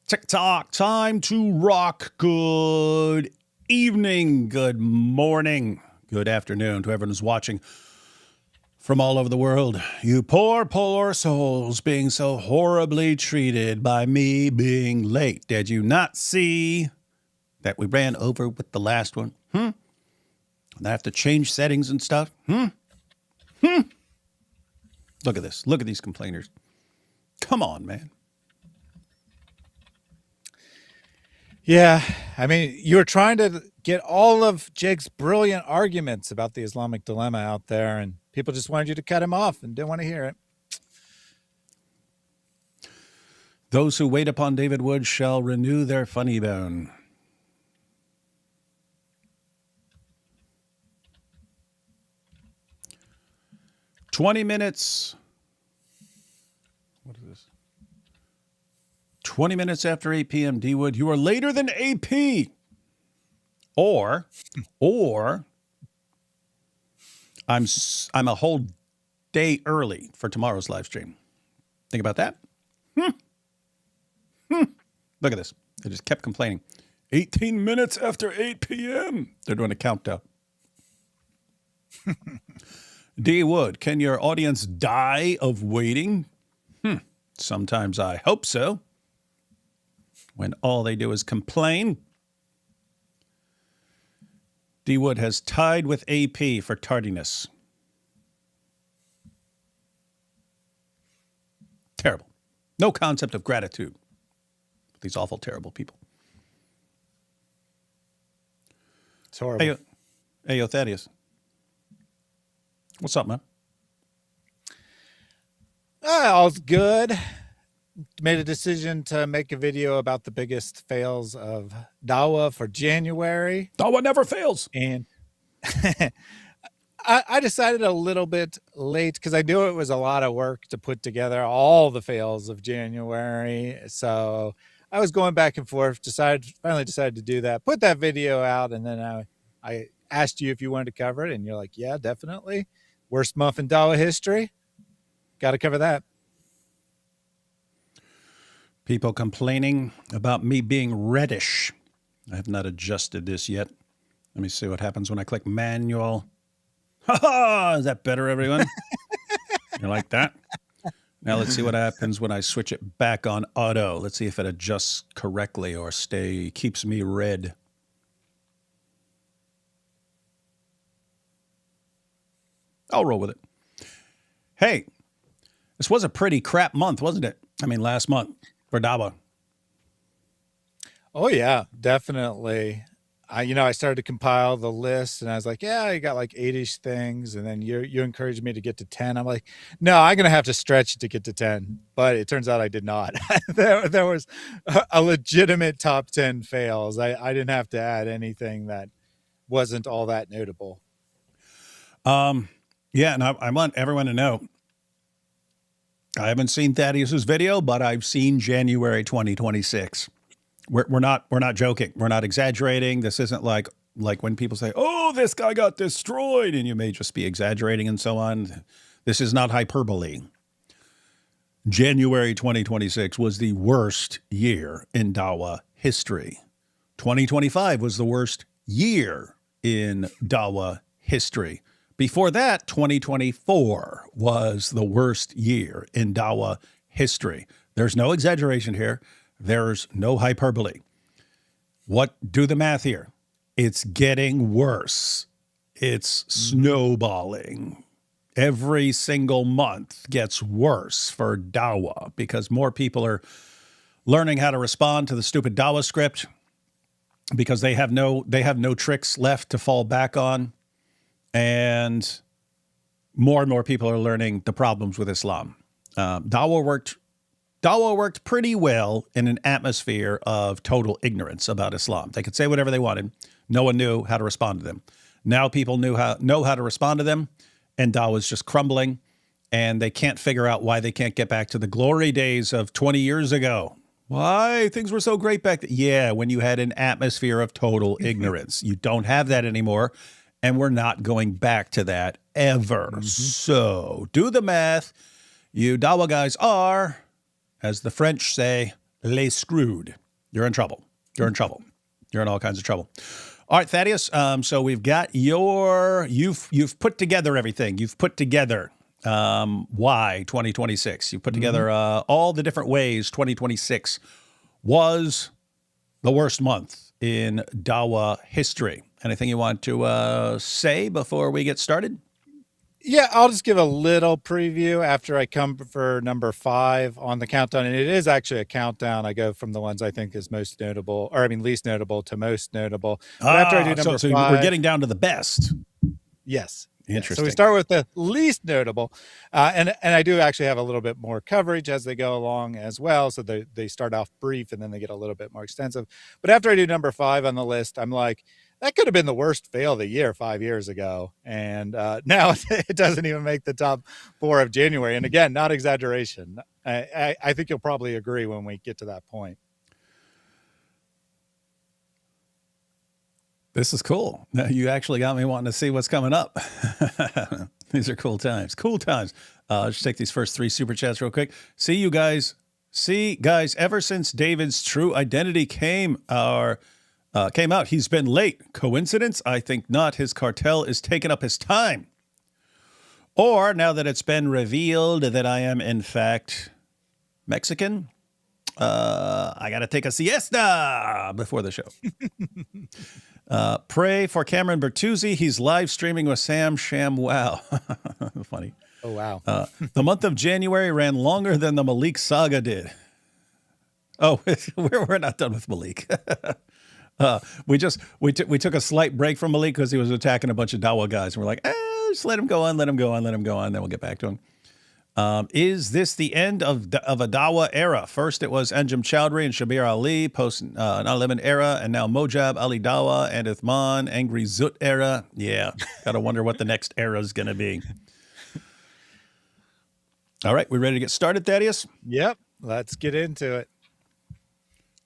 TikTok, time to rock. Good evening, good morning, good afternoon to everyone who's watching from all over the world. You poor, poor souls being so horribly treated by me being late. Did you not see that we ran over with the last one? And I have to change settings and stuff? Look at this. Look at these complainers. Come on, man. Yeah, I mean, you were trying to get all of Jake's brilliant arguments about the Islamic dilemma out there, and people just wanted you to cut him off and didn't want to hear it. Those who wait upon David Wood shall renew their funny bone. "20 minutes. What is this? 20 minutes after 8 p.m., D. Wood, you are later than AP. Or I'm a whole day early for tomorrow's live stream. Think about that. Look at this. They just kept complaining. 18 minutes after 8 p.m. They're doing a countdown. D. Wood, can your audience die of waiting? Sometimes I hope so. When all they do is complain. D. Wood has tied with AP for tardiness. Terrible. No concept of gratitude. These awful, terrible people. It's horrible. Hey, yo, Thaddeus. What's up, man? All's good. Made a decision to make a video about the biggest fails of Dawah for January. Dawah never fails. And I decided a little bit late because I knew it was a lot of work to put together all the fails of January. So I was going back and forth, finally decided to do that, put that video out. And then I asked you if you wanted to cover it. And you're like, yeah, definitely. Worst month in Dawah history. Got to cover that. People complaining about me being reddish. I have not adjusted this yet. Let me see what happens when I click manual. Ha-ha! Is that better, everyone? You like that? Now let's see what happens when I switch it back on auto. Let's see if it adjusts correctly or keeps me red. I'll roll with it. Hey, this was a pretty crap month, wasn't it? I mean, last month. For Dawah. Oh yeah, definitely. I started to compile the list and I was like, yeah, I got like 8-ish things. And then you encouraged me to get to 10. I'm like, no, I'm going to have to stretch to get to 10. But it turns out I did not. there was a legitimate top 10 fails. I didn't have to add anything that wasn't all that notable. Yeah, and I want everyone to know, I haven't seen Thaddeus's video, but I've seen January 2026. We're not joking. We're not exaggerating. This isn't like when people say, "Oh, this guy got destroyed," and you may just be exaggerating and so on. This is not hyperbole. January 2026 was the worst year in Dawah history. 2025 was the worst year in Dawah history. Before that, 2024 was the worst year in Dawah history. There's no exaggeration here. There's no hyperbole. Do the math here. It's getting worse. It's snowballing. Every single month gets worse for Dawah because more people are learning how to respond to the stupid Dawah script because they have no tricks left to fall back on. And more people are learning the problems with Islam. Dawah worked pretty well in an atmosphere of total ignorance about Islam. They could say whatever they wanted. No one knew how to respond to them. Now people know how to respond to them, and Dawah is just crumbling, and they can't figure out why they can't get back to the glory days of 20 years ago. Why? Things were so great back then. Yeah, when you had an atmosphere of total ignorance. You don't have that anymore. And we're not going back to that ever. So do the math. You Dawah guys are, as the French say, les screwed. You're in trouble. You're in trouble. You're in all kinds of trouble. All right, Thaddeus. So we've got you've put together everything. You've put together why 2026. You put together all the different ways 2026 was the worst month in Dawa history. Anything you want to say before we get started? Yeah, I'll just give a little preview after I come for number 5 on the countdown. And it is actually a countdown. I go from the ones I think is most notable, or I mean least notable to most notable. But after I do number 5, we're getting down to the best. Yes. Interesting. So we start with the least notable, and I do actually have a little bit more coverage as they go along as well. So they start off brief and then they get a little bit more extensive. But after I do number 5 on the list, I'm like, that could have been the worst fail of the year 5 years ago. And now it doesn't even make the top 4 of January. And again, not exaggeration. I think you'll probably agree when we get to that point. This is cool. Now you actually got me wanting to see what's coming up. These are cool times. Cool times. Let's take these first 3 super chats real quick. See you guys. Guys, ever since David's true identity came out, he's been late. Coincidence? I think not. His cartel is taking up his time. Or now that it's been revealed that I am in fact Mexican, I got to take a siesta before the show. Pray for Cameron Bertuzzi. He's live streaming with Sam Shamwow. Funny. Oh, wow. The month of January ran longer than the Maleek saga did. Oh, we're not done with Maleek. We took a slight break from Maleek because he was attacking a bunch of Dawa guys. And we're like, just let him go on. Then we'll get back to him. Is this the end of a Dawa era? First, it was Anjem Chowdhury and Shabir Ali, post 9/11 era, and now Mojab, Ali Dawa, and Uthman, Angry Zut era. Yeah, gotta wonder what the next era is going to be. All right, we ready to get started, Thaddeus? Yep, let's get into it.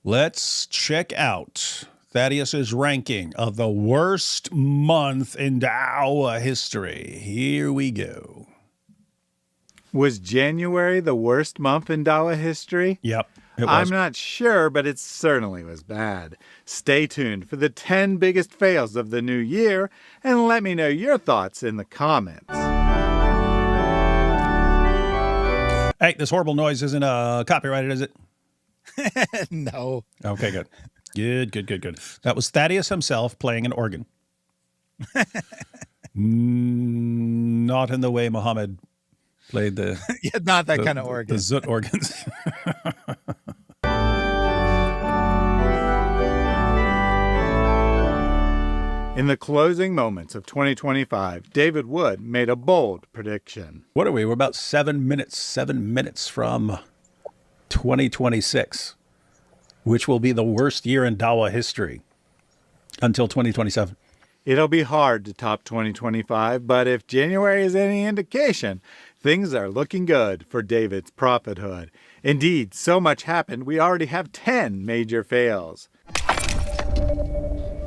Let's check out Thaddeus's ranking of the worst month in Dawa history. Here we go. Was January the worst month in Dawa history? Yep, it was. I'm not sure, but it certainly was bad. Stay tuned for the 10 biggest fails of the new year, and let me know your thoughts in the comments. Hey, this horrible noise isn't copyrighted, is it? No. Okay, good. Good. That was Thaddeus himself playing an organ. Not in the way Muhammad played the... Yeah, not that kind of organ. The Zut organs. In the closing moments of 2025, David Wood made a bold prediction. What are we? We're about 7 minutes from 2026, which will be the worst year in Dawa history until 2027. It'll be hard to top 2025, but if January is any indication, things are looking good for David's prophethood. Indeed, so much happened, we already have 10 major fails.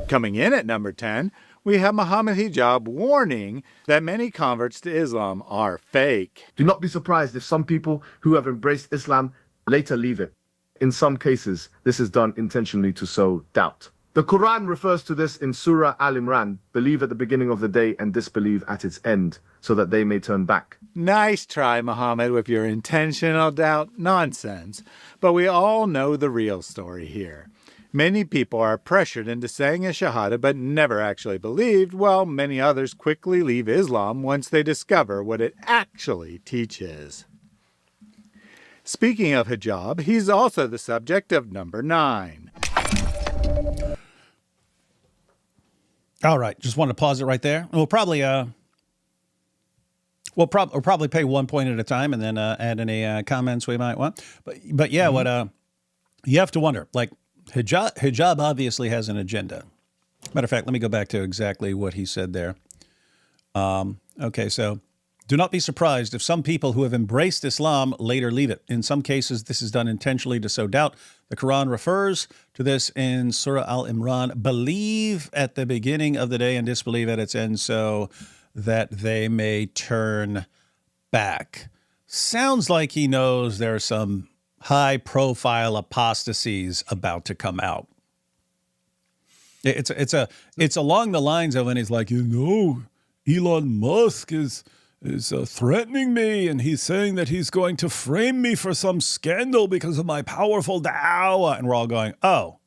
Coming in at number 10, we have Muhammad Hijab warning that many converts to Islam are fake. Do not be surprised if some people who have embraced Islam later leave it. In some cases, this is done intentionally to sow doubt. The Quran refers to this in Surah Al-Imran, believe at the beginning of the day and disbelieve at its end, so that they may turn back. Nice try, Muhammad, with your intentional doubt nonsense. But we all know the real story here. Many people are pressured into saying a Shahada but never actually believed, while many others quickly leave Islam once they discover what it actually teaches. Speaking of hijab, he's also the subject of number 9. All right, just wanted to pause it right there. We'll probably pay 1 point at a time and then add any comments we might want. But yeah, what you have to wonder, like hijab obviously has an agenda. Matter of fact, let me go back to exactly what he said there. Okay, so do not be surprised if some people who have embraced Islam later leave it. In some cases, this is done intentionally to sow doubt. The Quran refers to this in Surah Al-Imran, believe at the beginning of the day and disbelieve at its end so that they may turn back. Sounds like he knows there are some high-profile apostasies about to come out. It's along the lines of when he's like, Elon Musk is threatening me, and he's saying that he's going to frame me for some scandal because of my powerful da'wah. And we're all going, oh,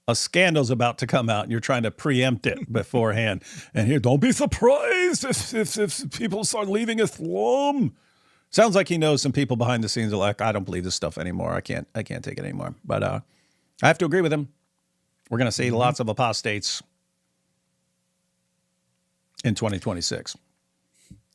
a scandal's about to come out, and you're trying to preempt it beforehand. And here, don't be surprised if people start leaving Islam. Sounds like he knows some people behind the scenes are like, I don't believe this stuff anymore. I can't take it anymore. But I have to agree with him. We're going to see lots of apostates in 2026.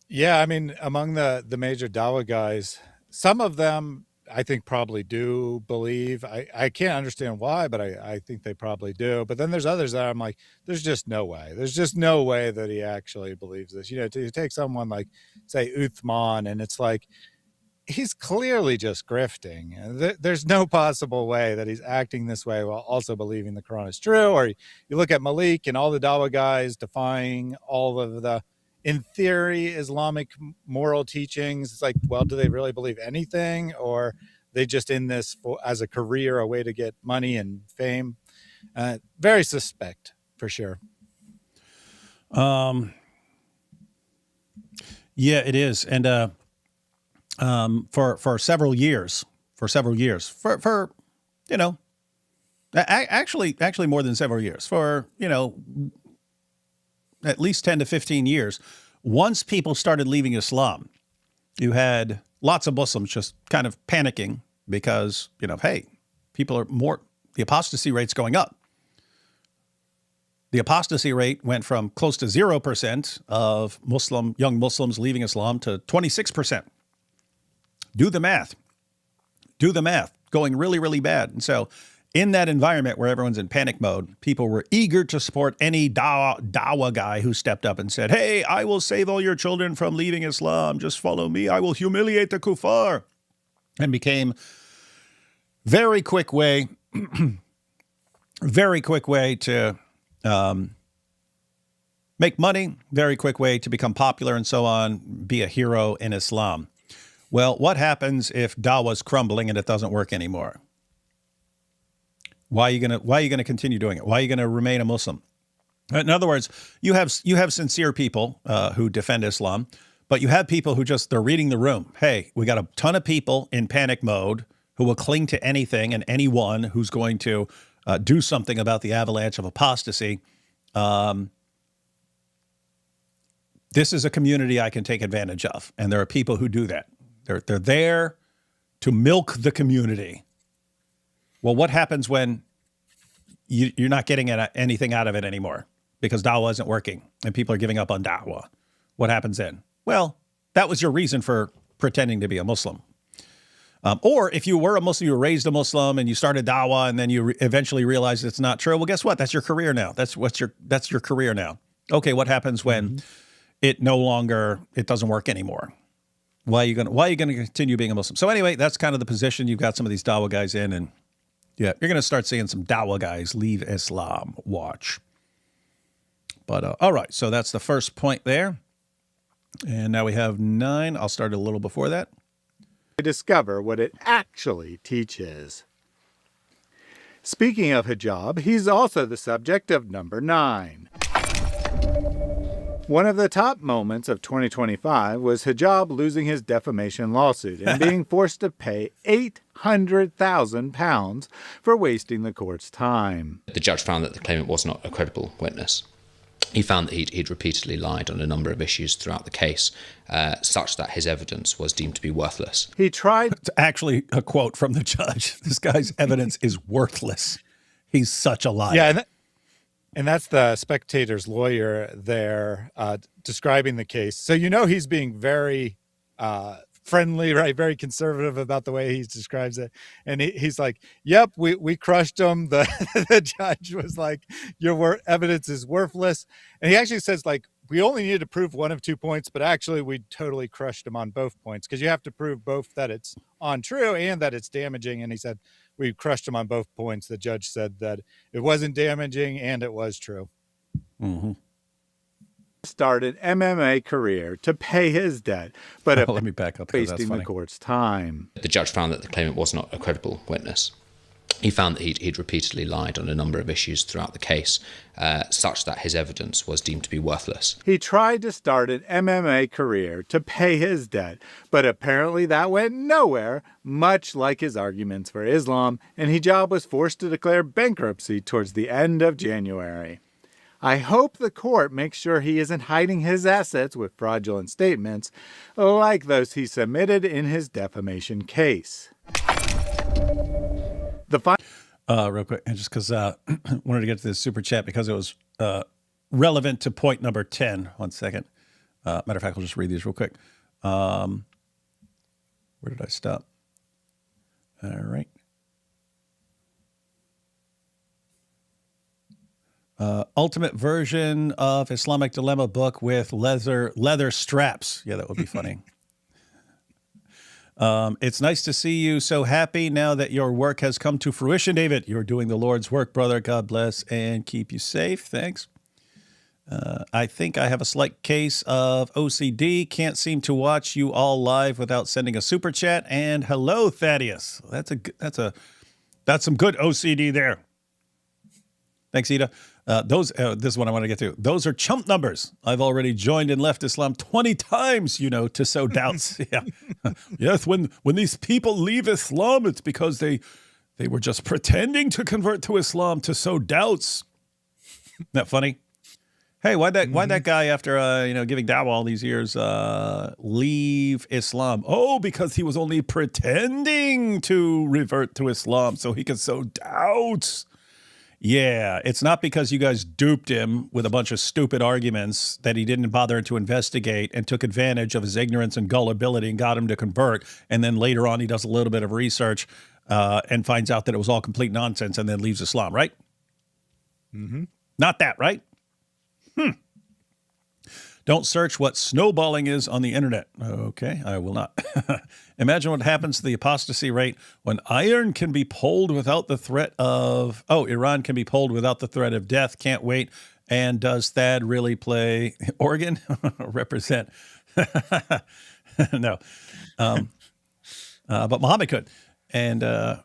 Yeah, I mean, among the major Dawa guys, some of them I think probably do believe. I can't understand why, but I think they probably do. But then there's others that I'm like, there's just no way. There's just no way that he actually believes this. You take someone like, say, Uthman, and it's like, he's clearly just grifting. There's no possible way that he's acting this way while also believing the Quran is true. Or you look at Maleek and all the Dawa guys defying all of the, in theory, Islamic moral teachings. It's like, well, do they really believe anything? Or they just in this as a career, a way to get money and fame? Very suspect, for sure. Yeah, it is. And for several years, actually more than several years, for, at least 10 to 15 years, once people started leaving Islam, you had lots of Muslims just kind of panicking because, hey, the apostasy rate's going up. The apostasy rate went from close to 0% of young Muslims leaving Islam to 26%. Do the math. Going really, really bad. And so in that environment where everyone's in panic mode, people were eager to support any dawah guy who stepped up and said, hey, I will save all your children from leaving Islam. Just follow me. I will humiliate the kuffar. And became very quick way to make money, very quick way to become popular and so on, be a hero in Islam. Well, what happens if dawah's crumbling and it doesn't work anymore? Why are you gonna continue doing it? Why are you gonna remain a Muslim? In other words, you have sincere people who defend Islam, but you have people who they're reading the room. Hey, we got a ton of people in panic mode who will cling to anything and anyone who's going to do something about the avalanche of apostasy. This is a community I can take advantage of, and there are people who do that. They're there to milk the community. Well, what happens when you're not getting anything out of it anymore because dawah isn't working and people are giving up on dawah? What happens then? Well, that was your reason for pretending to be a Muslim. Or if you were a Muslim, you were raised a Muslim and you started dawah and then you eventually realized it's not true. Well, guess what? That's your career now. That's your career now. Okay, what happens when it doesn't work anymore? Why are you gonna continue being a Muslim? So anyway, that's kind of the position you've got some of these dawah guys in, and yeah, you're gonna start seeing some dawah guys leave Islam. Watch. But all right, so that's the first point there, and now we have 9. I'll start a little before that. To discover what it actually teaches. Speaking of hijab, he's also the subject of number 9. One of the top moments of 2025 was hijab losing his defamation lawsuit and being forced to pay £800,000 for wasting the court's time. The judge found that the claimant was not a credible witness. He found that he'd repeatedly lied on a number of issues throughout the case, such that his evidence was deemed to be worthless. He tried... It's actually a quote from the judge. This guy's evidence is worthless. He's such a liar. Yeah, and that's the Spectator's lawyer there describing the case. So he's being very friendly, right? Very conservative about the way he describes it. And he's like, yep, we crushed him. The judge was like, your evidence is worthless. And he actually says, like, we only needed to prove one of 2 points, but actually we totally crushed him on both points because you have to prove both that it's untrue and that it's damaging. And he said, we crushed him on both points. The judge said that it wasn't damaging and it was true. Mm-hmm. Start an MMA career to pay his debt, but Let me back up because that's wasting the funny. court's time. The judge found that the claimant was not a credible witness. He found that he'd repeatedly lied on a number of issues throughout the case, such that his evidence was deemed to be worthless. He tried to start an MMA career to pay his debt, but apparently that went nowhere, much like his arguments for Islam, and hijab was forced to declare bankruptcy towards the end of January. I hope the court makes sure he isn't hiding his assets with fraudulent statements, like those he submitted in his defamation case. Real quick, and just because I wanted to get to this super chat because it was relevant to point number 10. 1 second. Matter of fact, I'll just read these real quick. Where did I stop? All right. Ultimate version of Islamic Dilemma book with leather straps. Yeah, that would be funny. It's nice to see you so happy now that your work has come to fruition, David. You're doing the Lord's work, brother. God bless and keep you safe. Thanks. I think I have a slight case of OCD. Can't seem to watch you all live without sending a super chat. And hello, Thaddeus. That's some good OCD there. Thanks, Ida. This is what I want to get to. Those are chump numbers. I've already joined and left Islam 20 times, to sow doubts. Yeah. Yes, when these people leave Islam, it's because they were just pretending to convert to Islam to sow doubts. Isn't that funny? Hey, why'd that guy, after giving dawah all these years, leave Islam? Oh, because he was only pretending to revert to Islam so he could sow doubts. Yeah, it's not because you guys duped him with a bunch of stupid arguments that he didn't bother to investigate and took advantage of his ignorance and gullibility and got him to convert. And then later on, he does a little bit of research and finds out that it was all complete nonsense and then leaves Islam, right? Mm-hmm. Not that, right? Don't search what snowballing is on the internet. Okay, I will not. Imagine what happens to the apostasy rate when iron can be pulled without the threat of... Oh, Iran can be pulled without the threat of death. Can't wait. And does Thad really play organ? Represent? No. But Muhammad could. And... yeah,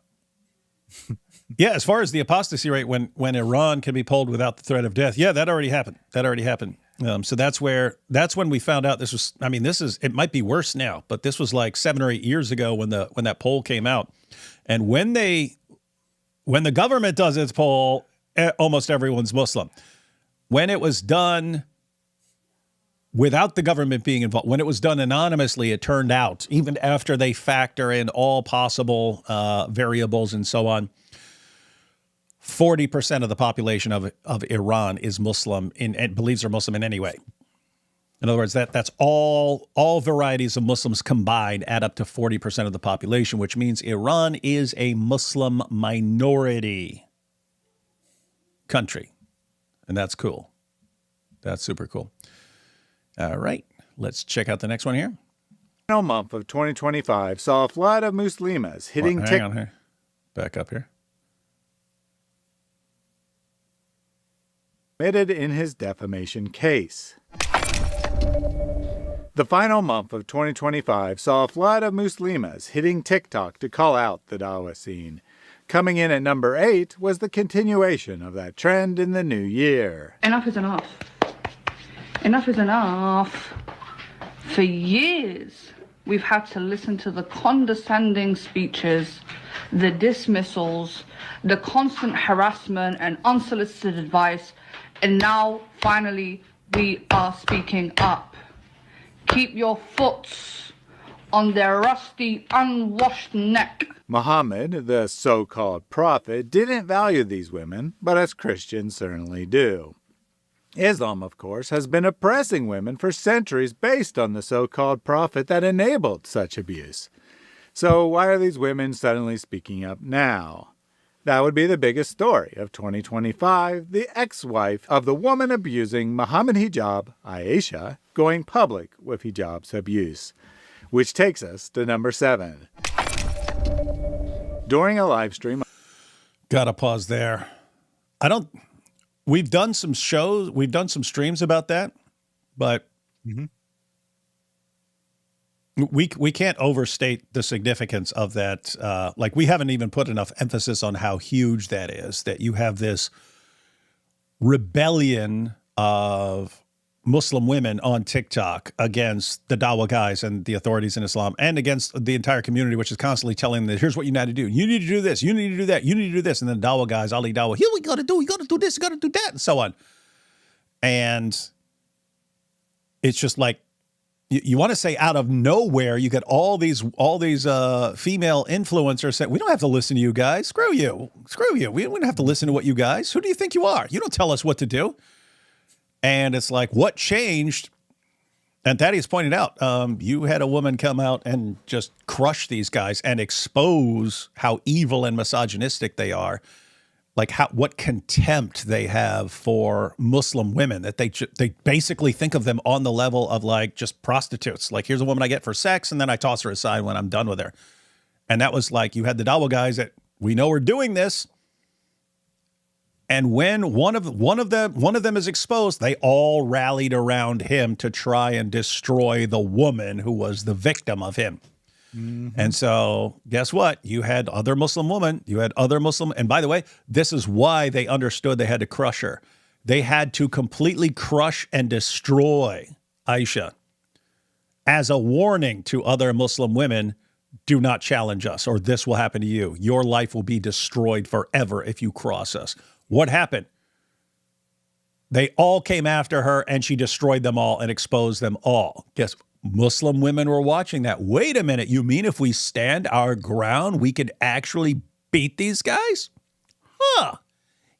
as far as the apostasy rate, when Iran can be pulled without the threat of death, yeah, that already happened. So that's when we found out it might be worse now, but this was like 7 or 8 years ago when that poll came out. And when the government does its poll, almost everyone's Muslim. When it was done without the government being involved, when it was done anonymously, it turned out, even after they factor in all possible variables and so on, 40% of the population of Iran is Muslim and believes they're Muslim in any way. In other words, that's all varieties of Muslims combined add up to 40% of the population, which means Iran is a Muslim minority country. And that's cool. That's super cool. All right, let's check out the next one here. The final month of 2025 saw a flood of Muslimas hitting Hang on here. Back up here. Admitted in his defamation case. The final month of 2025 saw a flood of Muslimas hitting TikTok to call out the dawah scene. Coming in at number 8 was the continuation of that trend in the new year. Enough is enough. Enough is enough. For years, we've had to listen to the condescending speeches, the dismissals, the constant harassment and unsolicited advice. And now, finally, we are speaking up. Keep your foots on their rusty, unwashed neck. Muhammad, the so-called prophet, didn't value these women, but us Christians certainly do. Islam, of course, has been oppressing women for centuries based on the so-called prophet that enabled such abuse. So why are these women suddenly speaking up now? That would be the biggest story of 2025, the ex-wife of the woman abusing Muhammad hijab, Aisha, going public with hijab's abuse. Which takes us to number 7. During a live stream... Gotta pause there. We've done some shows, we've done some streams about that, but Mhm. we can't overstate the significance of that. Like, we haven't even put enough emphasis on how huge that is, that you have this rebellion of Muslim women on TikTok against the Dawa guys and the authorities in Islam, and against the entire community, which is constantly telling them, here's what you need to do. You need to do this. You need to do that. You need to do this. And then Dawa guys, Ali Dawa, here we got to do. We got to do this. You got to do that, and so on. And it's just like, you want to say out of nowhere, you get all these female influencers saying, we don't have to listen to you guys. Screw you. We don't have to listen to what you guys. Who do you think you are? You don't tell us what to do. And it's like, what changed? And Thaddeus pointed out, you had a woman come out and just crush these guys and expose how evil and misogynistic they are. Like, what contempt they have for Muslim women, that they basically think of them on the level of like just prostitutes. Like, here's a woman I get for sex, and then I toss her aside when I'm done with her. And that was like, you had the Dawa guys that, we know we're doing this. And when one of them is exposed, they all rallied around him to try and destroy the woman who was the victim of him. Mm-hmm. And so guess what? You had other Muslim women. And by the way, this is why they understood they had to crush her. They had to completely crush and destroy Aisha as a warning to other Muslim women. Do not challenge us, or this will happen to you. Your life will be destroyed forever if you cross us. What happened? They all came after her, and she destroyed them all and exposed them all. Guess Muslim women were watching that. Wait a minute. You mean if we stand our ground, we could actually beat these guys? Huh.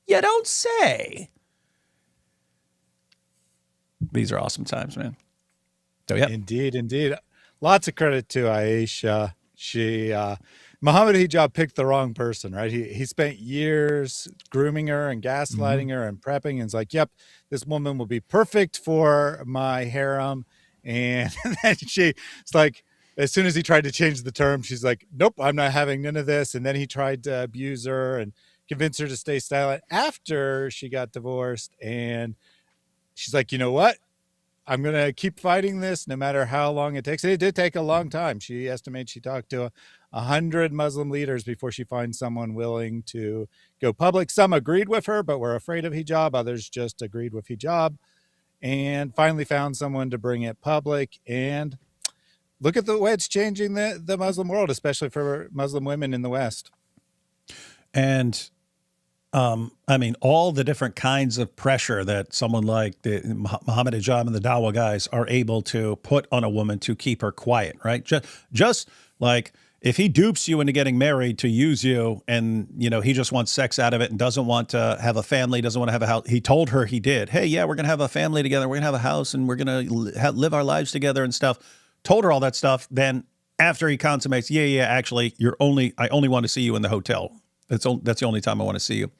You don't say. These are awesome times, man. So, yeah. Indeed. Lots of credit to Aisha. She, Muhammad Hijab picked the wrong person, right? He spent years grooming her and gaslighting her and prepping, and it's like, yep, this woman will be perfect for my harem. And then she's like, as soon as he tried to change the term, she's like, nope, I'm not having none of this. And then he tried to abuse her and convince her to stay silent after she got divorced. And she's like, you know what? I'm going to keep fighting this no matter how long it takes. And it did take a long time. She estimates she talked to 100 Muslim leaders before she finds someone willing to go public. Some agreed with her, but were afraid of hijab. Others just agreed with hijab, and finally found someone to bring it public. And look at the way it's changing the Muslim world, especially for Muslim women in the West. And I mean, all the different kinds of pressure that someone like the Muhammad Hijab and the Dawa guys are able to put on a woman to keep her quiet, right? Just like, if he dupes you into getting married to use you, and, you know, he just wants sex out of it and doesn't want to have a family, doesn't want to have a house. He told her he did. Hey, yeah, we're going to have a family together. We're going to have a house, and we're going to live our lives together and stuff. Told her all that stuff. Then after he consummates, yeah, actually, I only want to see you in the hotel. That's the only time I want to see you.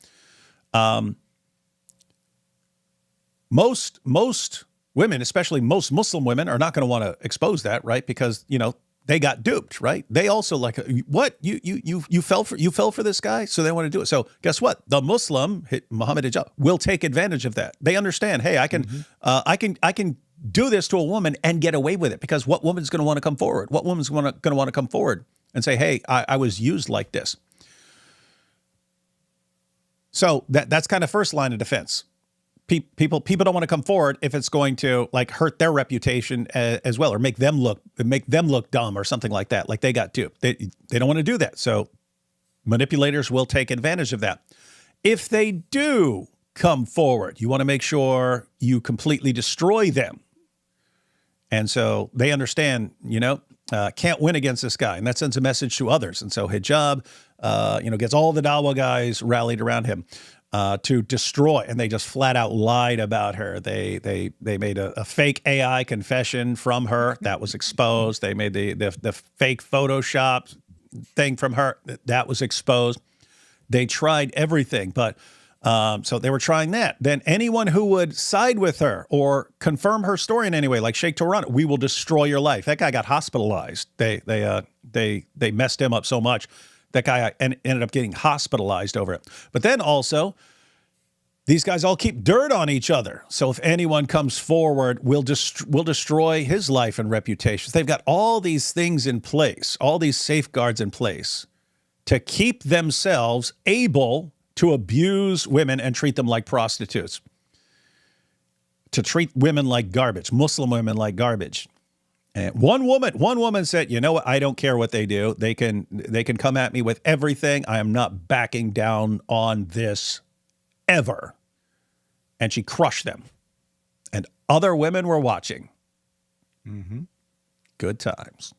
Most women, especially most Muslim women, are not going to want to expose that, right? Because, you know, they got duped, right? They also like, what? You fell for this guy, so they want to do it. So guess what? The Muslim Muhammad Hijab will take advantage of that. They understand, hey, I can do this to a woman and get away with it, because what woman's going to want to come forward? What woman's going to want to come forward and say, hey, I was used like this? So that's kind of first line of defense. People don't want to come forward if it's going to like hurt their reputation as well, or make them look dumb or something like that. Like they got duped. They don't want to do that. So manipulators will take advantage of that. If they do come forward, you want to make sure you completely destroy them. And so they understand, can't win against this guy, and that sends a message to others. And so Hijab, gets all the Dawa guys rallied around him to destroy, and they just flat out lied about her. They made a fake AI confession from her that was exposed. They made the fake Photoshop thing from her that was exposed. They tried everything, but so they were trying that. Then anyone who would side with her or confirm her story in any way, like Sheikh Toran, we will destroy your life. That guy got hospitalized. They messed him up so much. That guy ended up getting hospitalized over it. But then also, these guys all keep dirt on each other. So if anyone comes forward, we'll destroy his life and reputation. They've got all these things in place, all these safeguards in place to keep themselves able to abuse women and treat them like prostitutes, to treat women like garbage, Muslim women like garbage. And one woman said, "You know what? I don't care what they do. They can come at me with everything. I am not backing down on this ever." And she crushed them. And other women were watching. Mm-hmm. Good times.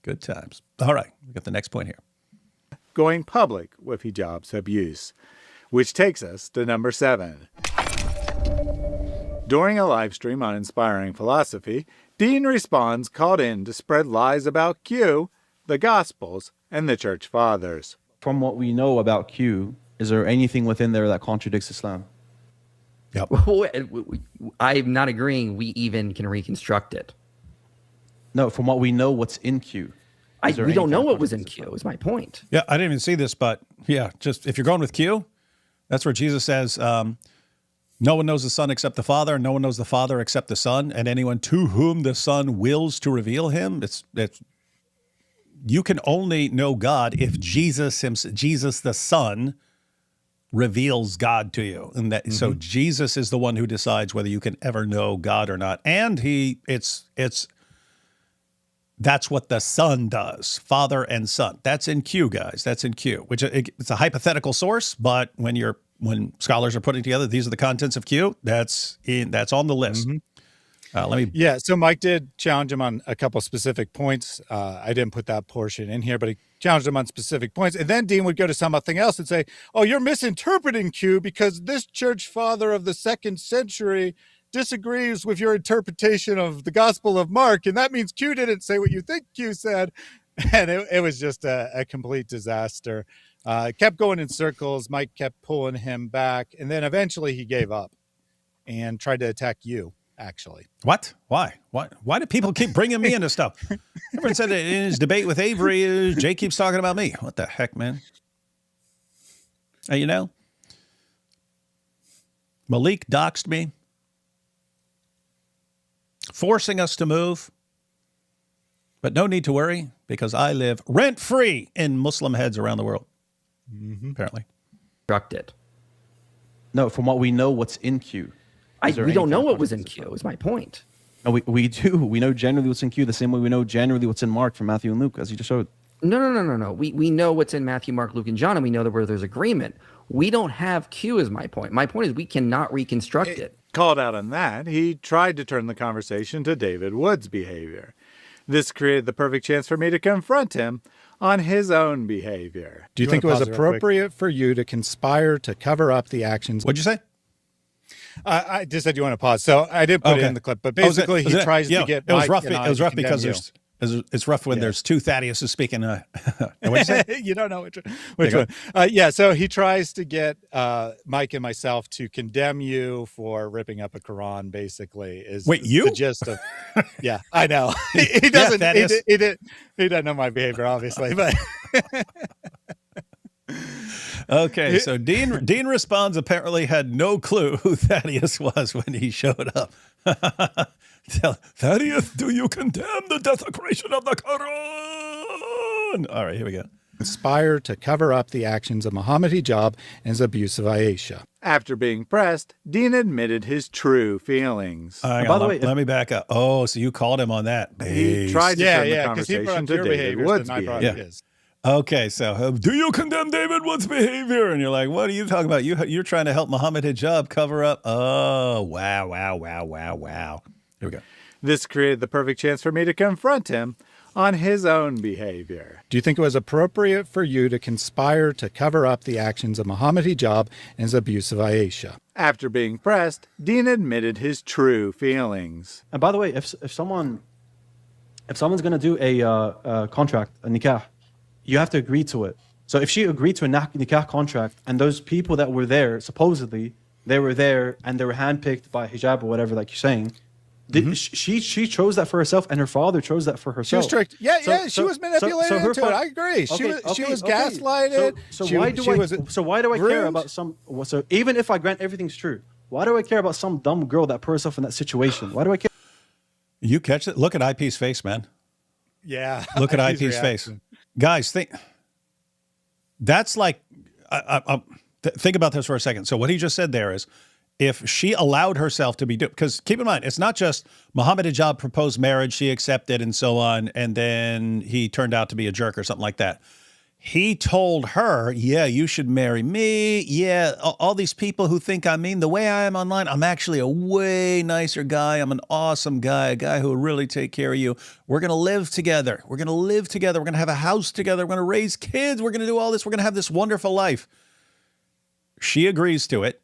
Good times. All right, we got the next point here. Going public with hijab's abuse, which takes us to number 7. During a live stream on Inspiring Philosophy, Dean Responds called in to spread lies about Q, the Gospels, and the Church Fathers. From what we know about Q, is there anything within there that contradicts Islam? Yep. I'm not agreeing we even can reconstruct it. No, from what we know, what's in Q. We don't know what was in Q, is my point. Yeah, I didn't even see this, but yeah, just if you're going with Q, that's where Jesus says, no one knows the Son except the Father, and no one knows the Father except the Son, and anyone to whom the Son wills to reveal him. It's you can only know God if Jesus the Son reveals God to you. And that so Jesus is the one who decides whether you can ever know God or not. And that's what the Son does, Father and Son. That's in Q, guys. That's in Q, which it's a hypothetical source, but when scholars are putting together, these are the contents of Q, that's on the list. So Mike did challenge him on a couple specific points. I didn't put that portion in here, but he challenged him on specific points. And then Dean would go to something else and say, oh, you're misinterpreting Q because this church father of the 2nd century disagrees with your interpretation of the Gospel of Mark, and that means Q didn't say what you think Q said. And it was just a complete disaster. Kept going in circles. Mike kept pulling him back, and then eventually he gave up and tried to attack you, actually. What? Why do people keep bringing me into stuff? Everyone said that in his debate with Avery, Jake keeps talking about me. What the heck, man? Maleek doxed me, forcing us to move. But no need to worry, because I live rent-free in Muslim heads around the world, apparently. Construct it. No, from what we know, what's in Q. We don't know what was in Q, is my point. No, we do. We know generally what's in Q the same way we know generally what's in Mark from Matthew and Luke, as you just showed. No. We know what's in Matthew, Mark, Luke, and John, and we know that where there's agreement. We don't have Q, is my point. My point is we cannot reconstruct it. Called out on that, he tried to turn the conversation to David Wood's behavior. This created the perfect chance for me to confront him on his own behavior. Do you think it was appropriate for you to conspire to cover up the actions? What'd you say? I just said you want to pause. So I did put it in the clip, but basically he tries to get. It was rough. It was rough because it's rough when there's two Thaddeus speaking. What'd you say? You don't know which one. So he tries to get Mike and myself to condemn you for ripping up a Quran. Basically, is the gist of. Yeah, I know. He doesn't. He doesn't know my behavior, obviously, but. Okay, so Dean Responds apparently had no clue who Thaddeus was when he showed up. Thaddeus, do you condemn the desecration of the Quran? All right, here we go. Conspire to cover up the actions of Muhammad Hijab and his abuse of Aisha. After being pressed, Dean admitted his true feelings. By the way, let me back up. Oh, so you called him on that. He tried to turn the conversation to David Wood's behavior. Okay, so do you condemn David Wood's behavior? And you're like, what are you talking about? You're trying to help Muhammad Hijab cover up. Oh, wow. Here we go. This created the perfect chance for me to confront him on his own behavior. Do you think it was appropriate for you to conspire to cover up the actions of Muhammad Hijab and his abuse of Aisha? After being pressed, Dean admitted his true feelings. And by the way, if someone's going to do a contract, a nikah, you have to agree to it. So if she agreed to a nikah contract, and those people that were there, supposedly, they were there and they were handpicked by hijab or whatever, like you're saying, She chose that for herself, and her father chose that for herself. She was tricked. Yeah, she was manipulated into it. I agree. She was gaslighted. So why do I care about some? So even if I grant everything's true, why do I care about some dumb girl that put herself in that situation? Why do I care? You catch it? Look at IP's face, man. Yeah. Look at IP's face. Guys, that's like, think about this for a second. So what he just said there is, if she allowed herself to be duped, because keep in mind, it's not just Muhammad Hijab proposed marriage, she accepted and so on, and then he turned out to be a jerk or something like that. He told her, yeah, you should marry me. Yeah, all these people who think I'm mean, the way I am online, I'm actually a way nicer guy. I'm an awesome guy, a guy who will really take care of you. We're going to live together. We're going to live together. We're going to have a house together. We're going to raise kids. We're going to do all this. We're going to have this wonderful life. She agrees to it.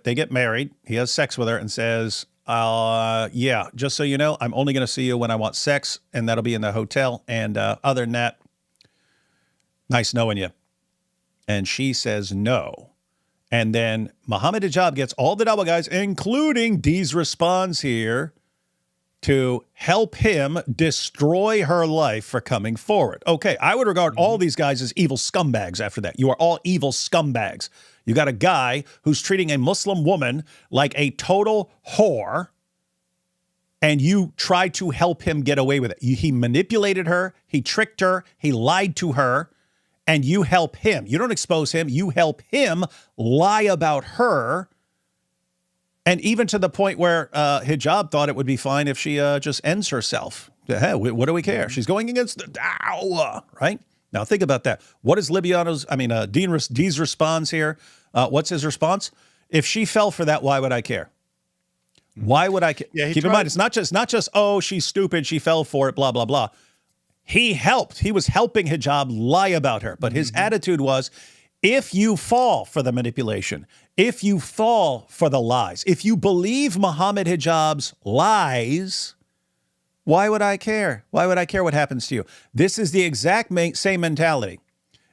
They get married. He has sex with her and says, yeah, just so you know, I'm only going to see you when I want sex, and that'll be in the hotel. And other than that, nice knowing you. And she says no. And then Muhammad Hijab gets all the double guys, including Dee's response here, to help him destroy her life for coming forward. Okay, I would regard all these guys as evil scumbags after that. You are all evil scumbags. You got a guy who's treating a Muslim woman like a total whore, and you try to help him get away with it. He manipulated her, he tricked her, he lied to her, and you help him. You don't expose him, you help him lie about her. And even to the point where Hijab thought it would be fine if she just ends herself. Hey, what do we care? She's going against the dawah, right? Now think about that. What is Dee's response here? What's his response? If she fell for that, why would I care? Why would I care? Yeah, keep in mind, it's not just, oh, she's stupid, she fell for it, blah, blah, blah. He helped. He was helping Hijab lie about her. But his attitude was, if you fall for the manipulation, if you fall for the lies, if you believe Muhammad Hijab's lies, why would I care? Why would I care what happens to you? This is the exact same mentality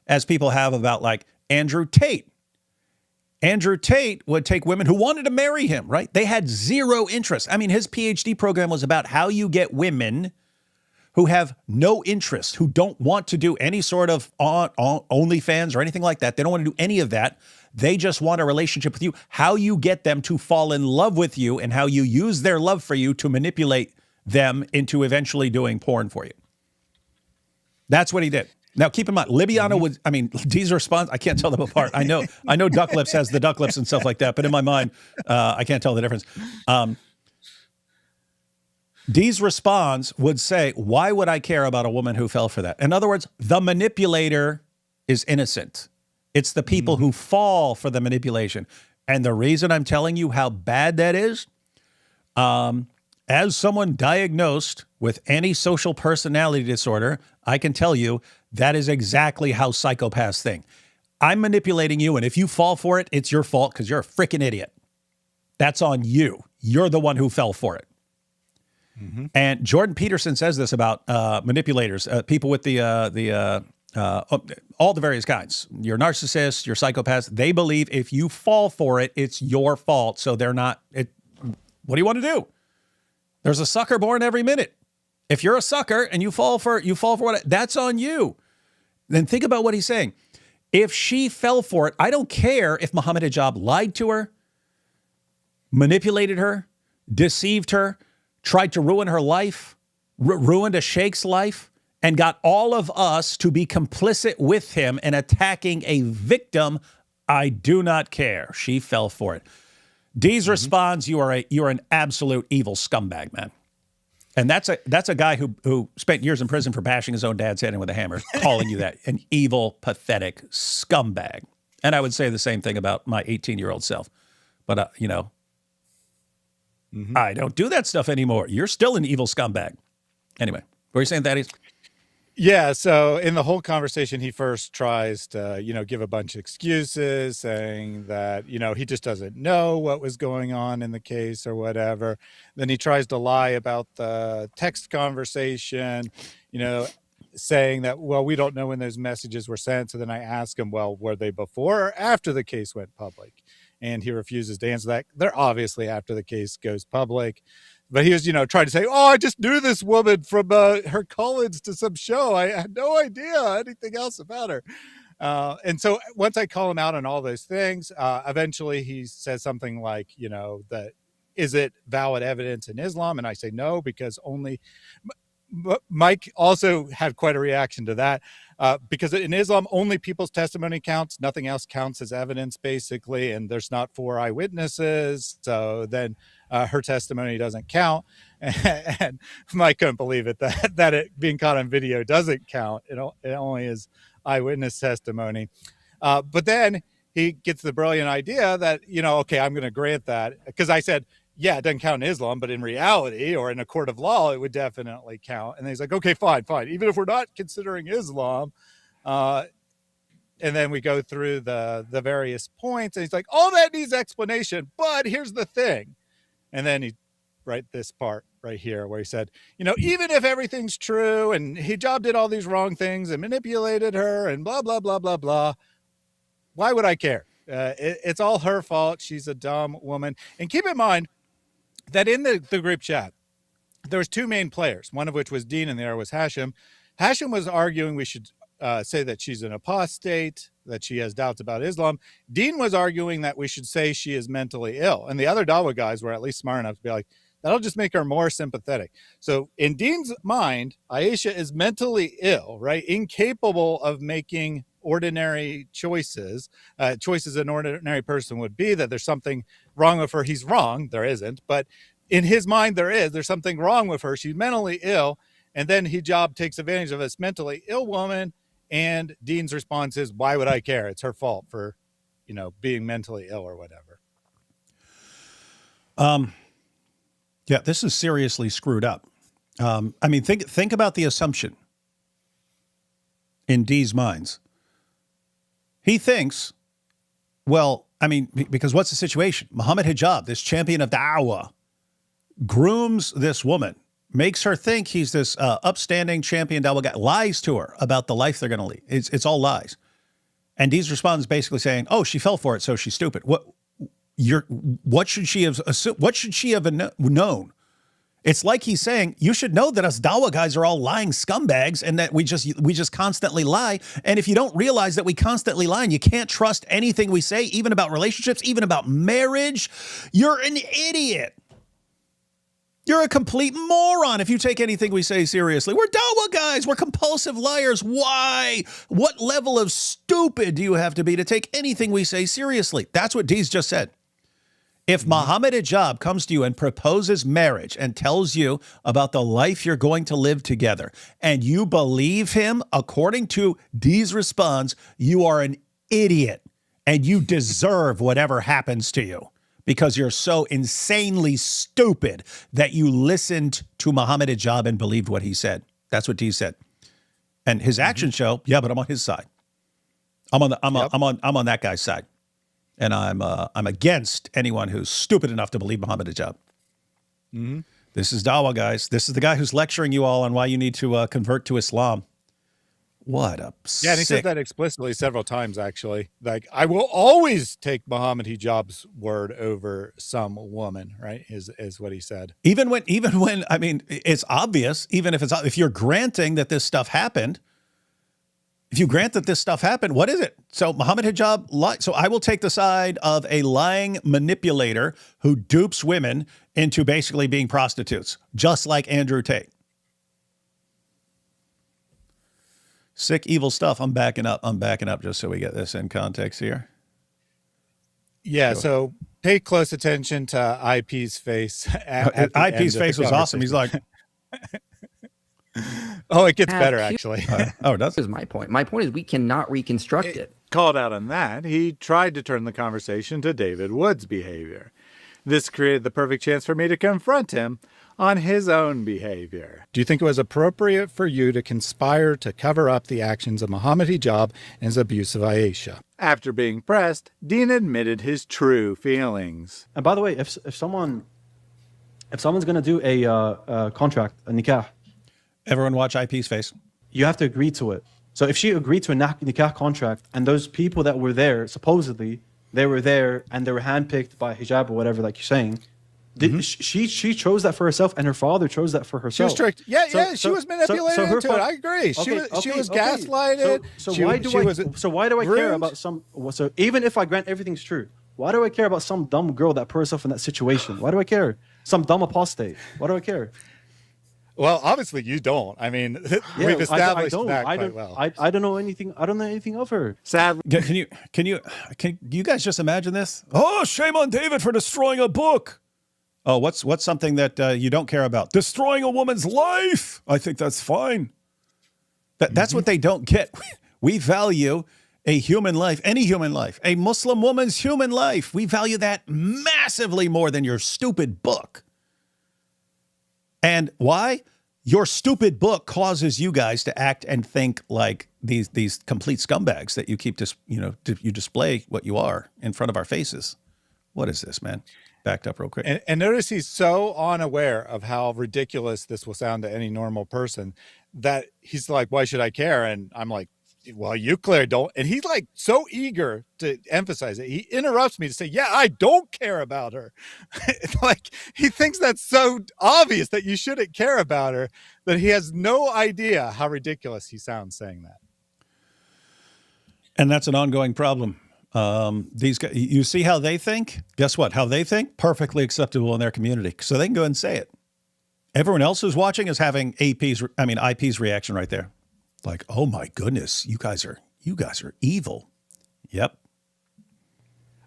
as people have about like Andrew Tate. Andrew Tate would take women who wanted to marry him, right? They had zero interest. I mean, his PhD program was about how you get women who have no interest, who don't want to do any sort of OnlyFans or anything like that. They don't want to do any of that. They just want a relationship with you. How you get them to fall in love with you and how you use their love for you to manipulate them into eventually doing porn for you. That's what he did. Now, keep in mind, Libiana Dee's response, I can't tell them apart. I know Duck Lips has the duck lips and stuff like that, but in my mind, I can't tell the difference. Dee's response would say, why would I care about a woman who fell for that? In other words, the manipulator is innocent. It's the people who fall for the manipulation. And the reason I'm telling you how bad that is, as someone diagnosed with antisocial personality disorder, I can tell you that is exactly how psychopaths think. I'm manipulating you, and if you fall for it, it's your fault because you're a freaking idiot. That's on you. You're the one who fell for it. And Jordan Peterson says this about manipulators, people with all the various kinds. Your narcissists, your psychopaths, they believe if you fall for it, it's your fault. So they're not, what do you want to do? There's a sucker born every minute. If you're a sucker and you fall for what, that's on you. Then think about what he's saying. If she fell for it, I don't care if Muhammad Hijab lied to her, manipulated her, deceived her, tried to ruin her life, ruined a sheikh's life, and got all of us to be complicit with him in attacking a victim. I do not care. She fell for it. Dee's responds, you're an absolute evil scumbag, man. And that's a guy who spent years in prison for bashing his own dad's head in with a hammer, calling you that, an evil, pathetic scumbag. And I would say the same thing about my 18-year-old self. But, I don't do that stuff anymore. You're still an evil scumbag. Anyway, what were you saying, Thaddeus? Yeah, so in the whole conversation, he first tries to, give a bunch of excuses, saying that, he just doesn't know what was going on in the case or whatever. Then he tries to lie about the text conversation, saying that, well, we don't know when those messages were sent. So then I ask him, well, were they before or after the case went public? And he refuses to answer that. They're obviously after the case goes public. But he was, trying to say, oh, I just knew this woman from her call-ins to some show. I had no idea anything else about her. And so once I call him out on all those things, eventually he says something like, that is it valid evidence in Islam? And I say no, because only Mike also had quite a reaction to that, because in Islam, only people's testimony counts. Nothing else counts as evidence, basically. And there's not 4 eyewitnesses. So then her testimony doesn't count. And Mike couldn't believe it, that it being caught on video doesn't count. It only is eyewitness testimony. But then he gets the brilliant idea that, okay, I'm going to grant that, because I said, yeah, it doesn't count in Islam, but in reality or in a court of law, it would definitely count. And he's like, okay, fine. Even if we're not considering Islam. And then we go through the various points, and he's like, all that needs explanation, but here's the thing. And then he this part right here where he said, even if everything's true and hijab did all these wrong things and manipulated her and blah, blah, blah, blah, blah, why would I care? It's all her fault. She's a dumb woman. And keep in mind that in the group chat, there was 2 main players, one of which was Dean and the other was Hashem. Hashem was arguing we should say that she's an apostate, that she has doubts about Islam. Dean was arguing that we should say she is mentally ill. And the other Dawa guys were at least smart enough to be like, that'll just make her more sympathetic. So in Dean's mind, Aisha is mentally ill, right? Incapable of making ordinary choices an ordinary person would be, that there's something wrong with her. He's wrong. There isn't. But in his mind, there's something wrong with her. She's mentally ill. And then hijab takes advantage of this mentally ill woman. And Dean's response is, why would I care? It's her fault for, being mentally ill or whatever. Yeah, this is seriously screwed up. I mean, think about the assumption in Dee's minds. He thinks, well, I mean, because what's the situation? Muhammad Hijab, this champion of da'wah, grooms this woman, makes her think he's this upstanding champion da'wah guy, lies to her about the life they're going to lead. It's all lies. And Dee's response is basically saying, oh, she fell for it, so she's stupid. What should she have assumed? What should she have known? It's like he's saying, you should know that us Dawa guys are all lying scumbags and that we just constantly lie. And if you don't realize that we constantly lie and you can't trust anything we say, even about relationships, even about marriage, you're an idiot. You're a complete moron if you take anything we say seriously. We're Dawa guys. We're compulsive liars. Why? What level of stupid do you have to be to take anything we say seriously? That's what Dee's just said. If Muhammad Hijab comes to you and proposes marriage and tells you about the life you're going to live together, and you believe him, according to Dee's response, you are an idiot and you deserve whatever happens to you because you're so insanely stupid that you listened to Muhammad Hijab and believed what he said. That's what Dee said. And his actions show, yeah, but I'm on his side. I'm on that guy's side. And I'm against anyone who's stupid enough to believe Muhammad Hijab. Mm-hmm. This is Dawa, guys. This is the guy who's lecturing you all on why you need to convert to Islam. What a Yeah, and he said that explicitly several times, actually. Like, I will always take Muhammad Hijab's word over some woman, right, is what he said. Even when, I mean, it's obvious, even if you're granting that this stuff happened, if you grant that this stuff happened, what is it? So Muhammad Hijab lied. So I will take the side of a lying manipulator who dupes women into basically being prostitutes, just like Andrew Tate. Sick, evil stuff. I'm backing up just so we get this in context here. Yeah, so pay close attention to IP's face. IP's face was awesome. He's like... Oh, it gets better, actually. Oh, it does? Is my point. My point is we cannot reconstruct it. Called out on that, he tried to turn the conversation to David Wood's behavior. This created the perfect chance for me to confront him on his own behavior. Do you think it was appropriate for you to conspire to cover up the actions of Muhammad Hijab and his abuse of Aisha? After being pressed, Dean admitted his true feelings. And by the way, if someone's going to do a contract, a nikah, everyone watch IP's face. You have to agree to it. So if she agreed to a nikah contract and those people that were there, supposedly, they were there and they were handpicked by hijab or whatever, like you're saying, She chose that for herself, and her father chose that for herself. She was tricked. Yeah, she was manipulated into it. I agree. She was gaslighted. So why do I care about some? So even if I grant everything's true, why do I care about some dumb girl that put herself in that situation? Why do I care? Some dumb apostate. Why do I care? Well, obviously you don't. I mean, we've established that quite well. I don't know anything. I don't know anything of her. Sadly, can you guys just imagine this? Oh, shame on David for destroying a book. Oh, what's something that you don't care about? Destroying a woman's life. I think that's fine. That's what they don't get. We value a human life, any human life, a Muslim woman's human life. We value that massively more than your stupid book. And why? Your stupid book causes you guys to act and think like these complete scumbags that you keep you display what you are in front of our faces. What is this, man? Backed up real quick. And notice he's so unaware of how ridiculous this will sound to any normal person that he's like, why should I care? And I'm like, well, you clearly don't. And he's like so eager to emphasize it. He interrupts me to say, yeah, I don't care about her. Like he thinks that's so obvious that you shouldn't care about her that he has no idea how ridiculous he sounds saying that. And that's an ongoing problem. These guys, you see how they think? Guess what? How they think? Perfectly acceptable in their community. So they can go and say it. Everyone else who's watching is having IP's reaction right there. Like, oh my goodness, you guys are evil. Yep.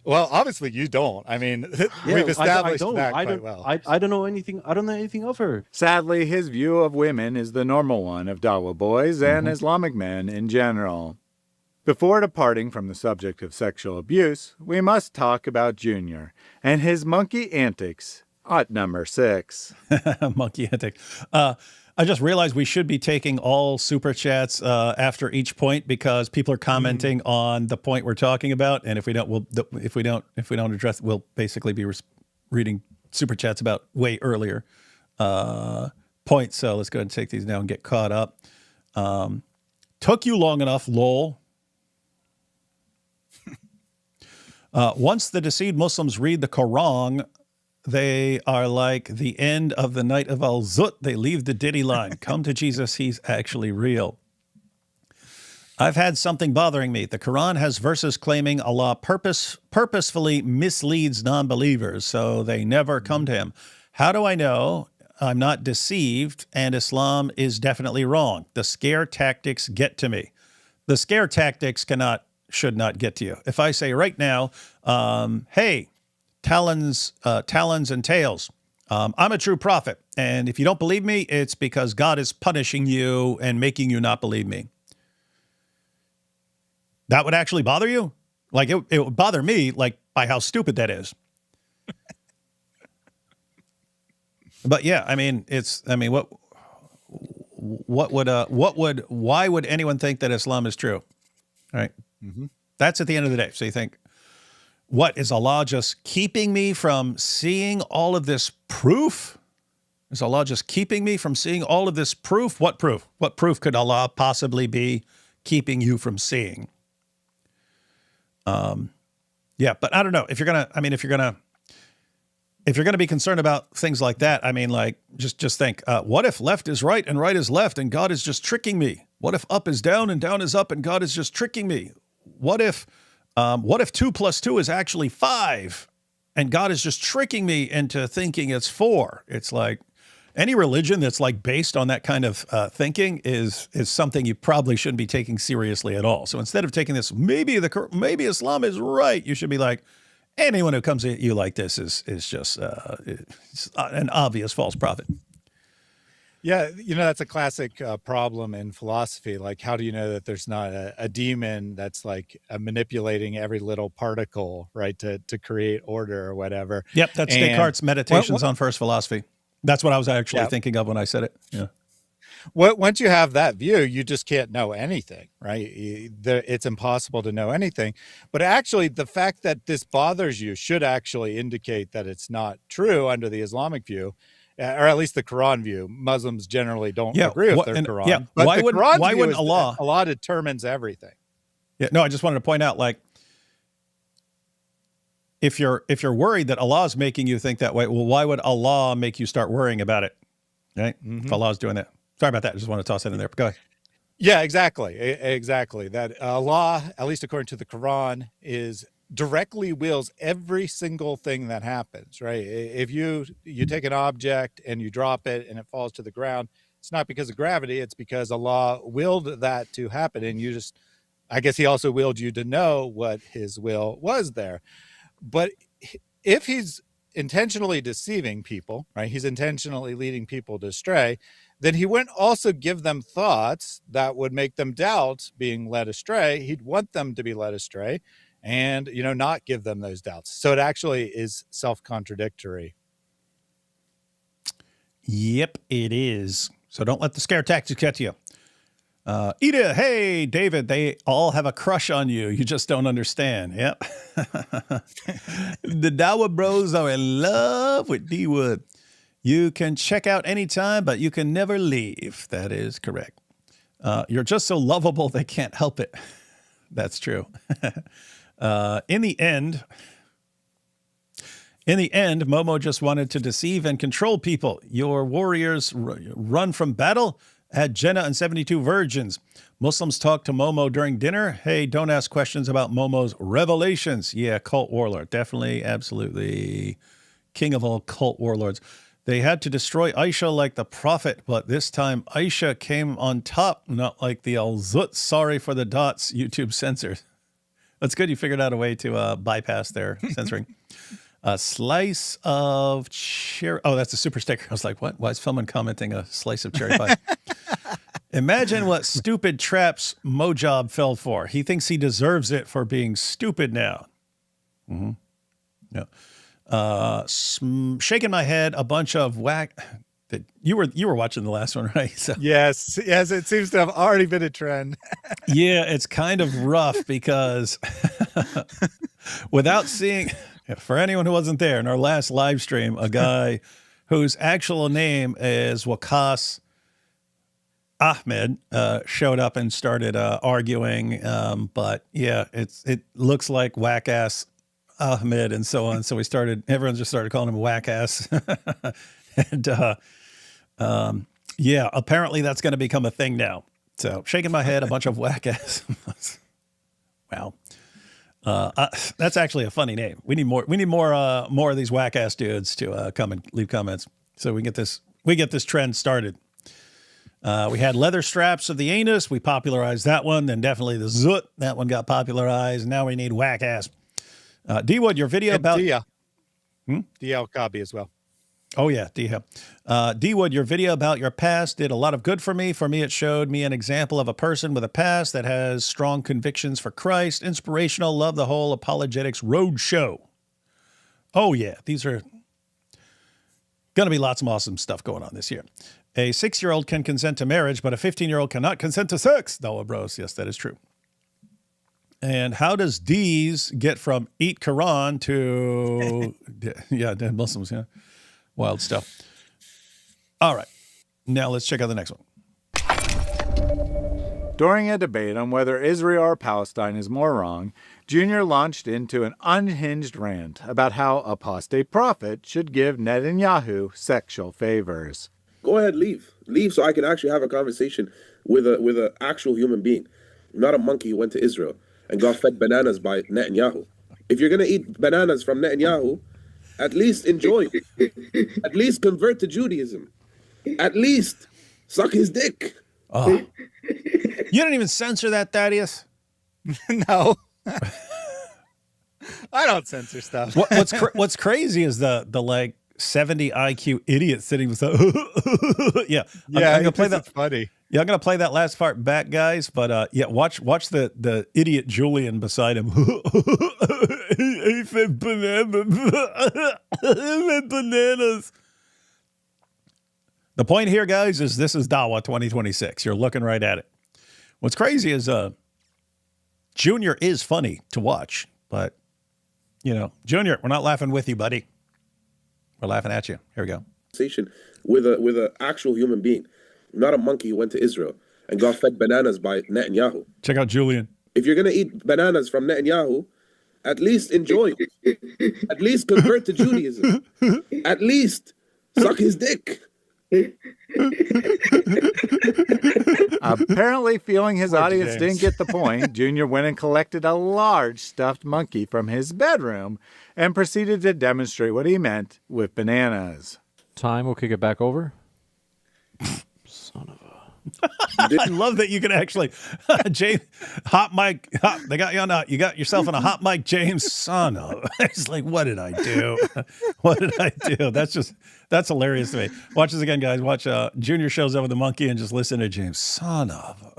Well, obviously you don't. I mean, we've established that quite well. I don't know anything. I don't know anything of her. Sadly, his view of women is the normal one of Dawa boys and Islamic men in general. Before departing from the subject of sexual abuse, we must talk about Junior and his monkey antics at number 6. Monkey antic. I just realized we should be taking all super chats after each point because people are commenting on the point we're talking about, and if we don't address, we'll basically be reading super chats about way earlier points. So let's go ahead and take these now and get caught up. Took you long enough, lol. Once the deceived Muslims read the Quran, they are like the end of the night of Al-Zut. They leave the Diddy line. Come to Jesus. He's actually real. I've had something bothering me. The Quran has verses claiming Allah purposefully misleads non-believers, so they never come to him. How do I know I'm not deceived and Islam is definitely wrong? The scare tactics get to me. The scare tactics should not get to you. If I say right now, hey, talons and tails. I'm a true prophet. And if you don't believe me, it's because God is punishing you and making you not believe me. That would actually bother you? Like it would bother me, like by how stupid that is. But yeah, I mean, why would anyone think that Islam is true? All right. Mm-hmm. That's at the end of the day. So you think, what, is Allah just keeping me from seeing all of this proof? Is Allah just keeping me from seeing all of this proof? What proof? What proof could Allah possibly be keeping you from seeing? Yeah, but I don't know. If you're gonna be concerned about things like that, I mean, like, just think, what if left is right and right is left and God is just tricking me? What if up is down and down is up and God is just tricking me? What if 2 + 2 is actually 5 and God is just tricking me into thinking it's 4? It's like any religion that's like based on that kind of thinking is something you probably shouldn't be taking seriously at all. So instead of taking this, maybe Islam is right, you should be like, anyone who comes at you like this is just it's an obvious false prophet. Yeah, that's a classic problem in philosophy. Like, how do you know that there's not a demon that's like manipulating every little particle, right, to create order or whatever? Yep, that's Descartes' Meditations on First Philosophy. That's what I was actually thinking of when I said it. Yeah. Once you have that view, you just can't know anything, right? It's impossible to know anything. But actually, the fact that this bothers you should actually indicate that it's not true under the Islamic view, or at least the Quran view. Muslims generally don't agree with their Quran. Yeah, but why wouldn't Allah? Allah determines everything. Yeah, no, I just wanted to point out, like, if you're worried that Allah is making you think that way, well, why would Allah make you start worrying about it? Right? If Allah's doing that. Sorry about that. I just want to toss that in there. Go ahead. Yeah, exactly. Exactly. That Allah, at least according to the Quran, is directly wills every single thing that happens, right? If you take an object and you drop it and it falls to the ground, it's not because of gravity, it's because Allah willed that to happen. And you just, I guess he also willed you to know what his will was there. But if he's intentionally deceiving people, right? He's intentionally leading people to astray, then he wouldn't also give them thoughts that would make them doubt being led astray. He'd want them to be led astray and, not give them those doubts. So it actually is self-contradictory. Yep, it is. So don't let the scare tactics get to you. Ida, hey, David, they all have a crush on you. You just don't understand. Yep. The Dawa bros are in love with D Wood. You can check out anytime, but you can never leave. That is correct. You're just so lovable, they can't help it. That's true. In the end, Momo just wanted to deceive and control people. Your warriors run from battle, had Jannah and 72 virgins. Muslims talk to Momo during dinner. Hey, don't ask questions about Momo's revelations. Yeah, cult warlord. Definitely, absolutely. King of all cult warlords. They had to destroy Aisha like the prophet, but this time Aisha came on top, not like the Al-Zut. Sorry for the dots, YouTube censors. That's good. You figured out a way to bypass their censoring. A slice of cherry. Oh, that's a super sticker. I was like, what? Why is Philman commenting a slice of cherry pie? Imagine what stupid traps Mojab fell for. He thinks he deserves it for being stupid now. Yeah. Shaking my head, a bunch of whack. You were watching the last one, right? So. Yes. It seems to have already been a trend. Yeah, it's kind of rough because without seeing, for anyone who wasn't there in our last live stream, a guy whose actual name is Waqas Ahmed showed up and started arguing. But yeah, it looks like whack ass Ahmed and so on. So everyone just started calling him whack ass. And yeah, apparently that's going to become a thing now. So shaking my head, a bunch of whack ass. Wow. That's actually a funny name. We need more of these whack ass dudes to come and leave comments so we get this trend started. We had leather straps of the anus. We popularized that one. Then definitely the zut. That one got popularized. Now we need whack ass. D Wood, your video about DL Copy as well. Oh yeah, D Wood, your video about your past did a lot of good for me. For me, it showed me an example of a person with a past that has strong convictions for Christ. Inspirational. Love the whole Apologetics Roadshow. Oh yeah, these are going to be lots of awesome stuff going on this year. A 6-year-old can consent to marriage, but a 15-year-old cannot consent to sex. Noah Bros. Yes, that is true. And how does D's get from eat Quran to dead Muslims? Yeah. Wild stuff. All right. Now let's check out the next one. During a debate on whether Israel or Palestine is more wrong, Junior launched into an unhinged rant about how apostate prophet should give Netanyahu sexual favors. Go ahead, leave so I can actually have a conversation with an actual human being, not a monkey who went to Israel and got fed bananas by Netanyahu. If you're going to eat bananas from Netanyahu, at least enjoy it. At least convert to Judaism. At least suck his dick. Oh. You didn't even censor that, Thaddeus? No. I don't censor stuff. What's crazy is the like 70 IQ idiot sitting with yeah. I'm gonna play that. Funny. Yeah, I'm gonna play that last part back, guys. But yeah, watch the idiot Julian beside him. He fed bananas. The point here, guys, is this is Dawa 2026. You're looking right at it. What's crazy is Junior is funny to watch, but Junior, we're not laughing with you, buddy. We're laughing at you. Here we go. Conversation with an actual human being, not a monkey who went to Israel and got fed bananas by Netanyahu. Check out Julian. If you're going to eat bananas from Netanyahu, At least enjoy. At least convert to Judaism. At least suck his dick. Apparently, feeling his Poor audience James. didn't get the point, Junior went and collected a large stuffed monkey from his bedroom and proceeded to demonstrate what he meant with bananas. Time, we'll kick it back over. Son of a... I love that you can actually, James, hot mic. They got you on. You got yourself on a hot mic, James. Son of. It's like, what did I do? What did I do? That's hilarious to me. Watch this again, guys. Watch. Junior shows up with the monkey and just listen to James. Son of.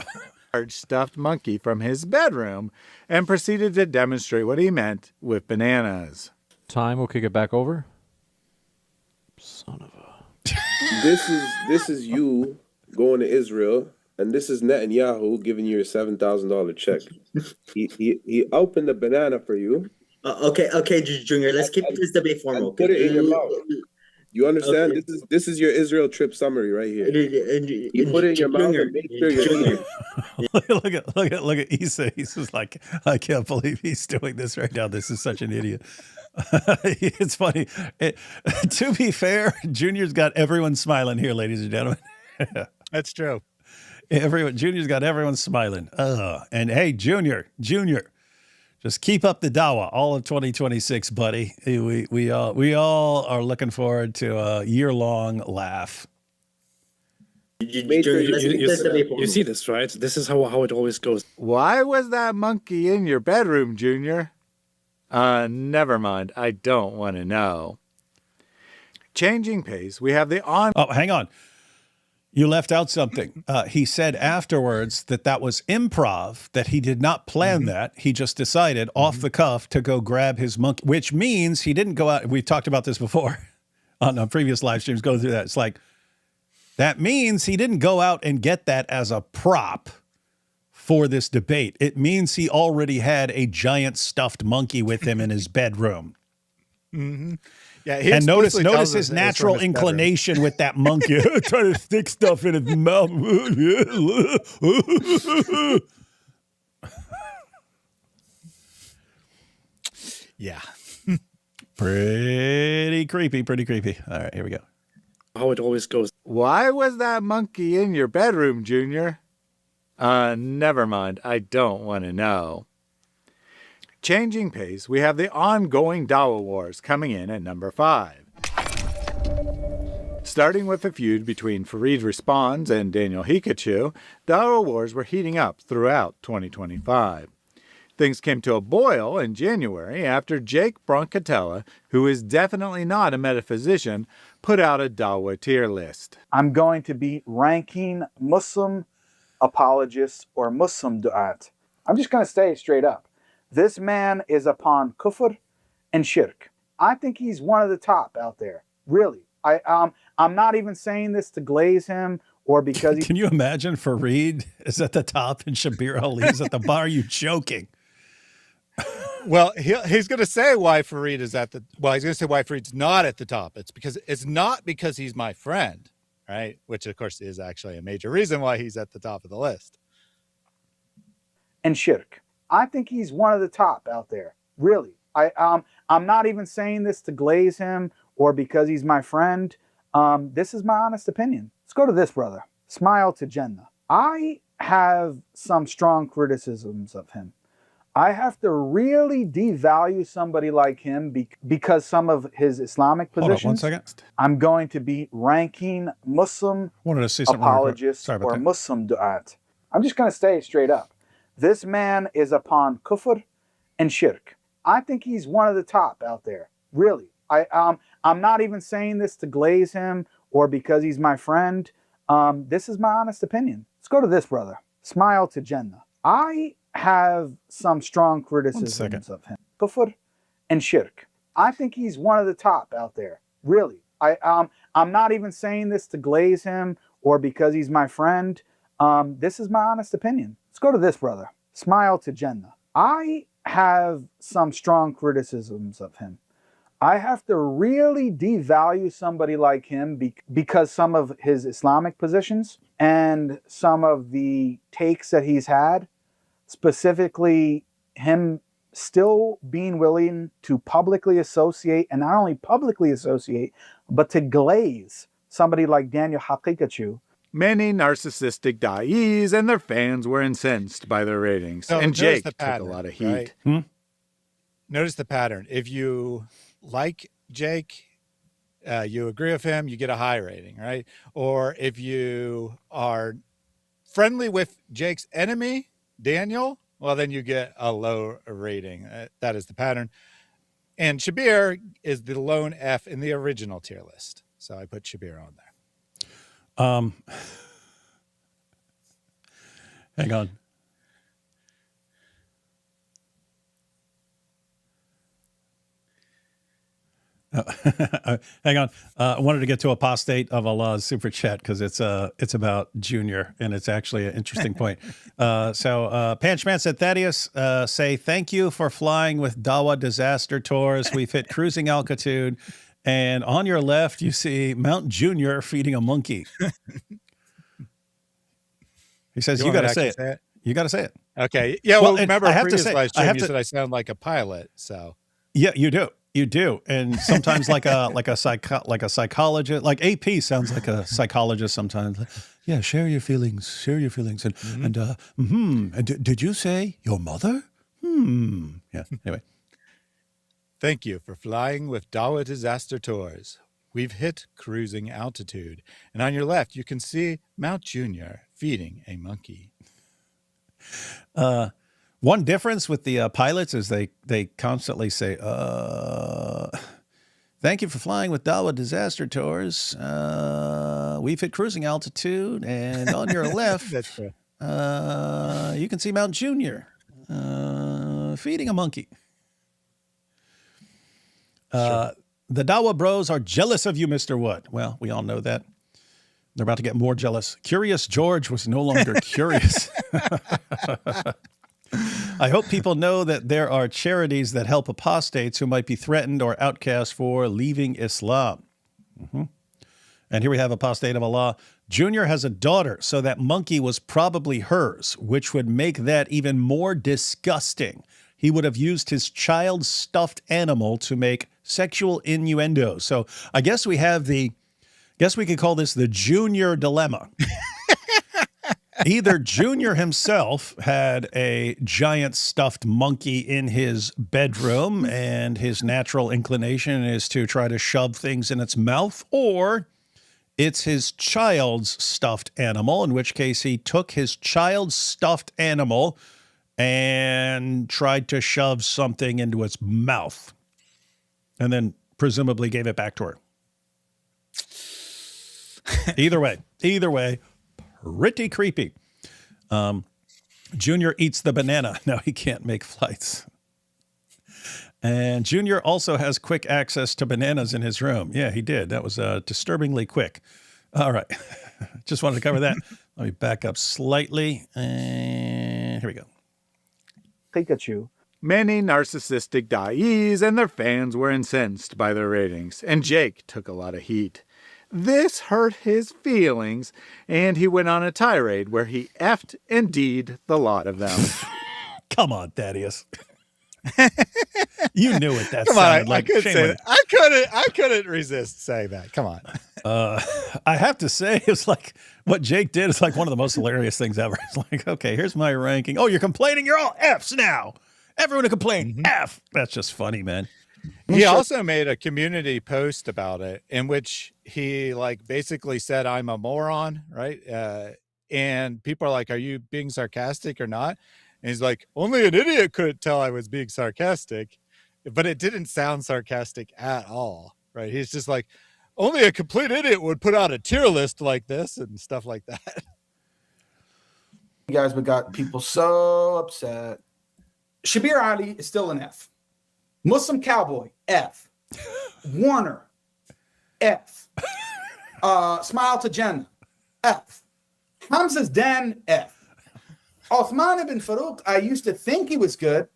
Large stuffed monkey from his bedroom and proceeded to demonstrate what he meant with bananas. Time, we'll kick it back over. Son of a... This is you going to Israel, and this is Netanyahu giving you your $7,000 check. He opened the banana for you. Okay, Junior. Let's keep this debate formal. Put it in your mouth. You understand? Okay. This is your Israel trip summary right here. You put it in your mouth and make sure you're Look at Issa. He's just like, I can't believe he's doing this right now. This is such an idiot. It's funny. To be fair, Junior's got everyone smiling here, ladies and gentlemen. That's true. Junior's got everyone smiling. And hey, Junior, just keep up the dawah all of 2026, buddy. We all are looking forward to a year-long laugh. You see this, right? This is how it always goes. Why was that monkey in your bedroom, Junior? Never mind. I don't want to know. Changing pace, we have the on... Oh, hang on. You left out something. He said afterwards that was improv, that he did not plan that. He just decided off the cuff to go grab his monkey, which means he didn't go out. We've talked about this before on previous live streams. Go through that. It's like, that means he didn't go out and get that as a prop for this debate. It means he already had a giant stuffed monkey with him in his bedroom. Mm-hmm. Yeah, and notice his natural inclination with that monkey, trying to stick stuff in his mouth. Yeah. Pretty creepy. All right, here we go. How it always goes. Why was that monkey in your bedroom, Junior? Never mind. I don't want to know. Changing pace, we have the ongoing Dawa Wars coming in at number 5. Starting with a feud between Fareed Responds and Daniel Hikachu, Dawa Wars were heating up throughout 2025. Things came to a boil in January after Jake Brancatella, who is definitely not a metaphysician, put out a Dawa tier list. I'm going to be ranking Muslim apologists or Muslim du'at. I'm just going to say it straight up. This man is upon kufr and shirk. I think he's one of the top out there. Really. I'm not even saying this to glaze him or because Can you imagine Fareed is at the top and Shabir Ali is at the bottom? Are you joking? Well, he's going to say why Fareed is at the... Well, he's going to say why Fareed's not at the top. It's not because he's my friend, right? Which, of course, is actually a major reason why he's at the top of the list. And shirk. I think he's one of the top out there. Really. I'm not even saying this to glaze him or because he's my friend. This is my honest opinion. Let's go to this, brother. Smile to Jannah. I have some strong criticisms of him. I have to really devalue somebody like him because some of his Islamic positions. Hold on 1 second. I'm going to be ranking Muslim apologists or Muslim du'at. I'm just going to say it straight up. This man is upon kufr and shirk. I think he's one of the top out there. Really. I'm not even saying this to glaze him or because he's my friend. This is my honest opinion. Let's go to this, brother. Smile to Jannah. I have some strong criticisms of him. Kufr and shirk. I think he's one of the top out there. Really. I'm not even saying this to glaze him or because he's my friend. This is my honest opinion. Let's go to this, brother. Smile to Jannah. I have some strong criticisms of him. I have to really devalue somebody like him because some of his Islamic positions and some of the takes that he's had, specifically him still being willing to publicly associate, and not only publicly associate, but to glaze somebody like Daniel Haqiqatjou. Many narcissistic da'is and their fans were incensed by their ratings. So and Jake the took pattern, a lot of heat. right? Notice the pattern. If you like Jake, you agree with him, you get a high rating, right? Or if you are friendly with Jake's enemy, Daniel, well, then you get a low rating. That is the pattern. And Shabir is the lone F in the original tier list. So I put Shabir on there. Hang on. Hang on. I wanted to get to Apostate of Allah's super chat because it's about Junior, and it's actually an interesting point. So Panchman said, Thaddeus, say thank you for flying with Dawa Disaster Tours. We've hit cruising altitude, and on your left you see Mount Junior feeding a monkey. He says, you got to say it. You got to say it. Okay. Yeah. Well, remember, I have to say, live stream, you said I sound like a pilot. So yeah, you do. You do, and sometimes like a psychologist, like AP sounds like a psychologist sometimes. Yeah, share your feelings, and did you say your mother? Yeah. Anyway, thank you for flying with Dawa Disaster Tours. We've hit cruising altitude, and on your left you can see Mount Junior feeding a monkey. One difference with the pilots is they constantly say, thank you for flying with Dawa Disaster Tours. We've hit cruising altitude, and on your left, That's true. You can see Mount Junior feeding a monkey. Sure. The Dawa bros are jealous of you, Mr. Wood. Well, we all know that. They're about to get more jealous. Curious George was no longer curious. I hope people know that there are charities that help apostates who might be threatened or outcast for leaving Islam. And here we have Apostate of Allah. Junior has a daughter, so that monkey was probably hers, which would make that even more disgusting. He would have used his child's stuffed animal to make sexual innuendo. So I guess we have we could call this the Junior dilemma. Either Junior himself had a giant stuffed monkey in his bedroom and his natural inclination is to try to shove things in its mouth, or it's his child's stuffed animal, in which case he took his child's stuffed animal and tried to shove something into its mouth and then presumably gave it back to her. Either way, pretty creepy. Junior eats the banana. No, he can't make flights. And Junior also has quick access to bananas in his room. Yeah, he did. That was disturbingly quick. All right. Just wanted to cover that. Let me back up slightly. And here we go. Pikachu. Many narcissistic da'is and their fans were incensed by their ratings, and Jake took a lot of heat. This hurt his feelings, and he went on a tirade where he effed and D'd the lot of them. Come on, Thaddeus. You knew it. That Come sounded on, like I could shame say on that. I couldn't resist saying that. Come on. I have to say, it's like what Jake did is like one of the most hilarious things ever. It's like, okay, here's my ranking. Oh, you're complaining? You're all Fs now. Everyone to complain. F. That's just funny, man. He also made a community post about it in which he like basically said, I'm a moron, right? And people are like, are you being sarcastic or not? And he's like, only an idiot could tell I was being sarcastic, but it didn't sound sarcastic at all, right? He's just like, only a complete idiot would put out a tier list like this and stuff like that. You guys, but got people so upset. Shabir Ali is still an F. Muslim Cowboy, F. Warner, F. Smile to Jannah, F. Hamza's Den, F. Uthman ibn Farouk, I used to think he was good,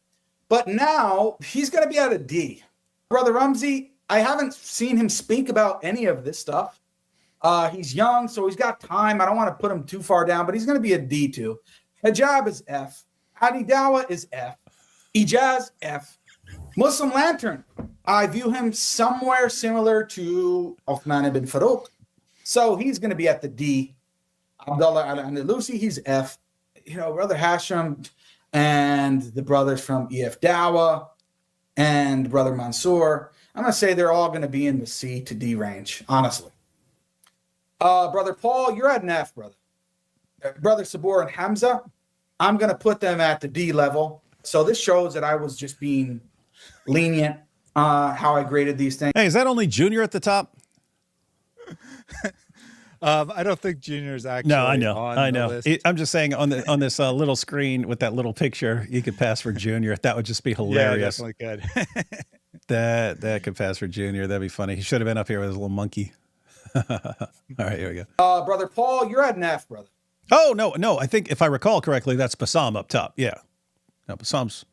but now he's going to be at a D. Brother Ramzi, I haven't seen him speak about any of this stuff. He's young, so he's got time. I don't want to put him too far down, but he's going to be a D too. Hijab is F. Adi Dawa is F. Ijaz, F. Muslim Lantern, I view him somewhere similar to Uthman ibn Farouk. So he's going to be at the D. Abdullah al-Andalusi, he's F. Brother Hashem and the brothers from EF Dawa and Brother Mansour, I'm going to say they're all going to be in the C to D range, honestly. Brother Paul, you're at an F, brother. Brother Sabur and Hamza, I'm going to put them at the D level. So this shows that I was just being lenient how I graded these things. Hey, is that only Junior at the top? I don't think Junior's actually. No, I know. On I the know. list. I'm just saying on this little screen with that little picture, you could pass for Junior. That would just be Yeah, hilarious. definitely could. That could pass for Junior. That'd be funny. He should have been up here with his little monkey. All right, here we go. Brother Paul, you're at an F, brother. Oh, no. I think if I recall correctly, that's Bassam up top. Yeah. No, Bassam's.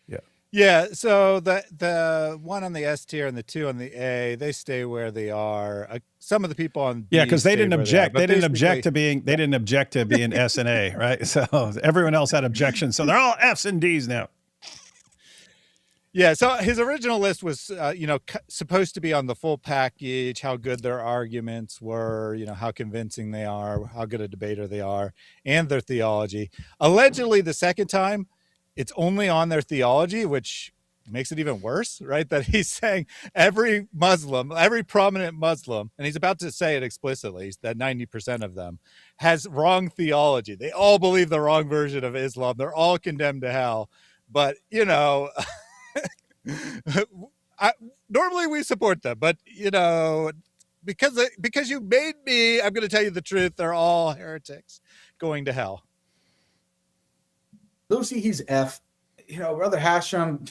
Yeah. Yeah, so the one on the S tier and the two on the A, they stay where they are. Some of the people on B Yeah, because they didn't object. They didn't object to basically- being S and A, right? So everyone else had objections. So they're all Fs and Ds now. Yeah, so his original list was, supposed to be on the full package, how good their arguments were, how convincing they are, how good a debater they are, and their theology. Allegedly, the second time, it's only on their theology, which makes it even worse, right? That he's saying every prominent Muslim, and he's about to say it explicitly, that 90% of them has wrong theology. They all believe the wrong version of Islam. They're all condemned to hell. But, normally we support them, but because you made me, I'm going to tell you the truth. They're all heretics going to hell. Lucy, he's F. Brother Hashem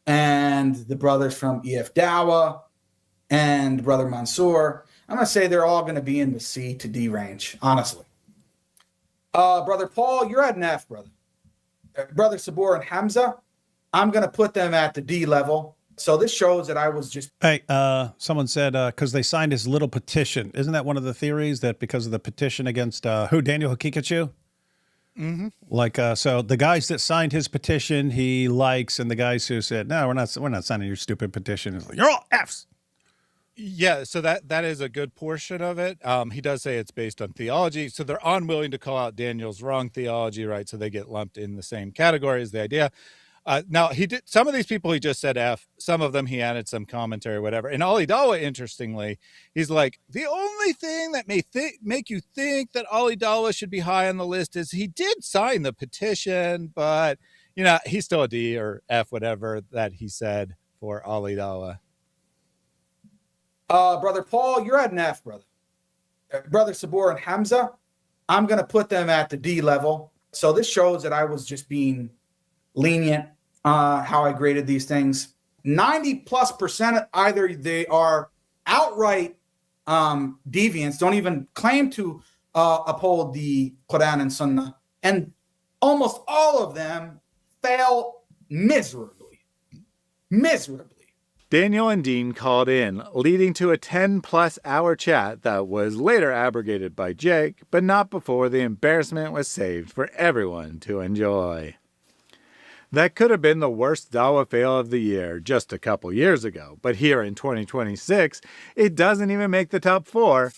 and the brothers from EF Dawa and Brother Mansour, I'm going to say they're all going to be in the C to D range, honestly. Brother Paul, you're at an F, brother. Brother Sabur and Hamza, I'm going to put them at the D level. So this shows that I was just... Hey, someone said because they signed his little petition. Isn't that one of the theories, that because of the petition against Daniel Hakikachu? Mm-hmm. So the guys that signed his petition, he likes, and the guys who said, no, we're not signing your stupid petition. It's like, you're all Fs. Yeah, so that is a good portion of it. He does say it's based on theology. So they're unwilling to call out Daniel's wrong theology, right? So they get lumped in the same category as the idea. Now, he did some of these people, he just said F. Some of them he added some commentary or whatever. And Ali Dawa, interestingly, he's like, the only thing that may make you think that Ali Dawa should be high on the list is he did sign the petition, but, he's still a D or F, whatever that he said for Ali Dawa. Brother Paul, you're at an F, brother. Brother Sabur and Hamza, I'm going to put them at the D level. So this shows that I was just being lenient how I graded these things. 90+% either they are outright deviants, don't even claim to uphold the Quran and Sunnah, and almost all of them fail miserably. Daniel and Dean called in, leading to a 10+ hour chat that was later abrogated by Jake, but not before the embarrassment was saved for everyone to enjoy. That could have been the worst Dawa fail of the year just a couple years ago, but here in 2026, it doesn't even make the top 4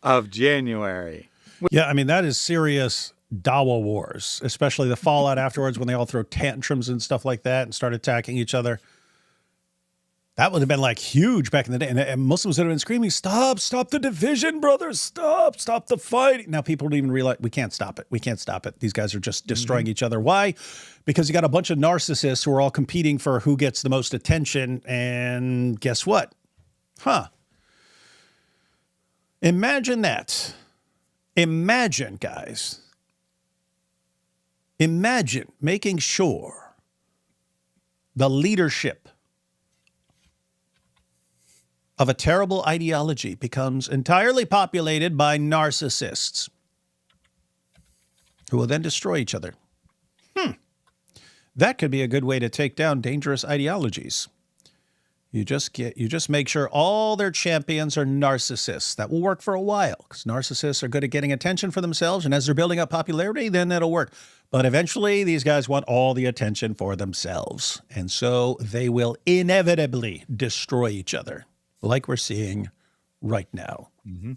of January. Yeah, I mean, that is serious Dawa wars, especially the fallout afterwards when they all throw tantrums and stuff like that and start attacking each other. That would have been huge back in the day. And Muslims would have been screaming, stop the division, brothers, stop the fight. Now people don't even realize we can't stop it. These guys are just destroying each other. Why? Because you got a bunch of narcissists who are all competing for who gets the most attention. And guess what? Imagine that. Imagine, guys. Imagine making sure the leadership of a terrible ideology becomes entirely populated by narcissists who will then destroy each other. That could be a good way to take down dangerous ideologies. You just make sure all their champions are narcissists. That will work for a while because narcissists are good at getting attention for themselves, and as they're building up popularity, then that'll work. But eventually, these guys want all the attention for themselves. And so they will inevitably destroy each other, like we're seeing right now. Mm-hmm.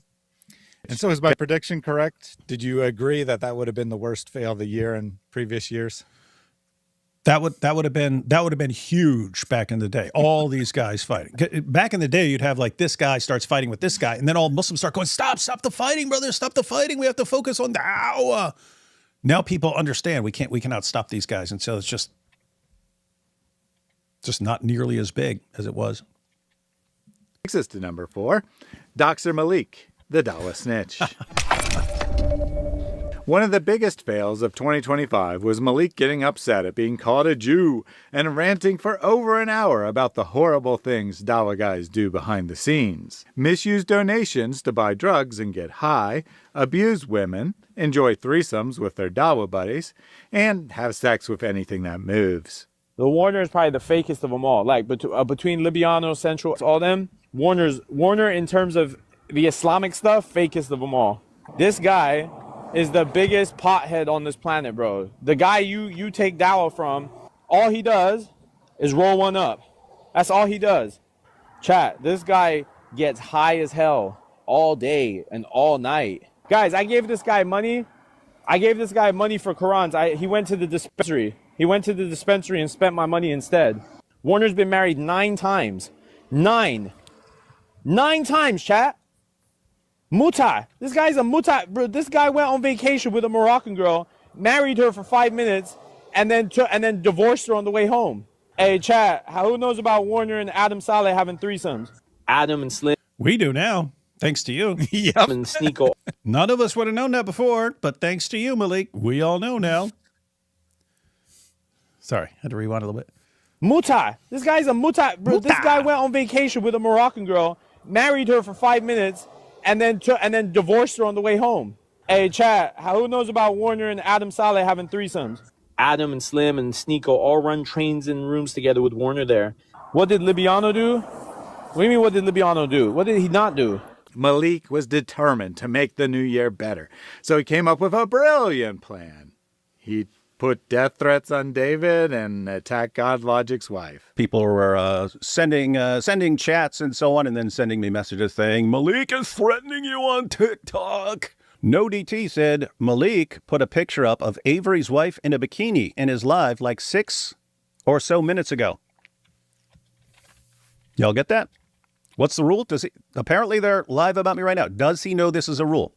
And so is my prediction correct? Did you agree that that would have been the worst fail of the year in previous years? That would have been huge back in the day. All these guys fighting. Back in the day, you'd have like this guy starts fighting with this guy, and then all Muslims start going, stop the fighting, brother, stop the fighting. We have to focus on da'wah. Now people understand we cannot stop these guys, and so it's just not nearly as big as it was. Takes us to number 4, Dr. Maleek, the Dawah snitch. One of the biggest fails of 2025 was Maleek getting upset at being called a Jew and ranting for over an hour about the horrible things Dawah guys do behind the scenes. Misuse donations to buy drugs and get high, abuse women, enjoy threesomes with their Dawah buddies, and have sex with anything that moves. The Warner is probably the fakest of them all. Like between Libiano, Central, all them, Warner in terms of the Islamic stuff, fakest of them all. This guy is the biggest pothead on this planet, bro. The guy you take Dawah from, all he does is roll one up. That's all he does. Chat, this guy gets high as hell all day and all night. Guys, I gave this guy money. I gave this guy money for Qurans. He went to the dispensary. He went to the dispensary and spent my money instead. Warner's been married 9 times. 9 times, chat. Muta. This guy's a muta. Bro, this guy went on vacation with a Moroccan girl, married her for 5 minutes, and then divorced her on the way home. Hey, chat, who knows about Warner and Adam Saleh having threesomes? Adam and Slim. We do now, thanks to you. Yep. And Sneeko. None of us would have known that before, but thanks to you, Maleek, we all know now. Sorry, had to rewind a little bit. Muta. This guy's a muta. Bro, this guy went on vacation with a Moroccan girl, married her for 5 minutes, and then divorced her on the way home. Hey, chat, who knows about Warner and Adam Saleh having threesomes? Adam and Slim and Sneeko all run trains and rooms together with Warner there. What did Libiano do? What do you mean, what did Libiano do? What did he not do? Maleek was determined to make the new year better, so he came up with a brilliant plan. He put death threats on David and attacked God Logic's wife. People were sending chats and so on, and then sending me messages saying, Maleek is threatening you on TikTok. No DT said Maleek put a picture up of Avery's wife in a bikini in his live like 6 or so minutes ago. Y'all get that? What's the rule? Apparently they're live about me right now. Does he know this is a rule?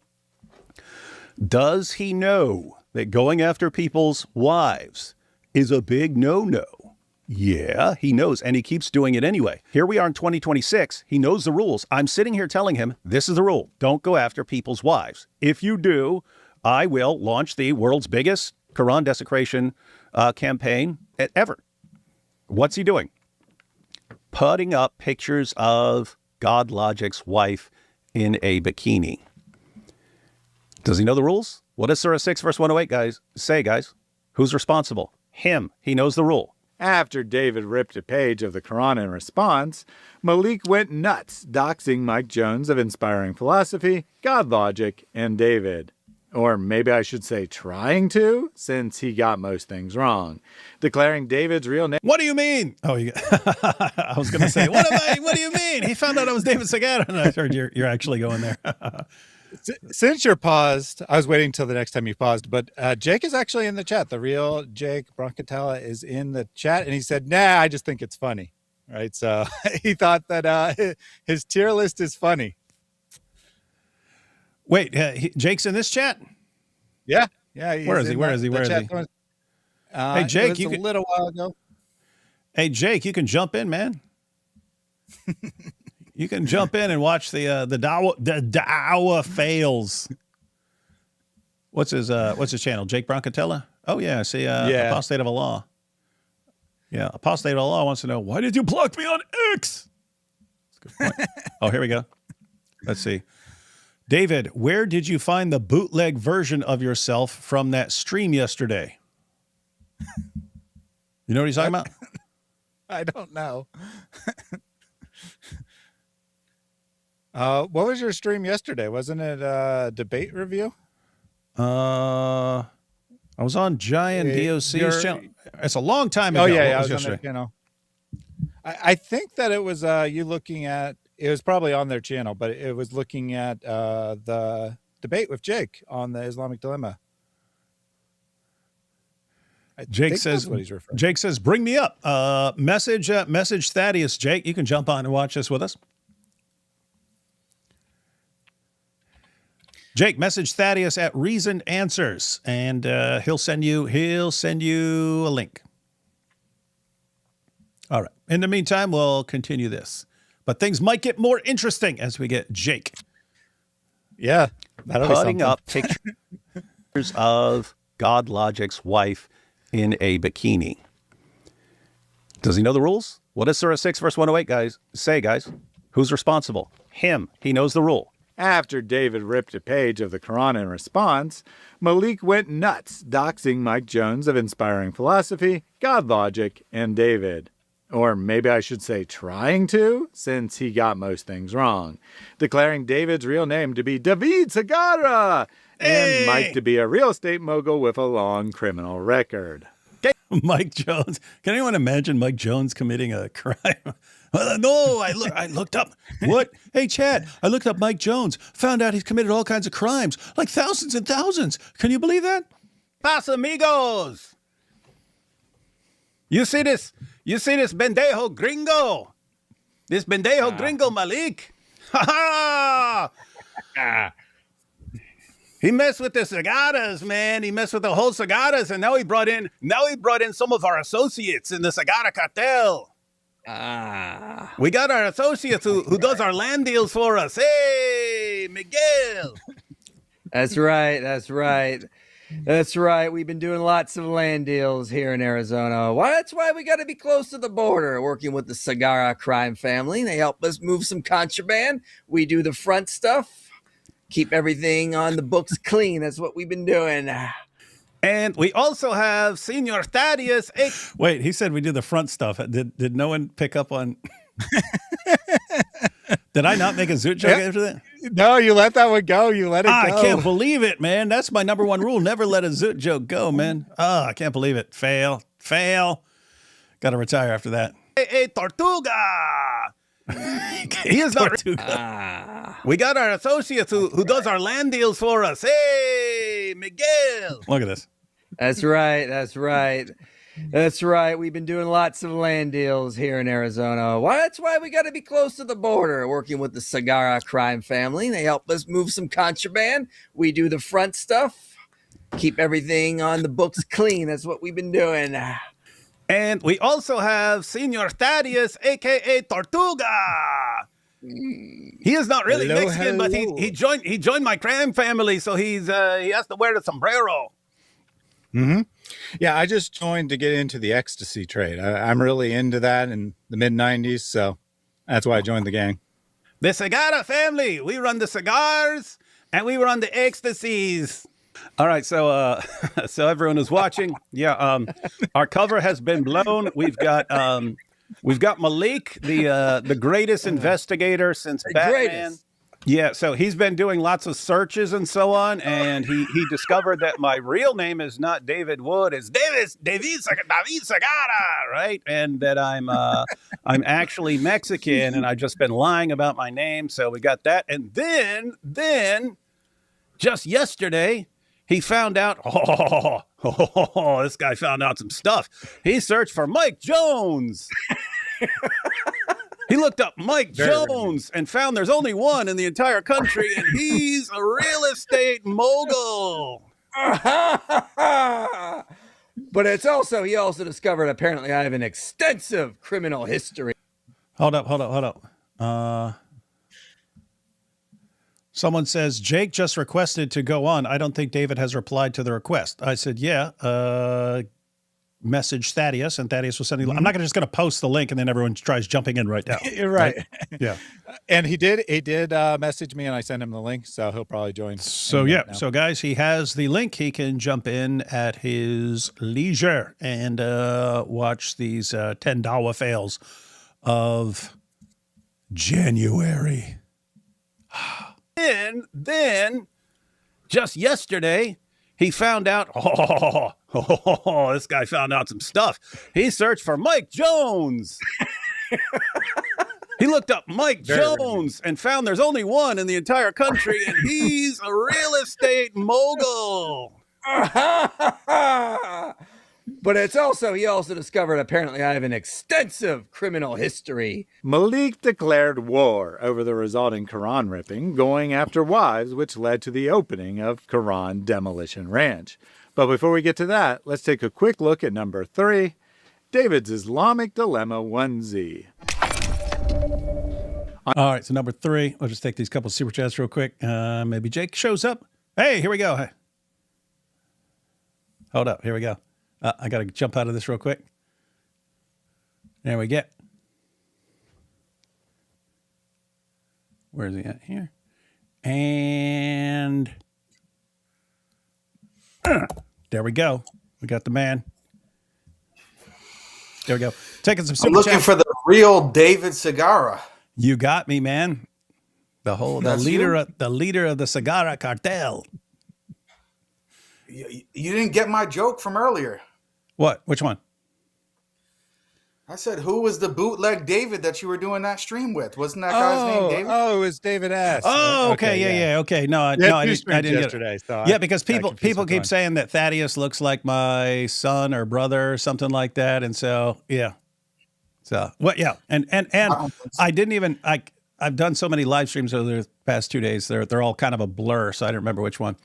Does he know that going after people's wives is a big no-no? Yeah, he knows, and he keeps doing it anyway. Here we are in 2026. He knows the rules. I'm sitting here telling him, this is the rule. Don't go after people's wives. If you do, I will launch the world's biggest Quran desecration campaign ever. What's he doing? Putting up pictures of God Logic's wife in a bikini. Does he know the rules? What does Surah 6 verse 108 guys say, guys? Who's responsible? Him. He knows the rule. After David ripped a page of the Quran in response, Maleek went nuts, doxing Mike Jones of Inspiring Philosophy, God Logic, and David. Or maybe I should say trying to, since he got most things wrong. Declaring David's real name. What do you mean? Oh, I was going to say, what do you mean? He found out I was David Segata, and I heard you're actually going there. Since you're paused, I was waiting till the next time you paused, but Jake is actually in the chat. The real Jake Brancatella is in the chat, and he said, nah, I just think it's funny. Right? So he thought that his tier list is funny. Wait, Jake's in this chat? Yeah. Where is he? Hey, Jake, a little while ago. Hey, Jake, you can jump in, man. You can jump in and watch the Dawah fails. What's his channel? Jake Brancatella? Oh yeah, I see. Apostate of Allah. Yeah, Apostate of Allah wants to know, why did you block me on X? That's a good point. Oh, here we go. Let's see. David, where did you find the bootleg version of yourself from that stream yesterday? You know what he's talking about? I don't know. What was your stream yesterday? Wasn't it a debate review? I was on Giant DOC's You're- channel. It's a long time ago. Oh yeah, What yeah, I was was on yesterday? their channel. I think that it was you looking at. It was probably on their channel, but it was looking at the debate with Jake on the Islamic dilemma. I Jake think says, that's what he's referring. Jake says, bring me up. Message Thaddeus. Jake, you can jump on and watch this with us. Jake, message Thaddeus at Reasoned Answers, and he'll send you a link. All right. In the meantime, we'll continue this, but things might get more interesting as we get Jake. Yeah, that'll be putting something. up pictures of God Logic's wife in a bikini. Does he know the rules? What does Surah 6 verse 108 guys say, guys? Who's responsible? Him. He knows the rule. After David ripped a page of the Quran in response, Maleek went nuts, doxing Mike Jones of Inspiring Philosophy, God Logic, and David. Or maybe I should say trying to, since he got most things wrong. Declaring David's real name to be David Segara, and Mike to be a real estate mogul with a long criminal record. Mike Jones. Can anyone imagine Mike Jones committing a crime? No, I looked up. What? Hey, Chad, I looked up Mike Jones. Found out he's committed all kinds of crimes, like thousands and thousands. Can you believe that? Pas amigos. You see this? You see this bendejo gringo? This bendejo gringo Maleek? Ha ha! He messed with the cigaras, man. He messed with the whole cigaras, and now he brought in some of our associates in the cigar cartel. We got our associates who does our land deals for us. Hey, Miguel. That's right. That's right. That's right. We've been doing lots of land deals here in Arizona. That's why we got to be close to the border, working with the Sagara crime family. They help us move some contraband. We do the front stuff, keep everything on the books clean. That's what we've been doing. And we also have Senior Thaddeus. Wait, he said we do the front stuff. Did no one pick up on? Did I not make a zoot joke after that? No, you let that one go. You let it go. I can't believe it, man. That's my number one rule. Never let a zoot joke go, man. I can't believe it. Fail. Got to retire after that. Hey, Tortuga. He is not Tortuga. We got our associates who does our land deals for us. Hey, Miguel. Look at this. That's right. That's right. That's right. We've been doing lots of land deals here in Arizona. That's why we got to be close to the border, working with the Sagara crime family. They help us move some contraband. We do the front stuff, keep everything on the books clean. That's what we've been doing. And we also have Senior Thaddeus, a.k.a. Tortuga. He is not really Mexican, but he joined my crime family, so he has to wear the sombrero. Mm-hmm. Yeah, I just joined to get into the ecstasy trade. I'm really into that in the mid-'90s, so that's why I joined the gang. The Segara family. We run the cigars, and we run the ecstasies. All right, so everyone who's watching, our cover has been blown. We've got Maleek, the greatest investigator since Batman. Greatest. Yeah, so he's been doing lots of searches and so on, and he discovered that my real name is not David Wood, it's David Segara, right? And that I'm actually Mexican, and I've just been lying about my name. So we got that, and then just yesterday he found out. This guy found out some stuff. He searched for Mike Jones. He looked up Mike Jones and found there's only one in the entire country, and he's a real estate mogul. But he also discovered apparently I have an extensive criminal history. Hold up. Someone says, Jake just requested to go on. I don't think David has replied to the request. I said, message Thaddeus, and Thaddeus was sending. I'm not just going to post the link and then everyone tries jumping in right now. You're right. Yeah. And he did message me, and I sent him the link, so he'll probably join. So so guys, he has the link. He can jump in at his leisure and watch these 10 Dawa fails of January. Then just yesterday He found out, this guy found out some stuff. He searched for Mike Jones. He looked up Mike Jones and found there's only one in the entire country, and he's a real estate mogul. But he also discovered apparently I have an extensive criminal history. Maleek declared war over the resulting Quran ripping, going after wives, which led to the opening of Quran Demolition Ranch. But before we get to that, let's take a quick look at number 3, David's Islamic Dilemma 1Z. All right, so number 3, I'll just take these couple super chats real quick. Maybe Jake shows up. Hey, here we go. Hey. Hold up, here we go. I got to jump out of this real quick. There we get. Where is he at? Here. And there we go. We got the man. There we go. Taking some super I'm looking chats. for the real David Segarra. You got me, man. The leader of the Segarra cartel. You didn't get my joke from earlier. What? Which one? I said, who was the bootleg David that you were doing that stream with? Wasn't that guy's name David? Oh, it was David S. Oh, okay, yeah. Okay, no, I didn't get yesterday. it. So Yeah, because people keep saying that Thaddeus looks like my son or brother or something like that, and so yeah, and I didn't even I've done so many live streams over the past 2 days. They're all kind of a blur, so I don't remember which one.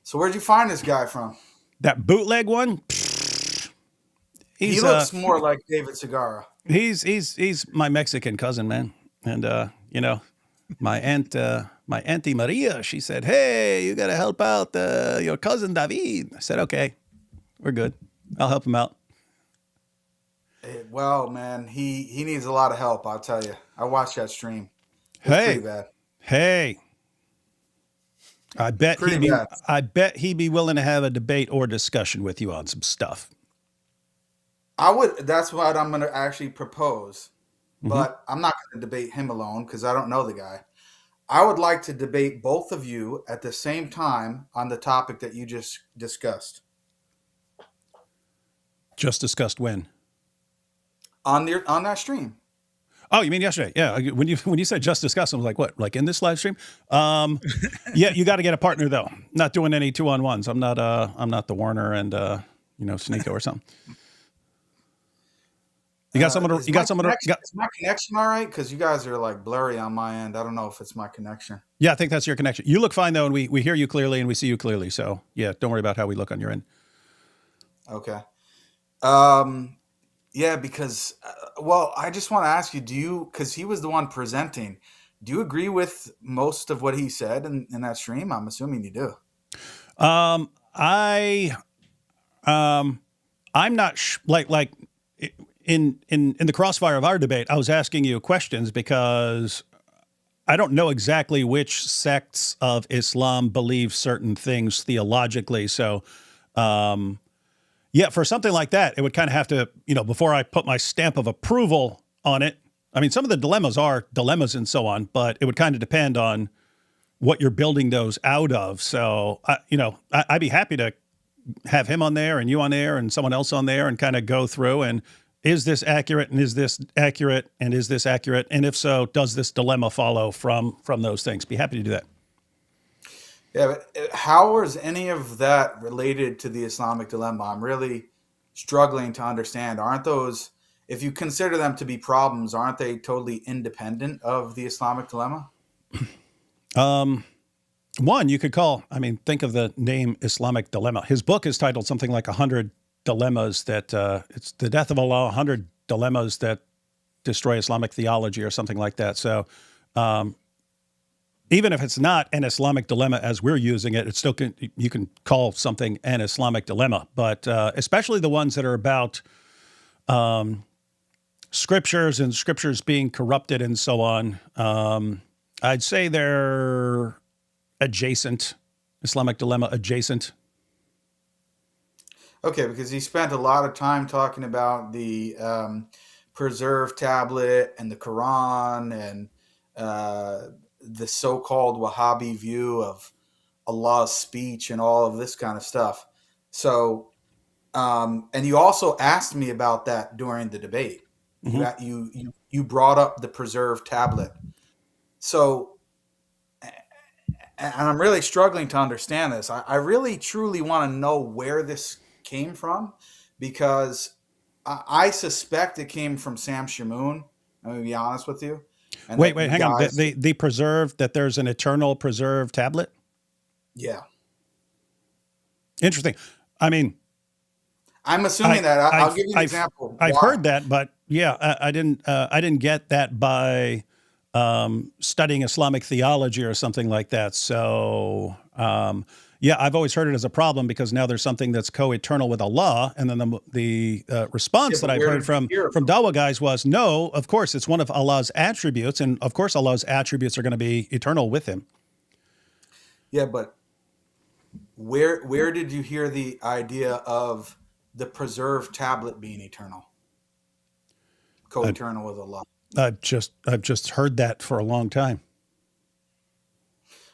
So where'd you find this guy from? That bootleg one. He looks more like David Segarra. He's my Mexican cousin, man, and my auntie Maria. She said, "Hey, you got to help out your cousin David." I said, "Okay, we're good. I'll help him out." Well, man, he needs a lot of help. I'll tell you. I watched that stream. Pretty bad. Hey. I bet he'd be willing to have a debate or discussion with you on some stuff. I would. That's what I'm going to actually propose, but I'm not going to debate him alone because I don't know the guy. I would like to debate both of you at the same time on the topic that you just discussed. Just discussed when? On that stream. Oh, you mean yesterday? Yeah. When you said just discuss, I was like, what? Like in this live stream? Yeah, you got to get a partner though. Not doing any 2-on-1s. I'm not the Warner and Sneeko or something. You got someone? Is my connection all right? Because you guys are like blurry on my end. I don't know if it's my connection. Yeah, I think that's your connection. You look fine though, and we hear you clearly and we see you clearly. So yeah, don't worry about how we look on your end. Okay. Yeah, because, I just want to ask you, because he was the one presenting, do you agree with most of what he said in that stream? I'm assuming you do. I'm not like in the crossfire of our debate, I was asking you questions because I don't know exactly which sects of Islam believe certain things theologically. So, yeah, for something like that, it would kind of have to, before I put my stamp of approval on it. I mean, some of the dilemmas are dilemmas and so on, but it would kind of depend on what you're building those out of. So, I'd be happy to have him on there and you on there and someone else on there and kind of go through and is this accurate and is this accurate and is this accurate? And if so, does this dilemma follow from those things? Be happy to do that. Yeah, but how is any of that related to the Islamic dilemma? I'm really struggling to understand. Aren't those, if you consider them to be problems, aren't they totally independent of the Islamic dilemma? One you could think of the name Islamic dilemma. His book is titled something like 100 dilemmas that, it's the death of Allah, 100 dilemmas that destroy Islamic theology or something like that. So, even if it's not an Islamic dilemma as we're using it, you can call something an Islamic dilemma. But especially the ones that are about scriptures and scriptures being corrupted and so on, I'd say they're adjacent, Islamic dilemma adjacent. Okay, because he spent a lot of time talking about the preserved tablet and the Quran and the so-called Wahhabi view of Allah's speech and all of this kind of stuff. So, and you also asked me about that during the debate. You brought up the preserved tablet. So, and I'm really struggling to understand this. I really truly want to know where this came from, because I suspect it came from Sam Shamoon. I'm going to be honest with you. And wait, hang on. The preserved, that there's an eternal preserved tablet? Yeah. Interesting. I mean, I'm assuming that. I'll give you an example. I've heard that, but yeah, I didn't get that by studying Islamic theology or something like that. So yeah, I've always heard it as a problem, because now there's something that's co-eternal with Allah, and then the response that I've heard from Dawah guys was, no, of course it's one of Allah's attributes, and of course Allah's attributes are going to be eternal with him. Yeah, but where did you hear the idea of the preserved tablet being eternal, co-eternal with Allah? I've just heard that for a long time.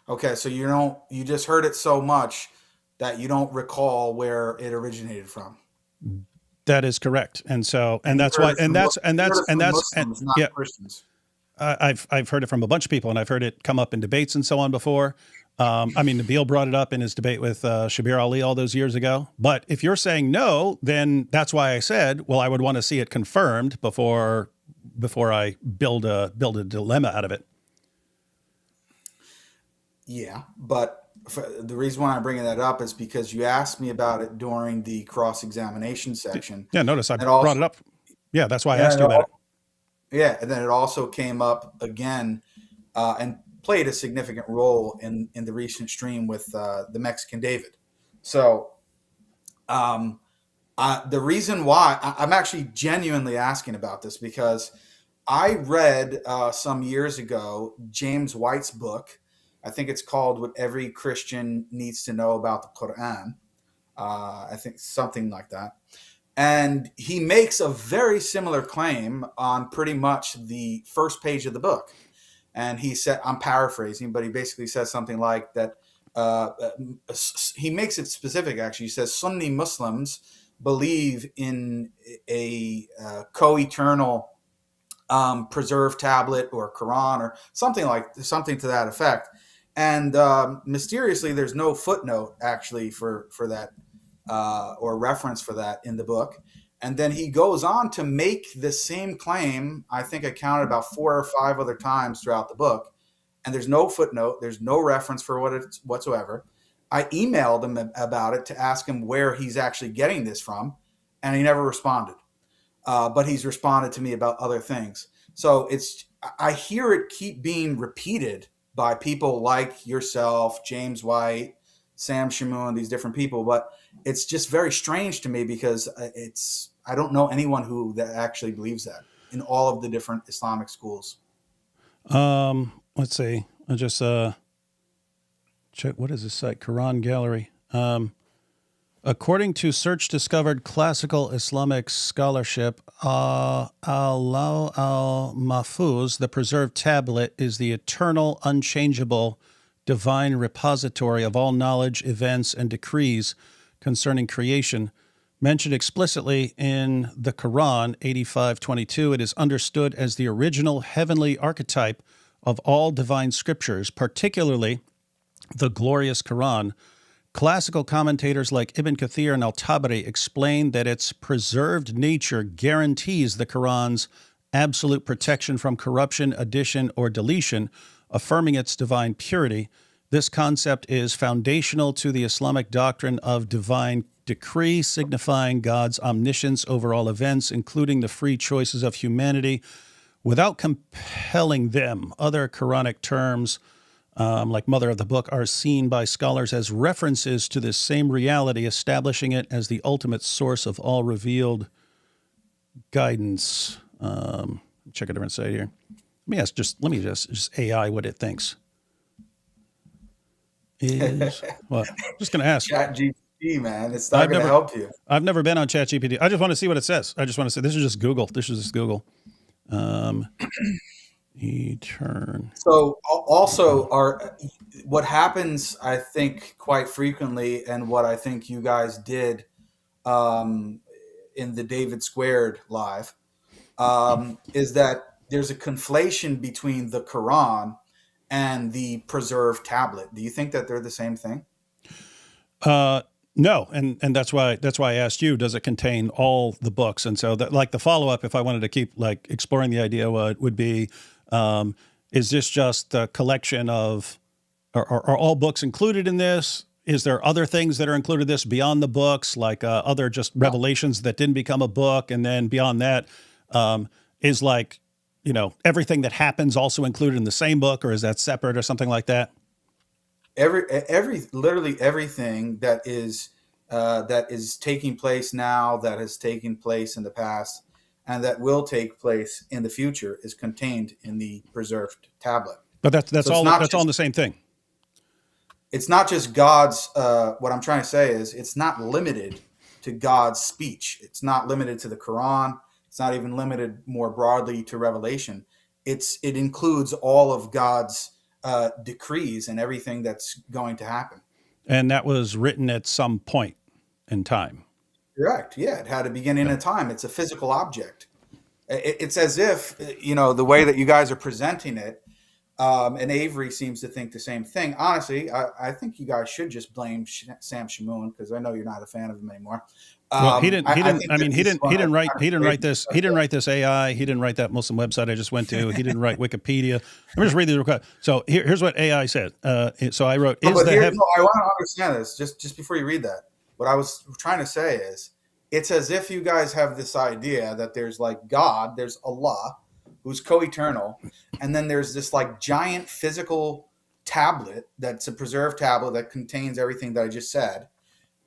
Okay, so you just heard it so much that you don't recall where it originated from. That is correct, and that's why, yeah, Christians. I've heard it from a bunch of people, and I've heard it come up in debates and so on before. I mean, Nabil brought it up in his debate with Shabir Ali all those years ago. But if you're saying no, then that's why I said, well, I would want to see it confirmed before I build a dilemma out of it. Yeah, but the reason why I'm bringing that up is because you asked me about it during the cross-examination section. Yeah, notice I brought it up. Yeah, that's why I asked you about it. Yeah, and then it also came up again and played a significant role in the recent stream with the Mexican David. So the reason why I'm actually genuinely asking about this, because I read some years ago James White's book. I think it's called What Every Christian Needs to Know About the Quran. I think something like that. And he makes a very similar claim on pretty much the first page of the book. And he said, I'm paraphrasing, but he basically says something like that. He makes it specific, actually. He says Sunni Muslims believe in a co-eternal preserved tablet or Quran or something to that effect. And mysteriously, there's no footnote actually for that or reference for that in the book. And then he goes on to make the same claim. I think I counted about 4 or 5 other times throughout the book. And there's no footnote. There's no reference for what it's whatsoever. I emailed him about it to ask him where he's actually getting this from, and he never responded. But he's responded to me about other things. So I hear it keep being repeated by people like yourself, James White, Sam Shamoon, these different people. But it's just very strange to me, because I don't know anyone who that actually believes that in all of the different Islamic schools. Let's see. I just check. What is this site? Quran Gallery. According to Search Discovered Classical Islamic Scholarship, Allah al-Mahfuz, the preserved tablet, is the eternal, unchangeable, divine repository of all knowledge, events, and decrees concerning creation. Mentioned explicitly in the Quran, 85:22, it is understood as the original heavenly archetype of all divine scriptures, particularly the glorious Quran. Classical commentators like Ibn Kathir and Al-Tabari explain that its preserved nature guarantees the Quran's absolute protection from corruption, addition, or deletion, affirming its divine purity. This concept is foundational to the Islamic doctrine of divine decree, signifying God's omniscience over all events, including the free choices of humanity, without compelling them. Other Quranic terms, like Mother of the Book, are seen by scholars as references to this same reality, establishing it as the ultimate source of all revealed guidance. Check a different site here. Let me just AI what it thinks. Is what? I'm just going to ask. ChatGPT, man, it's not going to help you. I've never been on ChatGPT. I just want to see what it says. I just want to say this is just Google. This is just Google. So also what happens, I think, quite frequently, and what I think you guys did in the David Squared live, is that there's a conflation between the Quran and the preserved tablet. Do you think that they're the same thing? No, and that's why I asked you, does it contain all the books? And so that, like, the follow-up, if I wanted to keep like exploring the idea, would be, is this just a collection of, are all books included in this? Is there other things that are included in this beyond the books, like other just revelations that didn't become a book? And then beyond that, is like, you know, everything that happens also included in the same book, or is that separate or something like that? Literally everything that is taking place now, that has taken place in the past, and that will take place in the future is contained in the preserved tablet. But that's all in the same thing. It's not just God's. What I'm trying to say is, it's not limited to God's speech. It's not limited to the Quran. It's not even limited more broadly to Revelation. It includes all of God's decrees and everything that's going to happen. And that was written at some point in time. Correct. Yeah, it had a beginning and a time. It's a physical object. It's as if, you know, the way that you guys are presenting it, and Avery seems to think the same thing. Honestly, I think you guys should just blame Sam Shamoun, because I know you're not a fan of him anymore. Well, he didn't write this. He didn't write this AI. He didn't write that Muslim website I just went to. He didn't write Wikipedia. Let me just read these real quick. So here's what AI said. So I wrote, I want to understand this just before you read that. What I was trying to say is, it's as if you guys have this idea that there's like God, there's Allah, who's co-eternal, and then there's this like giant physical tablet that's a preserved tablet that contains everything that I just said.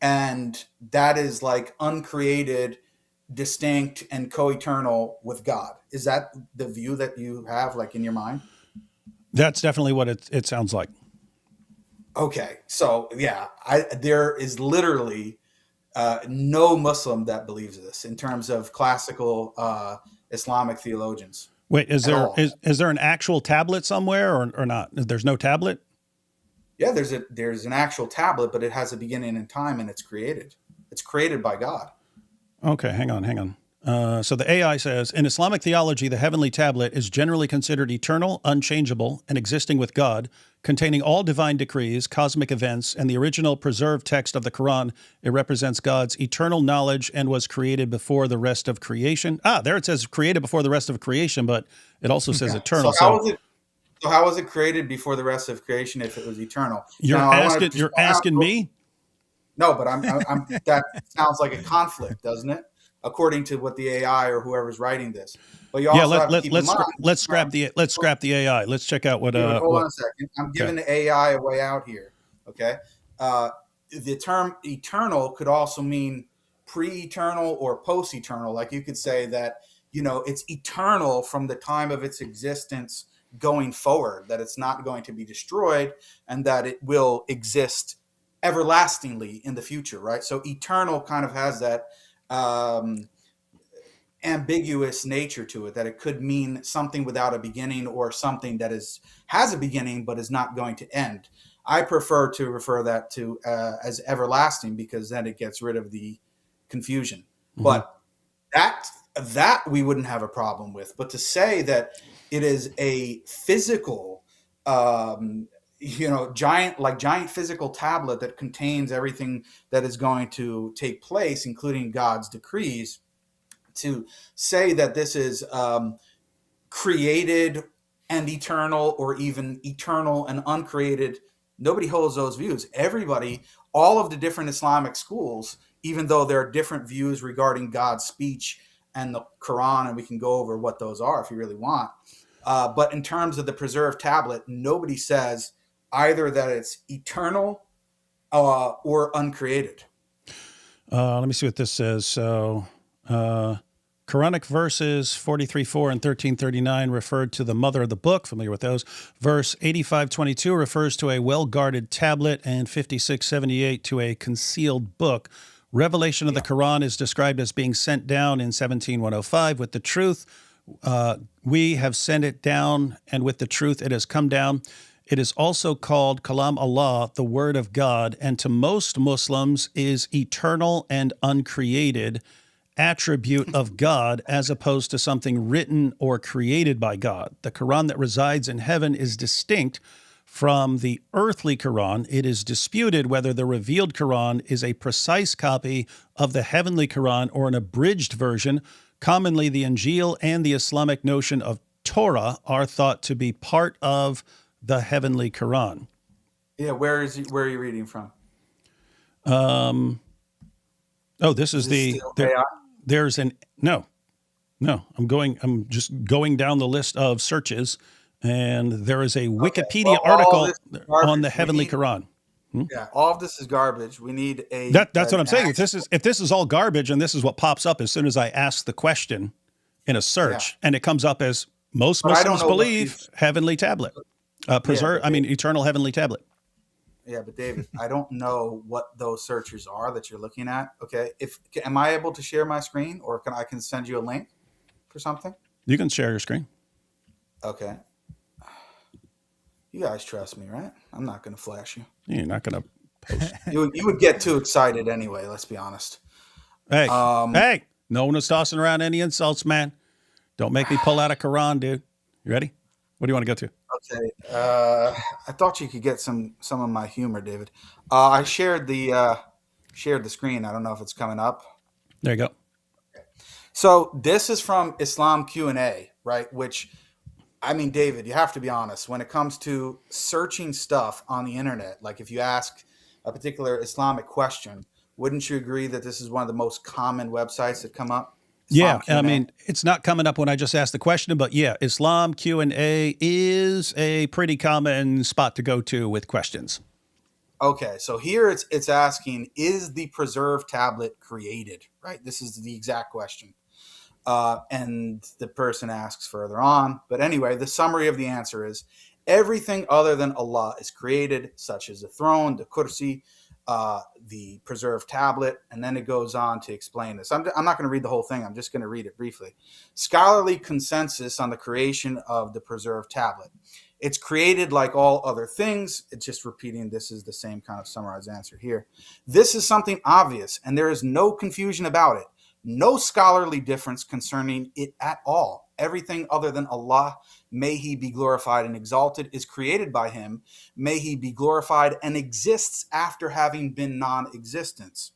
And that is like uncreated, distinct, and co-eternal with God. Is that the view that you have, like, in your mind? That's definitely what it sounds like. Okay, so yeah, there is literally no Muslim that believes this in terms of classical Islamic theologians. Wait, is there an actual tablet somewhere or not? There's no tablet? Yeah, there's an actual tablet, but it has a beginning and time, and it's created. It's created by God. Okay, hang on. So the AI says, in Islamic theology, the heavenly tablet is generally considered eternal, unchangeable, and existing with God, containing all divine decrees, cosmic events, and the original preserved text of the Quran. It represents God's eternal knowledge and was created before the rest of creation. There it says created before the rest of creation, but it also says eternal. So how was it created before the rest of creation if it was eternal? You're asking me? No, but I'm that sounds like a conflict, doesn't it? According to what the AI or whoever's writing this. But you also have to keep in mind. Let's scrap the AI. Let's check out what. Hold on a second. I'm giving the AI a way out here. Okay. The term eternal could also mean pre-eternal or post-eternal. Like, you could say that, you know, it's eternal from the time of its existence going forward, that it's not going to be destroyed, and that it will exist everlastingly in the future, right? So eternal kind of has that ambiguous nature to it, that it could mean something without a beginning, or something that has a beginning but is not going to end. I prefer to refer that to as everlasting, because then it gets rid of the confusion. Mm-hmm. But that we wouldn't have a problem with. But to say that it is a physical, giant physical tablet that contains everything that is going to take place, including God's decrees, to say that this is created and eternal, or even eternal and uncreated, nobody holds those views. Everybody, all of the different Islamic schools, even though there are different views regarding God's speech and the Quran, and we can go over what those are if you really want. But in terms of the preserved tablet, nobody says either that it's eternal or uncreated. Let me see what this says. So Quranic verses 43:4 and 13:39 referred to the mother of the book. Familiar with those. Verse 85:22 refers to a well-guarded tablet, and 56:78 to a concealed book. Revelation of the Quran is described as being sent down in 17:105 with the truth, We have sent it down, and with the truth it has come down. It is also called Kalam Allah, the Word of God, and to most Muslims is eternal and uncreated attribute of God as opposed to something written or created by God. The Quran that resides in heaven is distinct from the earthly Quran. It is disputed whether the revealed Quran is a precise copy of the heavenly Quran or an abridged version. Commonly, the Injil and the Islamic notion of Torah are thought to be part of the heavenly Quran. Yeah, where are you reading from? This is there's an no. I'm just going down the list of searches, and there is a Wikipedia article on the heavenly Quran. Yeah, all of this is garbage. We need a. That's what I'm saying. If this is all garbage, and this is what pops up as soon as I ask the question in a search, and it comes up as most Muslims believe heavenly tablet, eternal heavenly tablet. Yeah, but David, I don't know what those searches are that you're looking at. Okay, am I able to share my screen, or I can send you a link for something? You can share your screen. Okay. You guys trust me, right? I'm not going to flash you. You're not going to post. You would get too excited anyway. Let's be honest. Hey, no one is tossing around any insults, man. Don't make me pull out a Quran, dude. You ready? What do you want to go to? Okay. I thought you could get some of my humor, David. I shared the screen. I don't know if it's coming up. There you go. So this is from Islam Q&A, right? Which, I mean, David, you have to be honest. When it comes to searching stuff on the internet, like if you ask a particular Islamic question, wouldn't you agree that this is one of the most common websites that come up? Yeah, I mean, it's not coming up when I just asked the question, but yeah, Islam Q&A is a pretty common spot to go to with questions. Okay, so here it's asking, is the preserved tablet created? Right, this is the exact question. And the person asks further on. But anyway, the summary of the answer is, everything other than Allah is created, such as the throne, the kursi, the preserved tablet, and then it goes on to explain this. I'm not going to read the whole thing. I'm just going to read it briefly. Scholarly consensus on the creation of the preserved tablet. It's created like all other things. It's just repeating. This is the same kind of summarized answer here. This is something obvious, and there is no confusion about it. No scholarly difference concerning it at all. Everything other than Allah, may he be glorified and exalted, is created by him. May he be glorified and exists after having been non-existent.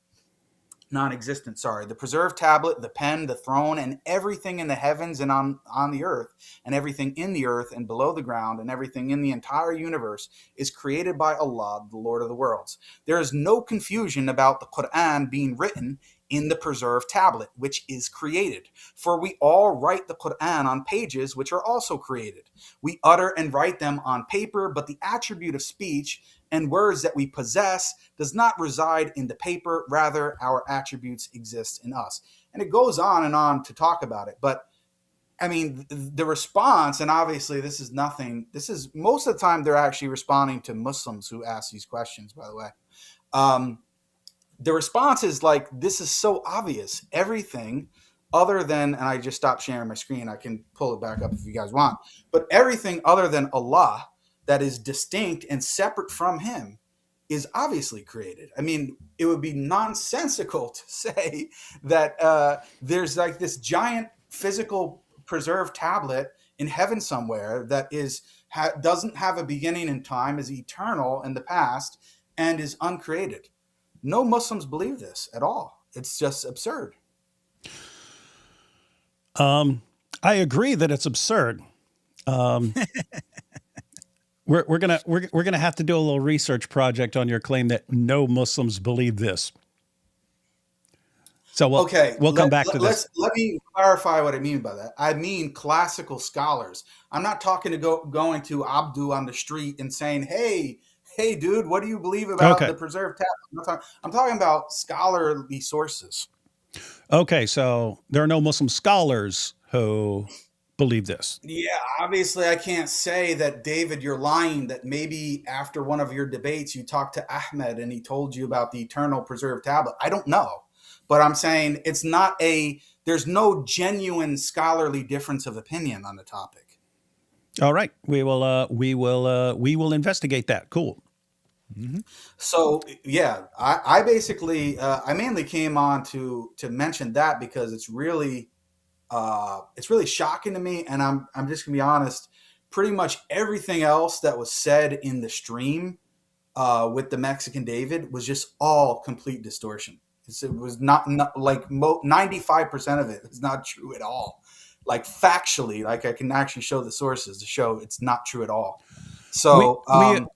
The preserved tablet, the pen, the throne, and everything in the heavens and on the earth, and everything in the earth and below the ground, and everything in the entire universe is created by Allah, the Lord of the worlds. There is no confusion about the Quran being written in the preserved tablet, which is created. For we all write the Quran on pages which are also created. We utter and write them on paper, but the attribute of speech and words that we possess does not reside in the paper. Rather, our attributes exist in us. And it goes on to talk about it. But I mean, the response, and obviously this is most of the time they're actually responding to Muslims who ask these questions, by the way. The response is like, this is so obvious. Everything other than, and I just stopped sharing my screen. I can pull it back up if you guys want. But everything other than Allah that is distinct and separate from him is obviously created. I mean, it would be nonsensical to say that there's like this giant physical preserved tablet in heaven somewhere that doesn't have a beginning in time, is eternal in the past, and is uncreated. No Muslims believe this at all. It's just absurd. I agree that it's absurd. We're gonna have to do a little research project on your claim that no Muslims believe this. So we'll come back to this. Let me clarify what I mean by that. I mean classical scholars. I'm not talking to going to Abdu on the street and saying, hey, dude, what do you believe about the preserved tablet? I'm talking about scholarly sources. Okay, so there are no Muslim scholars who believe this. Yeah, obviously I can't say that, David, you're lying, that maybe after one of your debates you talked to Ahmed and he told you about the eternal preserved tablet. I don't know. But I'm saying it's not a there's no genuine scholarly difference of opinion on the topic. All right, we will investigate that. Cool. Mm-hmm. So yeah, I basically I mainly came on to mention that because it's really shocking to me, and I'm just gonna be honest. Pretty much everything else that was said in the stream with the Mexican David was just all complete distortion. It was not like 95% of it is not true at all. Like factually, like I can actually show the sources to show it's not true at all. So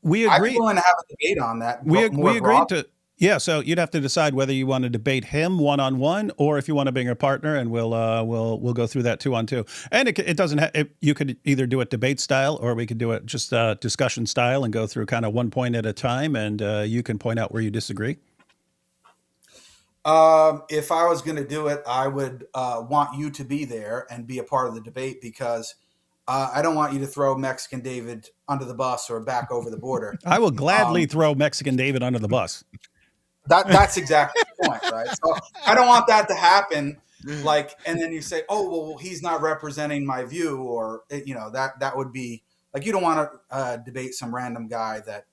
we I'd agree. be willing to have a debate on that. We agreed to. Yeah, so you'd have to decide whether you want to debate him 1-on-1 or if you want to bring a partner, and we'll go through that 2-on-2. And it doesn't have. You could either do it debate style, or we could do it just discussion style and go through kind of one point at a time, and you can point out where you disagree. If I was going to do it, I would want you to be there and be a part of the debate, because I don't want you to throw Mexican David under the bus or back over the border. I will gladly throw Mexican David under the bus. That's exactly the point, right? So I don't want that to happen. Like, and then you say, "Oh, well, he's not representing my view," or that would be like, you don't want to debate some random guy that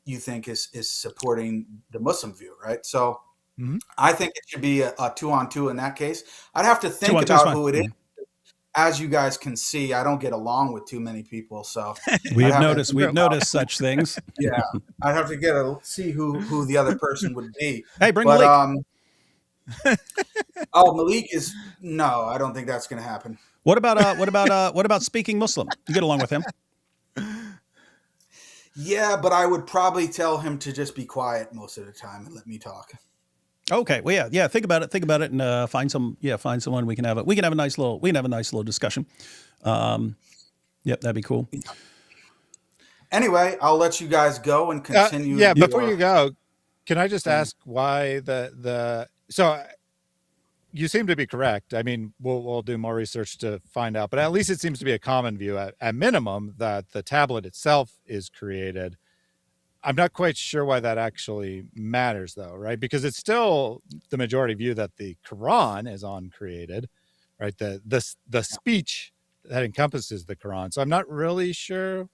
you think is supporting the Muslim view, right? So I think it should be a 2-on-2 in that case. I'd have to think about who it is. As you guys can see, I don't get along with too many people, so we've noticed such things. Yeah, I'd have to see who the other person would be. Hey, bring Maleek. Maleek is no. I don't think that's going to happen. What about speaking Muslim? You get along with him? Yeah, but I would probably tell him to just be quiet most of the time and let me talk. Okay. Well, yeah. Think about it, and find someone we can have a nice little discussion. Yep, that'd be cool. Anyway, I'll let you guys go and continue. Before you go, can I just ask why so you seem to be correct. I mean, we'll do more research to find out, but at least it seems to be a common view at minimum that the tablet itself is created. I'm not quite sure why that actually matters, though, right? Because it's still the majority view that the Quran is uncreated, right? The speech that encompasses the Quran. So I'm not really sure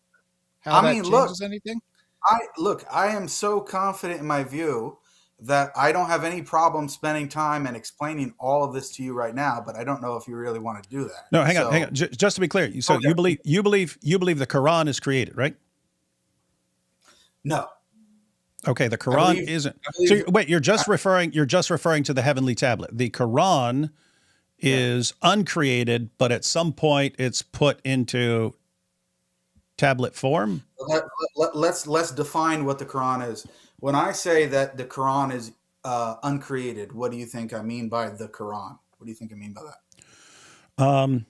how that changes anything. I am so confident in my view that I don't have any problem spending time and explaining all of this to you right now. But I don't know if you really want to do that. No, hang on. Just to be clear, so you believe the Quran is created, right? No. Okay, the Quran isn't. So wait, you're just referring to the heavenly tablet. The Quran is uncreated, but at some point it's put into tablet form. Let's define what the Quran is. When I say that the Quran is uncreated, what do you think I mean by the Quran? What do you think I mean by that?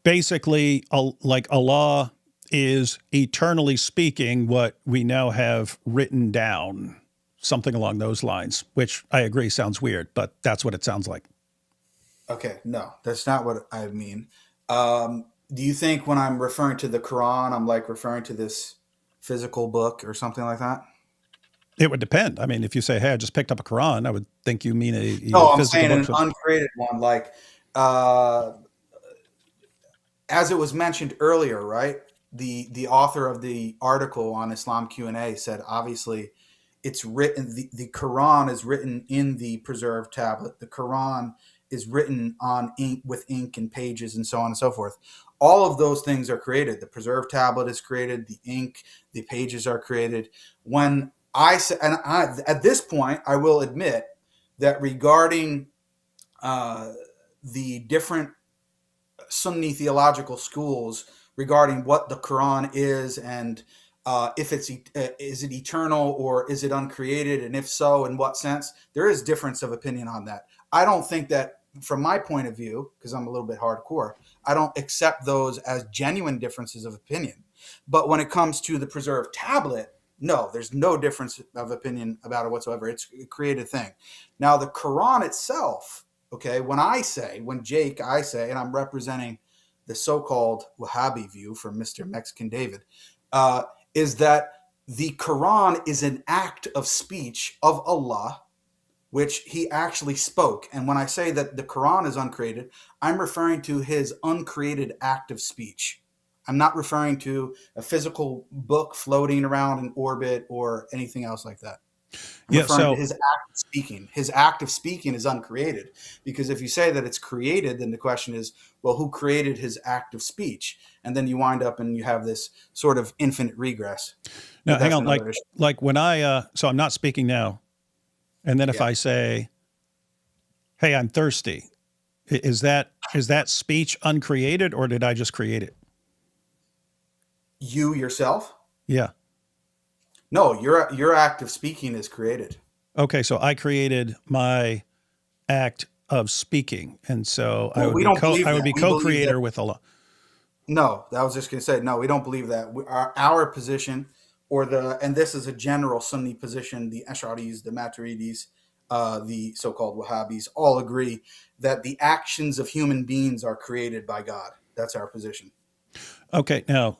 Basically, like Allah is eternally speaking what we now have written down, something along those lines, which I agree sounds weird, but that's what it sounds like. Okay, no, that's not what I mean. Do you think when I'm referring to the Quran, I'm like referring to this physical book or something like that? It would depend. I mean, if you say, "Hey, I just picked up a Quran," I would think you mean a no. I'm physical saying book. An uncreated one, like as it was mentioned earlier, right? The author of the article on Islam Q&A said, obviously, it's written. The Quran is written in the preserved tablet. The Quran is written on ink with ink and pages and so on and so forth. All of those things are created. The preserved tablet is created. The ink, the pages are created. When I say, at this point, I will admit that regarding the different Sunni theological schools regarding what the Quran is and if it's is it eternal or is it uncreated, and if so, in what sense, there is difference of opinion on that. I don't think that, from my point of view, because I'm a little bit hardcore, I don't accept those as genuine differences of opinion. But when it comes to the preserved tablet, no, there's no difference of opinion about it whatsoever. It's a created thing. Now, the Quran itself, okay, when Jake, I say, and I'm representing the so-called Wahhabi view from Mr. Mexican David, is that the Quran is an act of speech of Allah which he actually spoke. And when I say that the Quran is uncreated, I'm referring to his uncreated act of speech. I'm not referring to a physical book floating around in orbit or anything else like that. I'm referring to his act of speaking. His act of speaking is uncreated, because if you say that it's created, then the question is, well, who created his act of speech? And then you wind up and you have this sort of infinite regress. Now, hang on, like when so I'm not speaking now, and then if I say, hey, I'm thirsty, is that speech uncreated, or did I just create it? You yourself? Yeah. No, your act of speaking is created. Okay, so I created my act of speaking, and so I would be co-creator with Allah. No, I was just going to say, no, we don't believe that. Our position, and this is a general Sunni position, the Ash'aris, the Maturidis, the so-called Wahhabis, all agree that the actions of human beings are created by God. That's our position. Okay, now,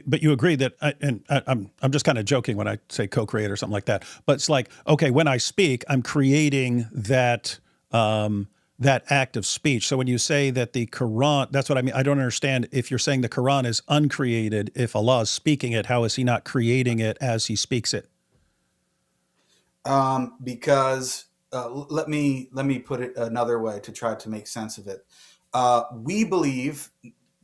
but you agree that, I'm just kind of joking when I say co-create or something like that, but it's like, okay, when I speak, I'm creating that act of speech. So when you say that the Quran, that's what I mean. I don't understand if you're saying the Quran is uncreated. If Allah is speaking it, how is he not creating it as he speaks it? Because let me put it another way to try to make sense of it. We believe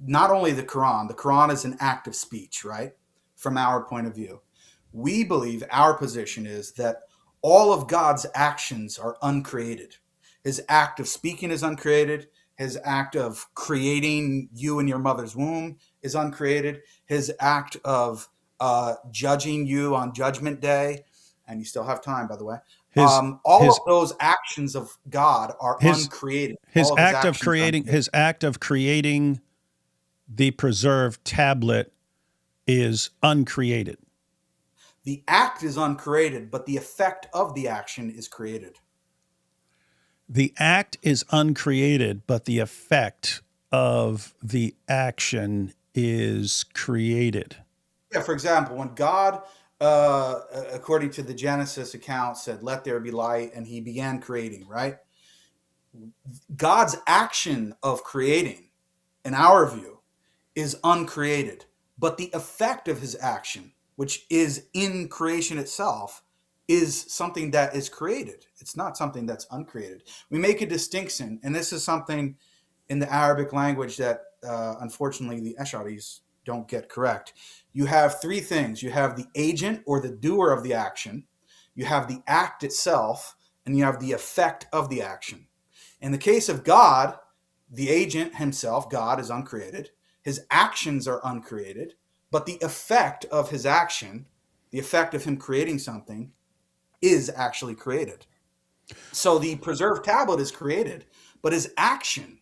not only the Quran is an act of speech, right? From our point of view, we believe our position is that all of God's actions are uncreated. His act of speaking is uncreated. His act of creating you in your mother's womb is uncreated. His act of judging you on Judgment Day, and you still have time, by the way. All of those actions of God are uncreated. His act of creating the preserved tablet is uncreated. The act is uncreated, but the effect of the action is created. The act is uncreated, but the effect of the action is created. Yeah, for example, when God, according to the Genesis account, said, "Let there be light," and he began creating, right? God's action of creating, in our view, is uncreated, but the effect of his action, which is in creation itself, is something that is created. It's not something that's uncreated. We make a distinction, and this is something in the Arabic language that unfortunately the Ash'aris don't get correct. You have three things. You have the agent or the doer of the action, you have the act itself, and you have the effect of the action. In the case of God, the agent himself, God, is uncreated. His actions are uncreated, but the effect of his action, the effect of him creating something, is actually created. So the preserved tablet is created, but his action,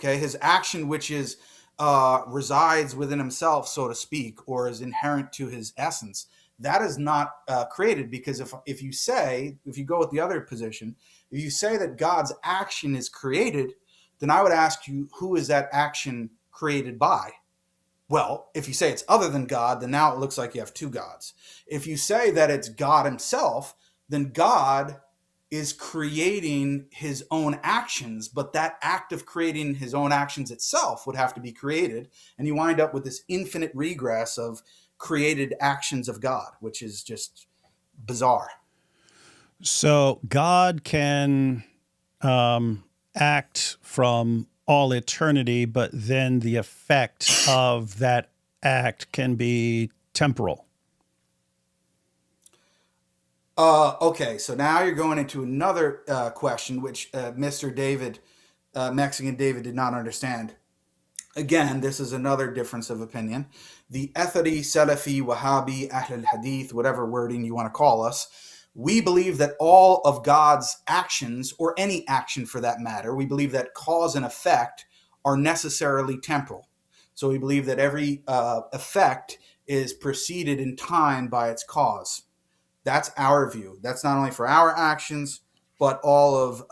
his action, which is resides within himself, so to speak, or is inherent to his essence, that is not created. Because if you go with the other position, if you say that God's action is created, then I would ask you, who is that action created by? Well, if you say it's other than God, then now it looks like you have two gods. If you say that it's God himself, then God is creating his own actions, but that act of creating his own actions itself would have to be created, and you wind up with this infinite regress of created actions of God, which is just bizarre. So God can act from all eternity, but then the effect of that act can be temporal. Okay, so now you're going into another question, which Mr. David, Mexican David, did not understand. Again, this is another difference of opinion. The Athari, Salafi, Wahhabi, Ahl al-Hadith, whatever wording you want to call us, we believe that all of God's actions, or any action for that matter, we believe that cause and effect are necessarily temporal. So we believe that every effect is preceded in time by its cause. That's our view. That's not only for our actions, but all of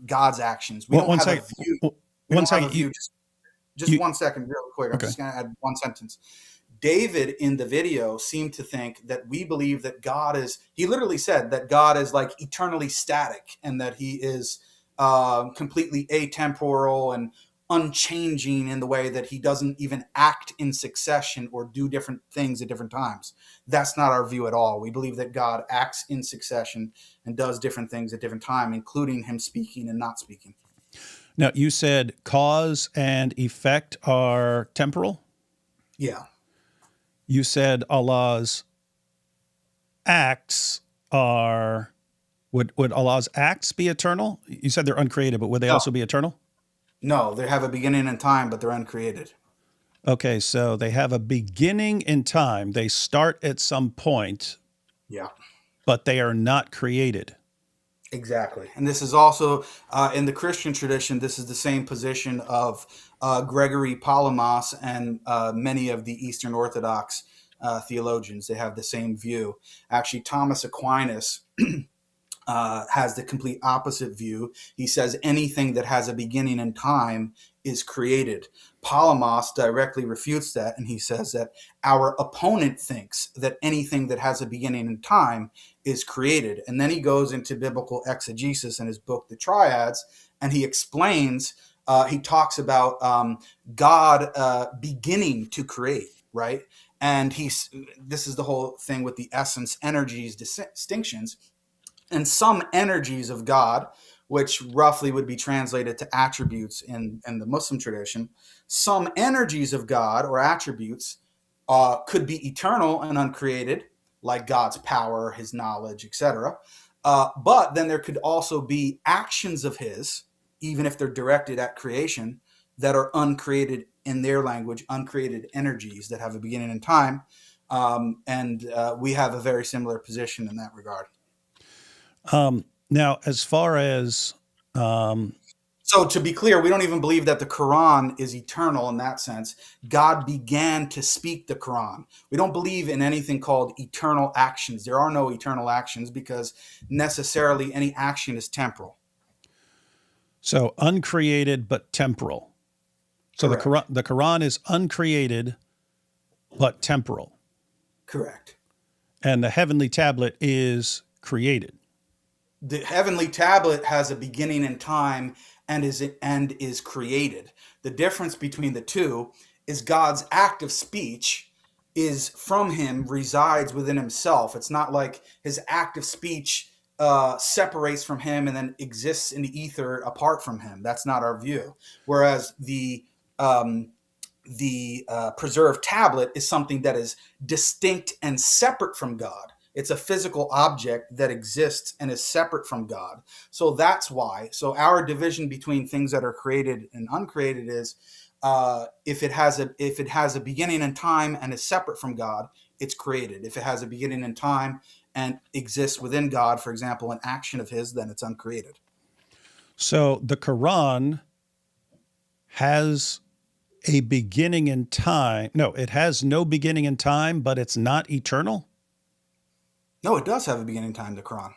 God's actions. We don't have a view. Just 1 second, real quick. I'm just going to add one sentence. David in the video seemed to think that we believe that God is, he literally said that God is like eternally static and that he is completely atemporal and unchanging in the way that he doesn't even act in succession or do different things at different times. That's not our view at all. We believe that God acts in succession and does different things at different time, including him speaking and not speaking. Now, you said cause and effect are temporal? Yeah. You said Allah's acts are, would Allah's acts be eternal? You said they're uncreated, but would they also be eternal? No, they have a beginning and time, but they're uncreated. Okay, so they have a beginning in time. They start at some point. Yeah. But they are not created. Exactly. And this is also, in the Christian tradition, this is the same position of Gregory Palamas and many of the Eastern Orthodox theologians. They have the same view. Actually, Thomas Aquinas has the complete opposite view. He says anything that has a beginning in time is created. Palamas directly refutes that, and he says that our opponent thinks that anything that has a beginning in time is created. And then he goes into biblical exegesis in his book, The Triads, and he explains, he talks about God beginning to create, right? And this is the whole thing with the essence, energies, distinctions. And some energies of God, which roughly would be translated to attributes in the Muslim tradition, some energies of God or attributes could be eternal and uncreated, like God's power, his knowledge, etc. But then there could also be actions of his, even if they're directed at creation, that are uncreated in their language, uncreated energies that have a beginning in time. And we have a very similar position in that regard. Now, as far as so to be clear, we don't even believe that the Quran is eternal in that sense. God began to speak the Quran. We don't believe in anything called eternal actions. There are no eternal actions because necessarily any action is temporal. So uncreated but temporal. So the Quran is uncreated but temporal. Correct. And the heavenly tablet is created. The heavenly tablet has a beginning in time and is created. The difference between the two is God's act of speech is from him, resides within himself. It's not like his act of speech separates from him and then exists in the ether apart from him. That's not our view. Whereas the preserved tablet is something that is distinct and separate from God. It's a physical object that exists and is separate from God. So that's why. So our division between things that are created and uncreated is if it has a beginning in time and is separate from God, it's created. If it has a beginning in time and exists within God, for example, an action of his, then it's uncreated. So the Quran has a beginning in time. No, it has no beginning in time, but it's not eternal? No, it does have a beginning time, the Quran.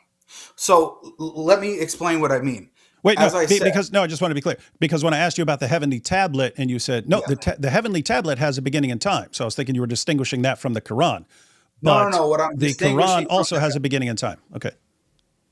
So let me explain what I mean. Wait, no, because I just want to be clear. Because when I asked you about the heavenly tablet and you said, no, the heavenly tablet has a beginning in time. So I was thinking you were distinguishing that from the Quran. But no. What I'm the Quran also has a beginning in time. Okay.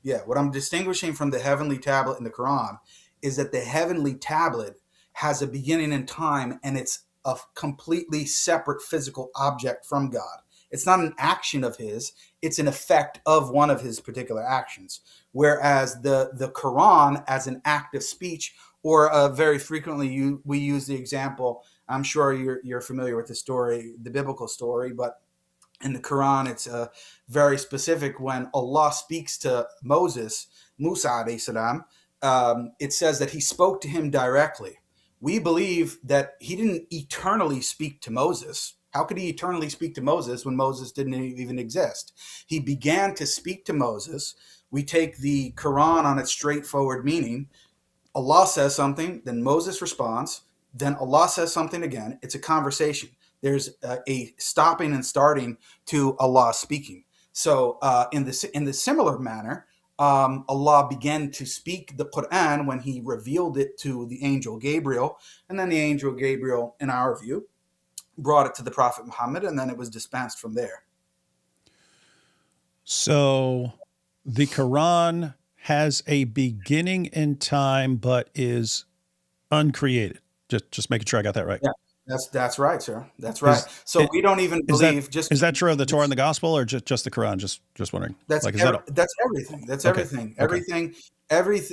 Yeah, what I'm distinguishing from the heavenly tablet in the Quran is that the heavenly tablet has a beginning in time and it's a completely separate physical object from God. It's not an action of his, it's an effect of one of his particular actions. Whereas the Quran as an act of speech, or very frequently we use the example, I'm sure you're familiar with the story, the biblical story, but in the Quran it's very specific when Allah speaks to Moses, Musa alayhi salam, it says that he spoke to him directly. We believe that he didn't eternally speak to Moses. How could he eternally speak to Moses when Moses didn't even exist? He began to speak to Moses. We take the Quran on its straightforward meaning. Allah says something, then Moses responds, then Allah says something again. It's a conversation. There's a stopping and starting to Allah speaking. So in the similar manner, Allah began to speak the Quran when he revealed it to the angel Gabriel, and then the angel Gabriel, in our view, brought it to the Prophet Muhammad, and then it was dispensed from there. So the Quran has a beginning in time, but is uncreated. Just making sure I got that right. Yeah, that's right, sir. That's right. So we don't even believe. Is that true of the Torah and the Gospel, or just the Quran? Just wondering. That's that's everything. That's okay. everything. Okay.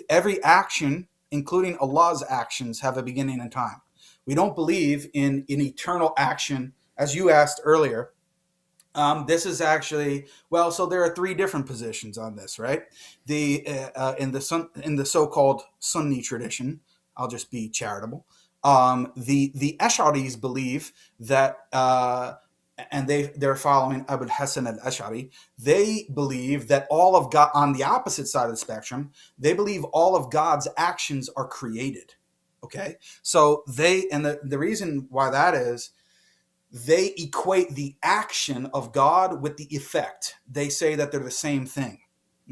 Every action, including Allah's actions, have a beginning and time. We don't believe in eternal action, as you asked earlier. This is actually so there are three different positions on this, right? In the so-called Sunni tradition, I'll just be charitable. The Ash'aris believe that, and they're following Abu Hassan al-Ash'ari. They believe that all of God, on the opposite side of the spectrum, they believe all of God's actions are created. Okay, so the reason why that is, they equate the action of God with the effect. They say that they're the same thing.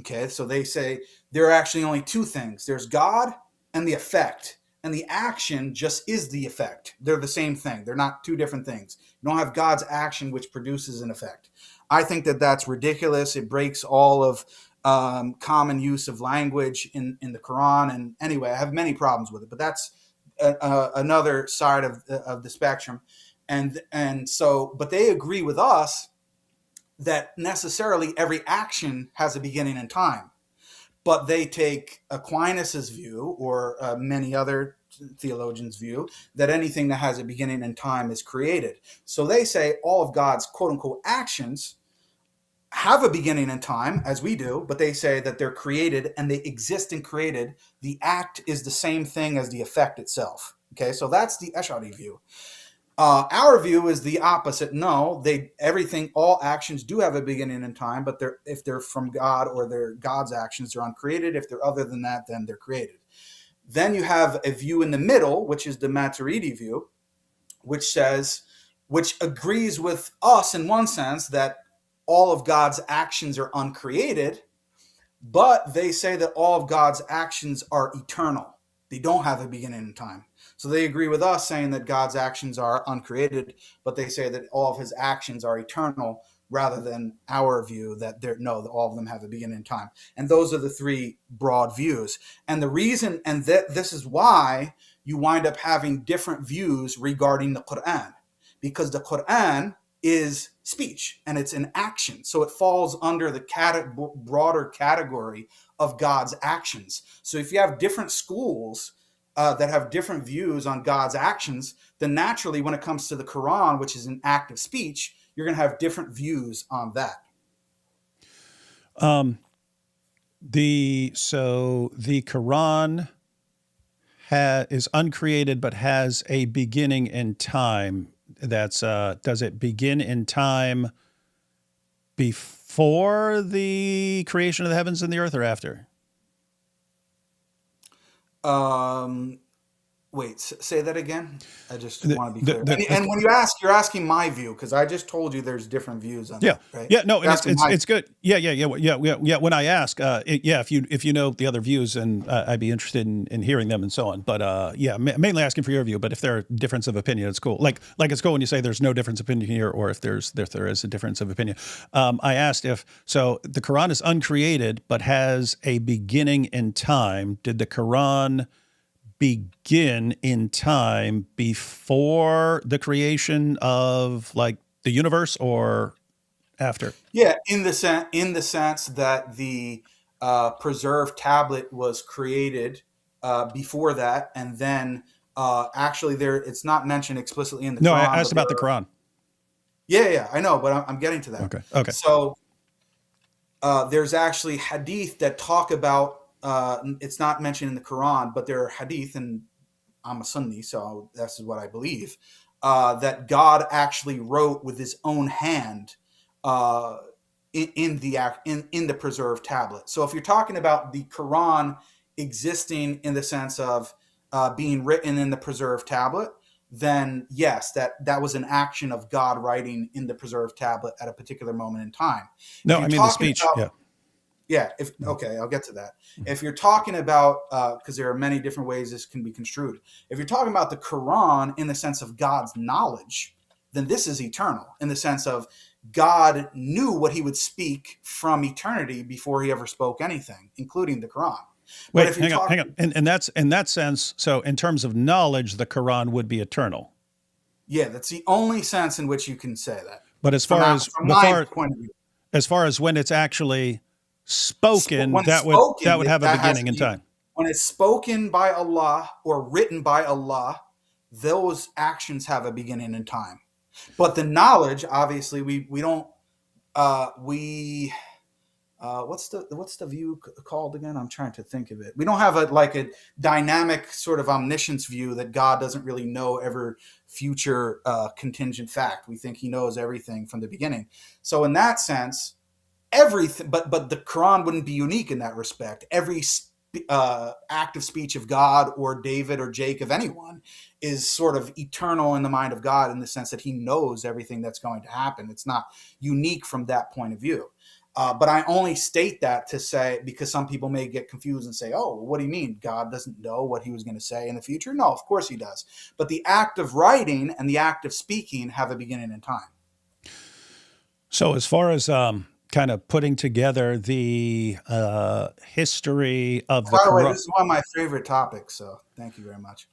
Okay, so they say there are actually only two things. There's God and the effect, and the action just is the effect. They're the same thing. They're not two different things. You don't have God's action which produces an effect. I think that that's ridiculous. It breaks all of common use of language in the Quran. And anyway, I have many problems with it, but that's another side of the spectrum. And so, but they agree with us that necessarily every action has a beginning and time. But they take Aquinas's view, or many other theologians' view, that anything that has a beginning and time is created. So they say all of God's quote unquote actions have a beginning and time, as we do, but they say that they're created and they exist and created. The act is the same thing as the effect itself. Okay, so that's the Ash'ari view. Our view is the opposite. No, all actions do have a beginning and time, but if they're from God or they're God's actions, they're uncreated. If they're other than that, then they're created. Then you have a view in the middle, which is the Maturidi view, which agrees with us in one sense that all of God's actions are uncreated, but they say that all of God's actions are eternal. They don't have a beginning and time. So they agree with us saying that God's actions are uncreated, but they say that all of his actions are eternal, rather than our view that all of them have a beginning and time. And those are the three broad views. And the reason, and this is why you wind up having different views regarding the Quran, because the Quran is speech and it's an action. So it falls under the broader category of God's actions. So if you have different schools that have different views on God's actions, then naturally when it comes to the Quran, which is an act of speech, you're going to have different views on that. The Quran is uncreated but has a beginning in time. That's does it begin in time before the creation of the heavens and the earth, or after? Wait, say that again. I just want to be clear. And when you ask, you're asking my view, because I just told you there's different views on that, right? Yeah, no, it's good. Yeah. When I ask, if you know the other views, and I'd be interested in hearing them and so on. But mainly asking for your view. But if there are difference of opinion, it's cool. Like it's cool when you say there's no difference of opinion here, or if there is a difference of opinion. I asked the Quran is uncreated but has a beginning in time. Did the Quran begin in time before the creation of the universe, or after? Yeah, in the sense that the preserved tablet was created before that, and then actually it's not mentioned explicitly in the Quran. No, I asked about the Quran. Yeah, I know, but I'm getting to that. Okay. So there's actually hadith that talk about. It's not mentioned in the Quran, but there are hadith, and I'm a Sunni, so this is what I believe, that God actually wrote with his own hand in the preserved tablet. So if you're talking about the Quran existing in the sense of being written in the preserved tablet, then yes, that was an action of God writing in the preserved tablet at a particular moment in time. No, I mean the speech. Yeah. I'll get to that. If you're talking about, because there are many different ways this can be construed. If you're talking about the Quran in the sense of God's knowledge, then this is eternal in the sense of God knew what he would speak from eternity before he ever spoke anything, including the Quran. But Wait, hang on. And that's in that sense. So in terms of knowledge, the Quran would be eternal. Yeah, that's the only sense in which you can say that. But as far as my point of view, as far as when it's actually spoken, that would have a beginning in time. When it's spoken by Allah or written by Allah, those actions have a beginning in time. But the knowledge, obviously, we don't what's the view called again? I'm trying to think of it. We don't have a dynamic sort of omniscience view that God doesn't really know every future contingent fact. We think he knows everything from the beginning. So in that sense, everything, but the Quran wouldn't be unique in that respect. Every act of speech of God or David or Jake of anyone is sort of eternal in the mind of God in the sense that he knows everything that's going to happen. It's not unique from that point of view. But I only state that to say, because some people may get confused and say, oh, what do you mean? God doesn't know what he was going to say in the future? No, of course he does. But the act of writing and the act of speaking have a beginning in time. So as far as kind of putting together the history of the Quran. By the way, this is one of my favorite topics, so thank you very much.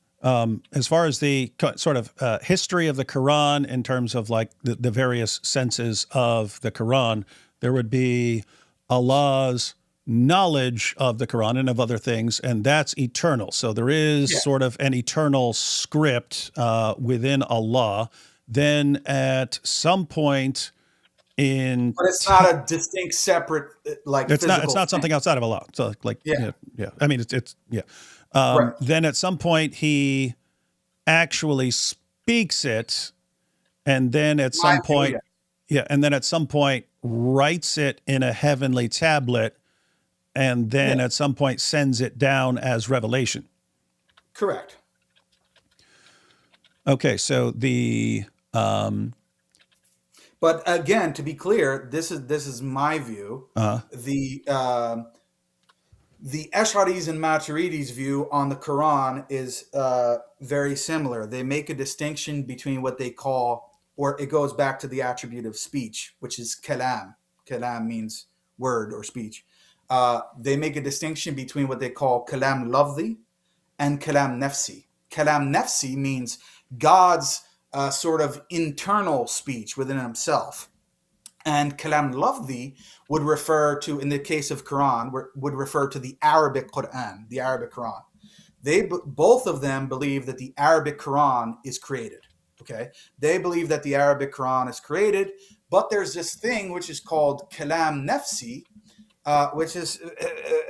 As far as the sort of history of the Quran in terms of like the various senses of the Quran, there would be Allah's knowledge of the Quran and of other things, and that's eternal. So there is sort of an eternal script within Allah. Then at some point but it's not a distinct, separate, it's not something outside of Allah. So yeah. I mean, it's right. Then at some point he actually speaks it, and then at some point, and then at some point writes it in a heavenly tablet, and then at some point sends it down as revelation. Correct. Okay, so the. But again, to be clear, this is my view. The Ash'aris and Maturidis' view on the Quran is very similar. They make a distinction between what they call, or it goes back to the attribute of speech, which is kalam. Kalam means word or speech. They make a distinction between what they call kalam lafzi and kalam nafsi. Kalam nafsi means God's sort of internal speech within himself. And kalam lafzi would refer to, in the case of Quran, would refer to the Arabic Quran, the Arabic Quran. Both of them believe that the Arabic Quran is created. Okay, they believe that the Arabic Quran is created, but there's this thing which is called kalam nafsi, which is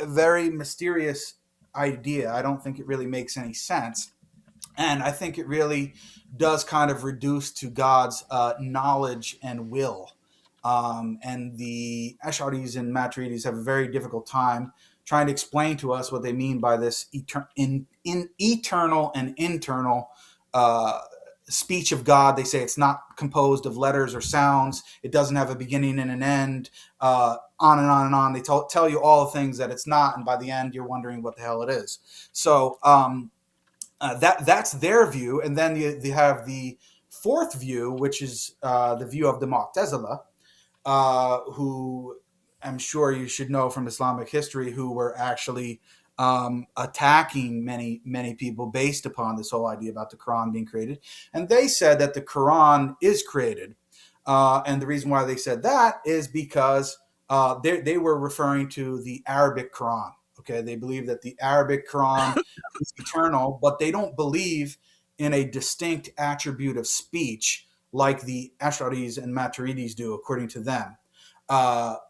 a very mysterious idea. I don't think it really makes any sense. And I think it really does kind of reduce to God's knowledge and will. And the Ash'aris and Maturidis have a very difficult time trying to explain to us what they mean by this eternal and internal speech of God. They say it's not composed of letters or sounds. It doesn't have a beginning and an end, on and on and on. They tell you all the things that it's not. And by the end, you're wondering what the hell it is. So that's their view. And then you have the fourth view, which is the view of the Mu'tazila, who I'm sure you should know from Islamic history, who were actually attacking many people based upon this whole idea about the Quran being created. And they said that the Quran is created. And the reason why they said that is because they were referring to the Arabic Quran. Okay, they believe that the Arabic Quran is eternal, but they don't believe in a distinct attribute of speech like the Ash'aris and Maturidis do, according to them.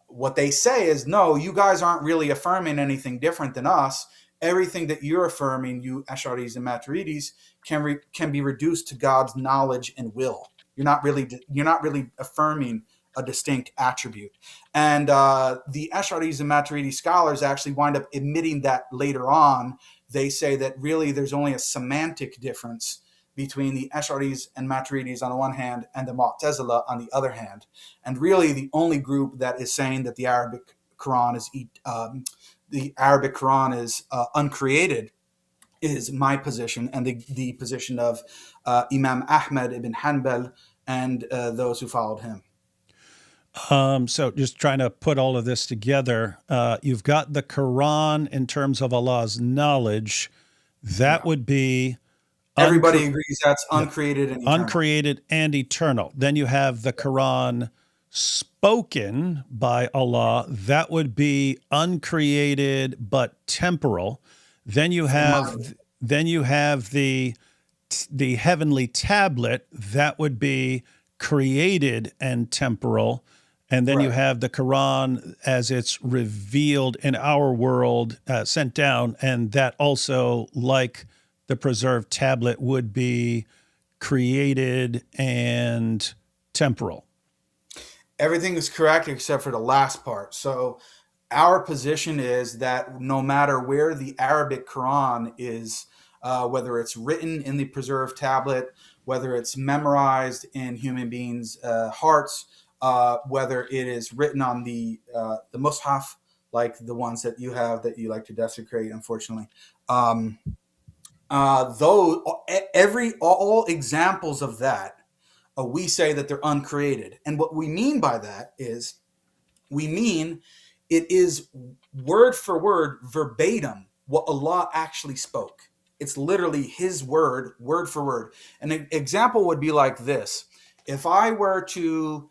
What they say is, no, you guys aren't really affirming anything different than us. Everything that you're affirming, you Ash'aris and Maturidis, can be reduced to God's knowledge and will. You're not really affirming a distinct attribute. And the Ash'aris and Maturidi scholars actually wind up admitting that later on. They say that really there's only a semantic difference between the Ash'aris and Maturidis on the one hand and the Mu'tazila on the other hand. And really the only group that is saying that the Arabic Quran is uncreated is my position and the position of Imam Ahmed ibn Hanbal and those who followed him. So just trying to put all of this together, you've got the Quran in terms of Allah's knowledge. That would be... Everybody agrees that's uncreated and eternal. Uncreated and eternal. Then you have the Quran spoken by Allah. That would be uncreated but temporal. Then you have the heavenly tablet. That would be created and temporal. And then you have the Quran as it's revealed in our world, sent down, and that also, like the preserved tablet, would be created and temporal. Everything is correct except for the last part. So our position is that no matter where the Arabic Quran is, whether it's written in the preserved tablet, whether it's memorized in human beings' hearts, whether it is written on the mushaf, like the ones that you have that you like to desecrate, unfortunately. Though all examples of that, we say that they're uncreated. And what we mean by that is, we mean it is word for word, verbatim, what Allah actually spoke. It's literally his word for word. An example would be like this. If I were to,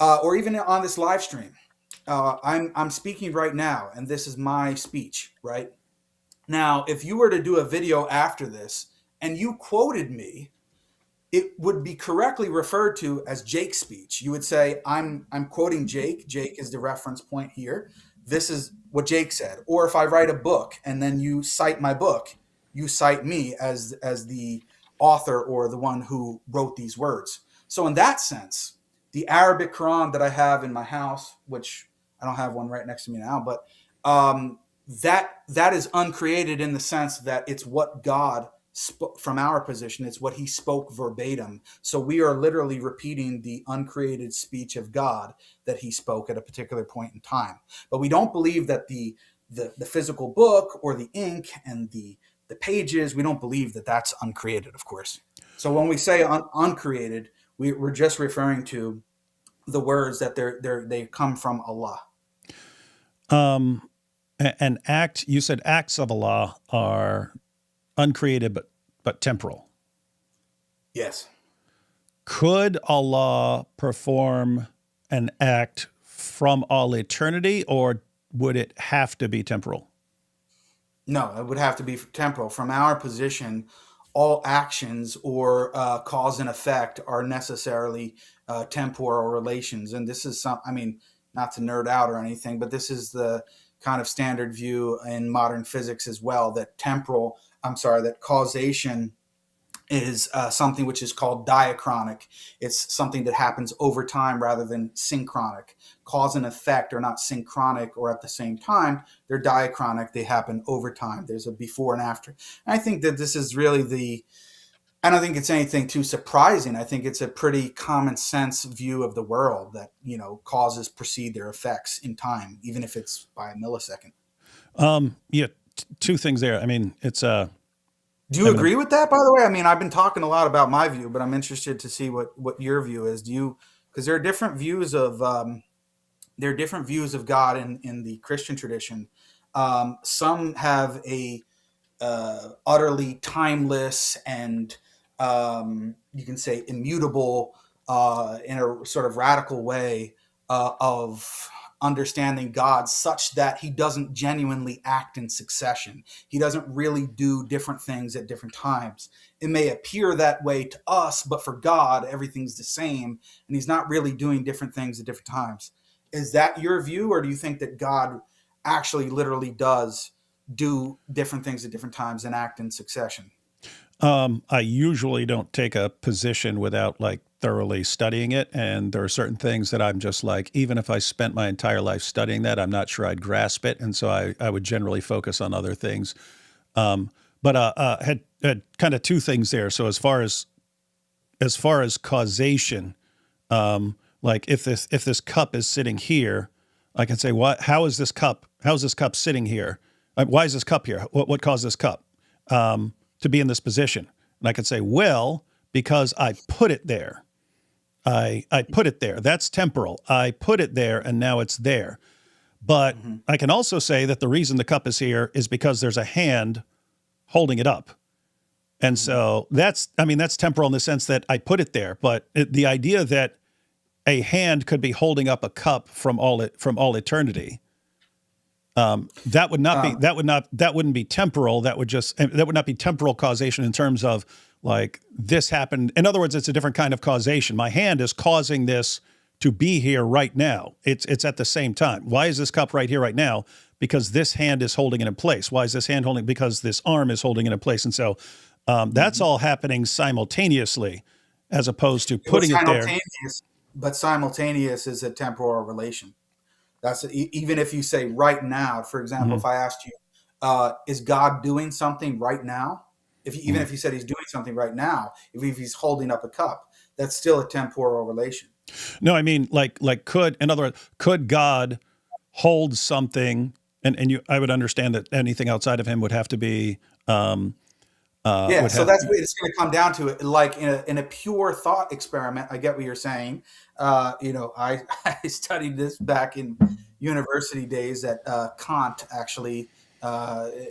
or even on this live stream, I'm speaking right now, and this is my speech, right? Now, if you were to do a video after this and you quoted me, it would be correctly referred to as Jake's speech. You would say, I'm quoting Jake. Jake is the reference point here. This is what Jake said. Or if I write a book and then you cite my book, you cite me as the author or the one who wrote these words. So in that sense, the Arabic Quran that I have in my house, which I don't have one right next to me now, but that is uncreated in the sense that it's what God spoke. From our position, it's what he spoke verbatim. So we are literally repeating the uncreated speech of God that he spoke at a particular point in time. But we don't believe that the physical book or the ink and the pages, we don't believe that that's uncreated, of course. So when we say uncreated, we're just referring to the words that they come from Allah. An act, you said acts of Allah are uncreated but temporal. Yes. Could Allah perform an act from all eternity, or would it have to be temporal? No, it would have to be temporal. From our position, all actions or cause and effect are necessarily temporal relations. And this is not to nerd out or anything, but this is the kind of standard view in modern physics as well, that causation is something which is called diachronic. It's something that happens over time rather than synchronic. Cause and effect are not synchronic or at the same time. They're diachronic. They happen over time. There's a before and after. And I think that this is really I don't think it's anything too surprising. I think it's a pretty common sense view of the world that, causes precede their effects in time, even if it's by a millisecond. Two things there. I mean, it's Do you agree with that, by the way? I mean, I've been talking a lot about my view, but I'm interested to see what your view is. Because there are different views of God in the Christian tradition. Some have a utterly timeless and you can say immutable in a sort of radical way of understanding God, such that he doesn't genuinely act in succession. He doesn't really do different things at different times. It may appear that way to us, but for God, everything's the same, and he's not really doing different things at different times. Is that your view, or do you think that God actually literally does do different things at different times and act in succession? I usually don't take a position without thoroughly studying it. And there are certain things that I'm just even if I spent my entire life studying that, I'm not sure I'd grasp it. And so I would generally focus on other things. But had kind of two things there. So as far as causation, if this cup is sitting here, I can say, how is this cup sitting here? Why is this cup here? What caused this cup? to be in this position? And I could say, well, because I put it there. I put it there. That's temporal. I put it there, and now it's there. But I can also say that the reason the cup is here is because there's a hand holding it up. And so that's temporal in the sense that I put it there. But the idea that a hand could be holding up a cup from all eternity, that wouldn't be temporal. That would not be temporal causation in terms of like this happened. In other words, it's a different kind of causation. My hand is causing this to be here right now. It's at the same time. Why is this cup right here right now? Because this hand is holding it in place. Why is this hand holding? Because this arm is holding it in place. And so that's all happening simultaneously, as opposed to putting it there. But simultaneous is a temporal relation. That's even if you say right now. For example, if I asked you, is God doing something right now? Even if you said he's doing something right now, if he's holding up a cup, that's still a temporal relation. No, I mean in other words, could God hold something? And I would understand that anything outside of him would have to be. So that's what it's going to come down to. Like in a pure thought experiment, I get what you're saying. I studied this back in university days that Kant actually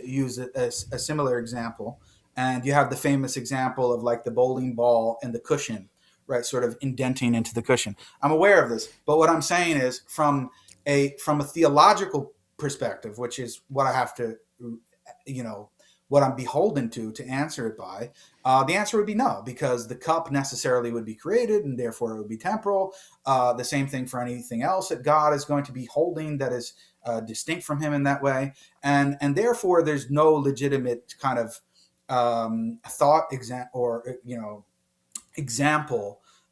used a similar example. And you have the famous example of like the bowling ball and the cushion, right? Sort of indenting into the cushion. I'm aware of this, but what I'm saying is from a theological perspective, which is what I have to, what I'm beholden to answer it by, the answer would be no, because the cup necessarily would be created and therefore it would be temporal. The same thing for anything else that God is going to be holding that is distinct from him in that way. And therefore there's no legitimate kind of thought example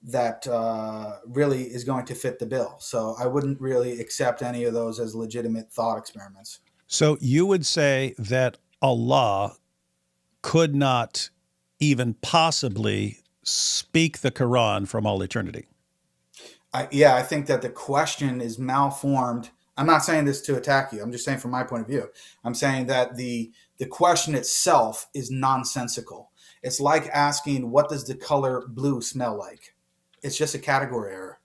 that really is going to fit the bill. So I wouldn't really accept any of those as legitimate thought experiments. So you would say that Allah could not even possibly speak the Quran from all eternity? I think that the question is malformed. I'm not saying this to attack you. I'm just saying from my point of view. I'm saying that the question itself is nonsensical. It's like asking, what does the color blue smell like? It's just a category error.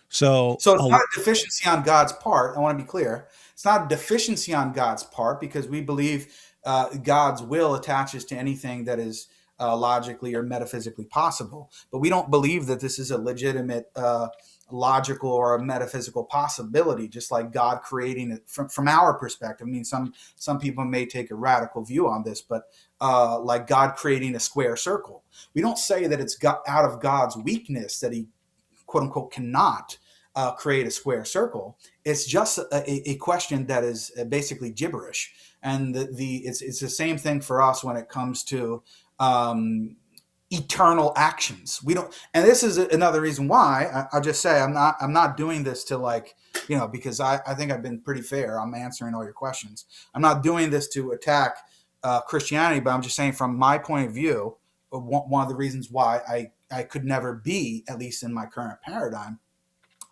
So it's not a deficiency on God's part. I want to be clear. It's not a deficiency on God's part because we believe God's will attaches to anything that is logically or metaphysically possible. But we don't believe that this is a legitimate logical or a metaphysical possibility, just like God creating it from our perspective. I mean, some people may take a radical view on this, but like God creating a square circle. We don't say that it's out of God's weakness that he, quote unquote, cannot create a square circle. It's just a question that is basically gibberish. And it's the same thing for us when it comes to eternal actions. We don't, and this is another reason why I'll just say I'm not doing this to because I think I've been pretty fair. I'm answering all your questions. I'm not doing this to attack Christianity, but I'm just saying from my point of view, one of the reasons why I could never be, at least in my current paradigm,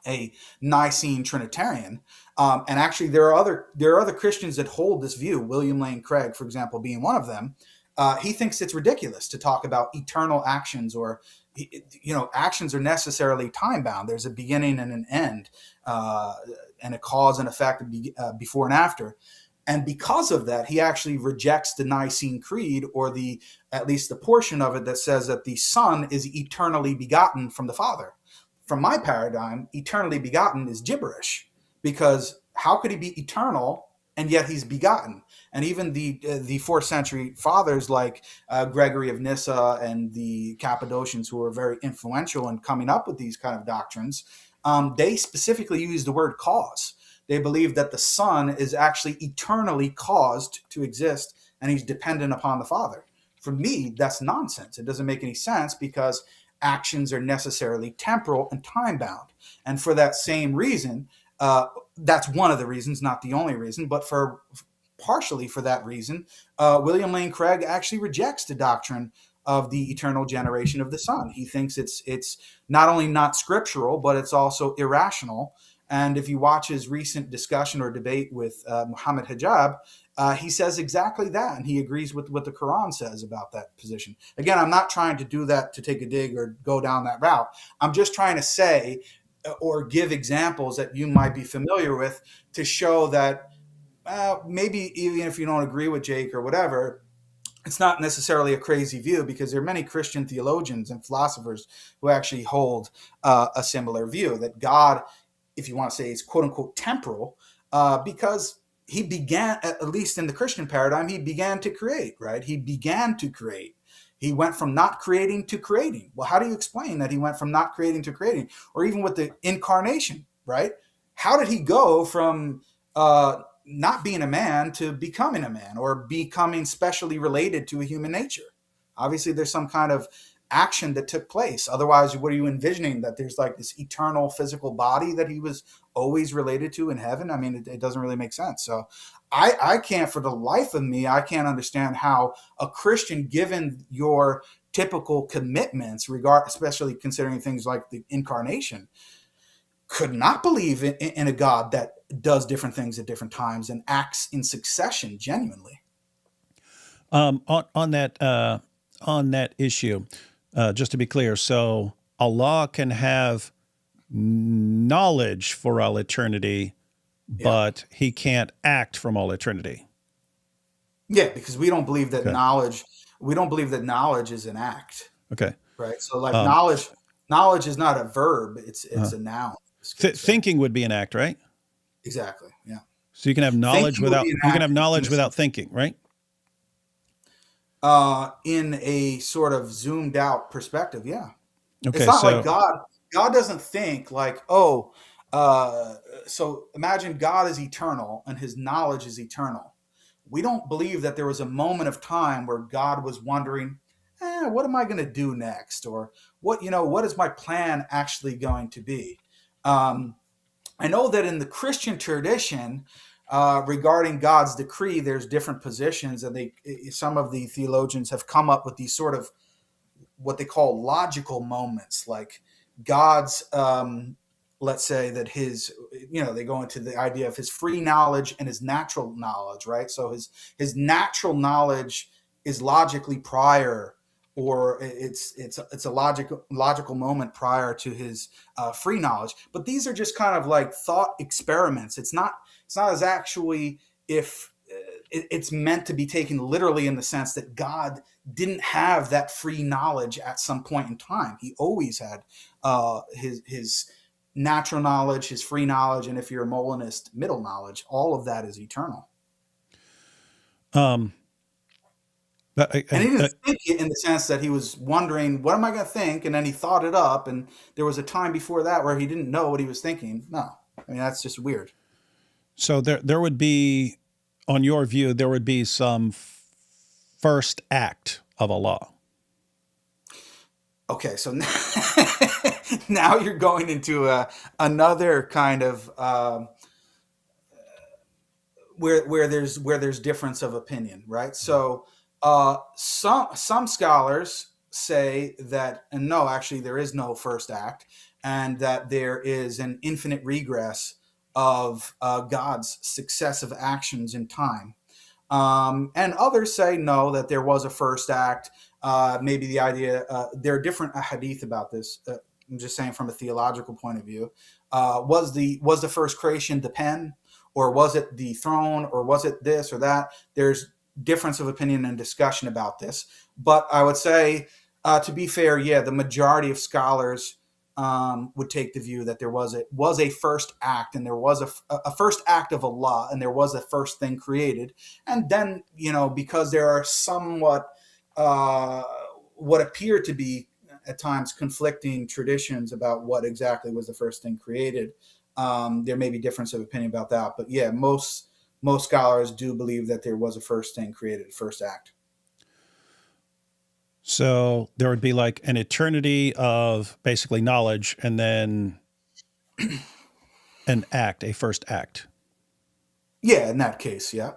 a Nicene Trinitarian. And actually there are other Christians that hold this view, William Lane Craig, for example, being one of them. He thinks it's ridiculous to talk about eternal actions or, actions are necessarily time bound. There's a beginning and an end and a cause and effect before and after. And because of that, he actually rejects the Nicene Creed or at least the portion of it that says that the Son is eternally begotten from the Father. From my paradigm, eternally begotten is gibberish because how could he be eternal and yet he's begotten? And even the 4th century fathers like Gregory of Nyssa and the Cappadocians, who were very influential in coming up with these kind of doctrines, they specifically use the word cause. They believe that the Son is actually eternally caused to exist and he's dependent upon the Father. For me, that's nonsense. It doesn't make any sense because actions are necessarily temporal and time bound. And for that same reason, that's one of the reasons, not the only reason, but partially for that reason, William Lane Craig actually rejects the doctrine of the eternal generation of the Son. He thinks it's not only not scriptural, but it's also irrational. And if you watch his recent discussion or debate with Muhammad Hijab, he says exactly that, and he agrees with what the Quran says about that position. Again, I'm not trying to do that to take a dig or go down that route. I'm just trying to say or give examples that you might be familiar with to show that maybe even if you don't agree with Jake or whatever, it's not necessarily a crazy view, because there are many Christian theologians and philosophers who actually hold a similar view that God, if you want to say, is quote unquote temporal, because he began, at least in the Christian paradigm, he began to create, right? He began to create. He went from not creating to creating. Well, how do you explain that he went from not creating to creating? Or even with the incarnation, right? How did he go from not being a man to becoming a man, or becoming specially related to a human nature? Obviously, there's some kind of action that took place. Otherwise, what are you envisioning? That there's like this eternal physical body that he was always related to in heaven? I mean, it doesn't really make sense. So I can't, for the life of me, I can't understand how a Christian, given your typical commitments, especially considering things like the incarnation, could not believe in a God that does different things at different times and acts in succession genuinely. On that issue, just to be clear, so Allah can have knowledge for all eternity, but he can't act from all eternity. Yeah, because we don't believe that knowledge. We don't believe that knowledge is an act. Okay. Right. So, like knowledge is not a verb; it's a noun. Thinking would be an act, right? Exactly. Yeah. So you can have knowledge without thinking, right? In a sort of zoomed out perspective, yeah. Okay, it's not like God doesn't think like, so imagine God is eternal and his knowledge is eternal. We don't believe that there was a moment of time where God was wondering, what am I going to do next? Or what is my plan actually going to be? I know that in the Christian tradition, regarding God's decree, there's different positions, and some of the theologians have come up with these sort of what they call logical moments, like God's, let's say that his, they go into the idea of his free knowledge and his natural knowledge, right? So his natural knowledge is logically prior, or it's a logical moment prior to his free knowledge. But these are just kind of like thought experiments. It's not as actually if it's meant to be taken literally, in the sense that God didn't have that free knowledge at some point in time. He always had his natural knowledge, his free knowledge, and if you're a Molinist, middle knowledge. All of that is eternal. And he didn't think it in the sense that he was wondering, what am I going to think? And then he thought it up. And there was a time before that where he didn't know what he was thinking. No, I mean, that's just weird. So there would be, on your view, there would be some first act of Allah. Okay, so now you're going into another kind of where there's difference of opinion, right? So some scholars say that, and no, actually there is no first act, and that there is an infinite regress of God's successive actions in time. And others say no, that there was a first act. Maybe the idea, there are different hadith about this. I'm just saying from a theological point of view. Was the first creation the pen, or was it the throne, or was it this or that? There's difference of opinion and discussion about this. But I would say, to be fair, the majority of scholars would take the view that there was a first act, and there was a first act of Allah, and there was a first thing created. And then, because there are somewhat what appear to be at times conflicting traditions about what exactly was the first thing created, there may be difference of opinion about that. But most scholars do believe that there was a first thing created, first act. So there would be like an eternity of basically knowledge, and then a first act. Yeah, in that case, yeah.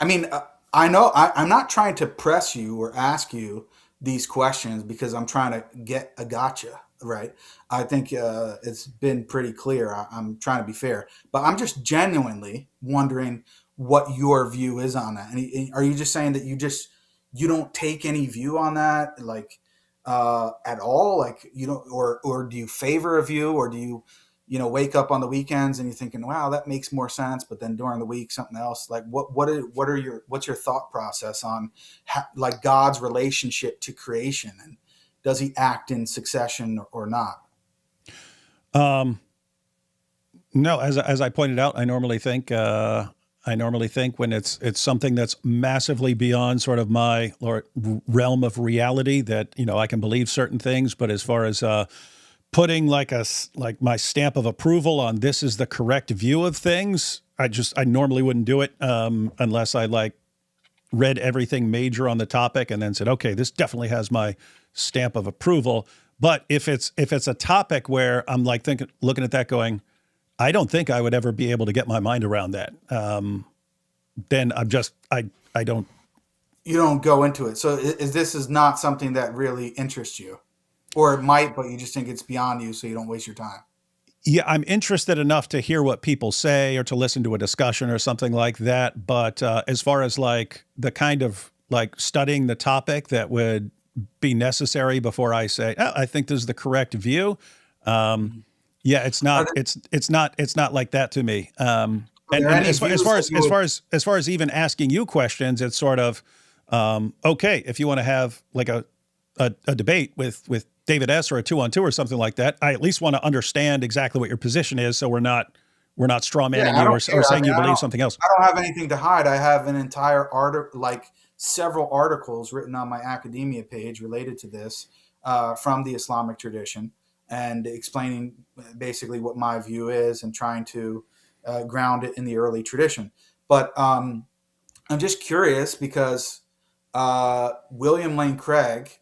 I mean, I know I'm not trying to press you or ask you these questions because I'm trying to get a gotcha, right? I think it's been pretty clear. I'm trying to be fair, but I'm just genuinely wondering what your view is on that. And are you just saying that you don't take any view on that, like at all? Like you don't, or do you favor a view, or do you, wake up on the weekends and you're thinking, wow, that makes more sense, but then during the week something else? Like what's your thought process on like God's relationship to creation, and does he act in succession or not? No, as I pointed out, I normally think when it's something that's massively beyond sort of my realm of reality, that I can believe certain things, but as far as putting like my stamp of approval on this is the correct view of things, I normally wouldn't do it unless I read everything major on the topic and then said, okay, this definitely has my stamp of approval. But if it's a topic where I'm looking at that going, I don't think I would ever be able to get my mind around that, then I don't. You don't go into it. So this is not something that really interests you, or it might, but you just think it's beyond you, so you don't waste your time. Yeah, I'm interested enough to hear what people say or to listen to a discussion or something like that. But as far as the kind of studying the topic that would be necessary before I say, oh, I think this is the correct view. Yeah, it's not like that to me. And as far as even asking you questions, it's sort of okay, if you want to have a debate with David S. or a 2-on-2 or something like that, I at least want to understand exactly what your position is, so we're not straw manning you or saying you believe something else. I don't have anything to hide. I have an entire article, several articles written on my academia page related to this from the Islamic tradition, and explaining basically what my view is and trying to ground it in the early tradition. But I'm just curious because William Lane Craig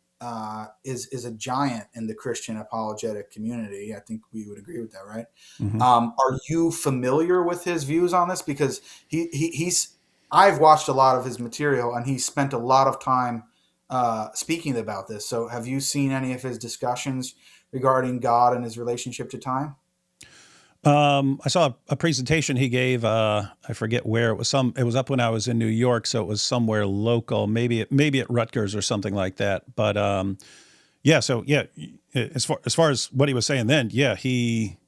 is a giant in the Christian apologetic community. I think we would agree with that, right? Mm-hmm. Are you familiar with his views on this? Because I've watched a lot of his material, and he spent a lot of time speaking about this. So have you seen any of his discussions regarding God and his relationship to time? I saw a presentation he gave. I forget where it was. It was up when I was in New York, so it was somewhere local, maybe at Rutgers or something like that. But yeah. So yeah, as far as what he was saying then, yeah, he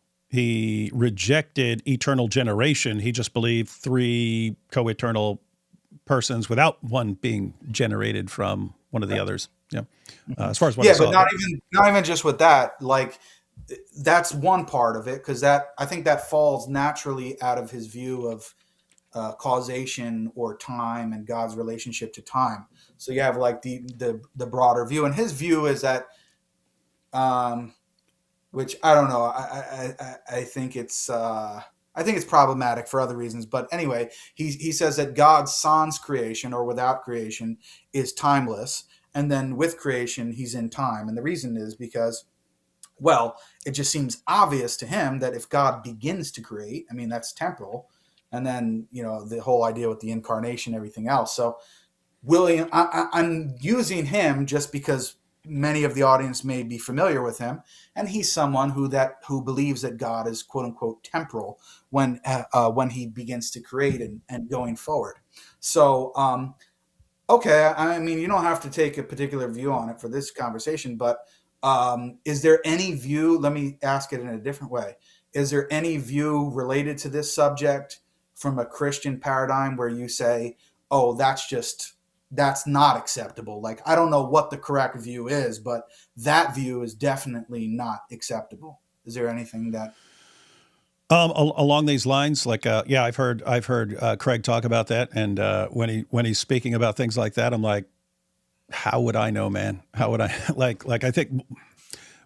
rejected eternal generation. He just believed 3 co-eternal persons without one being generated from one of the others. Yeah. As far as what I saw, but not even just with that, that's one part of it, because I think that falls naturally out of his view of causation or time and God's relationship to time. So you have the broader view, and his view is that, which I don't know. I think it's problematic for other reasons, but anyway, he says that God's sans creation, or without creation, is timeless, and then with creation he's in time, and the reason is because, well, it just seems obvious to him that if God begins to create, I mean, that's temporal. And then, the whole idea with the incarnation, everything else. So William, I'm using him just because many of the audience may be familiar with him. And he's someone who believes that God is quote unquote temporal when he begins to create and going forward. So, okay. I mean, you don't have to take a particular view on it for this conversation, but is there any view, let me ask it in a different way. Is there any view related to this subject from a Christian paradigm where you say, oh, that's not acceptable? I don't know what the correct view is, but that view is definitely not acceptable. Is there anything that... along these lines, yeah, I've heard Craig talk about that. And when he's speaking about things like that, I'm like, how would I know, man? How would I I think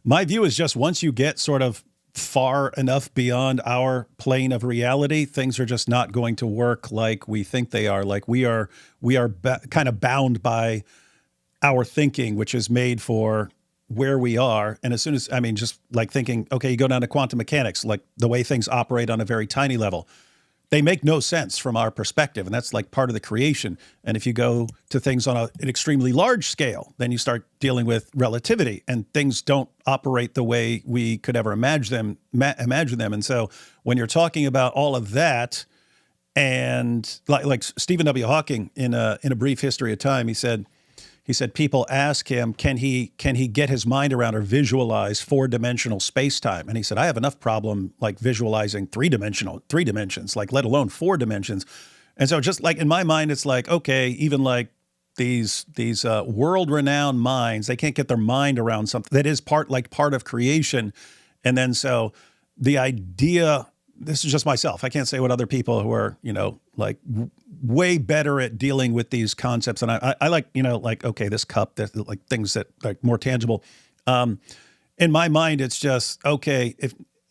my view is just once you get sort of far enough beyond our plane of reality, things are just not going to work like we think they are. We are kind of bound by our thinking, which is made for where we are. And as soon as, just thinking, okay, you go down to quantum mechanics, the way things operate on a very tiny level. they make no sense from our perspective. And that's like part of the creation. And if you go to things on an extremely large scale, then you start dealing with relativity, and things don't operate the way we could ever imagine them. And so when you're talking about all of that, and like Stephen W. Hawking in a Brief History of Time, he said people ask him, can he get his mind around or visualize 4-dimensional space-time? And he said, I have enough problem like visualizing 3 dimensions, like let alone 4 dimensions. And so just like in my mind, it's like, okay, even like these world-renowned minds, they can't get their mind around something that is part of creation. And then so the idea, this is just myself, I can't say what other people who are, like way better at dealing with these concepts. And I like, like, okay, this cup, that like things that like more tangible. In my mind, it's just, okay,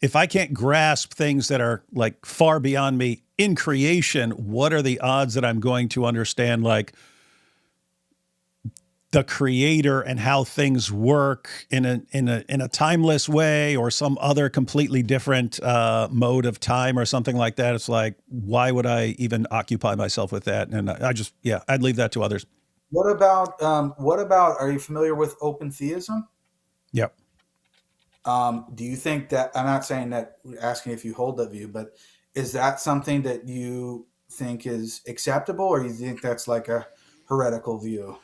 if I can't grasp things that are like far beyond me in creation, what are the odds that I'm going to understand like the creator and how things work in a timeless way, or some other completely different mode of time or something like that? It's like, why would I even occupy myself with that? And I'd leave that to others. What about are you familiar with open theism? Yep. Do you think that, I'm not saying that, asking if you hold that view, but is that something that you think is acceptable, or do you think that's like a heretical view?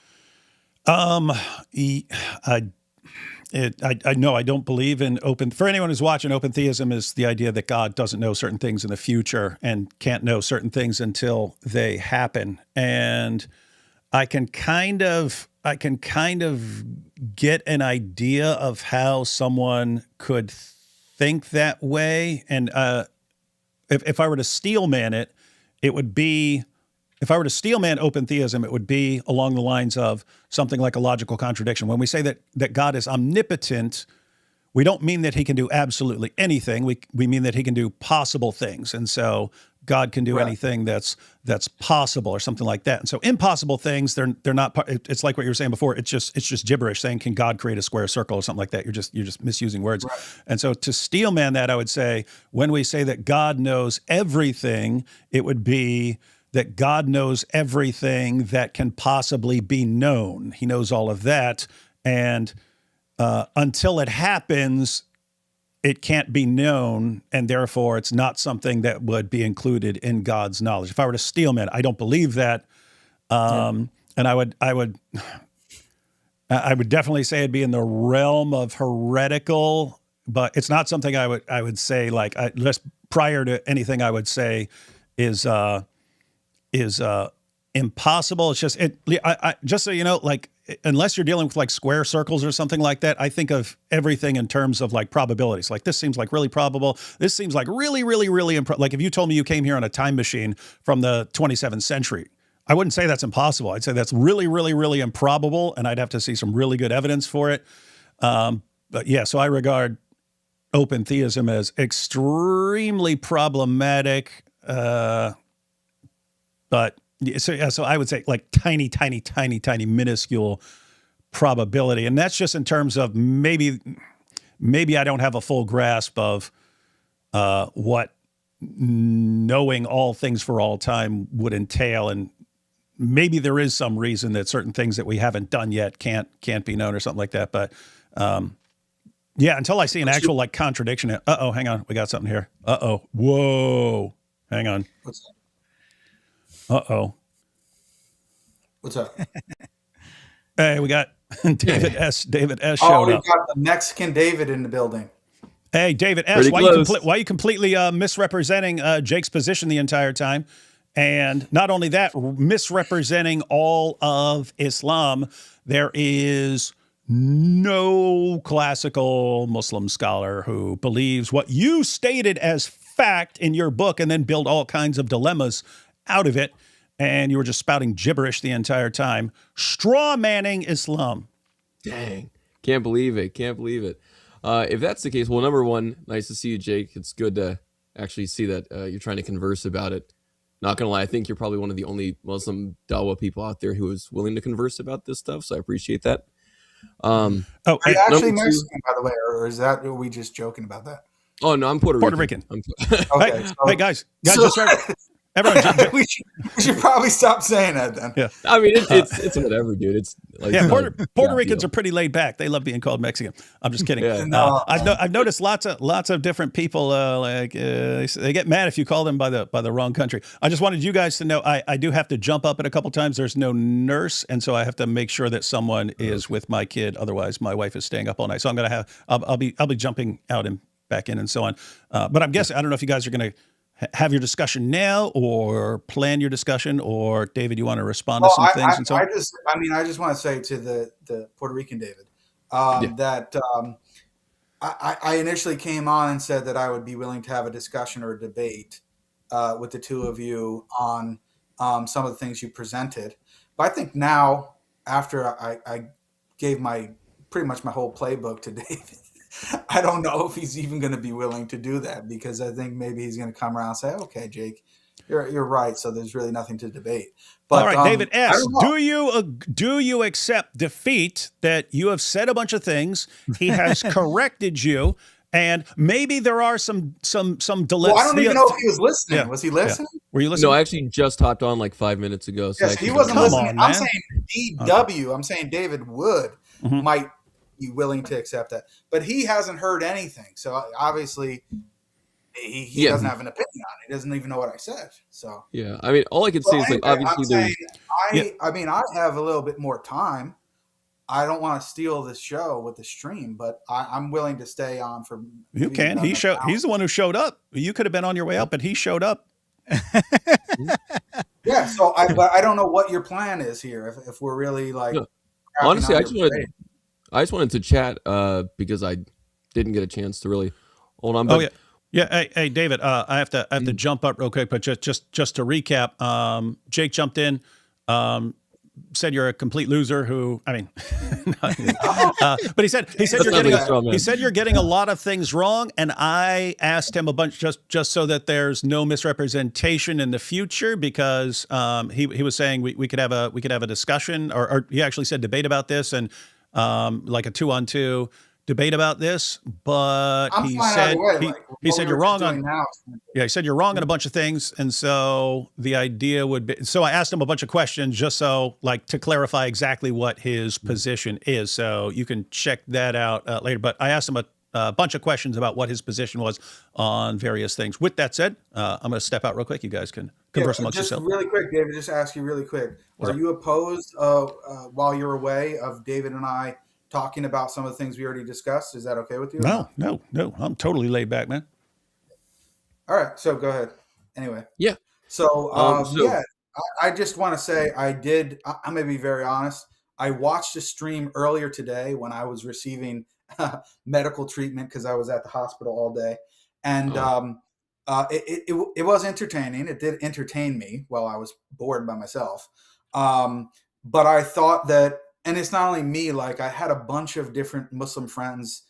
I know I don't believe in open. For anyone who's watching, open theism is the idea that God doesn't know certain things in the future and can't know certain things until they happen. And I can kind of get an idea of how someone could think that way. And if I were to steelman it, it would be. If I were to steelman open theism, it would be along the lines of something like a logical contradiction. When we say that God is omnipotent, we don't mean that he can do absolutely anything. We mean that he can do possible things. And so God can do anything that's possible or something like that. And so impossible things, they're not, it's like what you were saying before. It's just gibberish saying, can God create a square circle or something like that? You're just misusing words. Right. And so to steelman that, I would say, when we say that God knows everything, it would be that God knows everything that can possibly be known. He knows all of that. And until it happens, it can't be known. And therefore, it's not something that would be included in God's knowledge. If I were to steelman, I don't believe that. And I would definitely say it'd be in the realm of heretical, but it's not something I would say like, just prior to anything I would say is impossible. It's just just so you know, like, unless you're dealing with like square circles or something like that, I think of everything in terms of like probabilities. Like, this seems like really probable. This seems like really, really, really like if you told me you came here on a time machine from the 27th century, I wouldn't say that's impossible. I'd say that's really, really, really improbable, and I'd have to see some really good evidence for it. But yeah, so I regard open theism as extremely problematic. But so I would say like tiny, minuscule probability. And that's just in terms of maybe I don't have a full grasp of what knowing all things for all time would entail. And maybe there is some reason that certain things that we haven't done yet can't be known or something like that. But yeah, until I see an actual like contradiction. Uh-oh, hang on. We got something here. Uh-oh. Whoa. Hang on. What's that? Uh-oh. What's up? Hey, we got David S. David S. showed up. We got the Mexican David in the building. Hey, David S. Why are you completely misrepresenting Jake's position the entire time? And not only that, misrepresenting all of Islam. There is no classical Muslim scholar who believes what you stated as fact in your book and then build all kinds of dilemmas out of it, and you were just spouting gibberish the entire time, straw manning Islam. Dang, can't believe it. If that's the case, well, number one, nice to see you, Jake. It's good to actually see that you're trying to converse about it. Not gonna lie, I think you're probably one of the only Muslim Dawah people out there who is willing to converse about this stuff, so I appreciate that. Are you actually Mexican, by the way, or is that, are we just joking about that? Oh no, I'm Puerto Rican. Okay, hey guys, just everyone. we should probably stop saying that then. Yeah, I mean it's whatever, dude. It's like Puerto Ricans are pretty laid back. They love being called Mexican. I'm just kidding. Yeah. I've noticed lots of different people they get mad if you call them by the wrong country. I just wanted you guys to know I do have to jump up at a couple times. There's no nurse, and so I have to make sure that someone is with my kid. Otherwise, my wife is staying up all night. So I'll be jumping out and back in and so on. But I'm guessing I don't know if you guys are going to have your discussion now or plan your discussion, or David, you want to respond to some things and so on? I just want to say to the Puerto Rican David that I initially came on and said that I would be willing to have a discussion or a debate with the two of you on some of the things you presented. But I think now, after I gave pretty much my whole playbook to David, I don't know if he's even going to be willing to do that, because I think maybe he's going to come around and say, okay, Jake, you're right. So there's really nothing to debate. But, all right, David S., do you accept defeat that you have said a bunch of things? He has corrected you, and maybe there are some delays. Well, I don't even know if he was listening. Yeah. Was he listening? Yeah. Were you listening? No, I actually just hopped on like 5 minutes ago. So yes, he wasn't listening. I'm saying DW. I'm saying David Wood might be willing to accept that, but he hasn't heard anything, so obviously he doesn't have an opinion on it. He doesn't even know what I said. So yeah, I mean, all I can say is like obviously I mean I have a little bit more time. I don't want to steal this show with the stream, but I'm willing to stay on for. You can. He's the one who showed up. You could have been on your way out, but he showed up. Yeah. So but I don't know what your plan is here. If we're really like, honestly, I just wanted to chat because I didn't get a chance to really hold on. But Hey, David, I have to jump up real quick, but just to recap, Jake jumped in, said you're a complete loser. But he said you're getting a lot of things wrong, and I asked him a bunch just so that there's no misrepresentation in the future, because he was saying we could have a discussion, or he actually said debate about this, and like a 2-on-2 debate about this, but he said you're wrong on he said you're wrong on a bunch of things, and so the idea would be, so I asked him a bunch of questions just so like to clarify exactly what his position is, so you can check that out later. But I asked him a bunch of questions about what his position was on various things. With that said, I'm going to step out real quick. You guys can converse amongst yourselves. Really quick, David, just ask you really quick. Are you opposed while you're away of David and I talking about some of the things we already discussed? Is that okay with you? No. I'm totally laid back, man. All right. So go ahead. Anyway. Yeah. So I just want to say I'm going to be very honest. I watched a stream earlier today when I was receiving medical treatment because I was at the hospital all day. And it was entertaining. It did entertain me while I was bored by myself. But I thought that, and it's not only me, like I had a bunch of different Muslim friends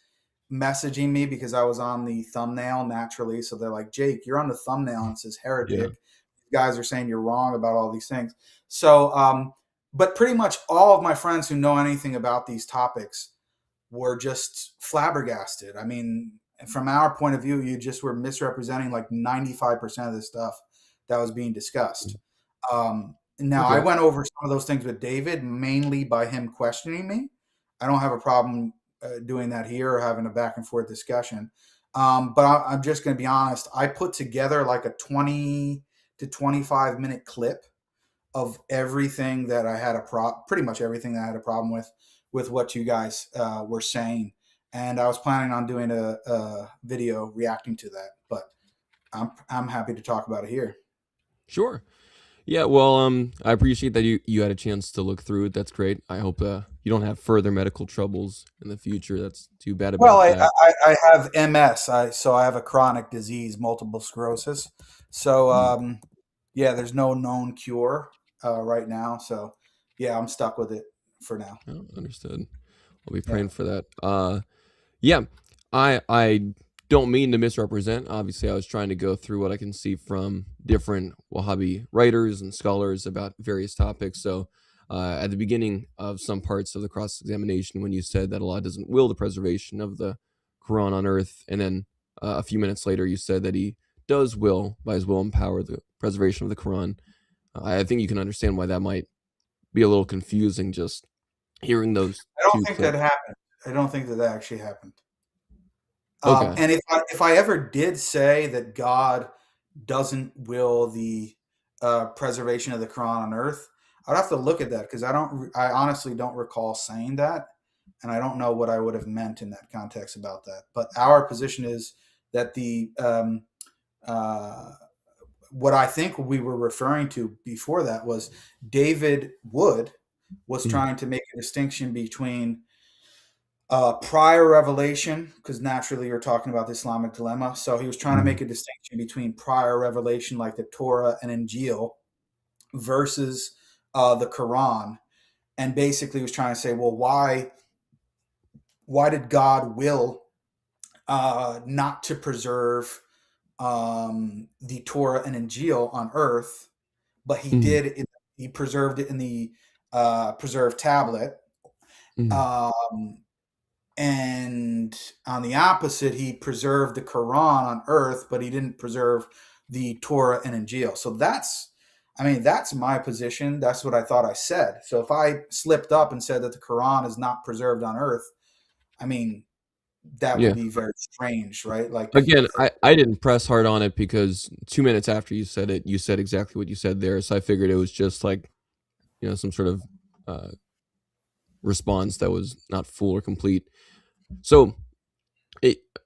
messaging me because I was on the thumbnail naturally. So they're like, Jake, you're on the thumbnail and it says heretic. Yeah. You guys are saying you're wrong about all these things. So, but pretty much all of my friends who know anything about these topics were just flabbergasted. I mean, from our point of view, you just were misrepresenting like 95% of the stuff that was being discussed. I went over some of those things with David, mainly by him questioning me. I don't have a problem doing that here or having a back and forth discussion. But I'm just going to be honest. I put together like a 20 to 25 minute clip of everything that I had pretty much everything that I had a problem with what you guys were saying. And I was planning on doing a video reacting to that, but I'm happy to talk about it here. Sure. Yeah, well, I appreciate that you had a chance to look through it. That's great. I hope you don't have further medical troubles in the future. That's too bad about that. I have MS, so I have a chronic disease, multiple sclerosis. So, there's no known cure right now. So, yeah, I'm stuck with it for now. Oh, understood. I'll be praying for that. I don't mean to misrepresent. Obviously, I was trying to go through what I can see from different Wahhabi writers and scholars about various topics. So at the beginning of some parts of the cross-examination, when you said that Allah doesn't will the preservation of the Quran on earth, and then a few minutes later, you said that he does will, by his will, empower the preservation of the Quran. I think you can understand why that might be a little confusing just hearing those I don't two think clips. that happened. I don't think that actually happened. Okay. And if I ever did say that God doesn't will the preservation of the Quran on earth, I'd have to look at that because I honestly don't recall saying that, and I don't know what I would have meant in that context about that. But our position is that what I think we were referring to before that was David Wood was trying to make a distinction between prior revelation, because naturally you're talking about the Islamic dilemma. So he was trying to make a distinction between prior revelation, like the Torah and Injil, versus the Quran, and basically was trying to say, well, why did God will not to preserve the Torah and Injil on earth, but he did? He preserved it in the preserved tablet. And on the opposite, he preserved the Quran on earth, but he didn't preserve the Torah and Injil. So that's my position. That's what I thought I said. So if I slipped up and said that the Quran is not preserved on earth, I mean, that would be very strange, right? Like, again, I didn't press hard on it because 2 minutes after you said it, you said exactly what you said there. So I figured it was just like, some sort of response that was not full or complete. So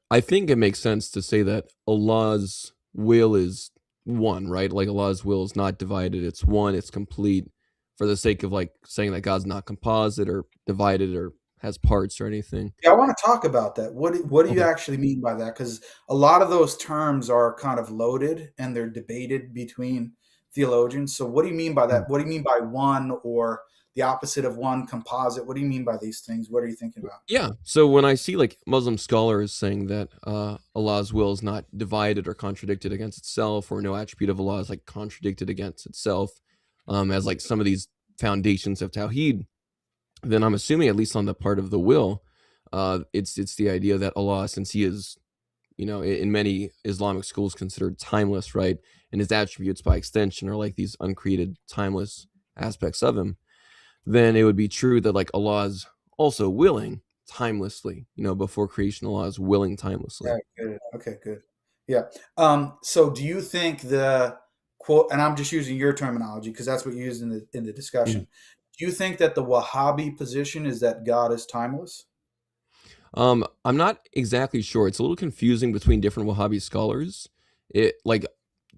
I think it makes sense to say that Allah's will is one, right? Like Allah's will is not divided. It's one, it's complete, for the sake of like saying that God's not composite or divided or has parts or anything. Yeah, I want to talk about that. What do you actually mean by that? Because a lot of those terms are kind of loaded and they're debated between theologians. So what do you mean by that? What do you mean by one, or the opposite of one, composite? What do you mean by these things? What are you thinking about? Yeah. So when I see like Muslim scholars saying that Allah's will is not divided or contradicted against itself, or no attribute of Allah is like contradicted against itself, as like some of these foundations of Tawheed, then I'm assuming, at least on the part of the will, it's the idea that Allah, since he is, in many Islamic schools considered timeless, right? And his attributes by extension are like these uncreated, timeless aspects of him, then it would be true that like Allah is also willing timelessly, before creation, Allah is willing timelessly. Yeah, good. Okay, good. Yeah. So do you think the quote, and I'm just using your terminology because that's what you used in the discussion. Do you think that the Wahhabi position is that God is timeless? I'm not exactly sure. It's a little confusing between different Wahhabi scholars. It like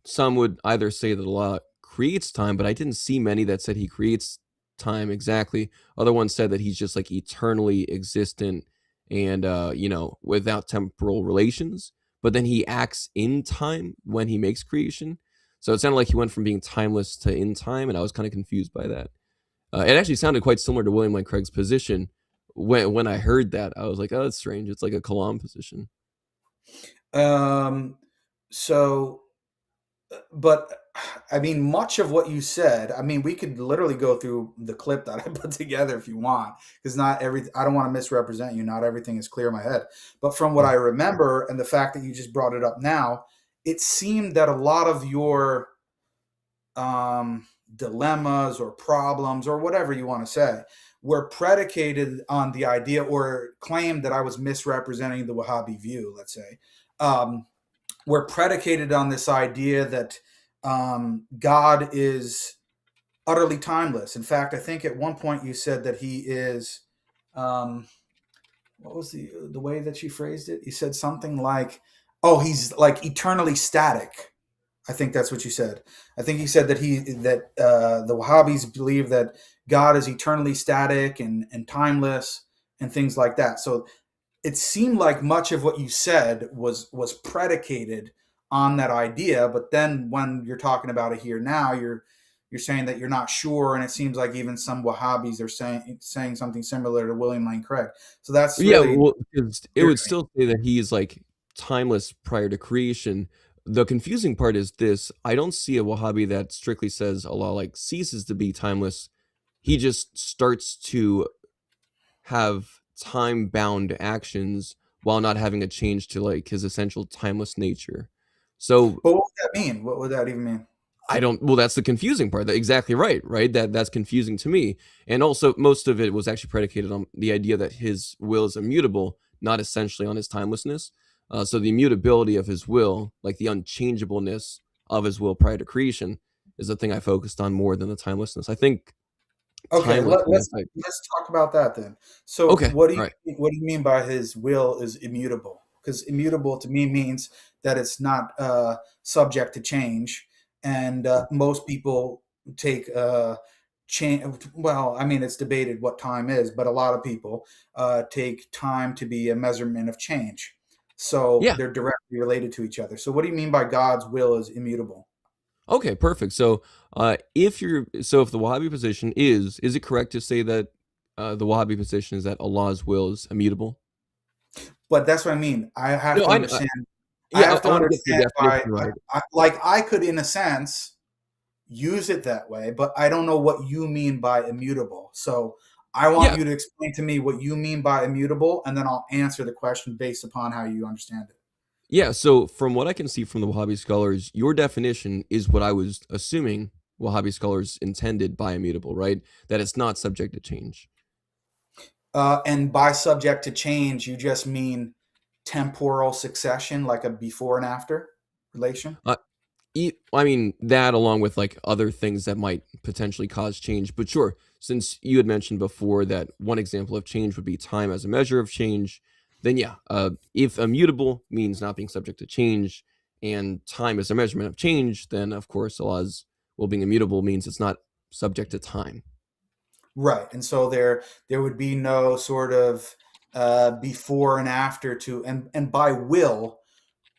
some would either say that Allah creates time, but I didn't see many that said he creates time exactly. Other ones said that he's just like eternally existent and without temporal relations, but then he acts in time when he makes creation. So it sounded like he went from being timeless to in time, and I was kind of confused by that. It actually sounded quite similar to William Lane Craig's position. When I heard that, I was like, oh, that's strange. It's like a Kalam position. But I mean, much of what you said, I mean, we could literally go through the clip that I put together if you want, because I don't want to misrepresent you. Not everything is clear in my head. But from what I remember, and the fact that you just brought it up now, it seemed that a lot of your dilemmas or problems or whatever you want to say were predicated on the idea, or claimed that I was misrepresenting the Wahhabi view, let's say, were predicated on this idea that God is utterly timeless. In fact, I think at one point you said that he is, what was the way that you phrased it? You said something like, oh, he's like eternally static. I think that's what you said. I think you said that the Wahhabis believe that God is eternally static and timeless and things like that. So it seemed like much of what you said was predicated on that idea. But then when you're talking about it here now, you're saying that you're not sure, and it seems like even some Wahhabis are saying something similar to William Lane Craig. So that's really, it would still say that he is like timeless prior to creation. The confusing part is this: I don't see a Wahhabi that strictly says Allah like ceases to be timeless. He just starts to have time-bound actions while not having a change to like his essential timeless nature. So, but what would that mean? What would that even mean? well, that's the confusing part. Exactly right, right? That's confusing to me. And also, most of it was actually predicated on the idea that his will is immutable, not essentially on his timelessness. So the immutability of his will, like the unchangeableness of his will prior to creation, is the thing I focused on more than the timelessness. I think. Okay, let's talk about that then. So, okay, what do you mean by his will is immutable? Because immutable to me means that it's not subject to change, and most people take change. Well, I mean, it's debated what time is, but a lot of people take time to be a measurement of change. So they're directly related to each other. So, what do you mean by God's will is immutable? Okay, perfect. So, if the Wahhabi position is it correct to say that the Wahhabi position is that Allah's will is immutable? But that's what I mean. I have to understand. I have to understand why. I could, in a sense, use it that way, but I don't know what you mean by immutable. So I want you to explain to me what you mean by immutable, and then I'll answer the question based upon how you understand it. Yeah, so from what I can see from the Wahhabi scholars, your definition is what I was assuming Wahhabi scholars intended by immutable, right? That it's not subject to change. And by subject to change, you just mean temporal succession, like a before and after relation? I mean, that along with like other things that might potentially cause change. But sure, since you had mentioned before that one example of change would be time as a measure of change, then if immutable means not being subject to change and time is a measurement of change, then of course Allah's will being immutable means it's not subject to time. Right. And so there would be no sort of before and after to, and by will,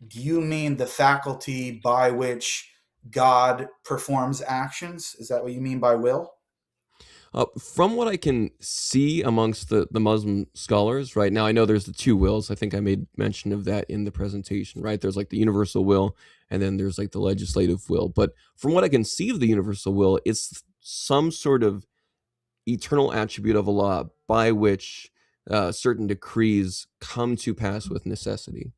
do you mean the faculty by which God performs actions? Is that what you mean by will? From what I can see amongst the Muslim scholars right now, I know there's the two wills. I think I made mention of that in the presentation, right? There's like the universal will, and then there's like the legislative will. But from what I can see of the universal will, it's some sort of eternal attribute of Allah by which certain decrees come to pass with necessity.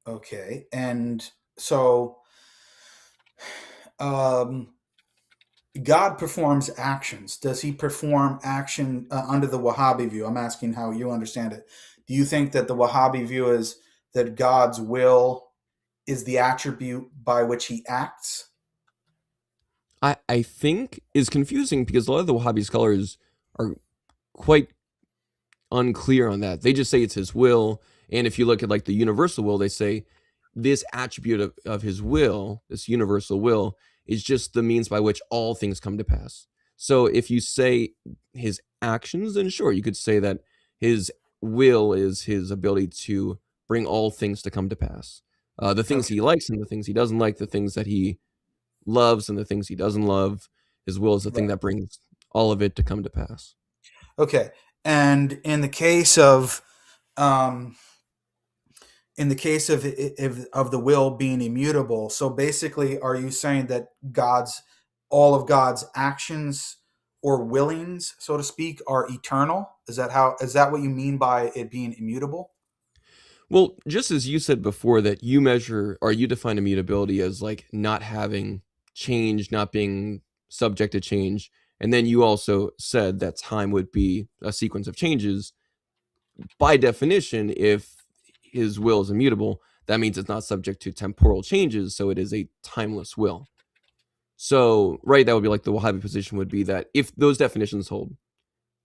Okay. And so God performs actions. Does he perform action under the Wahhabi view? I'm asking how you understand it. Do you think that the Wahhabi view is that God's will is the attribute by which he acts? I think is confusing because a lot of the Wahhabi scholars are quite unclear on that. They just say it's his will. And if you look at like the universal will, they say this attribute of his will, this universal will, is just the means by which all things come to pass. So if you say his actions, then sure, you could say that his will is his ability to bring all things to come to pass. The things he likes and the things he doesn't like, the things that he loves and the things he doesn't love. His will is the thing that brings all of it to come to pass. Okay. And in the case of the will being immutable, so basically, are you saying that all of God's actions or willings, so to speak, are eternal? Is that what you mean by it being immutable? Well, just as you said before that you measure or you define immutability as like not having change, not being subject to change, and then you also said that time would be a sequence of changes. By definition, if his will is immutable, that means it's not subject to temporal changes, so it is a timeless will. So, right, that would be like the Wahhabi position would be that if those definitions hold,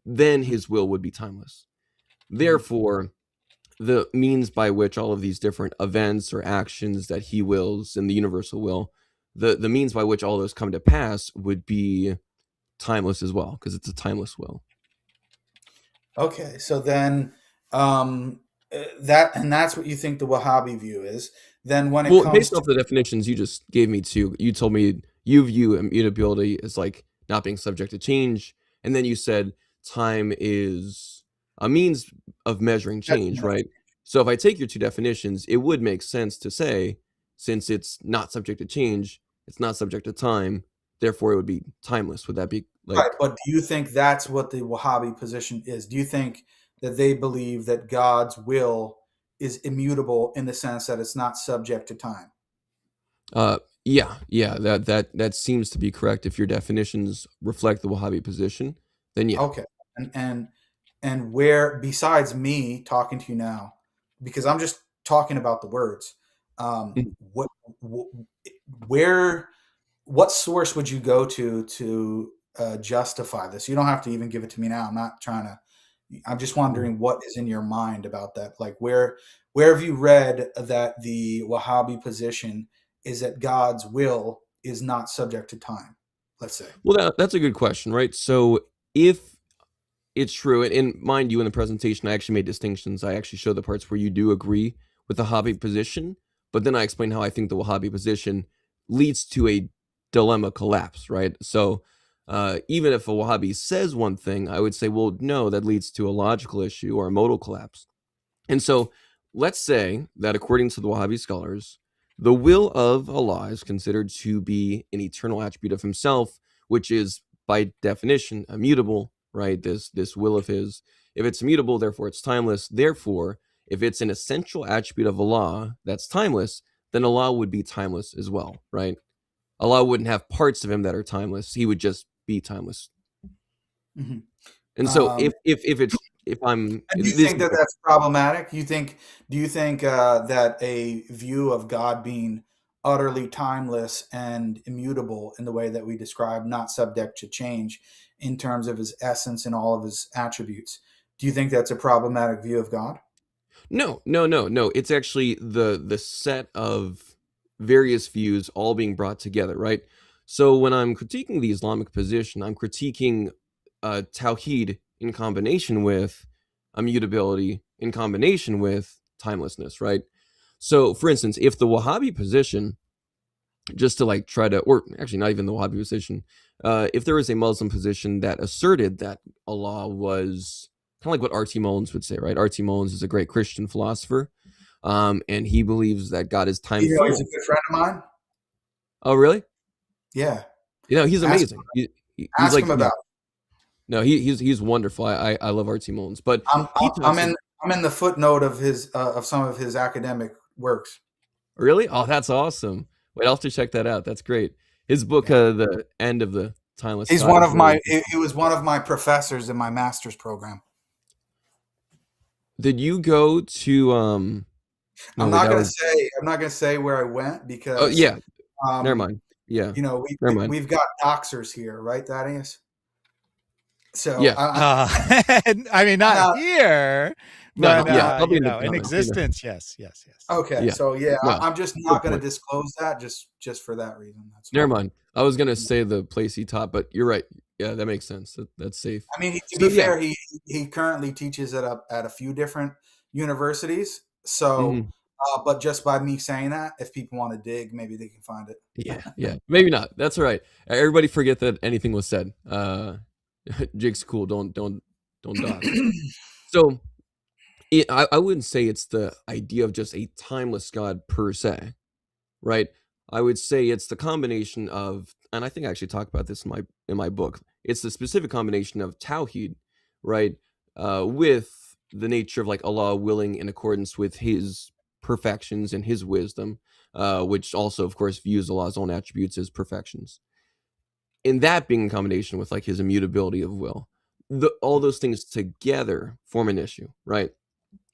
then his will would be timeless. Therefore, the means by which all of these different events or actions that he wills in the universal will, the means by which all those come to pass would be timeless as well, because it's a timeless will. Okay, so then that's what you think the Wahhabi view is. Then when it comes based off the definitions you just gave me too, you told me you view immutability as like not being subject to change, and then you said time is a means of measuring change, right? So if I take your two definitions, it would make sense to say, since it's not subject to change, it's not subject to time, therefore it would be timeless. Would that be like... Right, but do you think that's what the Wahhabi position is? Do you think that they believe that God's will is immutable in the sense that it's not subject to time. Yeah, that seems to be correct. If your definitions reflect the Wahhabi position, then yeah. Okay, and where, besides me talking to you now, because I'm just talking about the words, what source would you go to justify this? You don't have to even give it to me now. I'm not trying to. I'm just wondering what is in your mind about that. Like where have you read that the Wahhabi position is that God's will is not subject to time? Let's say. Well, that's a good question, right? So if it's true, and mind you, in the presentation, I actually made distinctions. I actually showed the parts where you do agree with the Wahhabi position, but then I explained how I think the Wahhabi position leads to a dilemma collapse, right? So even if a Wahhabi says one thing, I would say, well, no, that leads to a logical issue or a modal collapse. And so let's say that according to the Wahhabi scholars, the will of Allah is considered to be an eternal attribute of himself, which is by definition immutable, right? This will of his. If it's immutable, therefore it's timeless. Therefore, if it's an essential attribute of Allah that's timeless, then Allah would be timeless as well, right? Allah wouldn't have parts of him that are timeless. He would just be timeless. Mm-hmm. And so if I'm, do you think that that's problematic? Do you think that a view of God being utterly timeless and immutable in the way that we describe, not subject to change in terms of his essence and all of his attributes, do you think that's a problematic view of God? No. It's actually the set of various views all being brought together, right? So when I'm critiquing the Islamic position, I'm critiquing Tawheed in combination with immutability in combination with timelessness, right? So for instance, if the Wahhabi position, just to like try to, or actually not even the Wahhabi position, if there was a Muslim position that asserted that Allah was kind of like what R.T. Mullins would say, right? R.T. Mullins is a great Christian philosopher, and he believes that God is time. He's a good friend of mine. Oh, really? Yeah. He's amazing. He's ask like, him about. No, he's wonderful. I love R.T. Mullins, but I'm in the footnote of his of some of his academic works. Really? Oh, that's awesome. Wait, I'll have to check that out. That's great. His book, The End of the Timeless. He's one of my. He was one of my professors in my master's program. Did you go to? I'm not gonna say where I went because. Oh yeah. Never mind. Yeah. We've got doxers here, right, Thaddeus? So yeah. I mean, not here. But in existence, yes. Okay, yeah. So I'm just not going to disclose that just for that reason. Never mind. I was going to say the place he taught, but you're right. Yeah, that makes sense. That's safe. I mean, to be fair, he currently teaches at a few different universities. So, but just by me saying that, if people want to dig, maybe they can find it. Yeah, maybe not. That's all right. Everybody forget that anything was said. Jake's cool. Don't dodge. So. I wouldn't say it's the idea of just a timeless God per se, right? I would say it's the combination of, and I think I actually talk about this in my book. It's the specific combination of Tawheed, right, with the nature of like Allah willing in accordance with His perfections and His wisdom, which also, of course, views Allah's own attributes as perfections. In that being in combination with like His immutability of will, all those things together form an issue, right?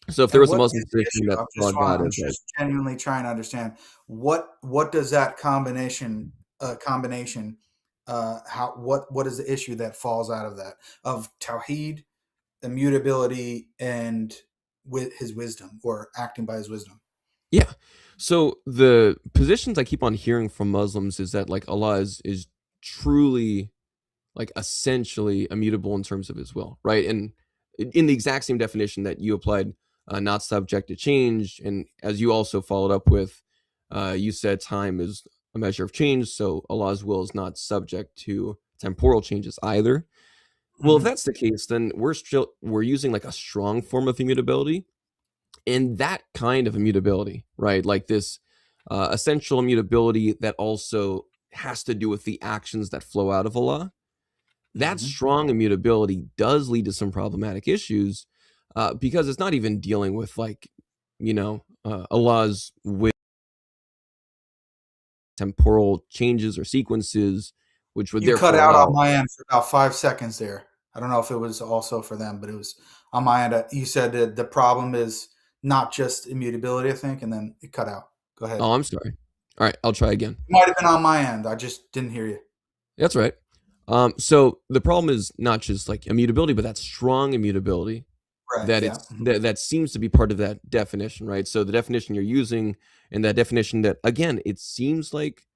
So if there was a Muslim position that saw God as just genuinely trying to understand what does that combination what is the issue that falls out of that of Tawheed, immutability, and with His wisdom or acting by His wisdom? Yeah. So the positions I keep on hearing from Muslims is that like Allah is truly like essentially immutable in terms of His will, right? And in the exact same definition that you applied. Not subject to change, and as you also followed up with, you said time is a measure of change, so Allah's will is not subject to temporal changes either. Well, if that's the case, then we're using like a strong form of immutability, and that kind of immutability, right? Like this essential immutability that also has to do with the actions that flow out of Allah. That strong immutability does lead to some problematic issues. because it's not even dealing with like, Allah's with temporal changes or sequences, which would You therefore cut out allow. on my end for about 5 seconds there. I don't know if it was also for them, but it was on my end. You said that the problem is not just immutability, I think, and then it cut out. Go ahead. Oh, I'm sorry. All right, I'll try again. It might have been on my end. I just didn't hear you. That's right. So the problem is not just like immutability, but that strong immutability. Right, That yeah. it's that seems to be part of that definition, right? So the definition you're using, and that definition that, again, it seems like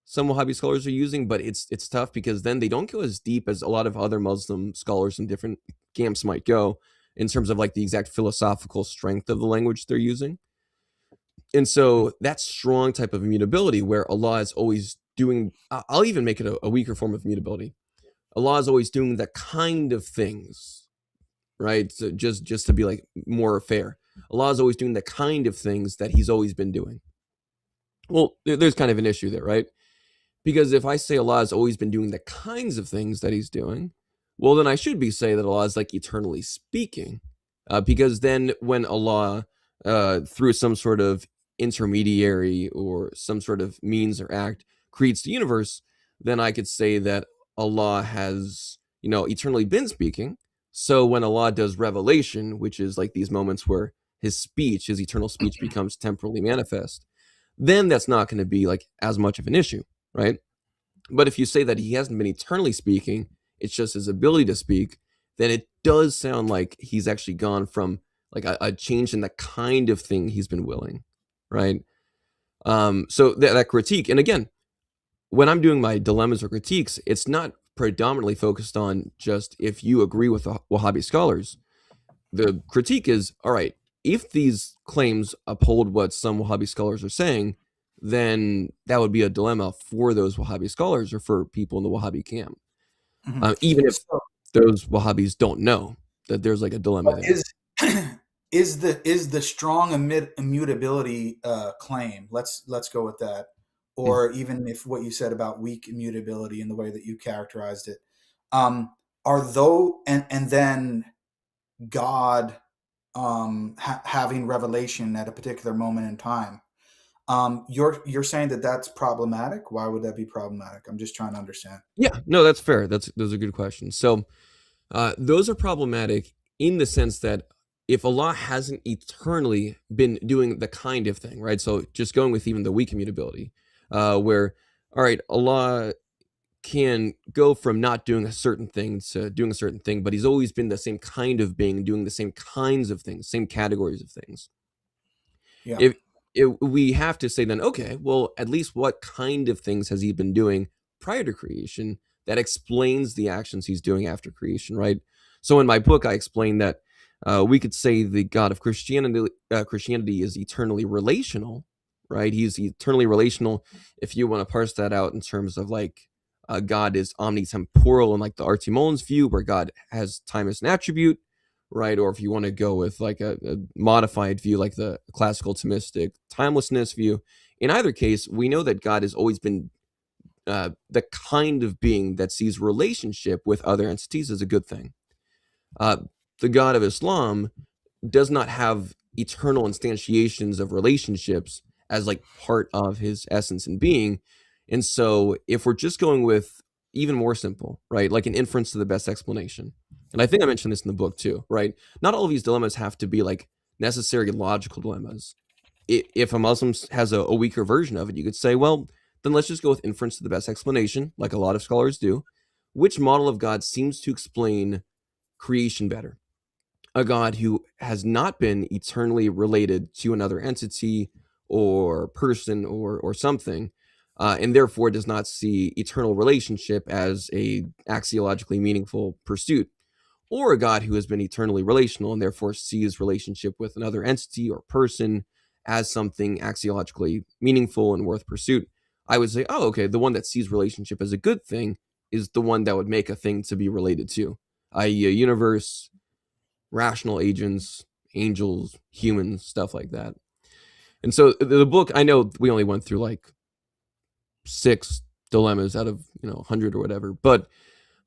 some Wahhabi scholars are using, but it's tough because then they don't go as deep as a lot of other Muslim scholars in different camps might go in terms of like the exact philosophical strength of the language they're using. And so that strong type of immutability where Allah is always doing, I'll even make it a weaker form of immutability. Allah is always doing the kind of things, right? So just to be like more fair, Allah is always doing the kind of things that he's always been doing. Well, there's kind of an issue there, right? Because if I say Allah has always been doing the kinds of things that he's doing, well, then I should be saying that Allah is like eternally speaking. Because then when Allah, through some sort of intermediary or some sort of means or act, creates the universe, then I could say that Allah has, eternally been speaking. So when Allah does revelation, which is like these moments where his speech, his eternal speech becomes temporally manifest, then that's not going to be like as much of an issue, right? But if you say that he hasn't been eternally speaking, it's just his ability to speak, then it does sound like he's actually gone from like a change in the kind of thing he's been willing, right? So that critique, and again, when I'm doing my dilemmas or critiques, it's not predominantly focused on just if you agree with the Wahhabi scholars. The critique is, all right, if these claims uphold what some Wahhabi scholars are saying, then that would be a dilemma for those Wahhabi scholars or for people in the Wahhabi camp. Even if those Wahhabis don't know that there's like a dilemma there. Is the strong immutability claim? Let's go with that. Or even if what you said about weak immutability in the way that you characterized it, are those and then God having revelation at a particular moment in time. You're saying that that's problematic. Why would that be problematic? I'm just trying to understand. Yeah, no, that's fair. Those are good questions. So those are problematic in the sense that if Allah hasn't eternally been doing the kind of thing, right? So just going with even the weak immutability, where, all right, Allah can go from not doing a certain thing to doing a certain thing, but he's always been the same kind of being, doing the same kinds of things, same categories of things. Yeah. If we have to say then, okay, well, at least what kind of things has he been doing prior to creation that explains the actions he's doing after creation, right? So in my book, I explain that we could say the God of Christianity is eternally relational, right? He's eternally relational. If you want to parse that out in terms of like God is omnitemporal in like the R.T. Mullins view, where God has time as an attribute, right? Or if you want to go with like a modified view, like the classical Thomistic timelessness view, in either case, we know that God has always been the kind of being that sees relationship with other entities as a good thing. The God of Islam does not have eternal instantiations of relationships as like part of his essence and being. And so if we're just going with even more simple, right, like an inference to the best explanation, and I think I mentioned this in the book too, right? Not all of these dilemmas have to be like necessary logical dilemmas. If a Muslim has a weaker version of it, you could say, well, then let's just go with inference to the best explanation, like a lot of scholars do. Which model of God seems to explain creation better? A God who has not been eternally related to another entity or person or something, and therefore does not see eternal relationship as a axiologically meaningful pursuit, or a God who has been eternally relational and therefore sees relationship with another entity or person as something axiologically meaningful and worth pursuit. I would say, oh, okay, the one that sees relationship as a good thing is the one that would make a thing to be related to, i.e. a universe, rational agents, angels, humans, stuff like that. And so the book, I know we only went through like 6 dilemmas out of 100 or whatever, but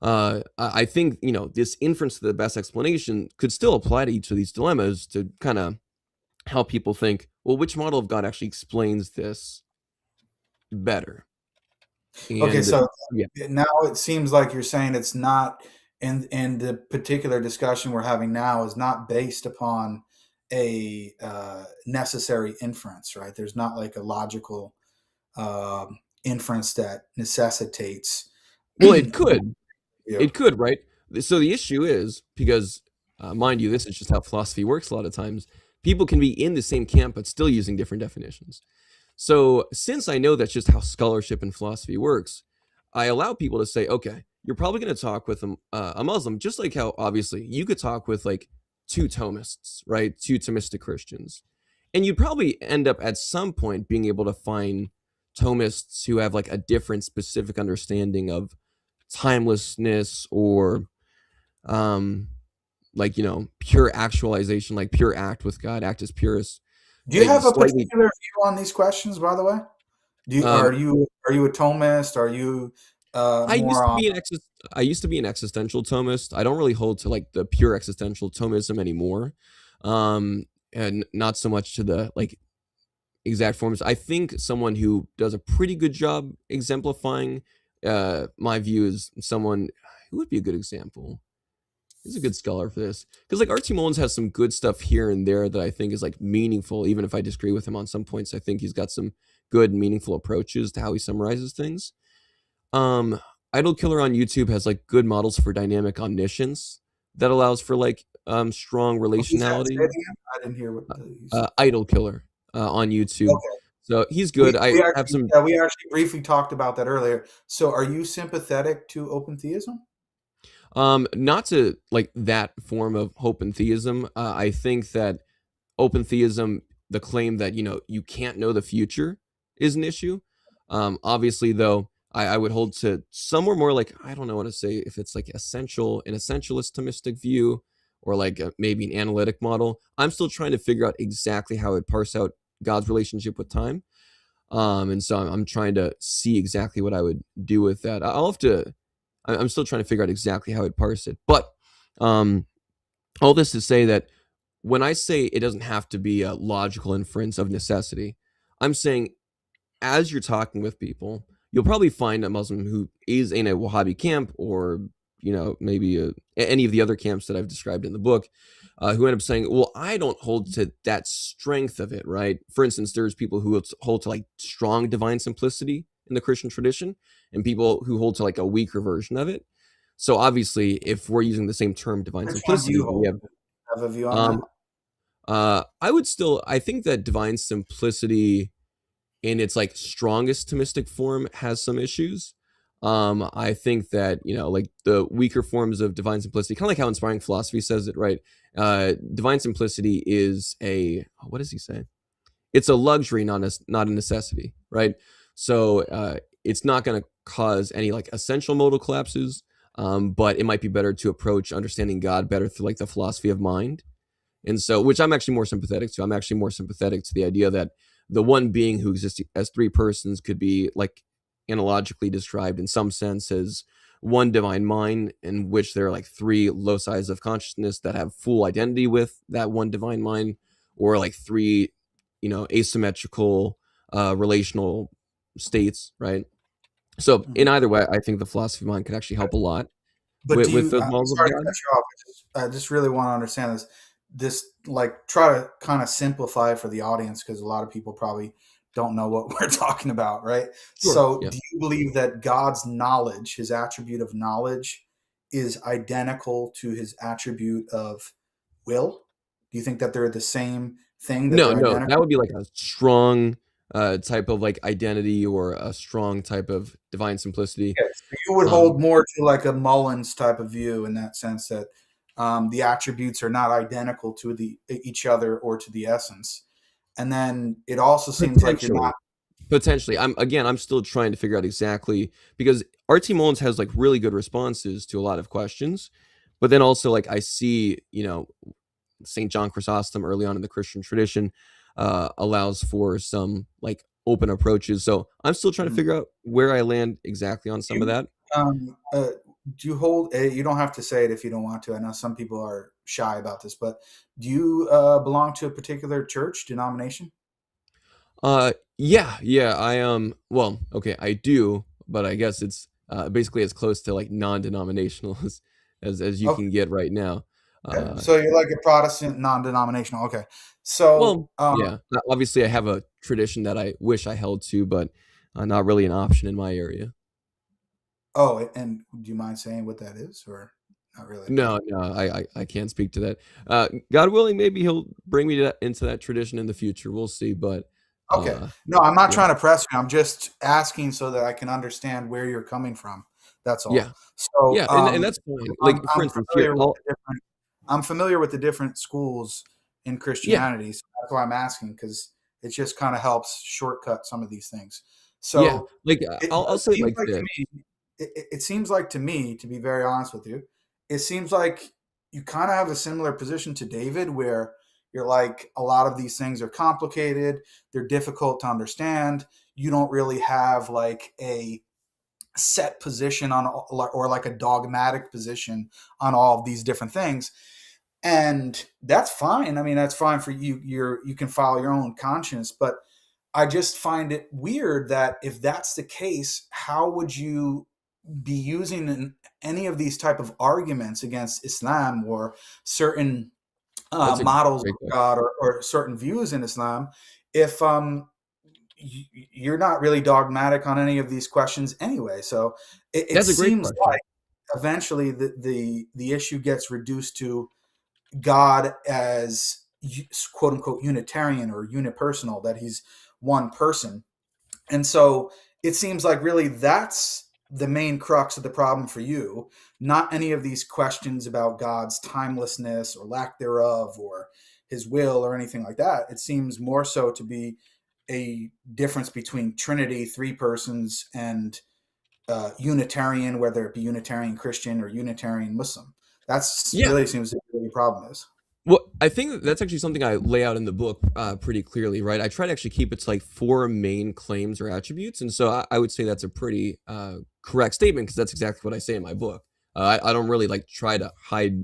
I think, this inference to the best explanation could still apply to each of these dilemmas to kind of help people think, well, which model of God actually explains this better? Okay, And so yeah. now it seems like you're saying it's not in the particular discussion we're having now is not based upon a necessary inference, right? There's not like a logical inference that necessitates. Well, it could. It could, right? So the issue is, because, mind you, this is just how philosophy works a lot of times, people can be in the same camp but still using different definitions. So since I know that's just how scholarship and philosophy works, I allow people to say, okay, you're probably going to talk with a Muslim, just like how obviously you could talk with like two Thomists, right? Two Thomistic Christians. And you'd probably end up at some point being able to find Thomists who have like a different specific understanding of timelessness or pure actualization, like pure act with God, act as purest. Do you have a particular view on these questions, by the way? Are you a Thomist? Are you I used to be an existential Thomist. I don't really hold to like the pure existential Thomism anymore. And not so much to the like exact forms. I think someone who does a pretty good job exemplifying my view is someone who would be a good example. He's a good scholar for this, because like R.T. Mullins has some good stuff here and there that I think is like meaningful, even if I disagree with him on some points. I think he's got some good, meaningful approaches to how he summarizes things. Idol Killer on YouTube has like good models for dynamic omniscience that allows for like strong relationality. I didn't hear what Idol Killer on YouTube. Okay. So he's good. We actually briefly talked about that earlier. So are you sympathetic to open theism? Not to like that form of open theism. I think that open theism, the claim that, you can't know the future, is an issue. Obviously, though, I would hold to somewhere more like, I don't know what to say, if it's like an essentialist Thomistic view, or like maybe an analytic model. I'm still trying to figure out exactly how I'd parse out God's relationship with time. And so I'm trying to see exactly what I would do with that. I'm still trying to figure out exactly how I'd parse it. But all this to say that when I say it doesn't have to be a logical inference of necessity, I'm saying as you're talking with people, you'll probably find a Muslim who is in a Wahhabi camp, or maybe any of the other camps that I've described in the book, who end up saying, well, I don't hold to that strength of it, right? For instance, there's people who hold to like strong divine simplicity in the Christian tradition, and people who hold to like a weaker version of it. So obviously, if we're using the same term, divine simplicity, we have a view on that. I think that divine simplicity in its like strongest Thomistic form has some issues. I think that, like the weaker forms of divine simplicity, kind of like how Inspiring Philosophy says it, right? Divine simplicity is what does he say? It's a luxury, not a necessity, right? So it's not going to cause any like essential modal collapses, but it might be better to approach understanding God better through like the philosophy of mind. And so, which I'm actually more sympathetic to. I'm actually more sympathetic to the idea that the one being who exists as three persons could be like analogically described in some sense as one divine mind, in which there are like three loci of consciousness that have full identity with that one divine mind, or like three, asymmetrical relational states, right? So in either way, I think the philosophy of mind could actually help a lot. But with those models of God. I just really want to understand this like try to kind of simplify it for the audience, because a lot of people probably don't know what we're talking about, right? Sure, so yeah. Do you believe that God's knowledge, his attribute of knowledge, is identical to his attribute of will? Do you think that they're the same thing? No, that would be like a strong type of like identity, or a strong type of divine simplicity. Okay, so you would hold more to like a Mullins type of view, in that sense that the attributes are not identical to each other or to the essence. And then it also seems like you're not. Potentially. I'm still trying to figure out exactly, because R.T. Mullins has like really good responses to a lot of questions, but then also like I see, St. John Chrysostom early on in the Christian tradition allows for some like open approaches. So I'm still trying to figure out where I land exactly on some of that. do you hold? You don't have to say it if you don't want to. I know some people are shy about this, but do you belong to a particular church denomination? Yeah, well, okay, I do, but I guess it's basically as close to like non-denominational as you Okay. can get right now. Okay. So you're like a Protestant non-denominational. Okay. So Well, yeah, obviously I have a tradition that I wish I held to, but not really an option in my area. oh, and do you mind saying what that is, or not really? No, I can't speak to that. God willing, maybe he'll bring me into that tradition in the future. We'll see, but Okay. No, I'm not yeah. trying to press you. I'm just asking so that I can understand where you're coming from. That's all. Yeah. So Yeah, and that's fine. Like, for instance, here, I'm familiar with the different schools in Christianity. So that's why I'm asking, because it just kind of helps shortcut some of these things. Yeah, So like, I'll say it like this. It seems like to me, to be very honest with you, it seems like you kind of have a similar position to David, where you're like, a lot of these things are complicated, they're difficult to understand. You don't really have like a set position on, or like a dogmatic position on all of these different things. And that's fine. I mean, that's fine for you. You can follow your own conscience, but I just find it weird that if that's the case, how would you be using any of these type of arguments against Islam or certain models of God, or certain views in Islam, if you're not really dogmatic on any of these questions anyway? So it seems like eventually the issue gets reduced to God as quote unquote Unitarian or unipersonal, that he's one person. And so it seems like really that's the main crux of the problem for you, not any of these questions about God's timelessness or lack thereof, or his will, or anything like that. It seems more so to be a difference between Trinity, three persons, and Unitarian, whether it be Unitarian Christian or Unitarian Muslim. That's really seems to be what your problem is. Well, I think that's actually something I lay out in the book pretty clearly, right? I try to actually keep it to like 4 main claims or attributes, and so I would say that's a pretty correct statement, because that's exactly what I say in my book. I don't really like try to hide,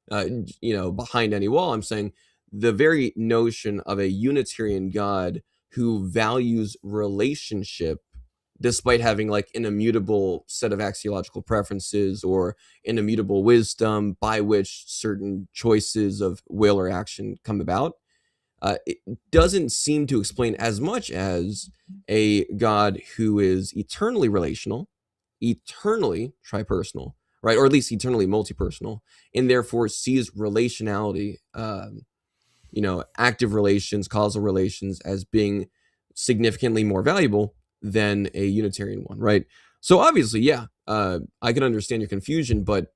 behind any wall. I'm saying the very notion of a Unitarian God who values relationship, despite having like an immutable set of axiological preferences or an immutable wisdom by which certain choices of will or action come about, it doesn't seem to explain as much as a God who is eternally relational, eternally tripersonal, right? Or at least eternally multipersonal, and therefore sees relationality, active relations, causal relations, as being significantly more valuable than a Unitarian one, right? So obviously, I can understand your confusion, but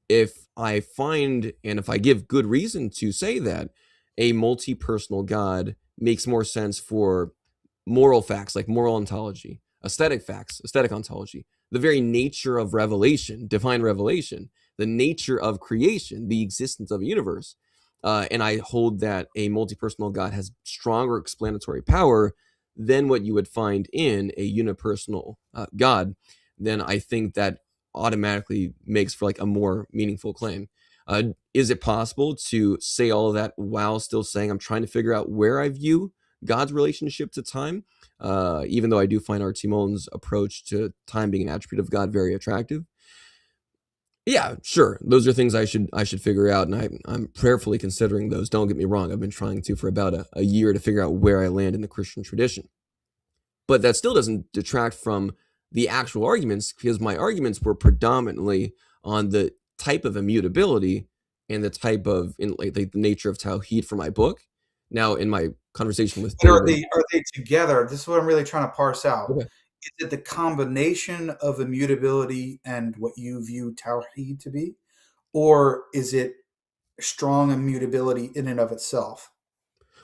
if I find, and if I give good reason to say that a multi-personal God makes more sense for moral facts like moral ontology, aesthetic facts, aesthetic ontology, the very nature of revelation, divine revelation, the nature of creation, the existence of a universe, and I hold that a multi-personal God has stronger explanatory power than what you would find in a unipersonal God, then I think that automatically makes for like a more meaningful claim. Is it possible to say all of that while still saying I'm trying to figure out where I view God's relationship to time? Even though I do find R.T. Mullen's approach to time being an attribute of God very attractive. Yeah, sure. Those are things I should figure out, and I'm prayerfully considering those. Don't get me wrong. I've been trying to for about a year to figure out where I land in the Christian tradition. But that still doesn't detract from the actual arguments, because my arguments were predominantly on the type of immutability and the type of the nature of Tawheed for my book. Now, in my conversation with David, are they together? This is what I'm really trying to parse out. Okay. Is it the combination of immutability and what you view Tawheed to be, or is it strong immutability in and of itself?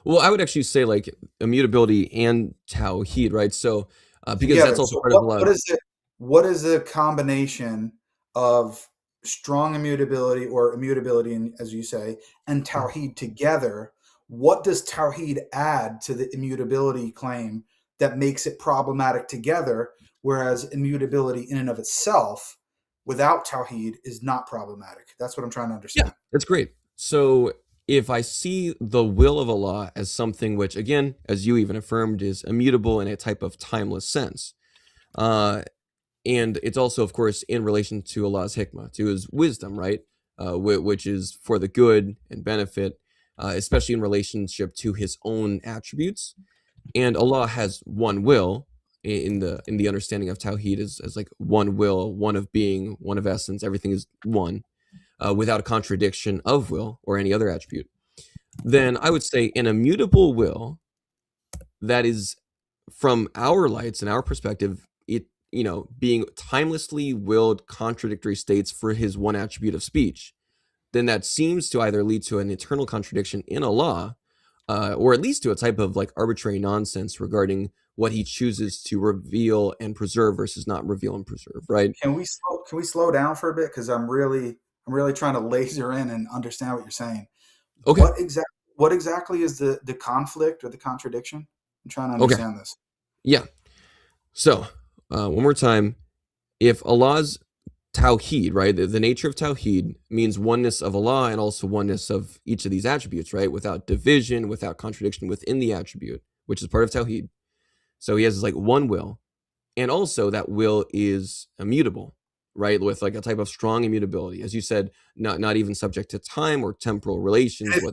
Well, I would actually say like immutability and Tawheed, right? So because together. That's also so part of love. What is the combination of strong immutability, or immutability, as you say, and Tawheed together? What does Tawheed add to the immutability claim that makes it problematic together, whereas immutability in and of itself without Tawheed is not problematic. That's what I'm trying to understand. Yeah, that's great. So if I see the will of Allah as something which, again, as you even affirmed, is immutable in a type of timeless sense, and it's also, of course, in relation to Allah's hikmah, to his wisdom, right? Which is for the good and benefit, especially in relationship to his own attributes. And Allah has one will in the understanding of Tawheed as like one will, one of being, one of essence. Everything is one, without a contradiction of will or any other attribute. Then I would say an immutable will that is, from our lights and our perspective, it, being timelessly willed contradictory states for his one attribute of speech, then that seems to either lead to an eternal contradiction in Allah, or at least to a type of like arbitrary nonsense regarding what he chooses to reveal and preserve versus not reveal and preserve, right? Can we slow down for a bit? Because I'm really trying to laser in and understand what you're saying. Okay. What exactly is the conflict or the contradiction? I'm trying to understand this. Yeah. So, one more time, if Allah's Tawheed, right, the nature of Tawheed means oneness of Allah and also oneness of each of these attributes, right, without division, without contradiction within the attribute, which is part of Tawheed. So he has like one will, and also that will is immutable, right, with like a type of strong immutability, as you said, not even subject to time or temporal relations. If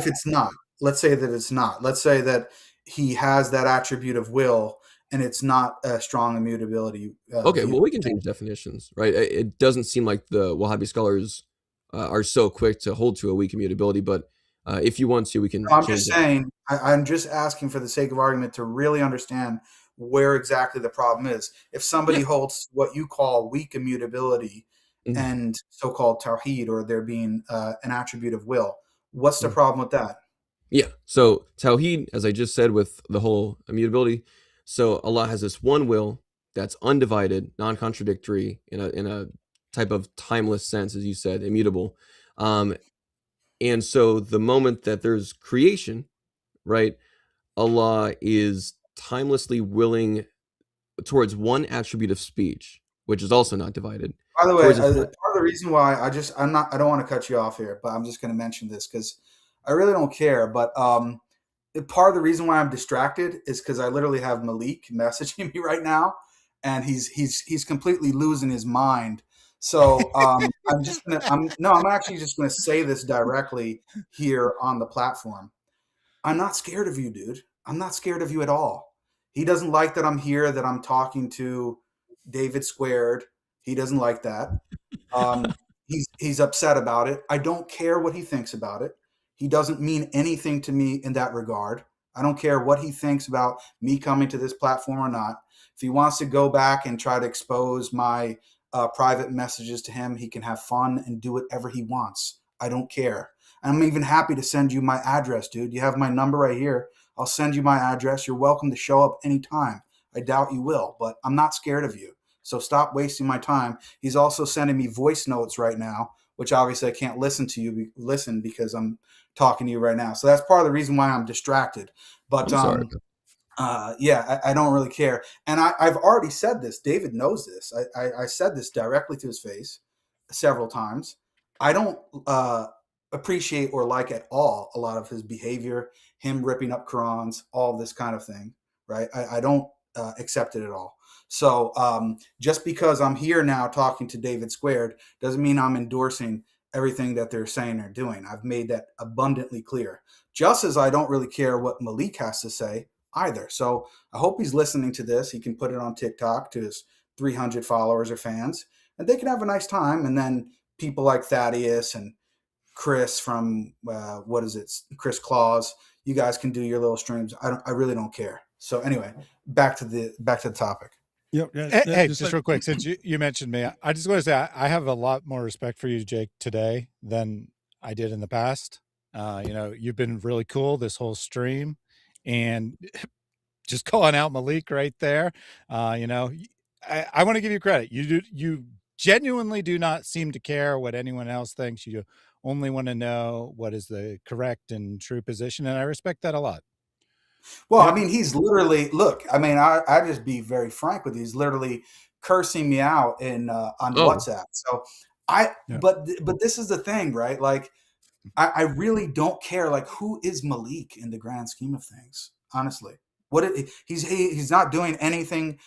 it's not, let's say that it's not. Let's say that he has that attribute of will, and it's not a strong immutability. Okay, well, we can change definitions, right? It doesn't seem like the Wahhabi scholars are so quick to hold to a weak immutability, but if you want to, we can. No, I'm just saying. I'm just asking for the sake of argument to really understand where exactly the problem is. If somebody holds what you call weak immutability and so-called Tawheed, or there being an attribute of will, what's the problem with that? Yeah. So Tawheed, as I just said, with the whole immutability. So Allah has this one will that's undivided, non-contradictory, in a type of timeless sense, as you said, immutable. And so the moment that there's creation, right, Allah is timelessly willing towards one attribute of speech, which is also not divided. By the way, part of the reason why I don't want to cut you off here, but I'm just going to mention this because I really don't care. But part of the reason why I'm distracted is because I literally have Maleek messaging me right now, and he's completely losing his mind. So I'm actually just gonna say this directly here on the platform. I'm not scared of you, dude. I'm not scared of you at all. He doesn't like that I'm here, that I'm talking to David Squared. He doesn't like that. He's upset about it. I don't care what he thinks about it. He doesn't mean anything to me in that regard. I don't care what he thinks about me coming to this platform or not. If he wants to go back and try to expose my private messages to him, he can have fun and do whatever he wants. I don't care. I'm even happy to send you my address, dude. You have my number right here. I'll send you my address. You're welcome to show up anytime. I doubt you will, but I'm not scared of you. So stop wasting my time. He's also sending me voice notes right now, which obviously I can't listen because I'm talking to you right now. So that's part of the reason why I'm distracted. But I'm sorry. I don't really care. And I've already said this. David knows this. I said this directly to his face several times. I don't appreciate or like at all a lot of his behavior, him ripping up Qurans, all this kind of thing, right? I don't accept it at all. So just because I'm here now talking to David Squared doesn't mean I'm endorsing everything that they're saying or doing. I've made that abundantly clear. Just as I don't really care what Maleek has to say either. So I hope he's listening to this. He can put it on TikTok to his 300 followers or fans, and they can have a nice time. And then people like Thaddeus and Chris from Chris Claus, you guys can do your little streams. I really don't care. So anyway, back to the topic. Yep. Hey, just real quick, since you mentioned me, I just want to say I have a lot more respect for you, Jake, today than I did in the past. You've been really cool this whole stream, and just calling out Maleek right there. I want to give you credit. You genuinely do not seem to care what anyone else thinks. You only want to know what is the correct and true position, and I respect that a lot. Well, I mean, he's literally, look, I mean, I just be very frank with you. He's literally cursing me out on WhatsApp. So but this is the thing, right? Like, I really don't care. Like, who is Maleek in the grand scheme of things? Honestly, he's not doing anything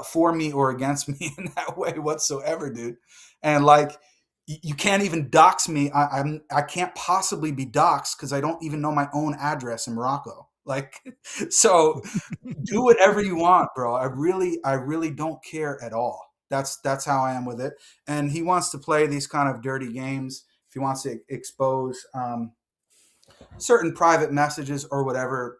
for me or against me in that way whatsoever, dude. And like, you can't even dox me. I can't possibly be doxxed because I don't even know my own address in Morocco. Like, so do whatever you want, bro. I really don't care at all. That's how I am with it. And he wants to play these kind of dirty games. If he wants to expose certain private messages or whatever,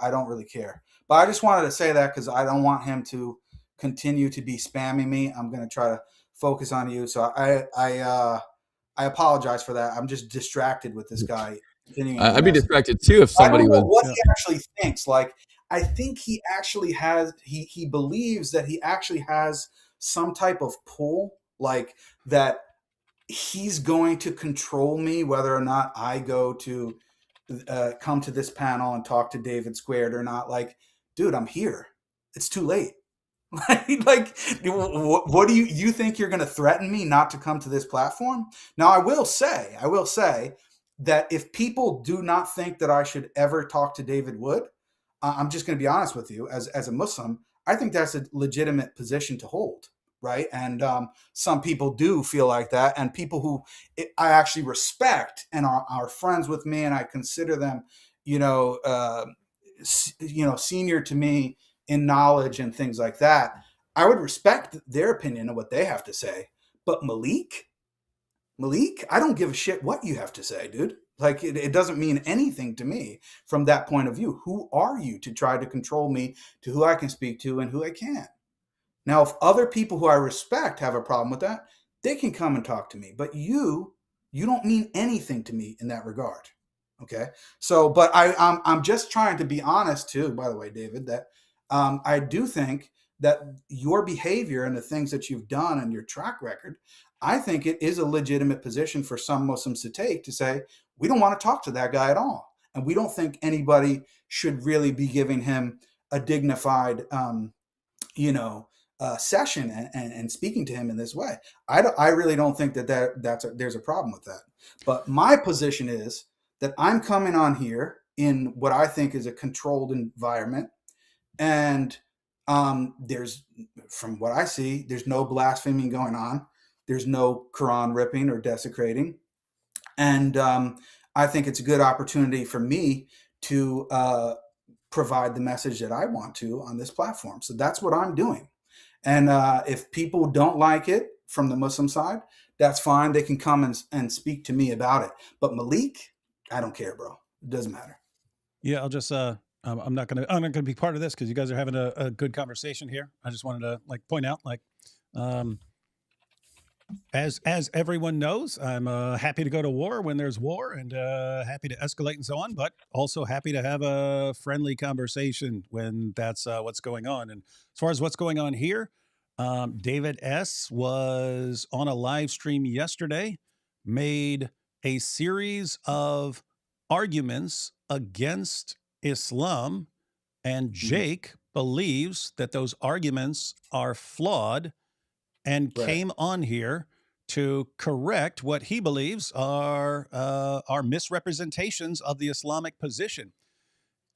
I don't really care. But I just wanted to say that because I don't want him to continue to be spamming me. I'm going to try to focus on you. So I apologize for that. I'm just distracted with this guy. I'd be distracted too if somebody I don't know was. what he actually thinks. Like, I think he actually has. He believes that he actually has some type of pull, like that he's going to control me whether or not I go to come to this panel and talk to David Squared or not. Like, dude, I'm here. It's too late. Like, what do you think you're going to threaten me not to come to this platform? Now, I will say that if people do not think that I should ever talk to David Wood, I'm just going to be honest with you. As a Muslim, I think that's a legitimate position to hold, right? And some people do feel like that, and people who I actually respect and are friends with me, and I consider them, senior to me in knowledge and things like that. I would respect their opinion of what they have to say. But Maleek, I don't give a shit what you have to say, dude. Like, it doesn't mean anything to me from that point of view. Who are you to try to control me to who I can speak to and who I can't? Now, if other people who I respect have a problem with that, they can come and talk to me. But you don't mean anything to me in that regard. Okay. So, but I'm just trying to be honest too, by the way, David, that I do think that your behavior and the things that you've done and your track record, I think it is a legitimate position for some Muslims to take, to say, we don't want to talk to that guy at all. And we don't think anybody should really be giving him a dignified, session and speaking to him in this way. I really don't think there's a problem with that. But my position is that I'm coming on here in what I think is a controlled environment. And there's, from what I see, there's no blaspheming going on. There's no Quran ripping or desecrating. And I think it's a good opportunity for me to provide the message that I want to on this platform. So that's what I'm doing. And if people don't like it from the Muslim side, that's fine. They can come and speak to me about it. But Maleek, I don't care, bro. It doesn't matter. Yeah, I'll just I'm not gonna be part of this because you guys are having a good conversation here. I just wanted to point out, as everyone knows, I'm happy to go to war when there's war, and happy to escalate and so on, but also happy to have a friendly conversation when that's what's going on. And as far as what's going on here, David S. was on a live stream yesterday, made a series of arguments against Islam, and Jake believes that those arguments are flawed, and came on here to correct what he believes are misrepresentations of the Islamic position.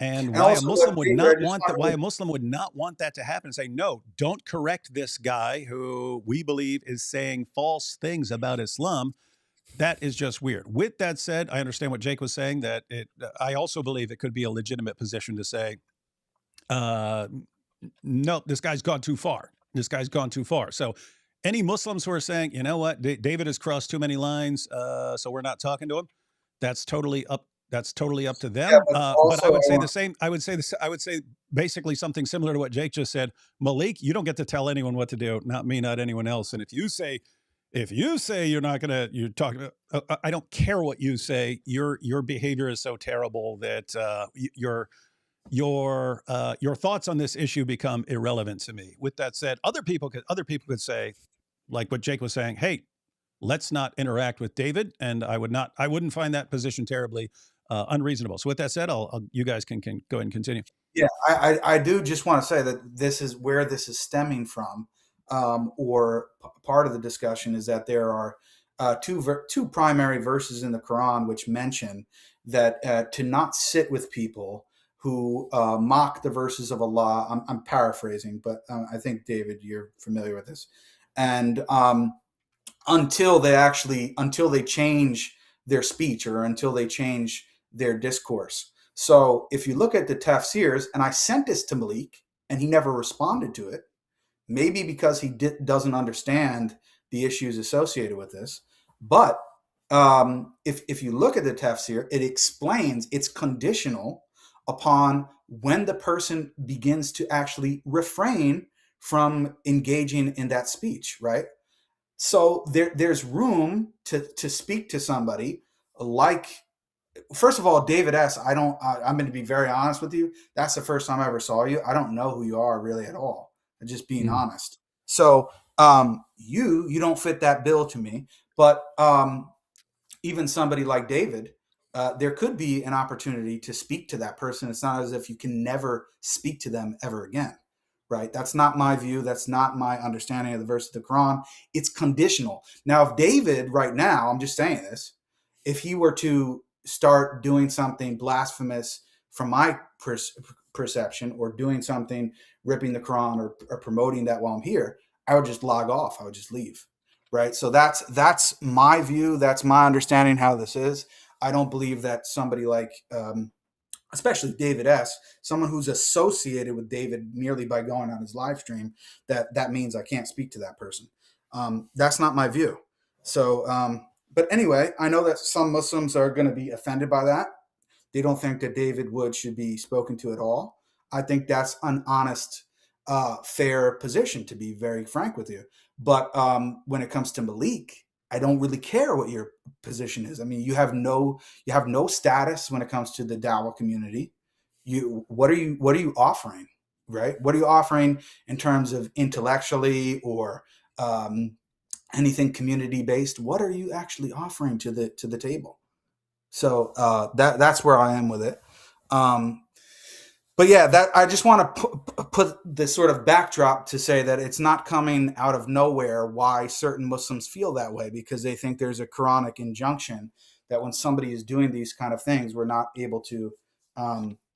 And why a Muslim would not want that, why a Muslim would not want that to happen, say, no, don't correct this guy who we believe is saying false things about Islam. That is just weird. With that said, I understand what Jake was saying, that I also believe it could be a legitimate position to say, no, this guy's gone too far. This guy's gone too far. So any Muslims who are saying, you know what, David has crossed too many lines, so we're not talking to him, that's totally up. That's totally up to them. Yeah, but I would say the same. I would say basically something similar to what Jake just said. Maleek, you don't get to tell anyone what to do. Not me, not anyone else. And if you say you're not gonna, you're talking about, I don't care what you say. Your behavior is so terrible that your thoughts on this issue become irrelevant to me. With that said, other people could say, like what Jake was saying, hey, let's not interact with David, and I wouldn't find that position terribly unreasonable. So with that said, you guys can go ahead and continue. Yeah, I do just want to say that this is where this is stemming from. or part of the discussion is that there are two primary verses in the Quran which mention that to not sit with people who mock the verses of Allah. I'm paraphrasing, but I think, David, you're familiar with this. And until they change their speech, or until they change their discourse. So if you look at the tafsirs, and I sent this to Maleek and he never responded to it, maybe because he doesn't understand the issues associated with this. But if you look at the tafsir, it explains it's conditional upon when the person begins to actually refrain from engaging in that speech, right? So there's room to speak to somebody like, first of all, David S. I'm going to be very honest with you. That's the first time I ever saw you. I don't know who you are really at all. I'm just being honest. So you don't fit that bill to me. But even somebody like David, there could be an opportunity to speak to that person. It's not as if you can never speak to them ever again. Right? That's not my view. That's not my understanding of the verse of the Quran. It's conditional. Now, if David right now, I'm just saying this, if he were to start doing something blasphemous from my perception, or doing something ripping the Quran or promoting that while I'm here, I would just log off. I would just leave. Right? So that's my view. That's my understanding how this is. I don't believe that somebody like especially David S., someone who's associated with David merely by going on his live stream, that means I can't speak to that person. That's not my view. So, but anyway, I know that some Muslims are going to be offended by that. They don't think that David Wood should be spoken to at all. I think that's an honest, fair position, to be very frank with you. But when it comes to Maleek, I don't really care what your position is. I mean, you have no status when it comes to the Dawah community. What are you offering, right? What are you offering in terms of intellectually or anything community based? What are you actually offering to the table? So that's where I am with it. But yeah, that I just want to put this sort of backdrop to say that it's not coming out of nowhere why certain Muslims feel that way, because they think there's a Quranic injunction that when somebody is doing these kind of things, we're not able to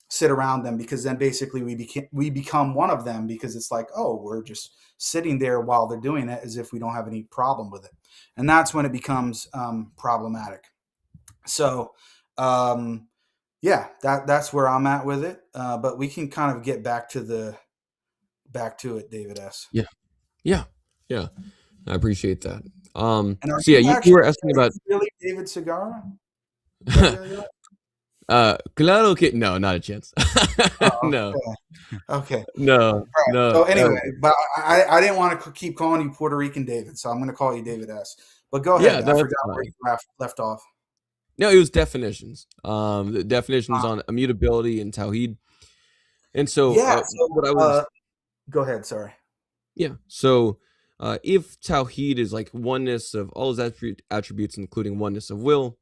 sit around them, because then basically we become one of them, because it's like, oh, we're just sitting there while they're doing it as if we don't have any problem with it. And that's when it becomes problematic. So yeah, that's where I'm at with it. But we can kind of get back to it, David S. Yeah. I appreciate that. And so yeah, you were asking about really David Segarra? Claro que no, not a chance. No. Okay. No. Right. No. So anyway, but I didn't want to keep calling you Puerto Rican David, so I'm going to call you David S. But go ahead. Yeah, I forgot where you left off. No, it was definitions. The definitions on immutability and Tawheed. And so, what I was. Go ahead. Sorry. Yeah. So, if Tawheed is like oneness of all his attributes, including oneness of will,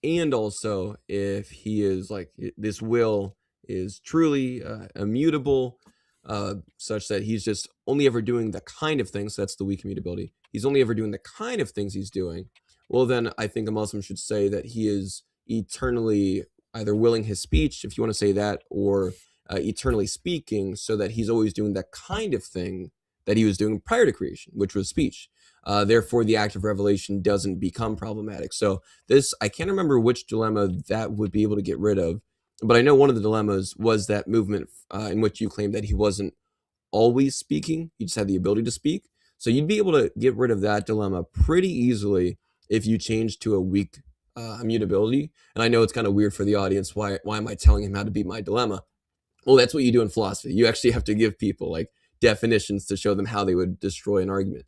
and also if he is like this will is truly immutable, such that he's just only ever doing the kind of things. So that's the weak immutability. He's only ever doing the kind of things he's doing. Well, then I think a Muslim should say that he is eternally either willing his speech, if you want to say that, or eternally speaking, so that he's always doing that kind of thing that he was doing prior to creation, which was speech. Therefore, the act of revelation doesn't become problematic. So this, I can't remember which dilemma that would be able to get rid of, but I know one of the dilemmas was that movement in which you claimed that he wasn't always speaking, he just had the ability to speak. So you'd be able to get rid of that dilemma pretty easily if you change to a weak immutability. And I know it's kind of weird for the audience. Why am I telling him how to beat my dilemma? Well, that's what you do in philosophy. You actually have to give people like definitions to show them how they would destroy an argument.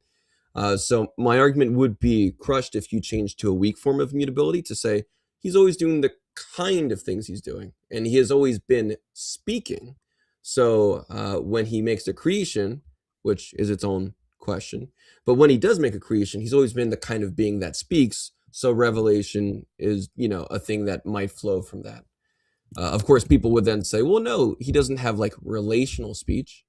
So my argument would be crushed if you change to a weak form of immutability to say he's always doing the kind of things he's doing, and he has always been speaking. So when he makes a creation, which is its own question, but when he does make a creation, he's always been the kind of being that speaks. So revelation is, a thing that might flow from that. Of course, people would then say, well, no, he doesn't have like relational speech.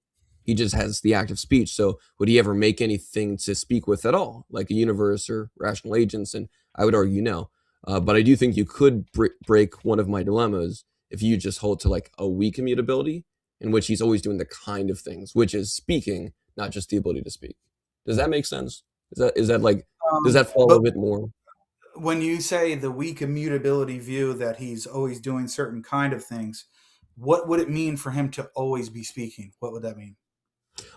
He just has the act of speech. So would he ever make anything to speak with at all, like a universe or rational agents? And I would argue no. But I do think you could break one of my dilemmas if you just hold to like a weak immutability, in which he's always doing the kind of things, which is speaking, not just the ability to speak. Does that make sense? Is that like, does that fall a bit more? When you say the weak immutability view that he's always doing certain kind of things, what would it mean for him to always be speaking? What would that mean?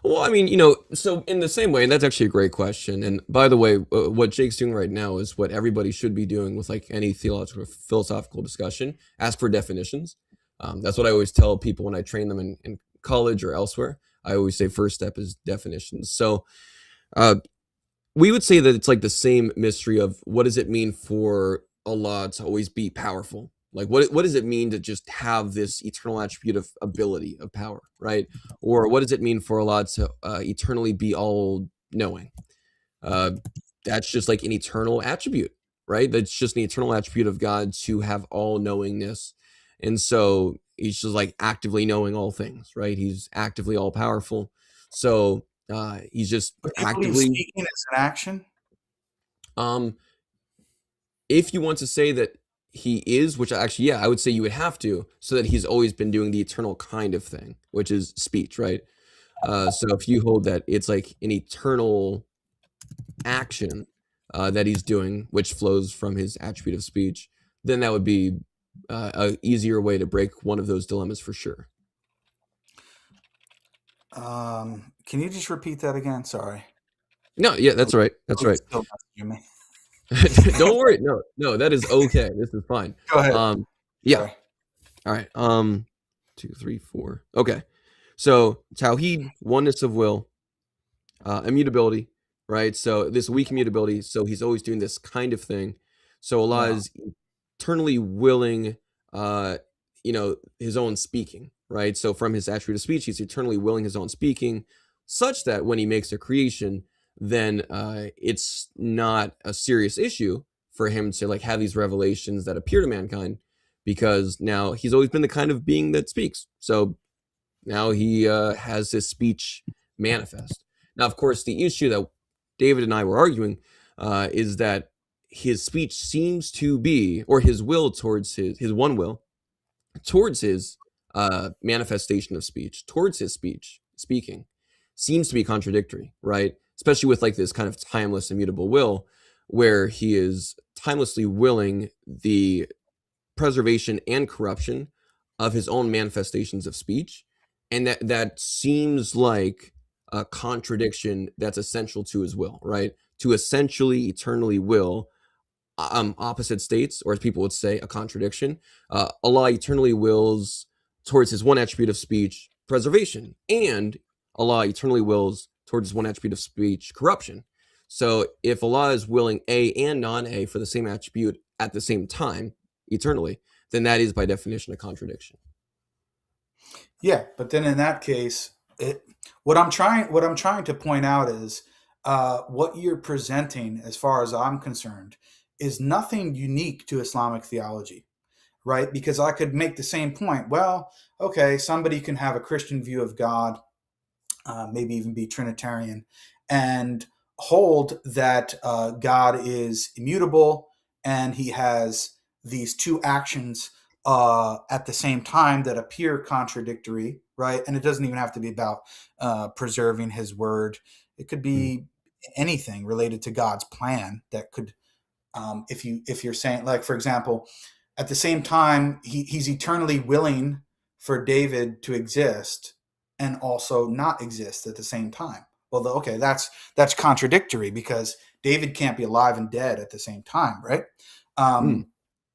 Well, I mean, so in the same way, and that's actually a great question. And by the way, what Jake's doing right now is what everybody should be doing with like any theological or philosophical discussion. Ask for definitions. That's what I always tell people when I train them in college or elsewhere. I always say first step is definitions. So we would say that it's like the same mystery of what does it mean for Allah to always be powerful? Like what does it mean to just have this eternal attribute of ability, of power, right? Or what does it mean for Allah to eternally be all knowing? That's just like an eternal attribute, right? That's just an eternal attribute of God to have all knowingness. And so he's just like actively knowing all things, right? He's actively all powerful. So he's just actively speaking as an action. If you want to say that he is, which actually, yeah, I would say you would have to, so that he's always been doing the eternal kind of thing, which is speech, right? So if you hold that it's like an eternal action that he's doing, which flows from his attribute of speech, then that would be a easier way to break one of those dilemmas for sure. Can you just repeat that again? Sorry. No, yeah, that's right. That's right. Still messaging me. Don't worry. No, that is okay. This is fine. Go ahead. Yeah. Sorry. All right. 2, 3, 4. Okay. So Tawheed, oneness of will, immutability, right? So this weak immutability. So he's always doing this kind of thing. So Allah is eternally willing, his own speaking, right? So from his attribute of speech, he's eternally willing his own speaking, such that when he makes a creation, then it's not a serious issue for him to like have these revelations that appear to mankind, because now he's always been the kind of being that speaks. So now he has this speech manifest. Now, of course, the issue that David and I were arguing is that his speech seems to be, or his will towards his one will towards his manifestation of speech, towards his speaking, seems to be contradictory, right? Especially with like this kind of timeless, immutable will, where he is timelessly willing the preservation and corruption of his own manifestations of speech. And that seems like a contradiction that's essential to his will, right? To essentially eternally will opposite states, or as people would say, a contradiction. Allah eternally wills towards his one attribute of speech, preservation, and Allah eternally wills towards his one attribute of speech, corruption. So if Allah is willing A and non-A for the same attribute at the same time, eternally, then that is by definition a contradiction. Yeah, but then in that case, what I'm trying to point out is what you're presenting, as far as I'm concerned, is nothing unique to Islamic theology, right? Because I could make the same point. Well, okay, somebody can have a Christian view of God, maybe even be Trinitarian, and hold that God is immutable and he has these two actions at the same time that appear contradictory, right? And it doesn't even have to be about preserving his word. It could be anything related to God's plan that could, if you're saying, like, for example, at the same time, he's eternally willing for David to exist and also not exist at the same time. Well, okay, that's contradictory, because David can't be alive and dead at the same time, right?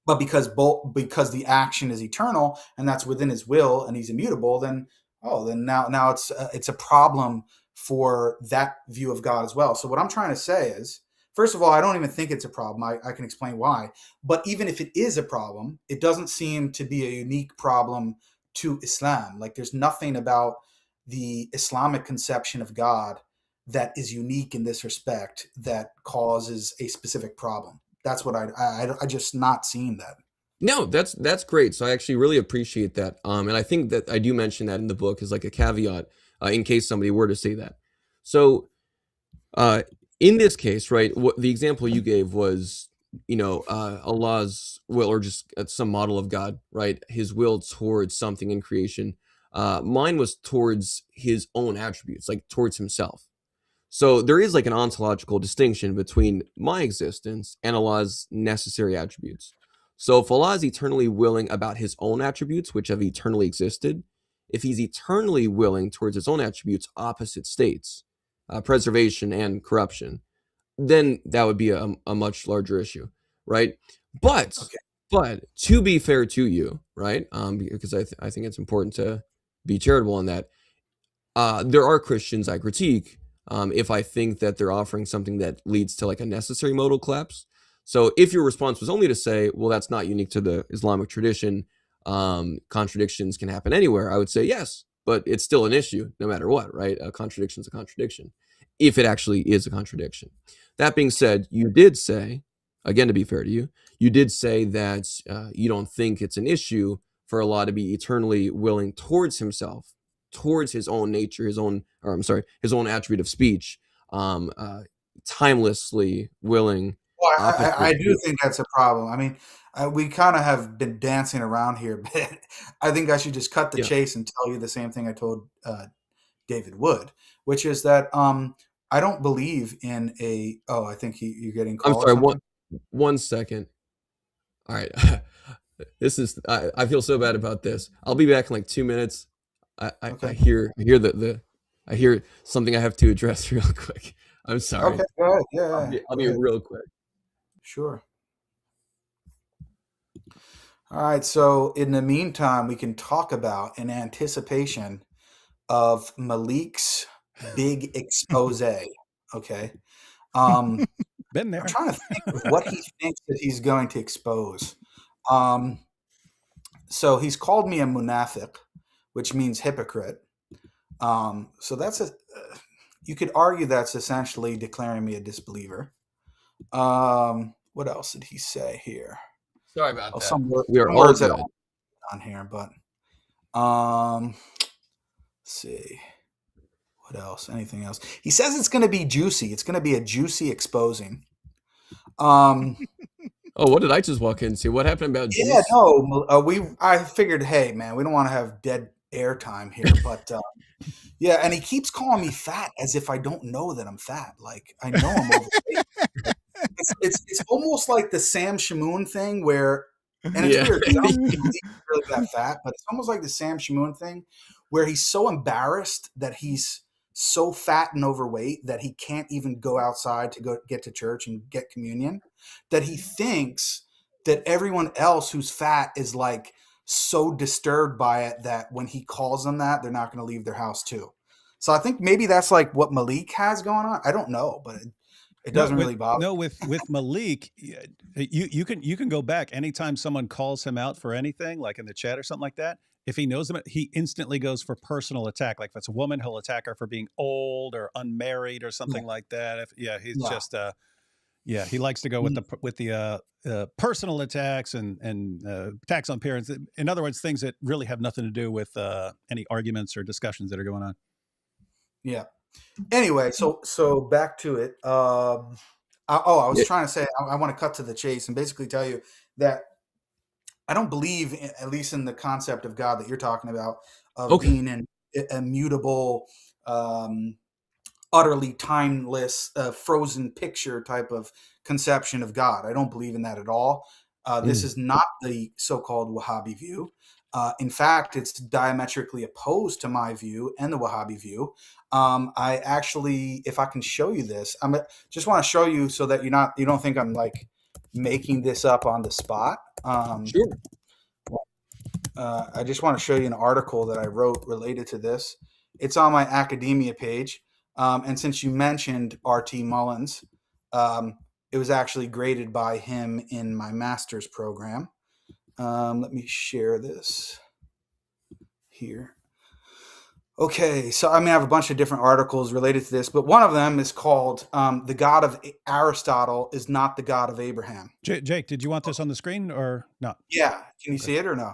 But because the action is eternal and that's within his will and he's immutable, then now it's a problem for that view of God as well. So what I'm trying to say is, first of all, I don't even think it's a problem. I can explain why. But even if it is a problem, it doesn't seem to be a unique problem to Islam. Like, there's nothing about the Islamic conception of God that is unique in this respect that causes a specific problem. That's what I just not seeing that. No, that's great. So I actually really appreciate that. And I think that I do mention that in the book as like a caveat. in case somebody were to say that. So in this case, right, what the example you gave was, Allah's will, or just some model of God, right? His will towards something in creation. Mine was towards his own attributes, like towards himself. So there is like an ontological distinction between my existence and Allah's necessary attributes. So if Allah is eternally willing about his own attributes, which have eternally existed, if he's eternally willing towards his own attributes, opposite states, preservation and corruption, then that would be a much larger issue, right? But to be fair to you, right? Because I think it's important to be charitable in that. There are Christians I critique if I think that they're offering something that leads to like a necessary modal collapse. So if your response was only to say, well, that's not unique to the Islamic tradition, contradictions can happen anywhere, I would say yes, but it's still an issue no matter what, right? A contradiction is a contradiction, if it actually is a contradiction. That being said, you did say, again, to be fair to you, you did say that you don't think it's an issue for Allah to be eternally willing towards himself, towards his own nature, his own attribute of speech, timelessly willing. Well, I do think that's a problem. I mean, we kind of have been dancing around here, but I think I should just cut the chase and tell you the same thing I told David Wood, which is that I don't believe in a. Oh, I think you're getting called. I'm sorry. One second. All right. This is. I feel so bad about this. I'll be back in like 2 minutes. I hear something I have to address real quick. I'm sorry. Okay, go ahead. Yeah, I'll be real quick. Sure. All right. So in the meantime, we can talk about in anticipation of Maleek's big expose. Okay. Been there. I'm trying to think of what he thinks that he's going to expose. So he's called me a munafiq, which means hypocrite. So that's you could argue that's essentially declaring me a disbeliever. What else did he say here? Sorry about that. Some we are words all that good on here, but let's see. What else? Anything else? He says it's going to be juicy. It's going to be a juicy exposing. Oh, what did I just walk into? What happened about juice? Yeah, no. I figured, hey, man, we don't want to have dead air time here, but yeah, and he keeps calling me fat as if I don't know that I'm fat. Like I know I'm overweight. It's almost like the Sam Shamoon thing where, and it's weird because I don't think he's really that fat, but it's almost like the Sam Shamoon thing where he's so embarrassed that he's so fat and overweight that he can't even go outside to go get to church and get communion, that he thinks that everyone else who's fat is like so disturbed by it that when he calls them that, they're not going to leave their house too. So I think maybe that's like what Maleek has going on. I don't know, but it doesn't really bother. No, with Maleek, you can go back anytime someone calls him out for anything, like in the chat or something like that. If he knows them, he instantly goes for personal attack. Like if it's a woman, he'll attack her for being old or unmarried or something like that. He's just he likes to go with the personal attacks and attacks on parents. In other words, things that really have nothing to do with any arguments or discussions that are going on. Yeah. Anyway, so back to it. I was trying to say I want to cut to the chase and basically tell you that I don't believe, at least in the concept of God that you're talking about, of being an immutable, utterly timeless, frozen picture type of conception of God. I don't believe in that at all. This is not the so-called Wahhabi view. In fact, it's diametrically opposed to my view and the Wahhabi view. I actually, if I can show you this, I just want to show you so that you don't think I'm like making this up on the spot. Sure. I just want to show you an article that I wrote related to this. It's on my academia page. And since you mentioned R.T. Mullins, it was actually graded by him in my master's program. Let me share this here. Okay, so I have a bunch of different articles related to this, but one of them is called "The God of Aristotle is not the God of Abraham." Jake, did you want this on the screen or not? Yeah, can you see it or no?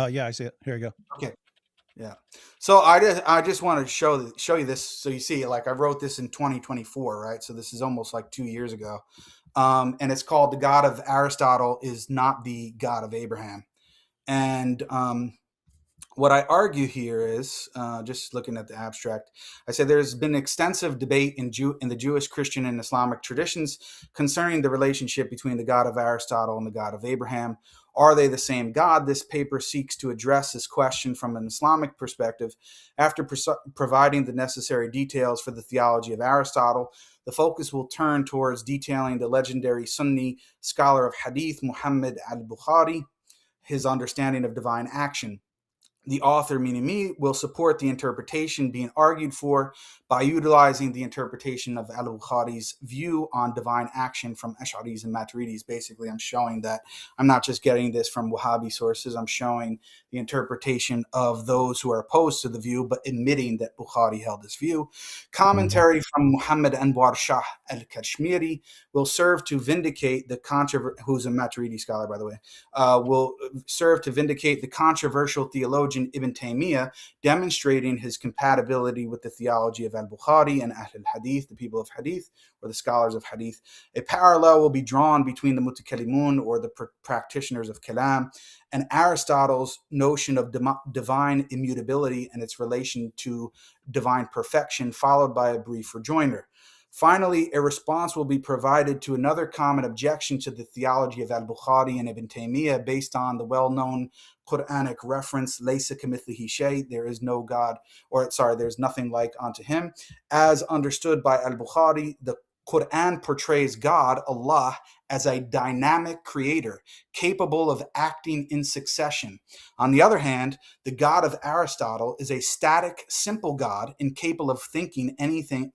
Yeah, I see it. Here you go. Okay. Yeah. So I just want to show you this so you see, like, I wrote this in 2024, right? So this is almost like 2 years ago. And it's called "The God of Aristotle is not the God of Abraham." And what I argue here is, just looking at the abstract, I say there's been extensive debate in the Jewish, Christian, and Islamic traditions concerning the relationship between the God of Aristotle and the God of Abraham. Are they the same God? This paper seeks to address this question from an Islamic perspective. After providing the necessary details for the theology of Aristotle, the focus will turn towards detailing the legendary Sunni scholar of Hadith, Muhammad al-Bukhari, his understanding of divine action. The author, meaning me, will support the interpretation being argued for by utilizing the interpretation of al-Bukhari's view on divine action from Ash'aris and Maturidis. Basically, I'm showing that I'm not just getting this from Wahhabi sources. I'm showing the interpretation of those who are opposed to the view, but admitting that Bukhari held this view. Commentary from Muhammad Anwar Shah al-Kashmiri will serve to vindicate the who's a Maturidi scholar, by the way, will serve to vindicate the controversial theologian Ibn Taymiyyah, demonstrating his compatibility with the theology of al-Bukhari and Ahl al-Hadith, the people of Hadith, or the scholars of Hadith. A parallel will be drawn between the Mutakallimun, or the practitioners of Kalam, and Aristotle's notion of divine immutability and its relation to divine perfection, followed by a brief rejoinder. Finally, a response will be provided to another common objection to the theology of al-Bukhari and Ibn Taymiyyah based on the well-known Quranic reference, Laysa kamithlihi shay, there is no God, there's nothing like unto him. As understood by al-Bukhari, the Quran portrays God, Allah, as a dynamic creator, capable of acting in succession. On the other hand, the God of Aristotle is a static, simple God, incapable of thinking anything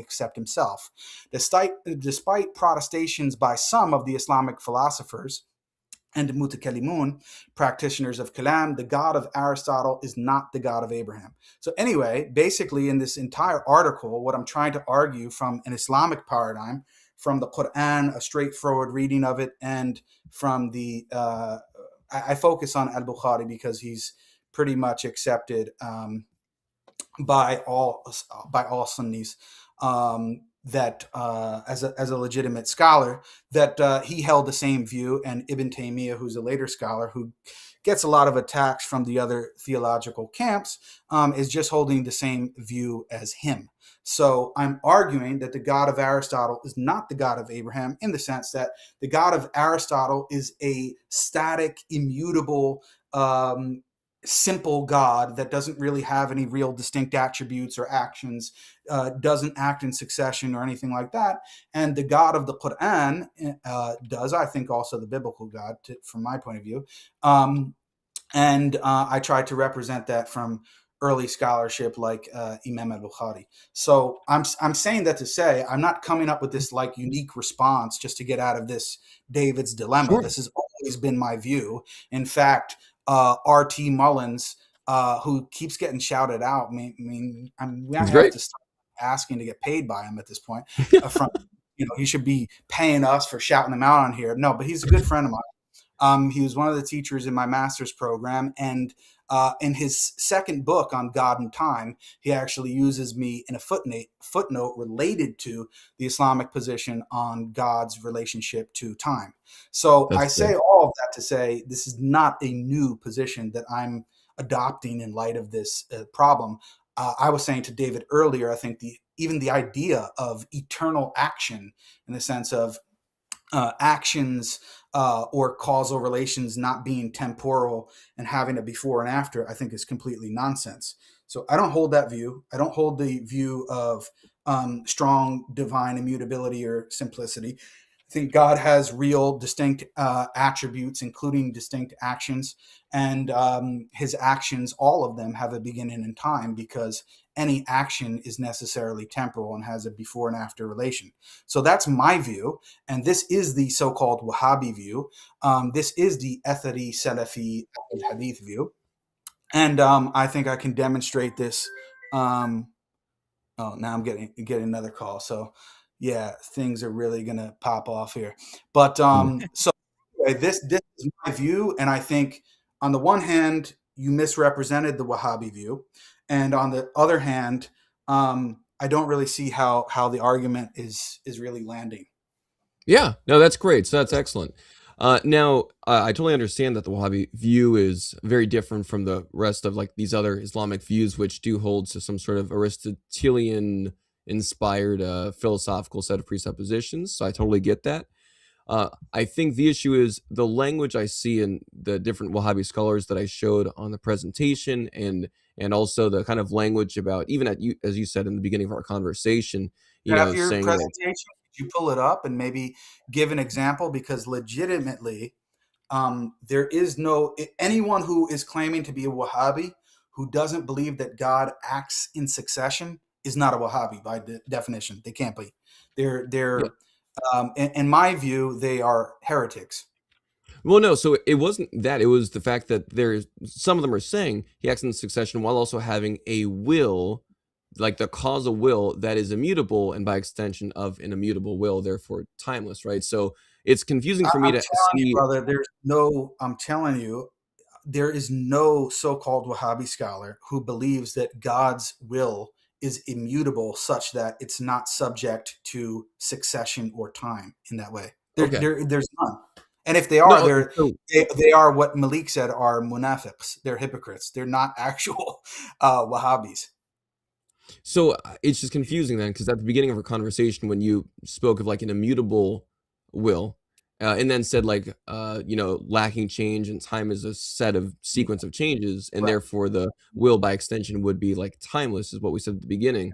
except himself. Despite protestations by some of the Islamic philosophers and Mutakallimun, practitioners of Kalam, the God of Aristotle is not the God of Abraham. So anyway, basically in this entire article, what I'm trying to argue from an Islamic paradigm, from the Quran, a straightforward reading of it, and from the, I focus on al-Bukhari because he's pretty much accepted by all Sunnis, that as a legitimate scholar, that he held the same view, and Ibn Taymiyyah, who's a later scholar who gets a lot of attacks from the other theological camps, is just holding the same view as him. So I'm arguing that the God of Aristotle is not the God of Abraham, in the sense that the God of Aristotle is a static, immutable, simple God that doesn't really have any real distinct attributes or actions, doesn't act in succession or anything like that. And the God of the Quran does, I think, also the biblical God, from my point of view. And I try to represent that from early scholarship like Imam al-Bukhari. So I'm saying that to say I'm not coming up with this like unique response just to get out of this David's dilemma. Sure. This has always been my view. In fact, R.T. Mullins, who keeps getting shouted out. I have to start asking to get paid by him at this point. He should be paying us for shouting him out on here. No, but he's a good friend of mine. He was one of the teachers in my master's program, and in his second book on God and time, he actually uses me in a footnote related to the Islamic position on God's relationship to time. So I say all of that to say this is not a new position that I'm adopting in light of this problem. I was saying to David earlier, I think even the idea of eternal action, in the sense of actions or causal relations not being temporal and having a before and after, I think is completely nonsense. So I don't hold that view. I don't hold the view of strong divine immutability or simplicity. I think God has real distinct attributes, including distinct actions, and his actions, all of them, have a beginning in time, because any action is necessarily temporal and has a before and after relation. So that's my view, and this is the so-called Wahhabi view. This is the Athari Salafi Hadith view, and I think I can demonstrate this. Now I'm getting another call, so yeah, things are really gonna pop off here. But so anyway, this is my view, and I think on the one hand, you misrepresented the Wahhabi view, and on the other hand, I don't really see how the argument is really landing. Yeah, no, that's great. So that's excellent. Now, I totally understand that the Wahhabi view is very different from the rest of like these other Islamic views, which do hold to some sort of Aristotelian inspired philosophical set of presuppositions. So I totally get that. I think the issue is the language I see in the different Wahhabi scholars that I showed on the presentation, and also the kind of language about, even at you, as you said in the beginning of our conversation, Have your saying that, presentation? Could you pull it up and maybe give an example? Because legitimately, there is no anyone who is claiming to be a Wahhabi who doesn't believe that God acts in succession is not a Wahhabi by definition. They can't be. They're in my view, they are heretics. well, no, so it wasn't that. It was the fact that there's some of them are saying he acts in succession while also having a will, like the causal will that is immutable, and by extension of an immutable will, therefore timeless, right? So it's confusing for me I'm to telling you, see. brother, I'm telling you, there is no so-called Wahhabi scholar who believes that God's will is immutable such that it's not subject to succession or time in that way. Okay. There's none. And if they are, No, they are what Maleek said are munafiqs. They're hypocrites. They're not actual Wahhabis. So it's just confusing then, because at the beginning of our conversation, when you spoke of like an immutable will, and then said like, lacking change and time is a set of sequence of changes, and Right. therefore the will by extension would be like timeless, is what we said at the beginning.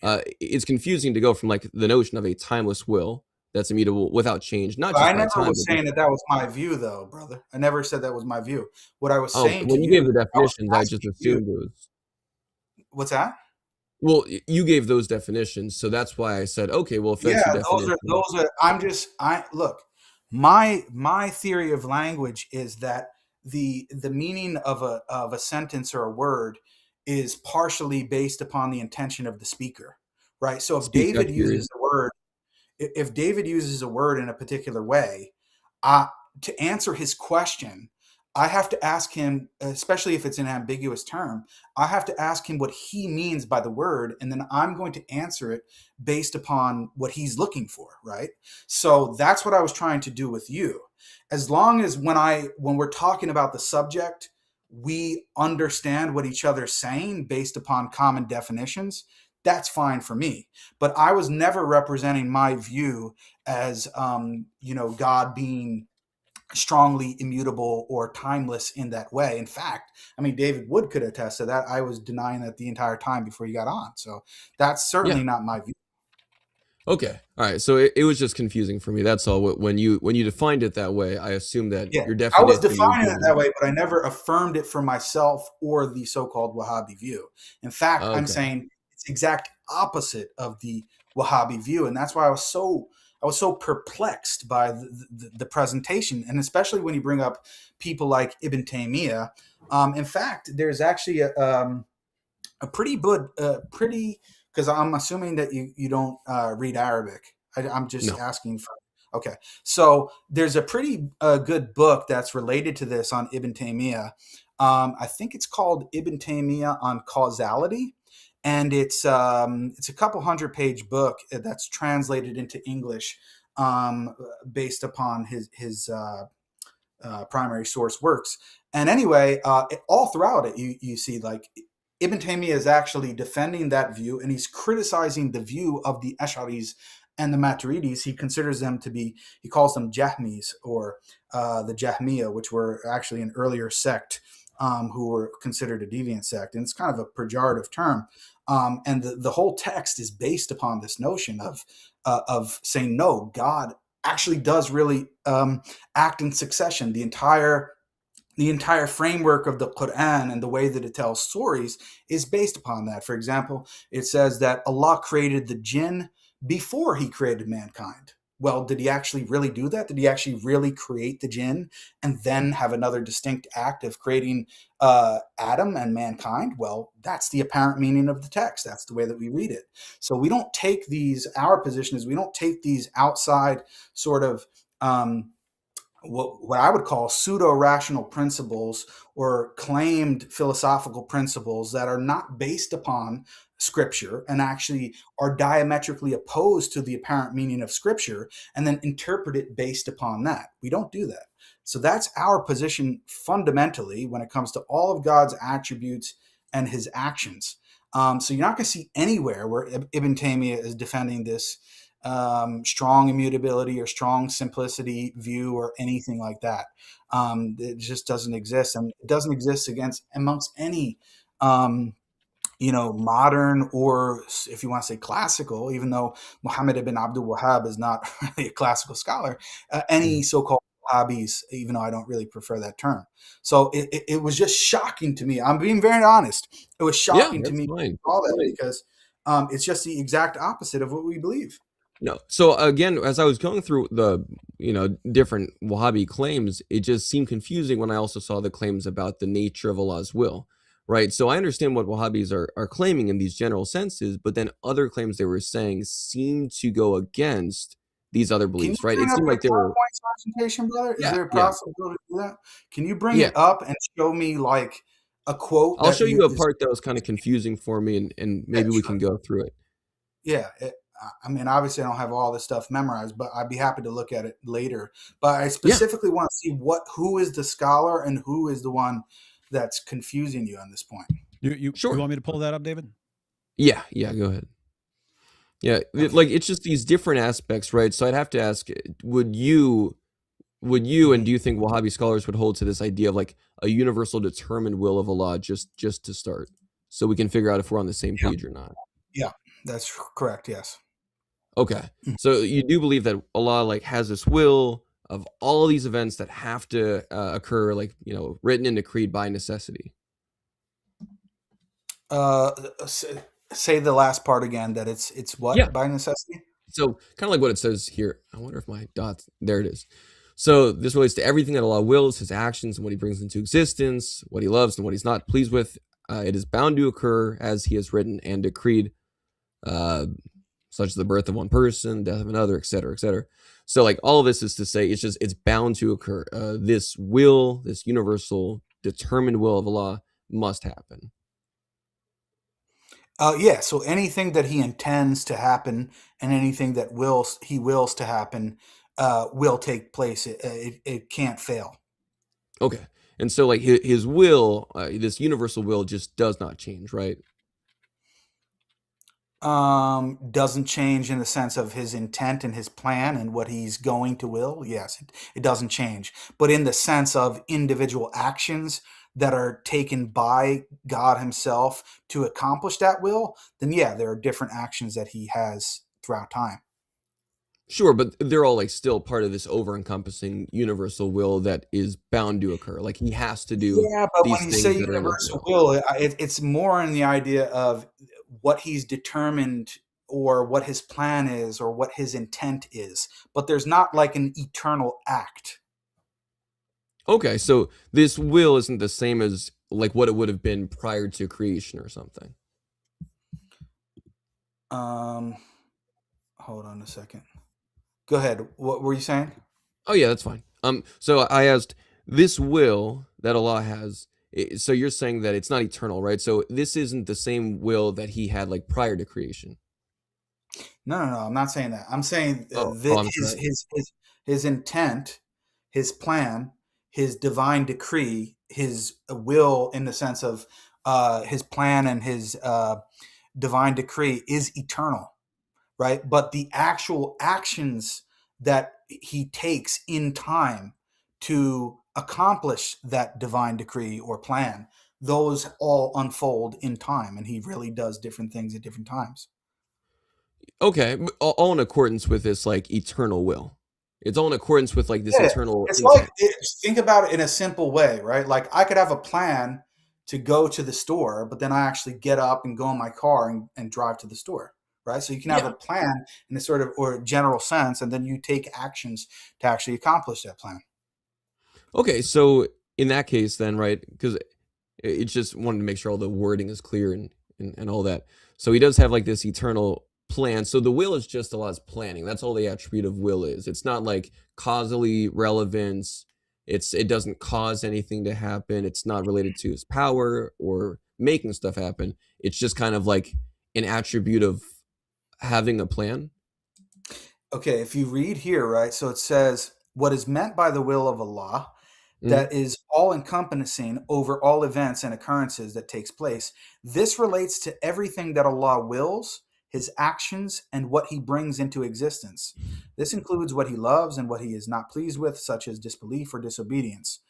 It's confusing to go from like the notion of a timeless will that's immutable without change, not But just I by never time. was saying that was my view, though, brother. I never said that was my view. What I was Oh, saying to when you you, gave the I was definitions, I just asking you. assumed it was. What's that? Well, you gave those definitions, so that's why I said, okay, well, if that's Yeah, your definition. look, my theory of language is that the meaning of a sentence or a word is partially based upon the intention of the speaker, right? So Speak up, period. if David uses a word in a particular way, to answer his question, I have to ask him, especially if it's an ambiguous term, I have to ask him what he means by the word, and then I'm going to answer it based upon what he's looking for, right? So that's what I was trying to do with you. As long as when we're talking about the subject, we understand what each other's saying based upon common definitions, that's fine for me. But I was never representing my view as God being strongly immutable or timeless in that way. In fact, I mean, David Wood could attest to that. I was denying that the entire time before you got on. So that's certainly not my view. Okay. All right. So it was just confusing for me. That's all. When you defined it that way, I assumed that Yeah, your I was definition was defining it given. that way, but I never affirmed it for myself or the so-called Wahhabi view. In fact, I'm Okay. saying it's exact opposite of the Wahhabi view, and that's why I was so perplexed by the presentation, and especially when you bring up people like Ibn Taymiyyah. In fact, there's actually a pretty good, because I'm assuming that you don't read Arabic. I'm just No. asking for. Okay, so there's a pretty good book that's related to this on Ibn Taymiyyah. I think it's called Ibn Taymiyyah on Causality, and it's a couple 100-page book that's translated into English based upon his primary source works. And anyway, all throughout it, you see like Ibn Taymiyyah is actually defending that view, and he's criticizing the view of the Ash'aris and the Maturidis. He considers them to be, he calls them Jahmis, or the Jahmiyyah, which were actually an earlier sect who were considered a deviant sect. And it's kind of a pejorative term. And the whole text is based upon this notion of saying, no, God actually does really act in succession. The entire framework of the Quran and the way that it tells stories is based upon that. For example, it says that Allah created the jinn before he created mankind. Well, did he actually really do that? Did he actually really create the jinn and then have another distinct act of creating Adam and mankind? Well, that's the apparent meaning of the text. That's the way that we read it. So we don't take these, our position is we don't take these outside sort of what I would call pseudo-rational principles or claimed philosophical principles that are not based upon scripture and actually are diametrically opposed to the apparent meaning of scripture, and then interpret it based upon that. We don't do that. So that's our position fundamentally when it comes to all of God's attributes and his actions. So you're not going to see anywhere where Ibn Taymiyyah is defending this strong immutability or strong simplicity view or anything like that. It just doesn't exist, and it doesn't exist amongst any modern, or if you want to say classical, even though Muhammad ibn Abdul Wahhab is not really a classical scholar, any so-called Wahhabis, even though I don't really prefer that term. So it was just shocking to me. I'm being very honest. It was shocking to me all that, because it's just the exact opposite of what we believe. No. So again, as I was going through the, different Wahhabi claims, it just seemed confusing when I also saw the claims about the nature of Allah's will, right? So I understand what Wahhabis are claiming in these general senses, but then other claims they were saying seem to go against these other beliefs, right? It seemed like they were presentation, brother. Is there a possibility to do that? Can you bring it up and show me like a quote? I'll show you a part that was kind of confusing for me, and maybe we can go through it. Yeah. I mean, obviously I don't have all this stuff memorized, but I'd be happy to look at it later. But I specifically want to see who is the scholar and who is the one that's confusing you on this point. You want me to pull that up, David? Yeah, go ahead. Yeah, like it's just these different aspects, right? So I'd have to ask, would you and do you think Wahhabi scholars would hold to this idea of like a universal determined will of Allah just to start, so we can figure out if we're on the same page or not? Yeah, that's correct. Yes. Okay, so you do believe that Allah like has this will of all these events that have to occur, like written and decreed by necessity. Say the last part again. That it's what by necessity. So kind of like what it says here. I wonder if my dots. There it is. So this relates to everything that Allah wills, his actions and what he brings into existence, what he loves and what he's not pleased with. It is bound to occur as he has written and decreed. Such as the birth of one person, death of another, etc., etc. So like all of this is to say it's bound to occur. This will, this universal determined will of Allah must happen. So anything that he intends to happen and anything that he wills to happen will take place. It can't fail. Okay. And so like his will, this universal will just does not change, right? Doesn't change in the sense of his intent and his plan and what he's going to will. Yes, it doesn't change. But in the sense of individual actions that are taken by God himself to accomplish that will, then there are different actions that he has throughout time. Sure, but they're all like still part of this over-encompassing universal will that is bound to occur. Like he has to do. Yeah, but when you say universal will, it's more in the idea of what he's determined or what his plan is or what his intent is. But there's not like an eternal act. Okay, so this will isn't the same as like what it would have been prior to creation or something. Hold on a second. Go ahead. What were you saying? Oh yeah, that's fine. So I asked, this will that Allah has, so you're saying that it's not eternal, right? So this isn't the same will that he had like prior to creation. No, I'm not saying that. I'm saying his intent, his plan, his divine decree, his will in the sense of his plan and his divine decree is eternal, right? But the actual actions that he takes in time to accomplish that divine decree or plan, those all unfold in time, and he really does different things at different times. Okay, all in accordance with this like eternal will. It's all in accordance with like this eternal. It's like, think about it in a simple way, right? Like I could have a plan to go to the store, but then I actually get up and go in my car and drive to the store, right? So you can have a plan in a sort of or general sense, and then you take actions to actually accomplish that plan. Okay, so in that case then, right, because it just wanted to make sure all the wording is clear and all that. So he does have like this eternal plan. So the will is just Allah's planning. That's all the attribute of will is. It's not like causally relevance. It doesn't cause anything to happen. It's not related to his power or making stuff happen. It's just kind of like an attribute of having a plan. Okay, if you read here, right, so it says, what is meant by the will of Allah, that is all encompassing over all events and occurrences that takes place. This relates to everything that Allah wills, his actions, and what he brings into existence. This includes what he loves and what he is not pleased with, such as disbelief or disobedience.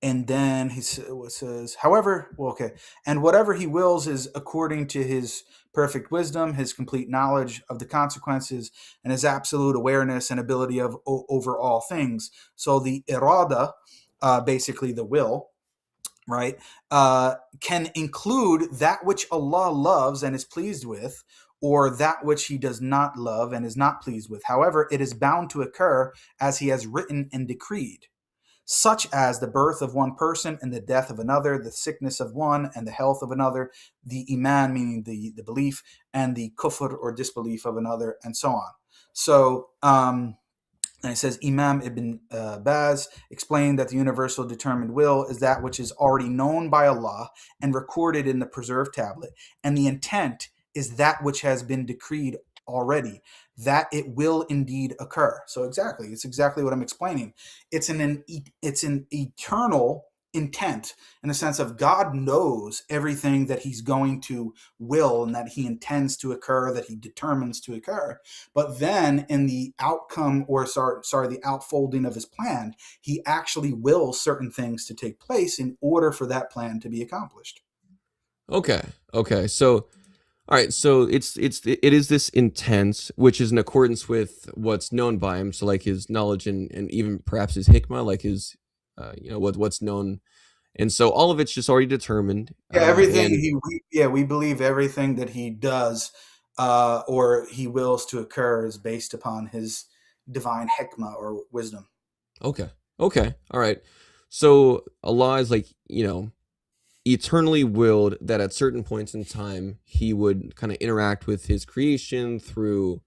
And then he says, however, well, okay, and whatever he wills is according to his perfect wisdom, his complete knowledge of the consequences, and his absolute awareness and ability of over all things. So the irada, basically the will, right, can include that which Allah loves and is pleased with, or that which he does not love and is not pleased with. However, it is bound to occur as he has written and decreed, such as the birth of one person and the death of another, the sickness of one and the health of another, the iman, meaning the belief, and the kufr or disbelief of another, and so on. So, and it says, Imam Ibn Baz explained that the universal determined will is that which is already known by Allah and recorded in the preserved tablet, and the intent is that which has been decreed already, that it will indeed occur. So it's exactly what I'm explaining. It's an eternal intent in the sense of God knows everything that he's going to will and that he intends to occur, that he determines to occur. But then in the outcome, or the outfolding of his plan, he actually wills certain things to take place in order for that plan to be accomplished. Okay. So all right, so it is this intent, which is in accordance with what's known by him. So like his knowledge and even perhaps his hikmah, like his, what's known. And so all of it's just already determined. Yeah, everything we believe everything that he does or he wills to occur is based upon his divine hikmah or wisdom. Okay. All right. So Allah is like, eternally willed that at certain points in time he would kind of interact with his creation through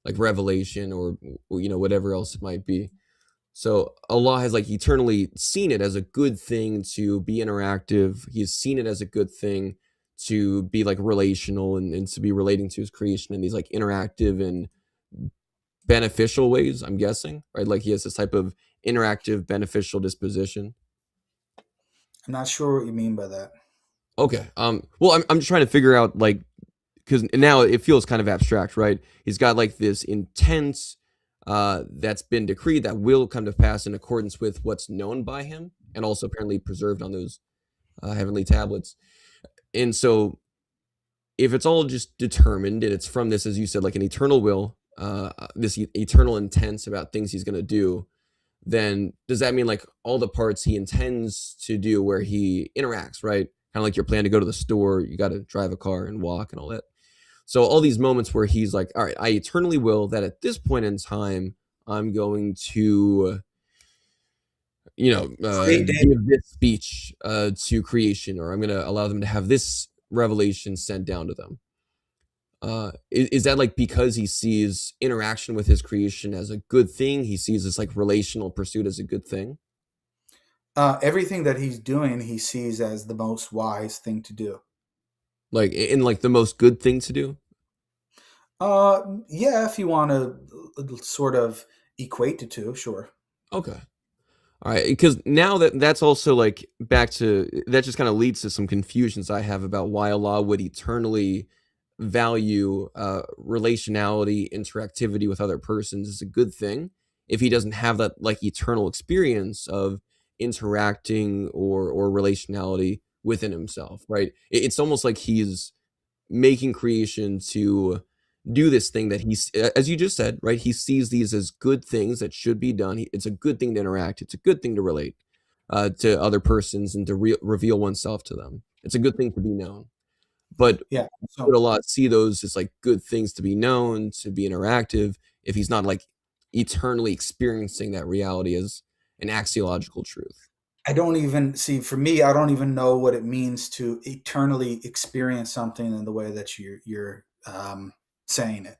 like revelation or whatever else it might be. So Allah has like eternally seen it as a good thing to be interactive. He's seen it as a good thing to be like relational and to be relating to his creation in these like interactive and beneficial ways, I'm guessing, right? Like he has this type of interactive beneficial disposition. I'm not sure what you mean by that. Okay. Well, I'm just trying to figure out, like, because now it feels kind of abstract, right? He's got like this intense that's been decreed that will come to pass in accordance with what's known by him and also apparently preserved on those heavenly tablets. And so if it's all just determined and it's from this, as you said, like an eternal will, this eternal intent about things he's going to do, then does that mean like all the parts he intends to do where he interacts, right? Kind of like your plan to go to the store, you got to drive a car and walk and all that. So all these moments where he's like, all right, I eternally will that at this point in time, I'm going to, give this speech to creation, or I'm going to allow them to have this revelation sent down to them. Is that like because he sees interaction with his creation as a good thing? He sees this like relational pursuit as a good thing? Everything that he's doing, he sees as the most wise thing to do. Like in like the most good thing to do? Yeah, if you want to sort of equate the two, sure. Okay. All right, because now that's also like back to that just kind of leads to some confusions I have about why Allah would eternally value relationality, interactivity with other persons is a good thing if he doesn't have that like eternal experience of interacting or relationality within himself, right? It's almost like he's making creation to do this thing that he's, as you just said, right? He sees these as good things that should be done. It's a good thing to interact. It's a good thing to relate to other persons and to reveal oneself to them. It's a good thing to be known. But yeah, would Allah see those as like good things to be known, to be interactive, if he's not like eternally experiencing that reality as an axiological truth? I don't even see, for me, I don't even know what it means to eternally experience something in the way that you're saying it,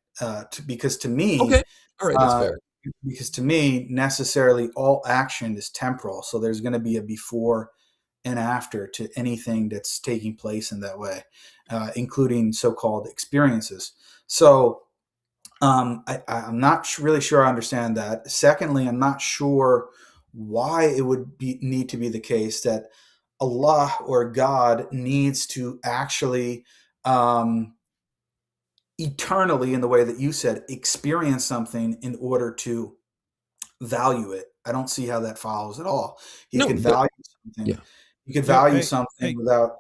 because to me, okay, all right, that's fair. Because to me, necessarily all action is temporal. So there's going to be a before and after to anything that's taking place in that way, including so-called experiences. So I'm not really sure I understand that. Secondly, I'm not sure why it would need to be the case that Allah or God needs to actually eternally, in the way that you said, experience something in order to value it. I don't see how that follows at all. He could value something. Yeah. You could value something without.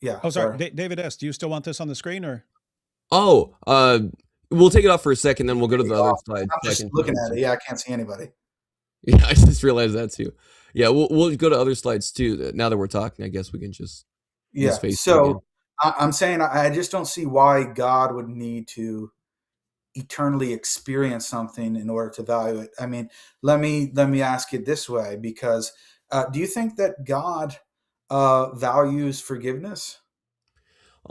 Yeah. Oh, sorry. David S., do you still want this on the screen or? Oh, we'll take it off for a second, then we'll go to the other slide. I'm just looking at it. Yeah, I can't see anybody. Yeah, I just realized that too. Yeah, we'll go to other slides too. Now that we're talking, I guess we can just So I'm saying I just don't see why God would need to eternally experience something in order to value it. I mean, let me ask it this way, because do you think that God values forgiveness?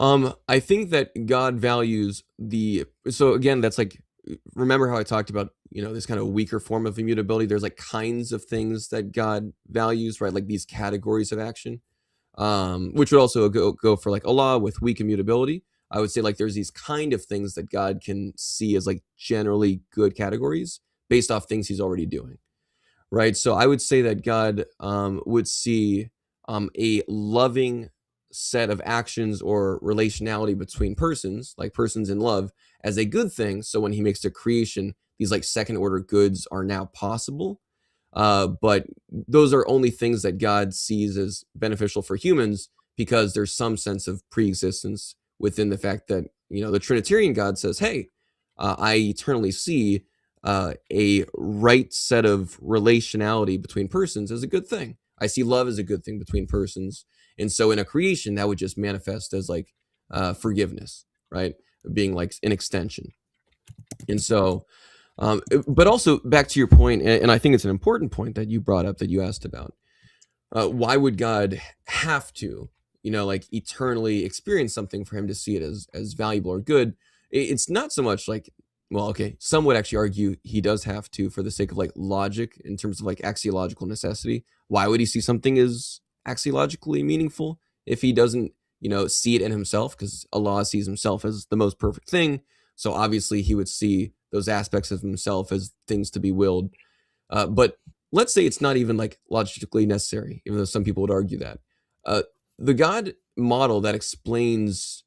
I think that God values so again, that's like, remember how I talked about, this kind of weaker form of immutability. There's like kinds of things that God values, right? Like these categories of action, which would also go for like Allah with weak immutability. I would say like there's these kind of things that God can see as like generally good categories based off things he's already doing, right? So I would say that God would see a loving set of actions or relationality between persons, like persons in love, as a good thing. So when he makes the creation, these like second order goods are now possible. But those are only things that God sees as beneficial for humans because there's some sense of pre-existence within the fact that, the Trinitarian God says, hey, I eternally see a right set of relationality between persons as a good thing. I see love as a good thing between persons. And so in a creation, that would just manifest as like forgiveness, right? Being like an extension. And so, but also back to your point, and I think it's an important point that you brought up that you asked about. Why would God have to, like eternally experience something for him to see it as valuable or good? It's not so much like, well, okay, some would actually argue he does have to for the sake of like logic in terms of like axiological necessity. Why would he see something as axiologically meaningful if he doesn't, see it in himself? Because Allah sees himself as the most perfect thing. So obviously he would see those aspects of himself as things to be willed. But let's say it's not even like logically necessary, even though some people would argue that. The God model that explains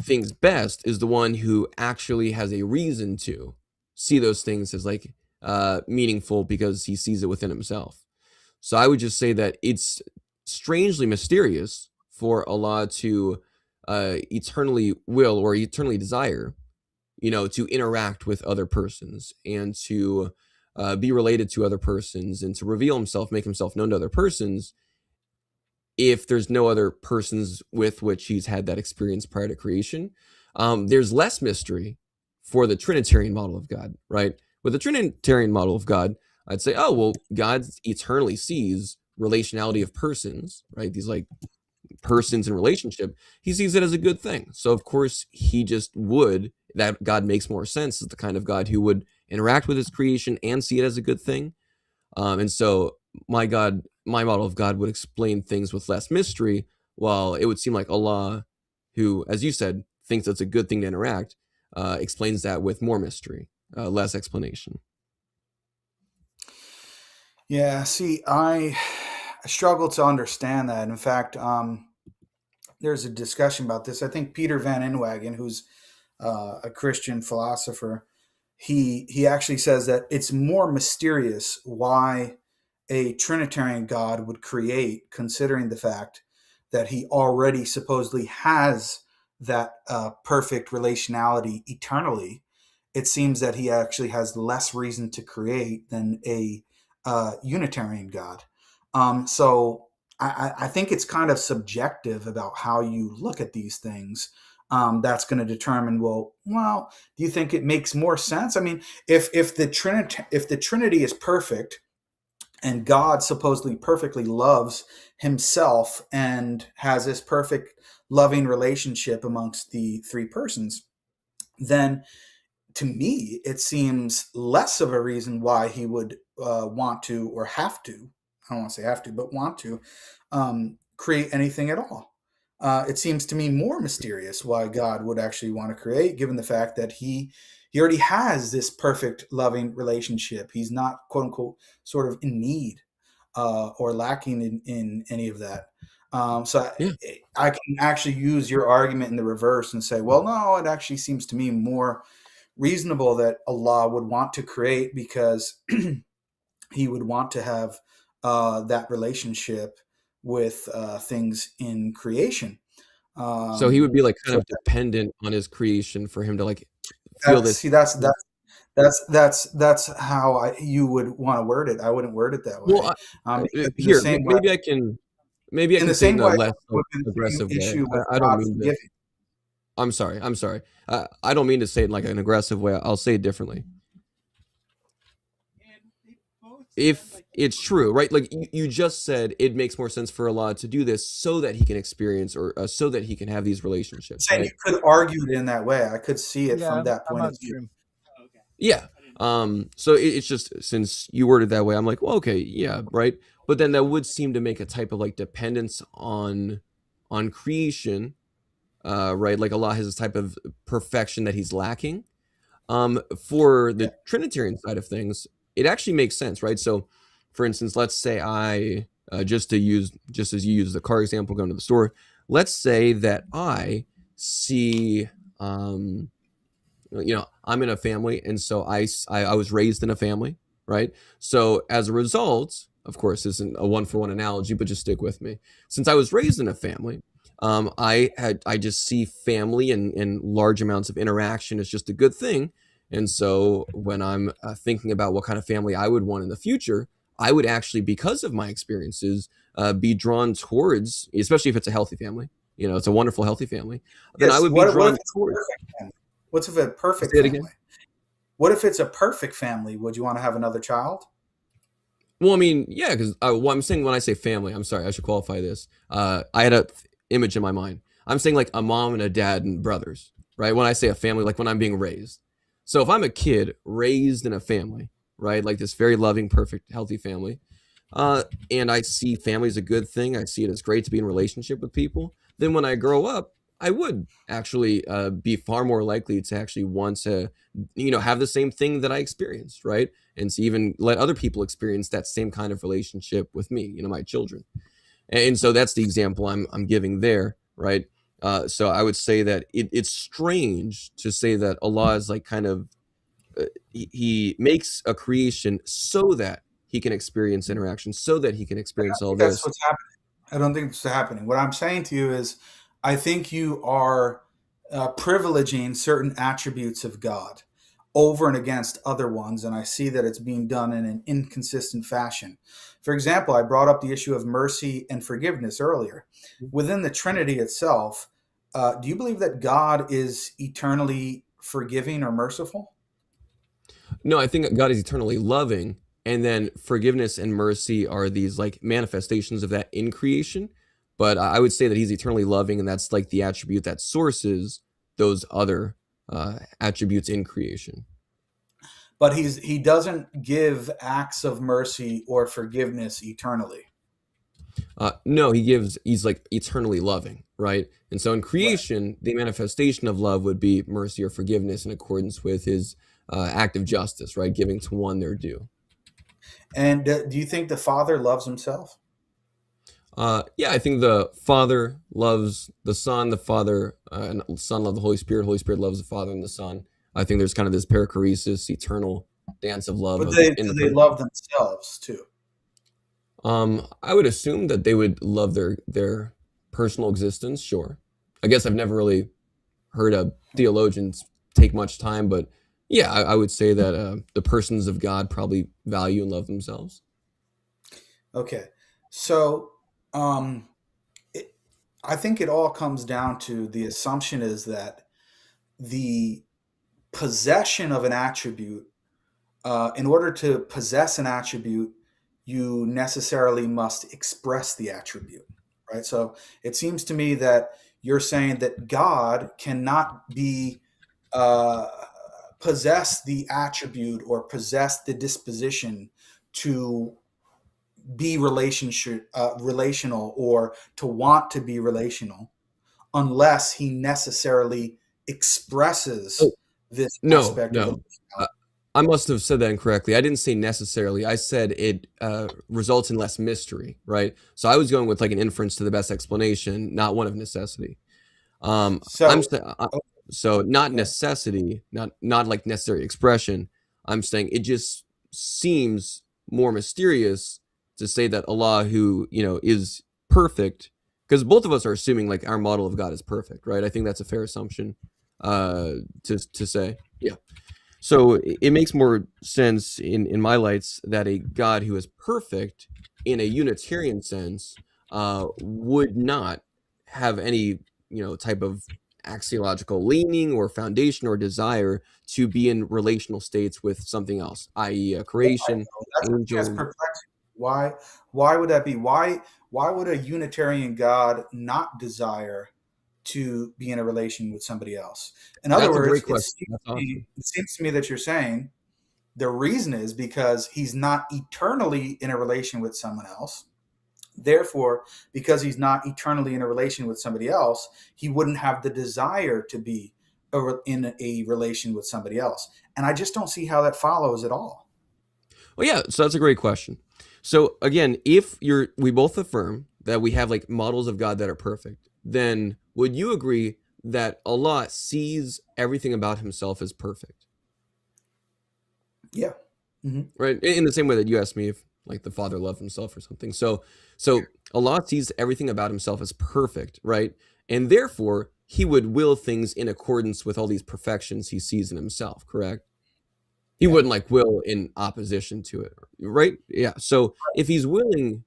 things best is the one who actually has a reason to see those things as like meaningful because he sees it within himself. So I would just say that it's strangely mysterious for Allah to eternally will or eternally desire, to interact with other persons and to be related to other persons and to reveal himself, make himself known to other persons, if there's no other persons with which he's had that experience prior to creation. There's less mystery for the Trinitarian model of God, right? With the Trinitarian model of God, I'd say, oh, well, God eternally sees relationality of persons, right? These like persons in relationship. He sees it as a good thing. So of course he just would, that God makes more sense as the kind of God who would interact with his creation and see it as a good thing. And so my model of God would explain things with less mystery, while it would seem like Allah, who, as you said, thinks it's a good thing to interact, explains that with more mystery, less explanation. Yeah, see, I struggle to understand that. In fact, there's a discussion about this. I think Peter Van Inwagen, who's a Christian philosopher, he actually says that it's more mysterious why a Trinitarian God would create, considering the fact that he already supposedly has that perfect relationality eternally. It seems that he actually has less reason to create than a Unitarian God. So I think it's kind of subjective about how you look at these things. That's going to determine, well, do you think it makes more sense? I mean, if the Trinity is perfect, and God supposedly perfectly loves himself and has this perfect loving relationship amongst the three persons, then to me, it seems less of a reason why he would want to or have to, I don't want to say have to, but want to create anything at all. It seems to me more mysterious why God would actually want to create, given the fact that he already has this perfect loving relationship. He's not, quote unquote, sort of in need or lacking in any of that. I can actually use your argument in the reverse and say, well, no, it actually seems to me more reasonable that Allah would want to create because he would want to have that relationship with things in creation. So he would be like kind of dependent on his creation for him to like feel this. See, that's how you would want to word it. I wouldn't word it that way. Well, here, maybe I can say in a less aggressive way. I don't mean to. I'm sorry. I don't mean to say it like an aggressive way. I'll say it differently. If it's true, right? Like you just said, it makes more sense for Allah to do this so that he can experience or so that he can have these relationships. Right? You could argue it in that way. I could see it from that point of view. Yeah. So it's just, since you worded that way, I'm like, well, okay, yeah, right. But then that would seem to make a type of like dependence on creation, right? Like Allah has this type of perfection that he's lacking. For the Trinitarian side of things, it actually makes sense, right? So, for instance, let's say I, just as you use the car example, going to the store, let's say that I see, I'm in a family, and so I was raised in a family, right? So as a result, of course, this isn't a one-for-one analogy, but just stick with me. Since I was raised in a family, I just see family and large amounts of interaction as just a good thing. And so when I'm thinking about what kind of family I would want in the future, I would actually, because of my experiences, be drawn towards, especially if it's a healthy family, it's a wonderful, healthy family, then I would be drawn towards. What's if a perfect family? What if it's a perfect family? Would you want to have another child? Well, I mean, yeah, because I'm saying, when I say family, I'm sorry, I should qualify this. I had a image in my mind. I'm saying like a mom and a dad and brothers, right? When I say a family, like when I'm being raised. So if I'm a kid raised in a family, right, like this very loving, perfect, healthy family, and I see family as a good thing, I see it as great to be in relationship with people, then when I grow up, I would actually be far more likely to actually want to, have the same thing that I experienced, right? And to even let other people experience that same kind of relationship with me, my children. And so that's the example I'm giving there, right? So I would say that it's strange to say that Allah is like kind of, he makes a creation so that he can experience interaction, so that he can experience all this. That's what's happening. I don't think it's happening. What I'm saying to you is, I think you are privileging certain attributes of God over and against other ones, and I see that it's being done in an inconsistent fashion. For example, I brought up the issue of mercy and forgiveness earlier. Within the Trinity itself, do you believe that God is eternally forgiving or merciful? No, I think God is eternally loving, and then forgiveness and mercy are these like manifestations of that in creation. But I would say that he's eternally loving, and that's like the attribute that sources those other attributes in creation. But he doesn't give acts of mercy or forgiveness eternally. No, he's like eternally loving, right? And so in creation, the manifestation of love would be mercy or forgiveness in accordance with his act of justice, right? Giving to one their due. And do you think the Father loves himself? Yeah, I think the Father loves the Son, the Father and the Son love the Holy Spirit loves the Father and the Son. I think there's kind of this perichoresis, eternal dance of love. But they love themselves too? I would assume that they would love their personal existence, sure. I guess I've never really heard a theologians take much time, but yeah, I would say that the persons of God probably value and love themselves. Okay, so I think it all comes down to the assumption is that the possession of an attribute, in order to possess an attribute, you necessarily must express the attribute, right? So it seems to me that you're saying that God cannot be possess the attribute or possess the disposition to be relational or to want to be relational unless he necessarily expresses this aspect of emotionality. I must have said that incorrectly. I didn't say necessarily. I said it results in less mystery, right? So I was going with like an inference to the best explanation, not one of necessity. So not necessity, not like necessary expression. I'm saying it just seems more mysterious to say that Allah, who is perfect, because both of us are assuming like our model of God is perfect, right? I think that's a fair assumption to say, yeah. So it makes more sense in my lights that a God who is perfect in a Unitarian sense would not have any type of axiological leaning or foundation or desire to be in relational states with something else, i.e. a creation, angel. Why would that be? Why would a Unitarian God not desire to be in a relation with somebody else? In other words, it seems to me that you're saying the reason is because he's not eternally in a relation with someone else. Therefore, because he's not eternally in a relation with somebody else, he wouldn't have the desire to be in a relation with somebody else. And I just don't see how that follows at all. Well, yeah, so that's a great question. So again, if we both affirm that we have like models of God that are perfect, then would you agree that Allah sees everything about himself as perfect? Yeah. Mm-hmm. Right. In the same way that you asked me if like the Father loved himself or something. So Allah sees everything about himself as perfect, right? And therefore he would will things in accordance with all these perfections he sees in himself, correct? He wouldn't like will in opposition to it, right? Yeah. So if he's willing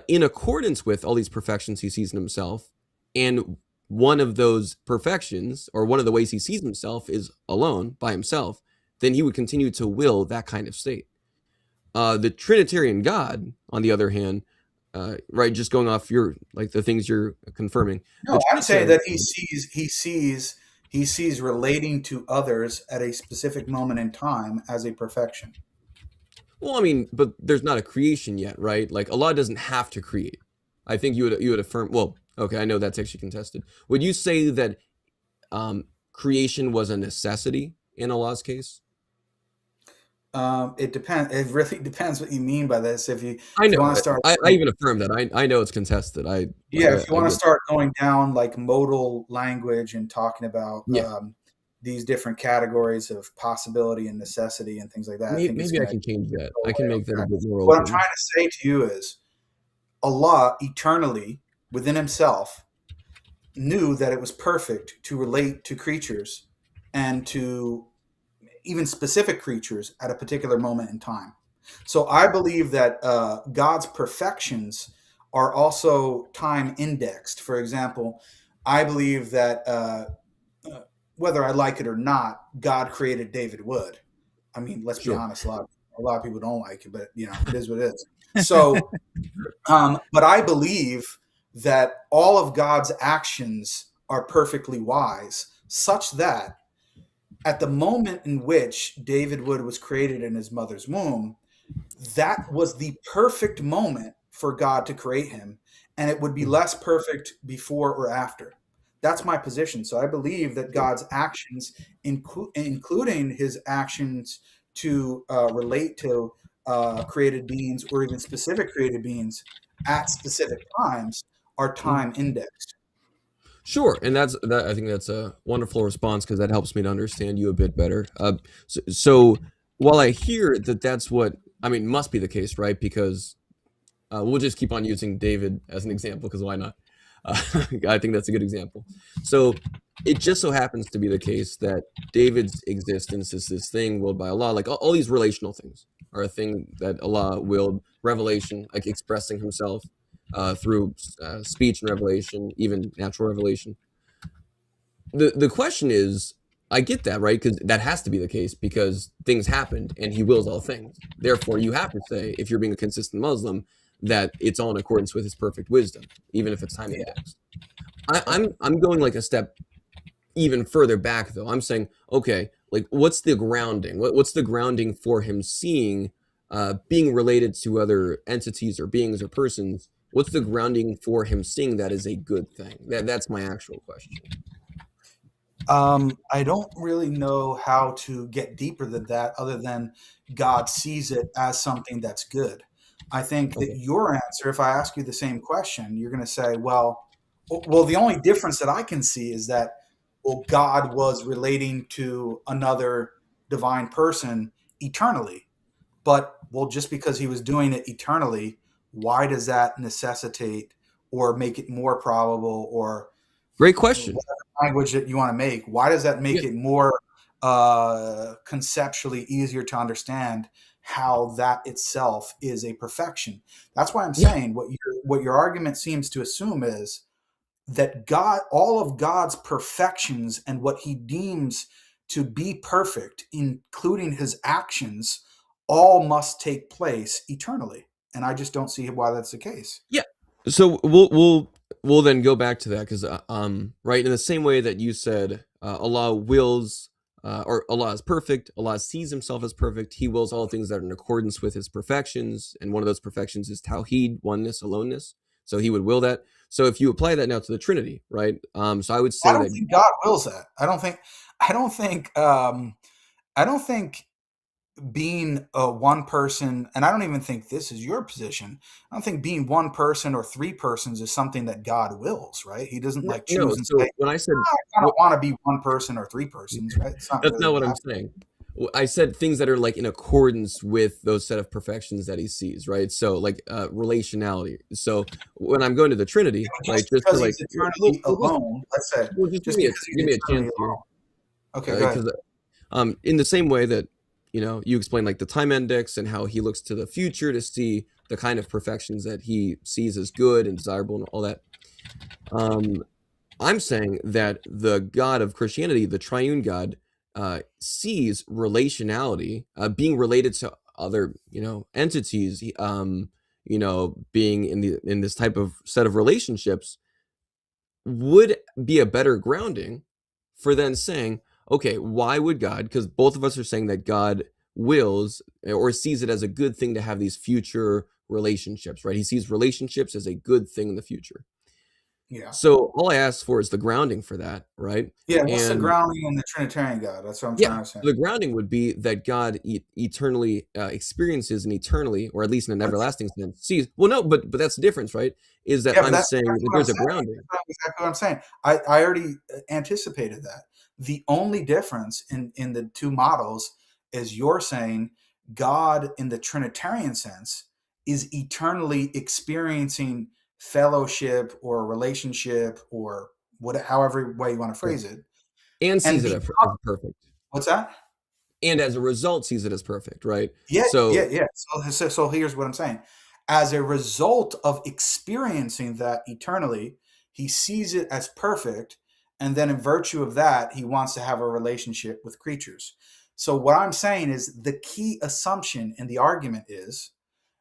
in accordance with all these perfections he sees in himself, and one of those perfections or one of the ways he sees himself is alone by himself, then he would continue to will that kind of state. The Trinitarian God, on the other hand, right, just going off your like the things you're confirming. No, I'm saying that he sees relating to others at a specific moment in time as a perfection. Well, I mean, but there's not a creation yet, right? Like Allah doesn't have to create. I think you would affirm. Well, okay, I know that's actually contested. Would you say that creation was a necessity in Allah's case? It depends. It really depends what you mean by this. If you want to start, I even affirm that. I know it's contested. If you want to start going down like modal language and talking about these different categories of possibility and necessity and things like that, maybe I can change that. I can make that a bit more open. What I'm trying to say to you is, Allah eternally within Himself knew that it was perfect to relate to creatures and to even specific creatures at a particular moment in time. So I believe that God's perfections are also time indexed. For example, I believe that whether I like it or not, God created David Wood. I mean, let's be honest, a lot of people don't like it, but it is what it is. So, but I believe that all of God's actions are perfectly wise, such that at the moment in which David Wood was created in his mother's womb, that was the perfect moment for God to create him, and it would be less perfect before or after. That's my position. So I believe that God's actions, including his actions to relate to created beings or even specific created beings at specific times, are time indexed. Sure, and I think that's a wonderful response because that helps me to understand you a bit better. So while I hear that that's what must be the case, right? Because we'll just keep on using David as an example because why not? I think that's a good example. So it just so happens to be the case that David's existence is this thing willed by Allah. Like all these relational things are a thing that Allah willed, revelation, like expressing himself through speech and revelation, even natural revelation. The question is, I get that, right? Because that has to be the case because things happened and he wills all things. Therefore, you have to say, if you're being a consistent Muslim, that it's all in accordance with his perfect wisdom, even if it's time indexed. I'm going like a step even further back though. I'm saying, okay, like what's the grounding? What's the grounding for him seeing being related to other entities or beings or persons? What's the grounding for him seeing that is a good thing? That's my actual question. I don't really know how to get deeper than that other than God sees it as something that's good. I think that your answer, if I ask you the same question, you're going to say, well, the only difference that I can see is that, well, God was relating to another divine person eternally. But, well, just because he was doing it eternally, why does that necessitate or make it more probable or great question language that you want to make? Why does that make it more conceptually easier to understand how that itself is a perfection? That's why I'm saying what your argument seems to assume is that God, all of God's perfections and what he deems to be perfect, including his actions, all must take place eternally. And I just don't see why that's the case. Yeah. So we'll then go back to that because right in the same way that you said Allah wills or Allah is perfect, Allah sees himself as perfect. He wills all things that are in accordance with his perfections, and one of those perfections is tawheed, oneness, aloneness. So he would will that. So if you apply that now to the Trinity, right? So I would say I don't think God wills that. I don't think being one person, and I don't even think this is your position. I don't think being one person or three persons is something that God wills, right? He doesn't like choose and say, when I said I don't want to be one person or three persons, right? It's not that's really not what I'm saying. I said things that are like in accordance with those set of perfections that he sees, right? So like relationality. So when I'm going to the Trinity, right, just because like he's eternally alone, let's say, just give me a chance here. Okay, go ahead. In the same way that you explain like the time index and how he looks to the future to see the kind of perfections that he sees as good and desirable and all that. I'm saying that the God of Christianity, the triune God, sees relationality, being related to other, entities, being in this type of set of relationships would be a better grounding for then saying, okay, why would God, because both of us are saying that God wills or sees it as a good thing to have these future relationships, right? He sees relationships as a good thing in the future. Yeah. So all I ask for is the grounding for that, right? Yeah, what's the grounding in the Trinitarian God? That's what I'm trying to say. The grounding would be that God eternally experiences and eternally, or at least in an everlasting sense, sees. Well, no, but that's the difference, right? Is that I'm saying that there's a grounding. That's exactly what I'm saying. I already anticipated that. The only difference in the two models is you're saying God in the Trinitarian sense is eternally experiencing fellowship or relationship or however way you want to phrase it. And sees it as perfect. What's that? And as a result, sees it as perfect, right? Yeah. So here's what I'm saying. As a result of experiencing that eternally, he sees it as perfect. And then in virtue of that, he wants to have a relationship with creatures. So what I'm saying is the key assumption in the argument is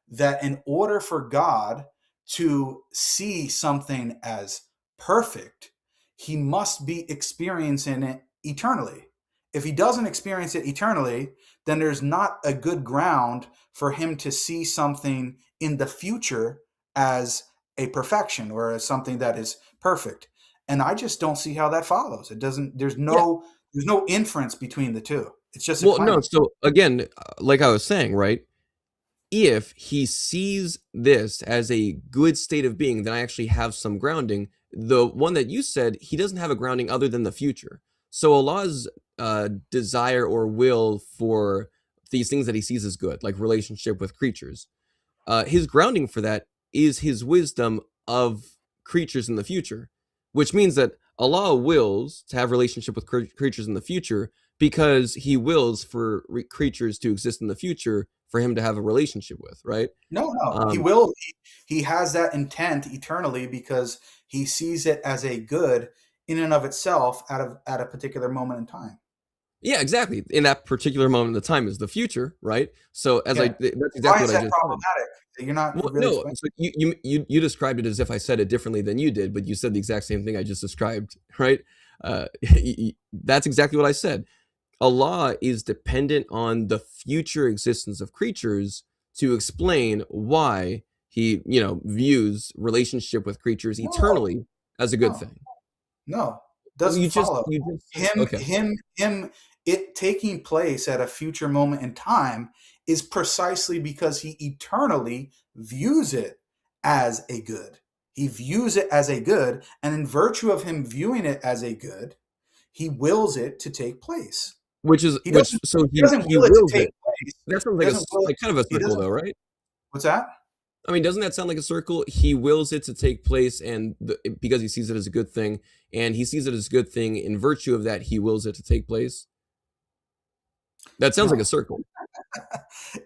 that in order for God to see something as perfect, he must be experiencing it eternally. If he doesn't experience it eternally, then there's not a good ground for him to see something in the future as a perfection or as something that is perfect. And I just don't see how that follows. It doesn't, there's no inference between the two. It's just a claim. No. So again, like I was saying, right? If he sees this as a good state of being, then I actually have some grounding. The one that you said, he doesn't have a grounding other than the future. So Allah's desire or will for these things that he sees as good, like relationship with creatures, his grounding for that is his wisdom of creatures in the future, which means that Allah wills to have relationship with creatures in the future because he wills for creatures to exist in the future for him to have a relationship with, right? No, he will. He has that intent eternally because he sees it as a good in and of itself at a particular moment in time. Yeah, exactly. In that particular moment of time is the future, right? So that's exactly Why is what I that just problematic? You're not Well, really no, explaining. so you described it as if I said it differently than you did, but you said the exact same thing I just described, right? That's exactly what I said. Allah is dependent on the future existence of creatures to explain why he, views relationship with creatures eternally as a good thing. No, doesn't follow. Okay. It taking place at a future moment in time is precisely because he eternally views it as a good. He views it as a good, and in virtue of him viewing it as a good, he wills it to take place. He doesn't will it wills to take it. place. That sounds like kind of a circle, though, right? What's that? I mean, doesn't that sound like a circle? He wills it to take place, and because he sees it as a good thing, and he sees it as a good thing in virtue of that, he wills it to take place. That sounds like a circle.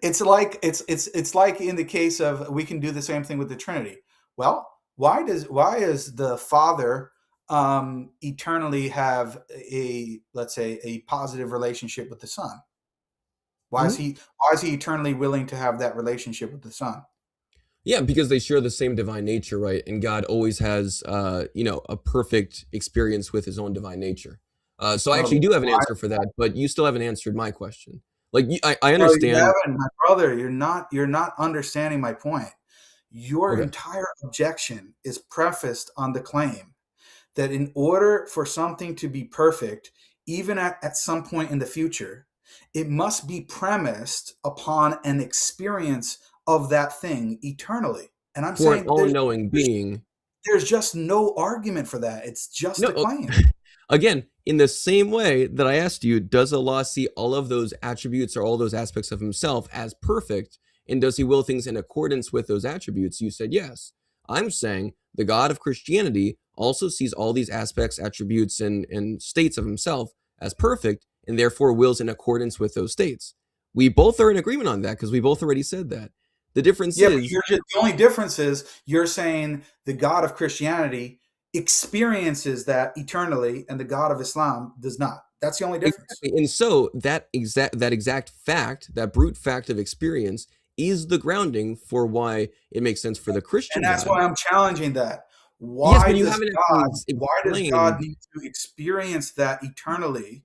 It's like it's like in the case of, we can do the same thing with the Trinity. Well, why is the Father eternally have let's say a positive relationship with the Son? Why is he eternally willing to have that relationship with the Son? Yeah, because they share the same divine nature, right? And God always has a perfect experience with his own divine nature. So I actually do have an answer for that, but you still haven't answered my question. Like, I understand. No, you haven't, my brother. You're not understanding my point. Your entire objection is prefaced on the claim that in order for something to be perfect, even at some point in the future, it must be premised upon an experience of that thing eternally. And I'm for saying an all-knowing being. There's just no argument for that. It's just a claim. Again, in the same way that I asked you, does Allah see all of those attributes or all those aspects of himself as perfect? And does he will things in accordance with those attributes? You said yes. I'm saying the God of Christianity also sees all these aspects, attributes, and states of himself as perfect, and therefore wills in accordance with those states. We both are in agreement on that because we both already said that. The difference is... the only difference is you're saying the God of Christianity experiences that eternally, and the God of Islam does not. That's the only difference. Exactly. And so that exact fact, that brute fact of experience, is the grounding for why it makes sense for the Christian. And that's why I'm challenging that. Why does God need to experience that eternally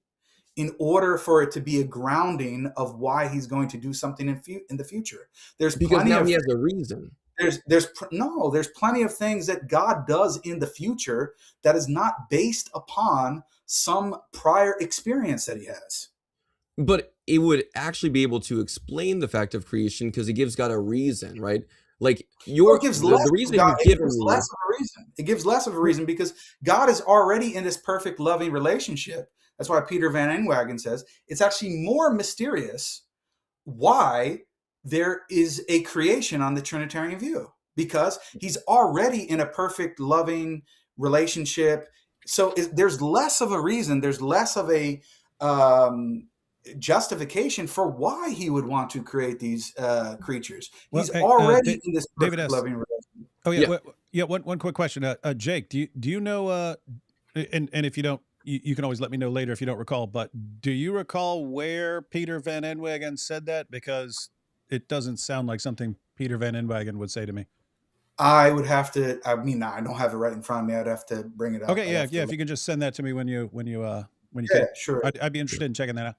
in order for it to be a grounding of why he's going to do something in the future? There's because plenty now of he has a reason. There's plenty of things that God does in the future that is not based upon some prior experience that he has. But it would actually be able to explain the fact of creation because it gives God a reason, right? Like the reason you've given me. Less of a reason. It gives less of a reason because God is already in this perfect loving relationship. That's why Peter Van Enwagen says it's actually more mysterious why there is a creation on the Trinitarian view, because he's already in a perfect loving relationship. So there's less of a reason, there's less of a justification for why he would want to create these creatures. He's already in this perfect loving relationship. Oh yeah, one quick question, Jake. Do you know? And if you don't, you can always let me know later if you don't recall. But do you recall where Peter Van Enwagen said that? Because it doesn't sound like something Peter Van Enwagen would say to me. I would have to. I mean, I don't have it right in front of me. I'd have to bring it up. Okay, yeah. If you can just send that to me when you can. Sure. I'd be interested in checking that out.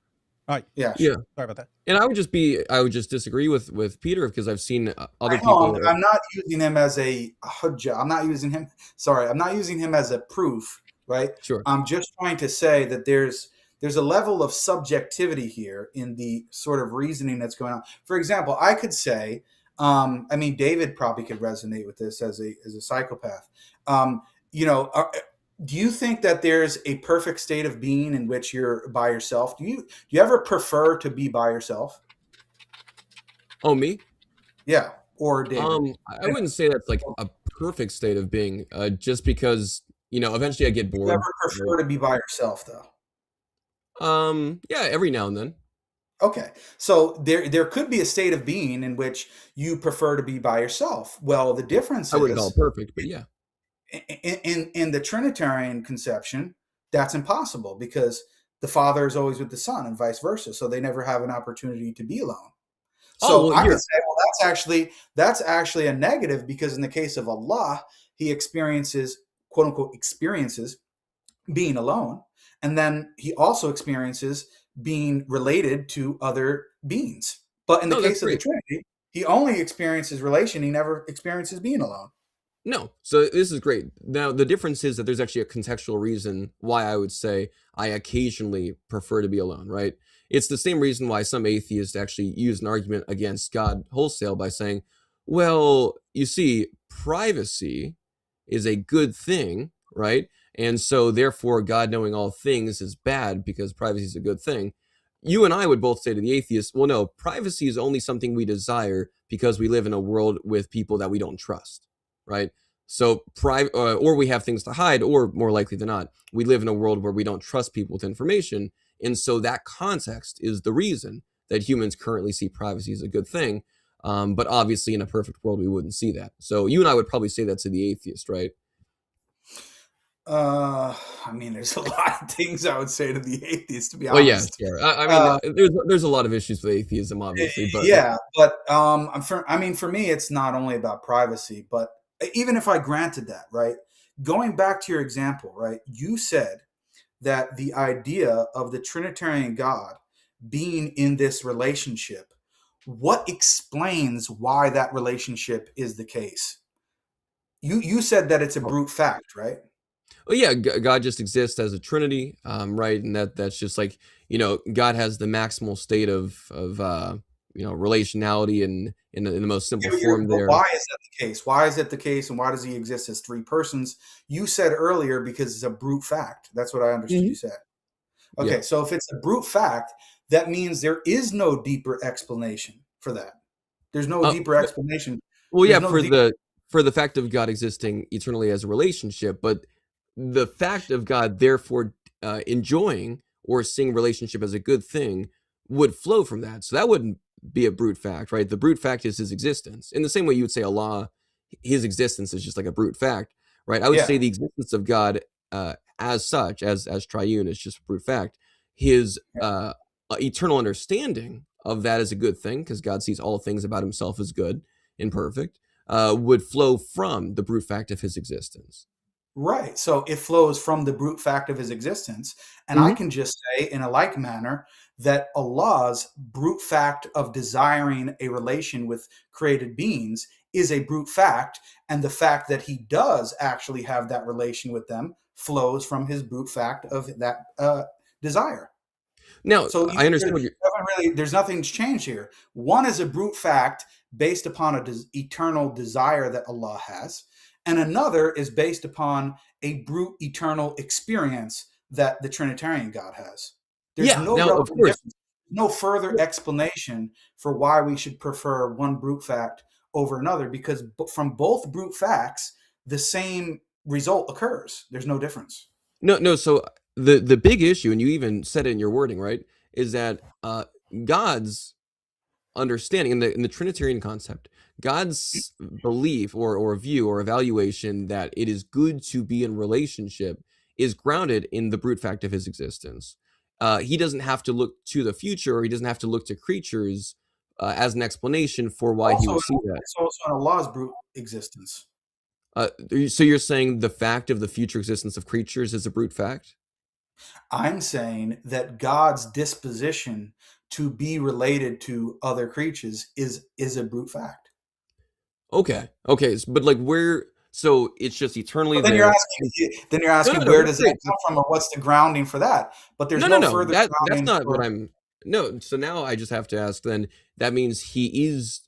All right. Yeah. Sure. Sorry about that. And I would just disagree with Peter because I've seen other people. I'm not using him as a hujjah. I'm not using him as a proof. Right. Sure. I'm just trying to say that there's a level of subjectivity here in the sort of reasoning that's going on. For example, I could say, I mean, David probably could resonate with this as a psychopath. Do you think that there's a perfect state of being in which you're by yourself? Do you ever prefer to be by yourself? Oh, me? Yeah. Or David? I wouldn't say that's like a perfect state of being, just because, eventually I get bored. Do you ever prefer to be by yourself, though? Yeah, every now and then. Okay. So there could be a state of being in which you prefer to be by yourself. Well, the difference I wouldn't call it perfect, but yeah. In the Trinitarian conception, that's impossible because the father is always with the son and vice versa. So they never have an opportunity to be alone. So I could say, well, that's actually a negative, because in the case of Allah, he experiences, quote unquote, experiences being alone. And then he also experiences being related to other beings. But in the case of the Trinity, he only experiences relation. He never experiences being alone. No. So this is great. Now, the difference is that there's actually a contextual reason why I would say I occasionally prefer to be alone, right? It's the same reason why some atheists actually use an argument against God wholesale by saying, well, you see, privacy is a good thing, right? And so therefore God knowing all things is bad because privacy is a good thing. You and I would both say to the atheist, well, no, privacy is only something we desire because we live in a world with people that we don't trust, right? So or we have things to hide, or more likely than not, we live in a world where we don't trust people with information. And so that context is the reason that humans currently see privacy as a good thing. But obviously in a perfect world, we wouldn't see that. So you and I would probably say that to the atheist, right? I mean, there's a lot of things I would say to the atheist, to be honest. Well, yeah, I mean, there's a lot of issues with atheism, obviously, but yeah, but for me, it's not only about privacy, but even if I granted that, right? Going back to your example, right? You said that the idea of the Trinitarian God being in this relationship, what explains why that relationship is the case? You said that it's a brute fact, right? Oh yeah, God just exists as a Trinity, right? And that's just like, God has the maximal state of relationality and in the most simple form there. Why is that the case? Why is it the case, and why does he exist as three persons? You said earlier because it's a brute fact. That's what I understood you said. Okay, Yeah. so if it's a brute fact, that means there is no deeper explanation for that. There's no deeper explanation. Well, yeah, for the fact of God existing eternally as a relationship, but the fact of God therefore enjoying or seeing relationship as a good thing would flow from that. So that wouldn't be a brute fact, right? The brute fact is his existence. In the same way you would say Allah, his existence is just like a brute fact, right? I would say the existence of God as such, as triune, is just a brute fact. His eternal understanding of that is a good thing, because God sees all things about himself as good and perfect, would flow from the brute fact of his existence. Right. So it flows from the brute fact of his existence. And I can just say in a like manner that Allah's brute fact of desiring a relation with created beings is a brute fact. And the fact that he does actually have that relation with them flows from his brute fact of that desire. Now, so I understand there's nothing's changed here. One is a brute fact based upon an eternal desire that Allah has. And another is based upon a brute eternal experience that the Trinitarian God has. There's no further explanation for why we should prefer one brute fact over another, because from both brute facts, the same result occurs. There's no difference. No. So the big issue, and you even said it in your wording, right, is that God's understanding in the Trinitarian concept, God's belief or view or evaluation that it is good to be in relationship is grounded in the brute fact of his existence. He doesn't have to look to the future, or he doesn't have to look to creatures as an explanation for why he would see that. It's also in Allah's brute existence. So you're saying the fact of the future existence of creatures is a brute fact? I'm saying that God's disposition to be related to other creatures is a brute fact. Okay, but like so it's just eternally then there. You're asking where does that come from, or what's the grounding for that? But there's no further that's not what I'm. No, so now I just have to ask. Then that means he is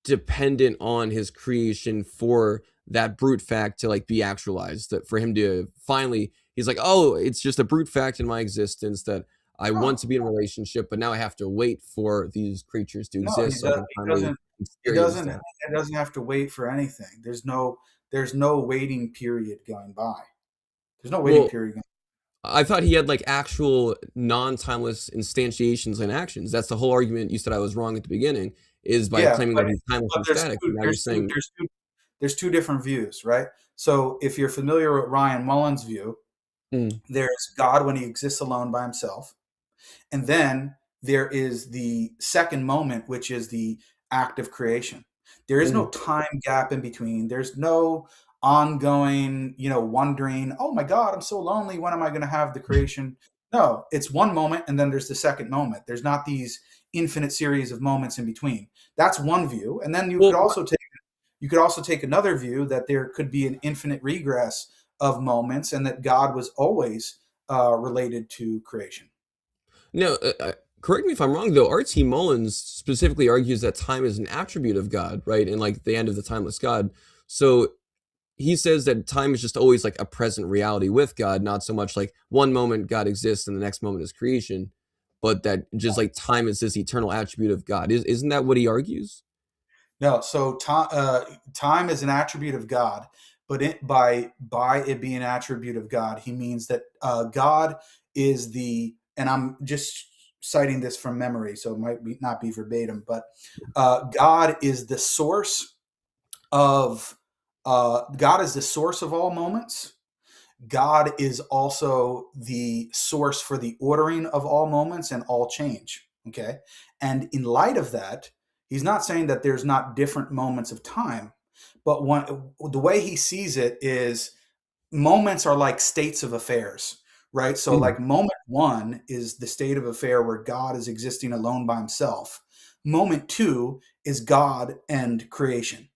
dependent on his creation for that brute fact to like be actualized. That for him to finally, he's like, oh, it's just a brute fact in my existence that I want to be in a relationship, but now I have to wait for these creatures to exist. It doesn't have to wait for anything. There's no waiting period going by. There's no waiting period going by. I thought he had like actual non-timeless instantiations and actions. That's the whole argument. You said I was wrong at the beginning, is by claiming that he's timeless and static. There's two different views, right? So if you're familiar with Ryan Mullen's view, there's God when he exists alone by himself, And then there is the second moment, which is the act of creation. There is no time gap in between. There's no ongoing, wondering, oh my God, I'm so lonely. When am I going to have the creation? No, it's one moment and then there's the second moment. There's not these infinite series of moments in between. That's one view. And then you could also take another view that there could be an infinite regress of moments and that God was always related to creation. Now, correct me if I'm wrong, though. R.T. Mullins specifically argues that time is an attribute of God, right? And like the end of the timeless God. So he says that time is just always like a present reality with God, not so much like one moment God exists and the next moment is creation, but that just like time is this eternal attribute of God. Isn't that what he argues? No, so time is an attribute of God, but by it being an attribute of God, he means that God is and I'm just citing this from memory, so it might not be verbatim, but God is the source of all moments. God is also the source for the ordering of all moments and all change. Okay. And in light of that, he's not saying that there's not different moments of time, but the way he sees it is moments are like states of affairs, right? So like moment one is the state of affair where God is existing alone by himself. Moment two is God and creation.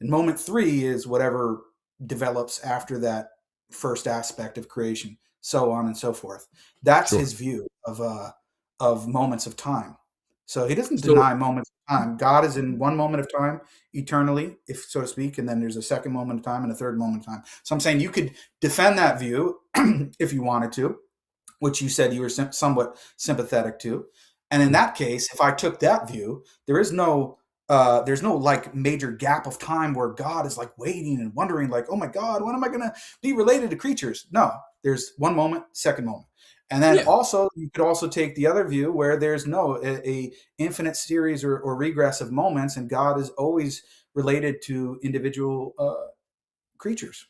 And moment three is whatever develops after that first aspect of creation, so on and so forth. That's his view of moments of time. So he doesn't deny moments of time. God is in one moment of time eternally, if so to speak, and then there's a second moment of time and a third moment of time. So I'm saying you could defend that view if you wanted to, which you said you were somewhat sympathetic to. And in that case, if I took that view, there's no like major gap of time where God is like waiting and wondering like, oh my God, when am I going to be related to creatures? No, there's one moment, second moment. And then also you could also take the other view where there's a infinite series or regress of moments, and God is always related to individual creatures.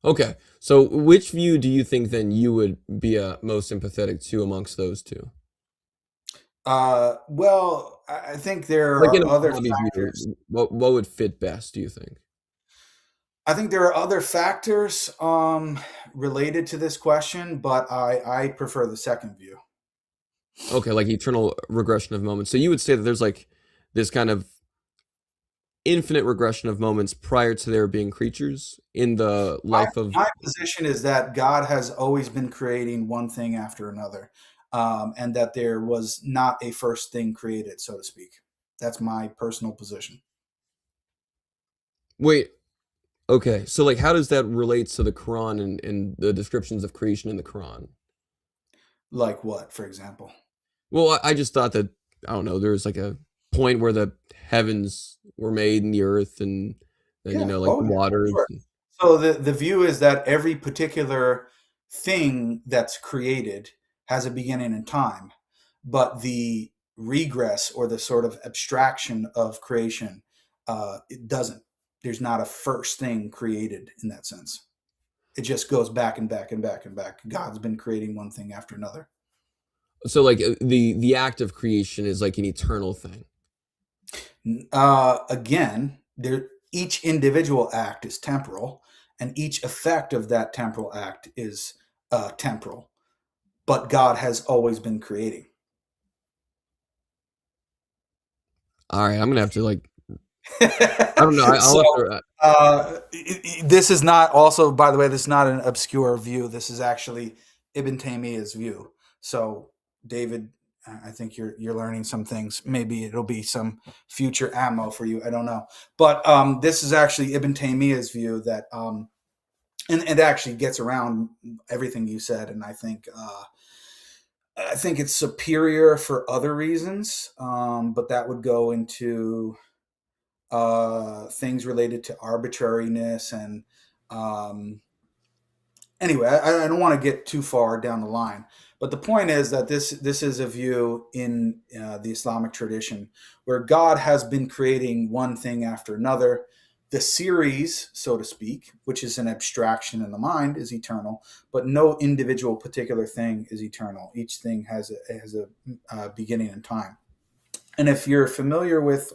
Okay. So which view do you think then you would be most sympathetic to amongst those two? Well, I think there are other factors. What would fit best, do you think? I think there are other factors related to this question, but I prefer the second view. Okay, like eternal regression of moments. So you would say that there's like this kind of infinite regression of moments prior to there being creatures in the life of... My position is that God has always been creating one thing after another, and that there was not a first thing created, so to speak. That's my personal position. Wait, okay. So like how does that relate to the Quran and the descriptions of creation in the Quran? Like what, for example? Well, I just thought that, I don't know, there's like a point where the heavens were made and the earth and then, the waters. Sure. So the view is that every particular thing that's created has a beginning in time, but the regress or the sort of abstraction of creation, it doesn't. There's not a first thing created in that sense. It just goes back and back and back and back. God's been creating one thing after another. So like the act of creation is like an eternal thing. Again, each individual act is temporal, and each effect of that temporal act is temporal. But God has always been creating. All right, I'm gonna have to like. I don't know. This is not also, by the way, this is not an obscure view. This is actually Ibn Taymiyyah's view. So, David, I think you're learning some things. Maybe it'll be some future ammo for you. I don't know. But this is actually Ibn Taymiyyah's view that, and it actually gets around everything you said. And I think it's superior for other reasons. But that would go into things related to arbitrariness and anyway, I don't want to get too far down the line, but the point is that this is a view in the Islamic tradition where God has been creating one thing after another. The series, so to speak, which is an abstraction in the mind, is eternal, but no individual particular thing is eternal. Each thing has a beginning in time. And if you're familiar with,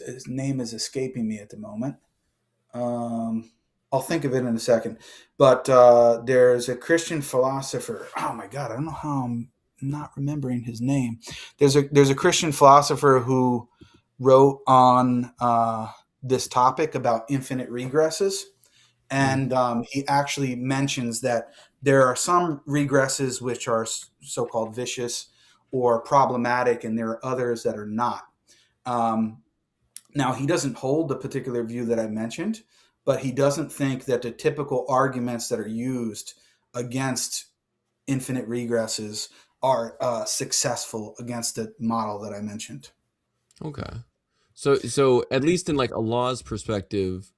his name is escaping me at the moment. I'll think of it in a second. But there's a Christian philosopher. Oh my God, I don't know how I'm not remembering his name. There's a Christian philosopher who wrote on this topic about infinite regresses. And he actually mentions that there are some regresses which are so-called vicious or problematic, and there are others that are not. Now, he doesn't hold the particular view that I mentioned, but he doesn't think that the typical arguments that are used against infinite regresses are successful against the model that I mentioned. Okay. So at least in like Allah's perspective,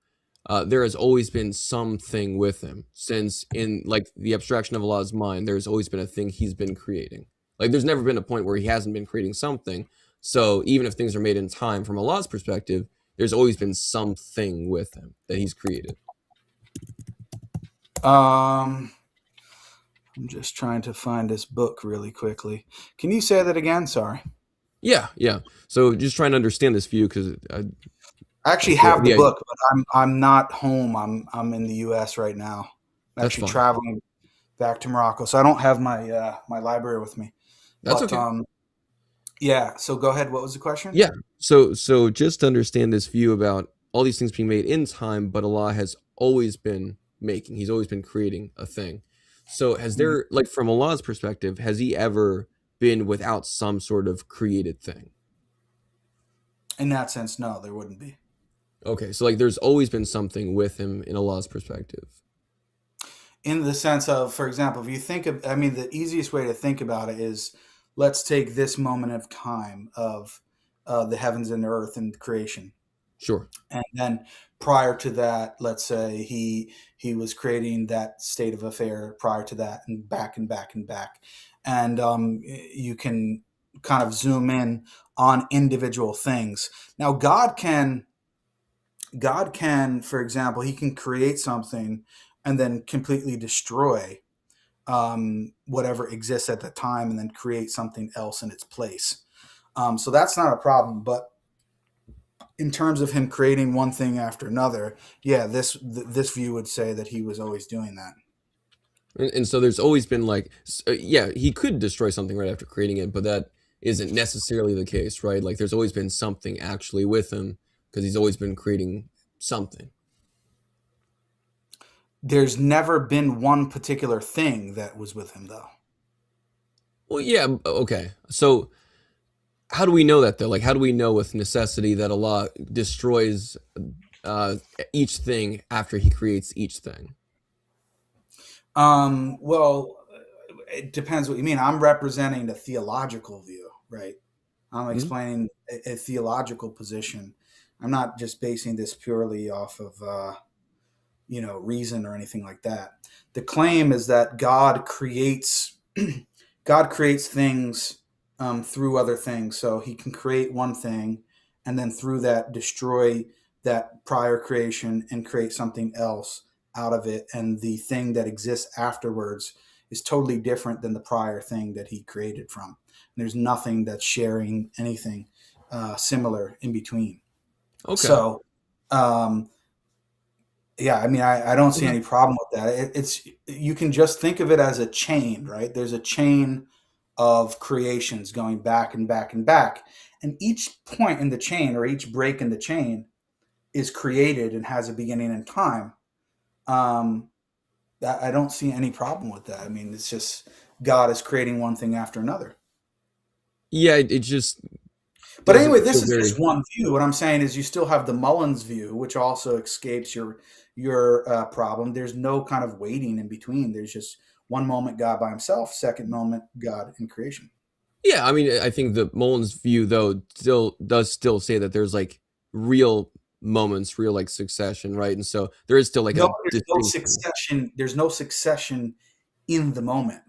there has always been something with him, since in like the abstraction of Allah's mind, there's always been a thing he's been creating. Like there's never been a point where he hasn't been creating something. So even if things are made in time from Allah's perspective, there's always been something with him that he's created. I'm just trying to find this book really quickly. Can you say that again? Sorry. Yeah. So just trying to understand this view, because I actually have the book, but I'm not home. I'm in the U.S. right now. I'm actually traveling back to Morocco, so I don't have my my library with me. That's okay. Yeah. So go ahead. What was the question? Yeah. So just to understand this view about all these things being made in time, but Allah has always been making. He's always been creating a thing. So has there, like from Allah's perspective, has he ever been without some sort of created thing? In that sense, no, there wouldn't be. Okay, so like there's always been something with him in Allah's perspective. In the sense of, for example, if you think of, I mean, the easiest way to think about it is, let's take this moment of time of the heavens and earth and creation. Sure. And then prior to that, let's say he was creating that state of affair prior to that, and back and back and back. And you can kind of zoom in on individual things. Now, God can, for example, he can create something and then completely destroy whatever exists at the time, and then create something else in its place. So that's not a problem. But in terms of him creating one thing after another, yeah, this view would say that he was always doing that. And so there's always been like, yeah, he could destroy something right after creating it, but that isn't necessarily the case, right? Like there's always been something actually with him, because he's always been creating something. There's never been one particular thing that was with him, though. Well, yeah, okay. So how do we know that, though? Like, how do we know with necessity that Allah destroys each thing after he creates each thing? Well, it depends what you mean. I'm representing the theological view, right? I'm explaining a theological position. I'm not just basing this purely off of reason or anything like that. The claim is that God creates things through other things. So he can create one thing and then through that destroy that prior creation and create something else out of it. And the thing that exists afterwards is totally different than the prior thing that he created from. And there's nothing that's sharing anything similar in between. Okay. So, yeah, I mean, I don't see any problem with that. You can just think of it as a chain, right? There's a chain of creations going back and back and back. And each point in the chain, or each break in the chain, is created and has a beginning in time. I don't see any problem with that. I mean, it's just God is creating one thing after another. Yeah, it just... But anyway, this is just one view. What I'm saying is you still have the Mullins view, which also escapes your problem. There's no kind of waiting in between. There's just one moment God by himself, second moment God in creation. Yeah, I mean, I think the Mullins view, though, does say that there's like real moments, real like succession, right? And so there is still like there's no succession. There's no succession in the moment,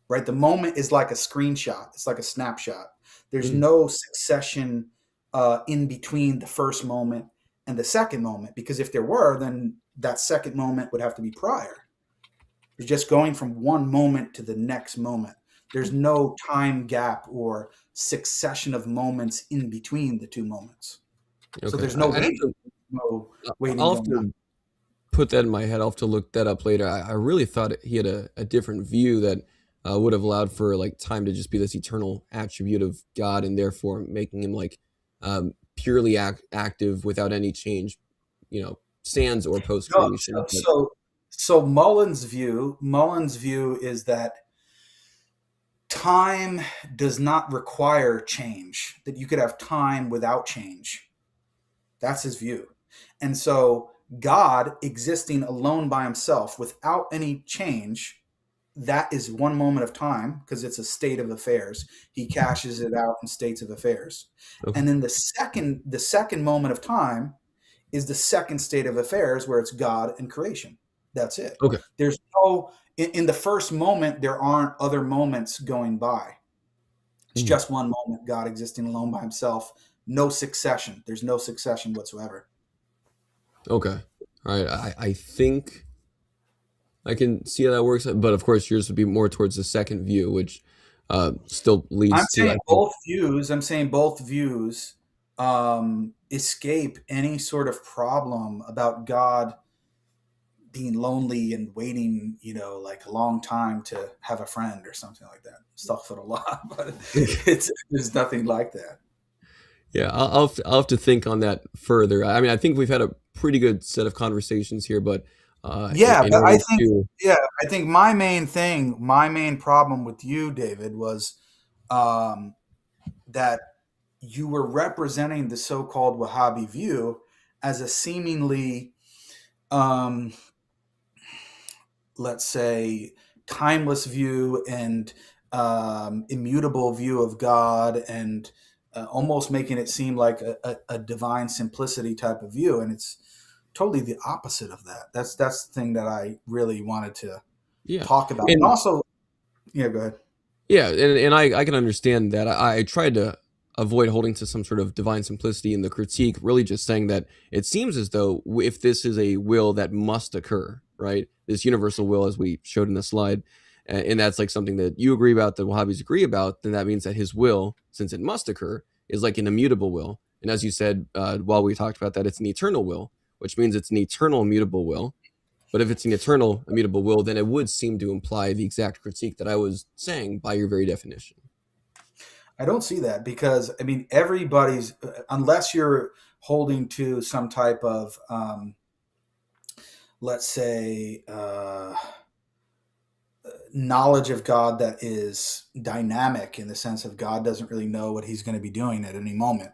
right? The moment is like a screenshot. It's like a snapshot. There's no succession in between the first moment and the second moment, because if there were, then that second moment would have to be prior. You're just going from one moment to the next moment. There's no time gap or succession of moments in between the two moments. Okay. So there's no waiting. No waiting. I'll have to put that in my head. I'll have to look that up later. I really thought he had a different view that would have allowed for like time to just be this eternal attribute of God, and therefore making him like purely active without any change, sans or post creation. So Mullen's view is that time does not require change, that you could have time without change. That's his view. And so God existing alone by himself without any change, that is one moment of time, because it's a state of affairs. He cashes it out in states of affairs. Okay. And then the second moment of time is the second state of affairs, where it's God and creation. That's it. Okay. There's no, in the first moment, there aren't other moments going by. It's just one moment, God existing alone by himself. No succession. There's no succession whatsoever. Okay. All right. I think I can see how that works, but of course yours would be more towards the second view, which still leads to. I'm saying both views escape any sort of problem about God being lonely and waiting, like a long time to have a friend or something like that. Astaghfirullah, but there's nothing like that. Yeah, I'll have to think on that further. I mean, I think we've had a pretty good set of conversations here, but I think my main problem with you, David, was that you were representing the so-called Wahhabi view as a seemingly, let's say, timeless view and immutable view of God, and almost making it seem like a divine simplicity type of view. And it's totally the opposite of that. That's the thing that I really wanted to talk about. And also, go ahead. Yeah, and I can understand that. I tried to avoid holding to some sort of divine simplicity in the critique, really just saying that it seems as though if this is a will that must occur, right, this universal will, as we showed in the slide, and that's like something that you agree about, that Wahhabis agree about, then that means that his will, since it must occur, is like an immutable will. And as you said, while we talked about that, it's an eternal will, which means it's an eternal immutable will. But if it's an eternal immutable will, then it would seem to imply the exact critique that I was saying by your very definition. I don't see that, because, I mean, everybody's, unless you're holding to some type of, let's say, knowledge of God that is dynamic, in the sense of God doesn't really know what he's going to be doing at any moment.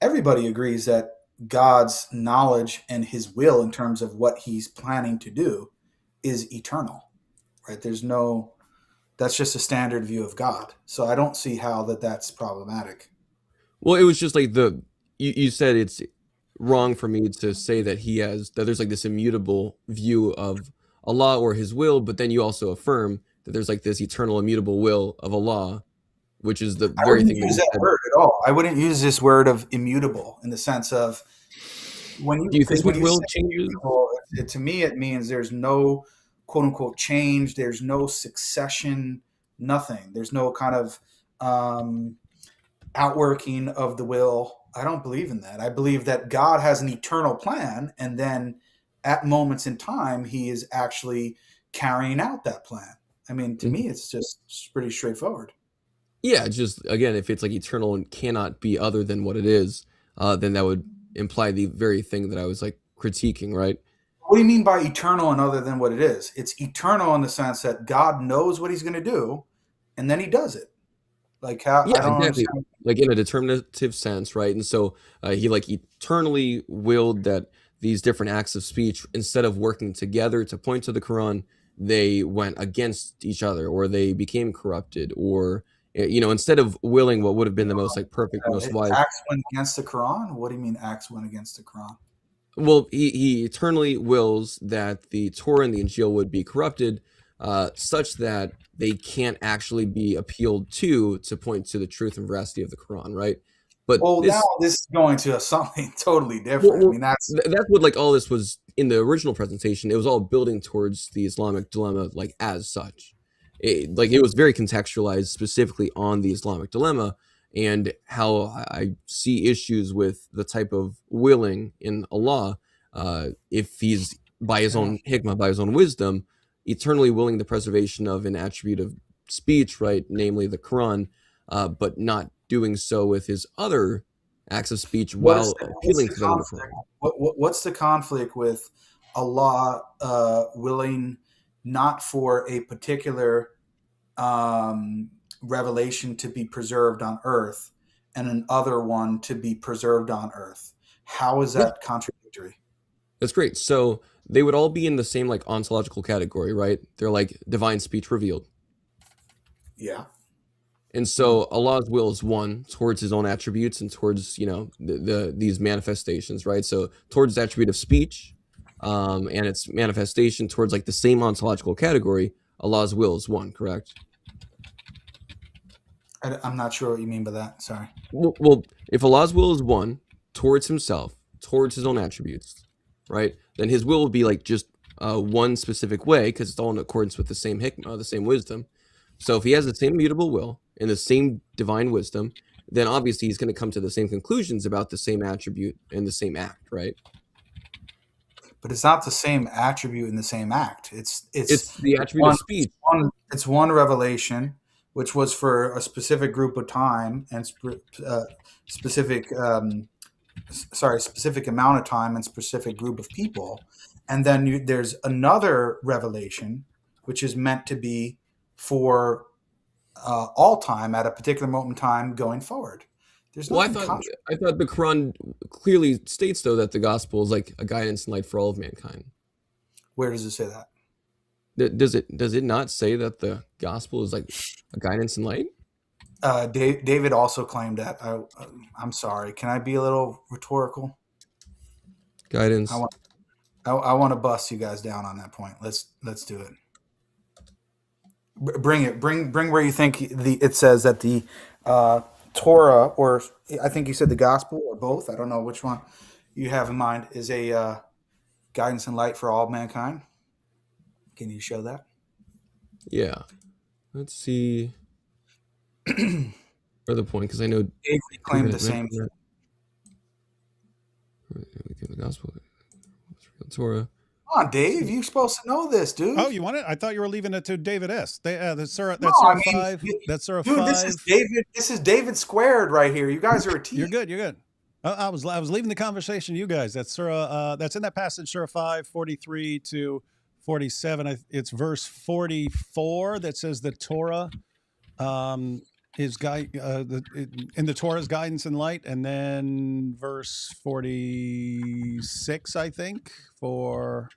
Everybody agrees that God's knowledge and his will in terms of what he's planning to do is eternal, right? That's just a standard view of God. So I don't see how that's problematic. Well, it was just like you said it's wrong for me to say that there's like this immutable view of Allah or his will, but then you also affirm that there's like this eternal immutable will of Allah, which is the very thing that you said. Word at all. I wouldn't use this word of immutable in the sense of when you think will changes. To me, it means there's no quote unquote change. There's no succession. Nothing. There's no kind of outworking of the will. I don't believe in that. I believe that God has an eternal plan, and then at moments in time, he is actually carrying out that plan. I mean, to me, it's just pretty straightforward. Yeah, just again, if it's like eternal and cannot be other than what it is, then that would imply the very thing that I was like critiquing, right? What do you mean by eternal and other than what it is? It's eternal in the sense that God knows what he's going to do, and then he does it. Like how? Yeah, exactly. Like in a determinative sense, right? And so he like eternally willed that these different acts of speech, instead of working together to point to the Quran, they went against each other, or they became corrupted, or instead of willing what would have been the most like perfect, most wise. Acts went against the Quran? What do you mean acts went against the Quran? Well, he eternally wills that the Torah and the Injil would be corrupted, such that they can't actually be appealed to point to the truth and veracity of the Quran, right? But now this is going to something totally different. I mean, that's what like all this was in the original presentation. It was all building towards the Islamic dilemma, like as such. It was very contextualized specifically on the Islamic dilemma and how I see issues with the type of willing in Allah. If he's by his own hikmah, by his own wisdom, eternally willing the preservation of an attribute of speech, right, namely the Quran, but not doing so with his other acts of speech while appealing to them in the Quran. What's the conflict with Allah willing not for a particular revelation to be preserved on earth and another one to be preserved on earth? How is that contradictory? That's great. So they would all be in the same like ontological category, right? They're like divine speech revealed. Yeah. And so Allah's will is one towards his own attributes and towards, these manifestations, right? So towards the attribute of speech and its manifestation towards like the same ontological category, Allah's will is one, correct? I'm not sure what you mean by that. Sorry. Well, if Allah's will is one towards himself, towards his own attributes, right? Then his will would be like just one specific way because it's all in accordance with the same hikmah, the same wisdom. So if he has the same immutable will and the same divine wisdom, then obviously he's going to come to the same conclusions about the same attribute and the same act, right? But it's not the same attribute in the same act. It's the attribute of speech. It's one revelation, which was for a specific group of time and specific amount of time and specific group of people, and then there's another revelation, which is meant to be for all time at a particular moment in time going forward. There's I thought the Quran clearly states though that the gospel is like a guidance and light for all of mankind. Where does it say that? Does it not say that the gospel is like a guidance and light? David also claimed that. I'm sorry. Can I be a little rhetorical? Guidance. I want to bust you guys down on that point. Let's do it. Bring where you think it says that the Torah, or I think you said the gospel, or both. I don't know which one you have in mind, is a guidance and light for all mankind. Can you show that? Yeah. Let's see. Further point, because I know David claimed the same. The gospel, Torah. Come on, Dave. You're supposed to know this, dude. Oh, you want it? I thought you were leaving it to David S. That's Surah 5. That's Surah 5. This is David. This is David squared right here. You guys are a team. You're good. You're good. I was leaving the conversation. You guys. That's Surah. That's in that passage, Surah 5, 43 to 47. It's verse 44 that says the Torah is in the Torah's guidance and light, and then verse 46, I think, for.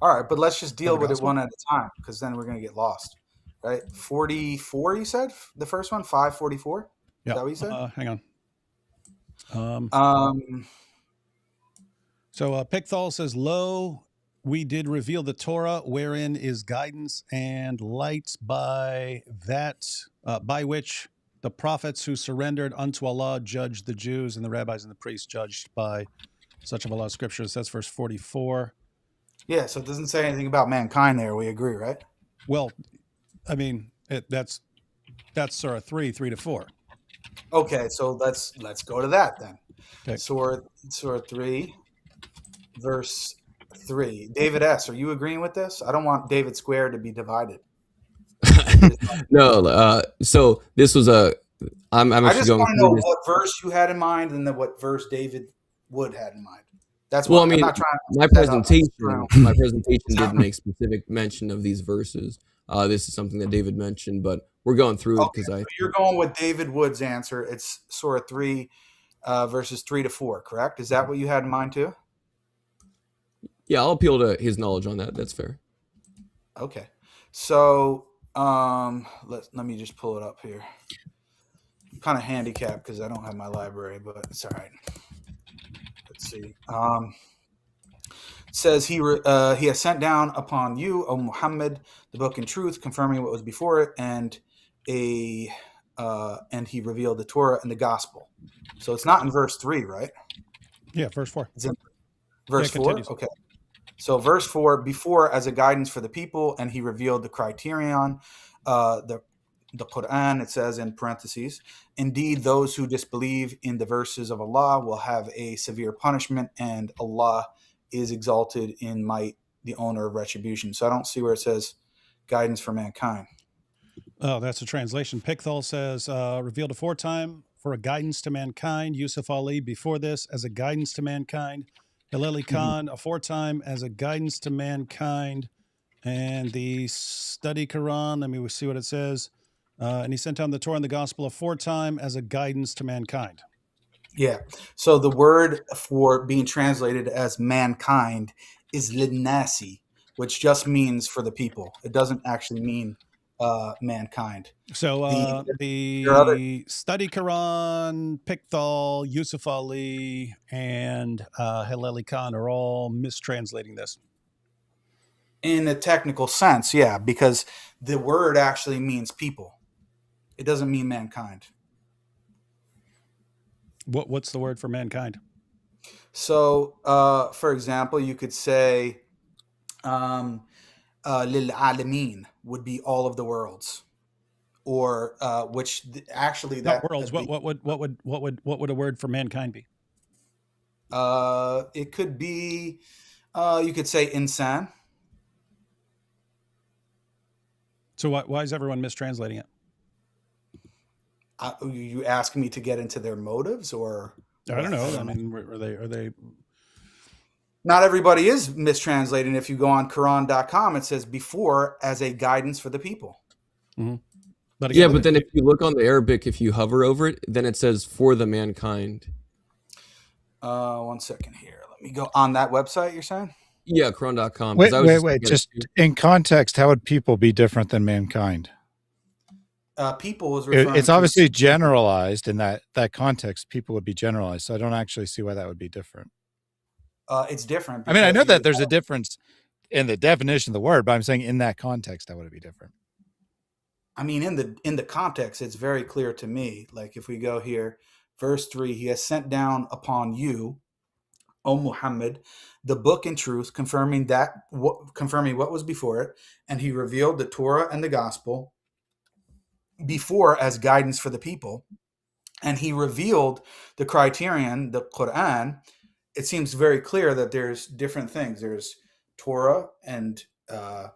All right, but let's just deal with it one at a time, because then we're going to get lost, right? 44, you said? The first one, 544? Yeah. Is that what you said? Hang on. So Pickthall says, "Lo, we did reveal the Torah, wherein is guidance and light by which the prophets who surrendered unto Allah judged the Jews, and the rabbis and the priests judged by such of Allah's scriptures." That's verse 44. Yeah, so it doesn't say anything about mankind there. We agree, right? Well, I mean, that's Surah 3 to 4. Okay, so let's go to that then. Okay. Surah 3, verse 3. David S., are you agreeing with this? I don't want David Square to be divided. No, so this was I'm actually I just going want to know what verse you had in mind and then what verse David Wood had in mind. That's well, what I mean, I'm not trying to my presentation did make specific mention of these verses. This is something that David mentioned, but we're going through it because so you're going with David Wood's answer. It's Surah 3, verses 3 to 4, correct? Is that what you had in mind too? Yeah, I'll appeal to his knowledge on that. That's fair. Okay, so let me just pull it up here. I'm kind of handicapped because I don't have my library, but it's all right. Let's see. It says he has sent down upon you, O Muhammad, the book in truth, confirming what was before it, and a and he revealed the Torah and the gospel. So it's not in verse 3, right? Yeah, verse 4. It's in verse 4? Continues. Okay. So verse 4, before as a guidance for the people, and he revealed the criterion, the Quran, it says in parentheses, indeed, those who disbelieve in the verses of Allah will have a severe punishment, and Allah is exalted in might, the owner of retribution. So I don't see where it says guidance for mankind. Oh, that's a translation. Pickthall says, revealed aforetime for a guidance to mankind. Yusuf Ali before this as a guidance to mankind. Hilali Khan aforetime as a guidance to mankind. And the study Quran, let me see what it says. And he sent down the Torah and the gospel aforetime as a guidance to mankind. Yeah. So the word for being translated as mankind is linnasi, which just means for the people. It doesn't actually mean mankind. So the study Quran, Pickthall, Yusuf Ali, and Hilali Khan are all mistranslating this. In a technical sense, yeah, because the word actually means people. It doesn't mean mankind. What's the word for mankind? So, for example, you could say lil alamin would be all of the worlds, or which actually that not worlds. What would a word for mankind be? It could be you could say insan. So why is everyone mistranslating it? You asking me to get into their motives, or I don't know. I mean, are they? Not everybody is mistranslating. If you go on Quran.com, it says before as a guidance for the people. Mm-hmm. But again, but then if you look on the Arabic, if you hover over it, then it says for the mankind. 1 second here. Let me go on that website you're saying? Yeah, Quran.com. Wait. Just in context, how would people be different than mankind? People is referring it's obviously generalized in that context. People would be generalized. So I don't actually see why that would be different. It's different. I mean, I know that there's a difference in the definition of the word, but I'm saying in that context, how would it be different? I mean, in the context, it's very clear to me. Like if we go here, verse 3, he has sent down upon you, O Muhammad, the book and truth, confirming what was before it, and he revealed the Torah and the gospel before as guidance for the people, and he revealed the criterion, the Quran. It seems very clear that there's different things. There's Torah and Torah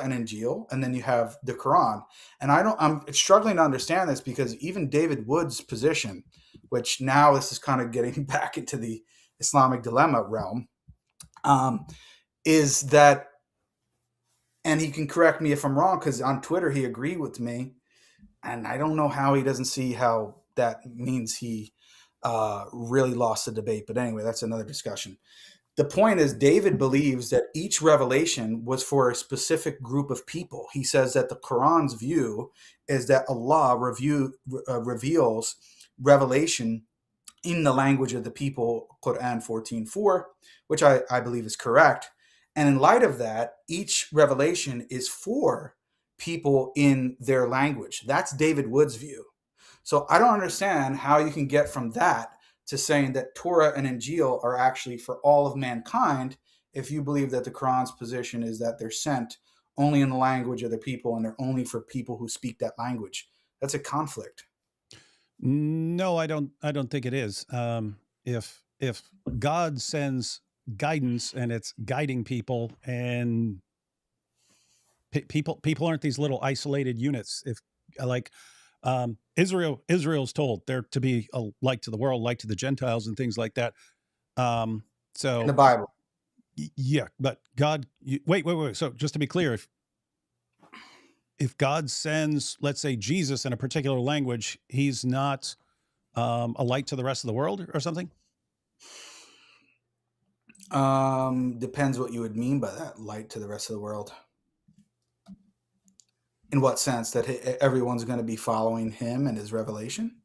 and Injil, and then you have the Quran. And I'm struggling to understand this because even David Wood's position, which now this is kind of getting back into the Islamic dilemma realm, is that, and he can correct me if I'm wrong, because on Twitter he agreed with me, and I don't know how he doesn't see how that means he really lost the debate. But anyway, that's another discussion. The point is, David believes that each revelation was for a specific group of people. He says that the Quran's view is that Allah reveals revelation in the language of the people, Quran 14:4, which I believe is correct. And in light of that, each revelation is for people in their language. That's David Wood's view. So I don't understand how you can get from that to saying that Torah and Injil are actually for all of mankind if you believe that the Quran's position is that they're sent only in the language of the people and they're only for people who speak that language. That's a conflict. No, I don't think it is. If God sends guidance and it's guiding people, and people aren't these little isolated units. If like Israel's told they're to be a light to the world, light to the Gentiles, and things like that. So in the Bible, yeah, but God, wait. So just to be clear, if God sends, let's say, Jesus in a particular language, he's not a light to the rest of the world or something? Depends what you would mean by that, light to the rest of the world. In what sense? That everyone's going to be following him and his revelation?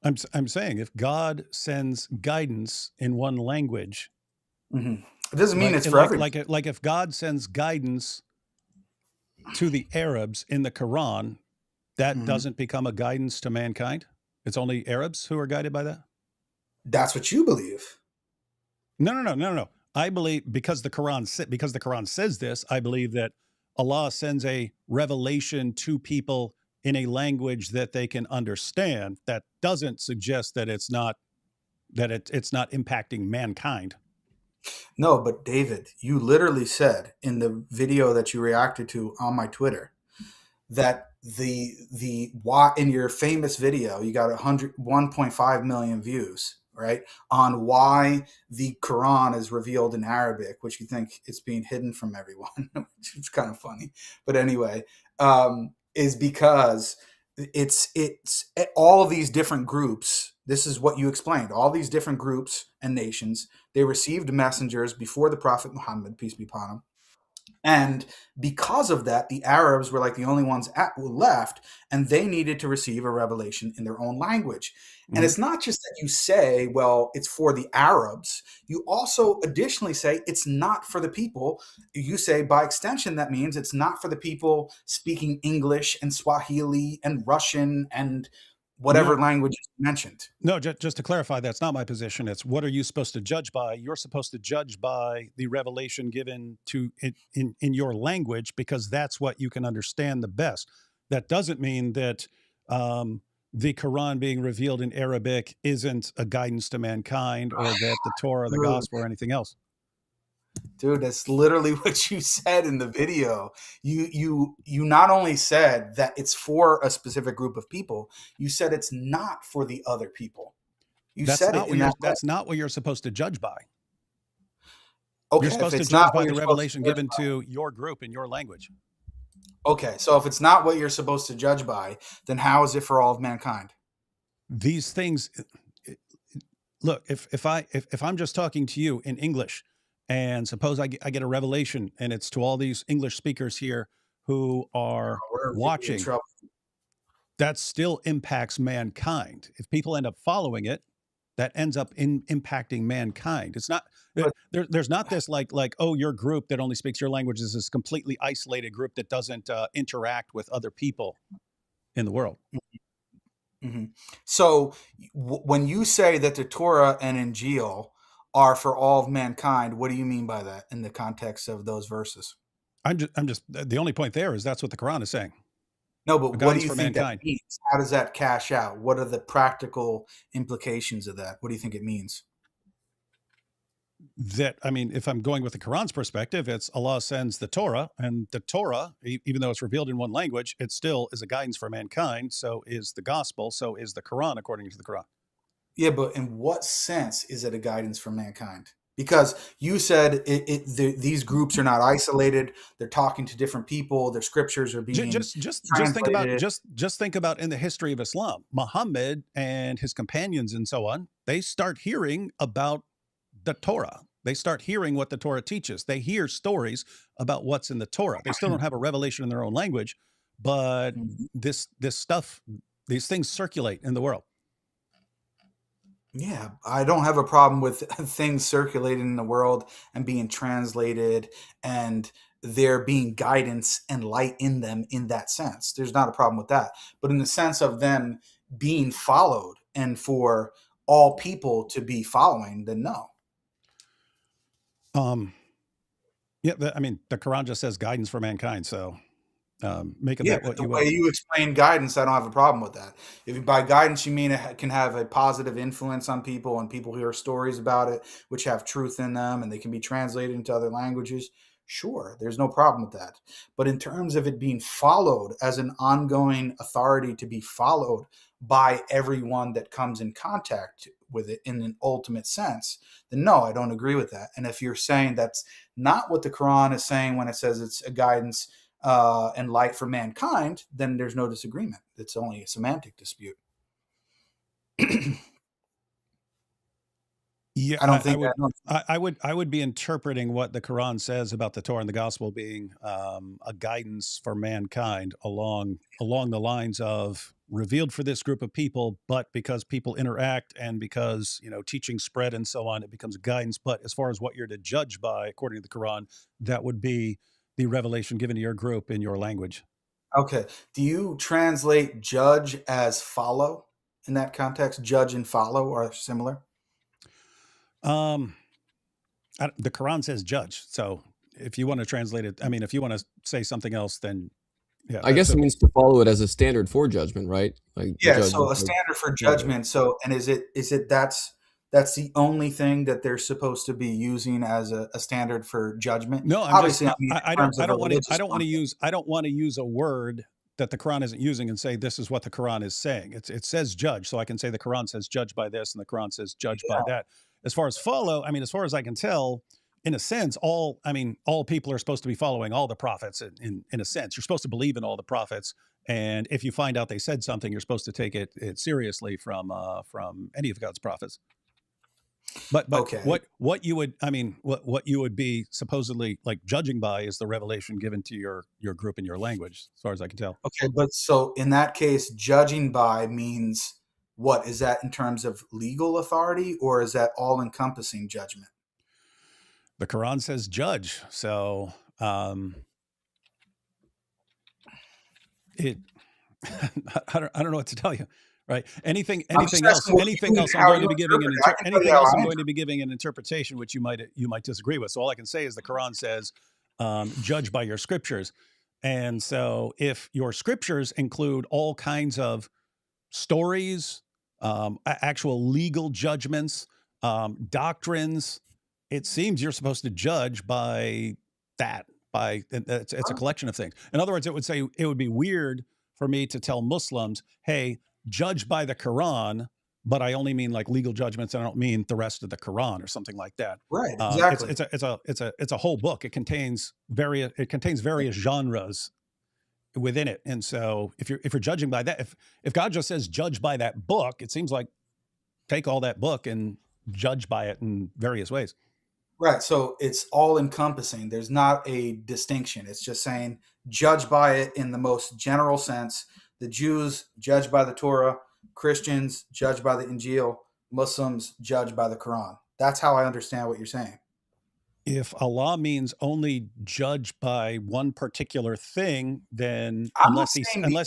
I'm saying if God sends guidance in one language, it doesn't mean it's for everyone. Like if God sends guidance to the Arabs in the Quran, that doesn't become a guidance to mankind? It's only Arabs who are guided by that? That's what you believe. No. I believe because the Quran says this, I believe that Allah sends a revelation to people in a language that they can understand. That doesn't suggest that it's not impacting mankind. No, but David, you literally said in the video that you reacted to on my Twitter that the why in your famous video you got 1.5 million views, right, on why the Quran is revealed in Arabic, which you think it's being hidden from everyone, which is kind of funny. But anyway, is because it's all of these different groups. This is what you explained. All these different groups and nations, they received messengers before the Prophet Muhammad, peace be upon him. And because of that, the Arabs were like the only ones left, and they needed to receive a revelation in their own language. And it's not just that you say, well, it's for the Arabs. You also additionally say it's not for the people. You say, by extension, that means it's not for the people speaking English and Swahili and Russian and whatever language you mentioned. No, just to clarify, that's not my position. It's what are you supposed to judge by? You're supposed to judge by the revelation given to in your language, because that's what you can understand the best. That doesn't mean that the Quran being revealed in Arabic isn't a guidance to mankind, or that the Torah, the gospel, or anything else. Dude, that's literally what you said in the video. You not only said that it's for a specific group of people, you said it's not for the other people. That's not what you're supposed to judge by. Okay, you're supposed to judge by the revelation given to your group in your language. Okay, so if it's not what you're supposed to judge by, then how is it for all of mankind? These things, look, if I'm just talking to you in English, and suppose I get a revelation, and it's to all these English speakers here who are watching, that still impacts mankind. If people end up following it, that ends up impacting mankind. It's not there's not this like oh, your group that only speaks your language is this completely isolated group that doesn't interact with other people in the world. So when you say that the Torah and Injil are for all of mankind, what do you mean by that in the context of those verses? I'm just the only point there is that's what the Quran is saying. No, but what do you think that means? How does that cash out? What are the practical implications of that? What do you think it means? That, I mean, if I'm going with the Quran's perspective, it's Allah sends the Torah, and the Torah, even though it's revealed in one language, it still is a guidance for mankind. So is the gospel. So is the Quran, according to the Quran. Yeah, but in what sense is it a guidance for mankind? Because you said these groups are not isolated; they're talking to different people. Their scriptures are being just think about in the history of Islam, Muhammad and his companions and so on. They start hearing about the Torah. They start hearing what the Torah teaches. They hear stories about what's in the Torah. They still don't have a revelation in their own language, but this stuff, these things circulate in the world. Yeah, I don't have a problem with things circulating in the world and being translated and there being guidance and light in them in that sense. There's not a problem with that. But in the sense of them being followed and for all people to be following, then no. Yeah, I mean, the Quran just says guidance for mankind. So make of that what you will. The way you explain guidance, I don't have a problem with that. If by guidance you mean it can have a positive influence on people and people hear stories about it, which have truth in them and they can be translated into other languages, sure, there's no problem with that. But in terms of it being followed as an ongoing authority to be followed by everyone that comes in contact with it in an ultimate sense, then no, I don't agree with that. And if you're saying that's not what the Quran is saying when it says it's a guidance and light for mankind, then there's no disagreement. It's only a semantic dispute. Yeah, I would be interpreting what the Quran says about the Torah and the gospel being a guidance for mankind along the lines of revealed for this group of people, but because people interact and because, teaching spread and so on, it becomes guidance. But as far as what you're to judge by, according to the Quran, that would be the revelation given to your group in your language. Okay. Do you translate judge as follow in that context? Judge and follow are similar? The Quran says judge. So if you want to translate it, I mean, if you want to say something else, then yeah. I guess it means to follow it as a standard for judgment, right? Like yeah. So a standard for judgment. So, and is it that's the only thing that they're supposed to be using as a standard for judgment? No, obviously. I don't want to use a word that the Quran isn't using and say this is what the Quran is saying. It says judge, so I can say the Quran says judge by this, and the Quran says judge by that. As far as follow, I mean, as far as I can tell, in a sense, all people are supposed to be following all the prophets. In a sense, you're supposed to believe in all the prophets, and if you find out they said something, you're supposed to take it seriously from any of God's prophets. But okay. what you would be supposedly like judging by is the revelation given to your group in your language, as far as I can tell. Okay, but so in that case, judging by means what? Is that in terms of legal authority, or is that all-encompassing judgment? The Quran says judge, so it. I don't know what to tell you. Right. Anything else I'm going to be giving an interpretation, which you might disagree with. So all I can say is the Quran says, judge by your scriptures. And so if your scriptures include all kinds of stories, actual legal judgments, doctrines, it seems you're supposed to judge by that. It's a collection of things. In other words, it would be weird for me to tell Muslims, hey, judge by the Quran, but I only mean like legal judgments. I don't mean the rest of the Quran or something like that. Right. Exactly. It's a whole book. It contains various genres within it. And so if you're judging by that, if God just says judge by that book, it seems like take all that book and judge by it in various ways. Right. So it's all encompassing. There's not a distinction. It's just saying judge by it in the most general sense. The Jews judge by the Torah, Christians judge by the Injil, Muslims judge by the Quran. That's how I understand what you're saying. If Allah means only judge by one particular thing, then I'm just trying to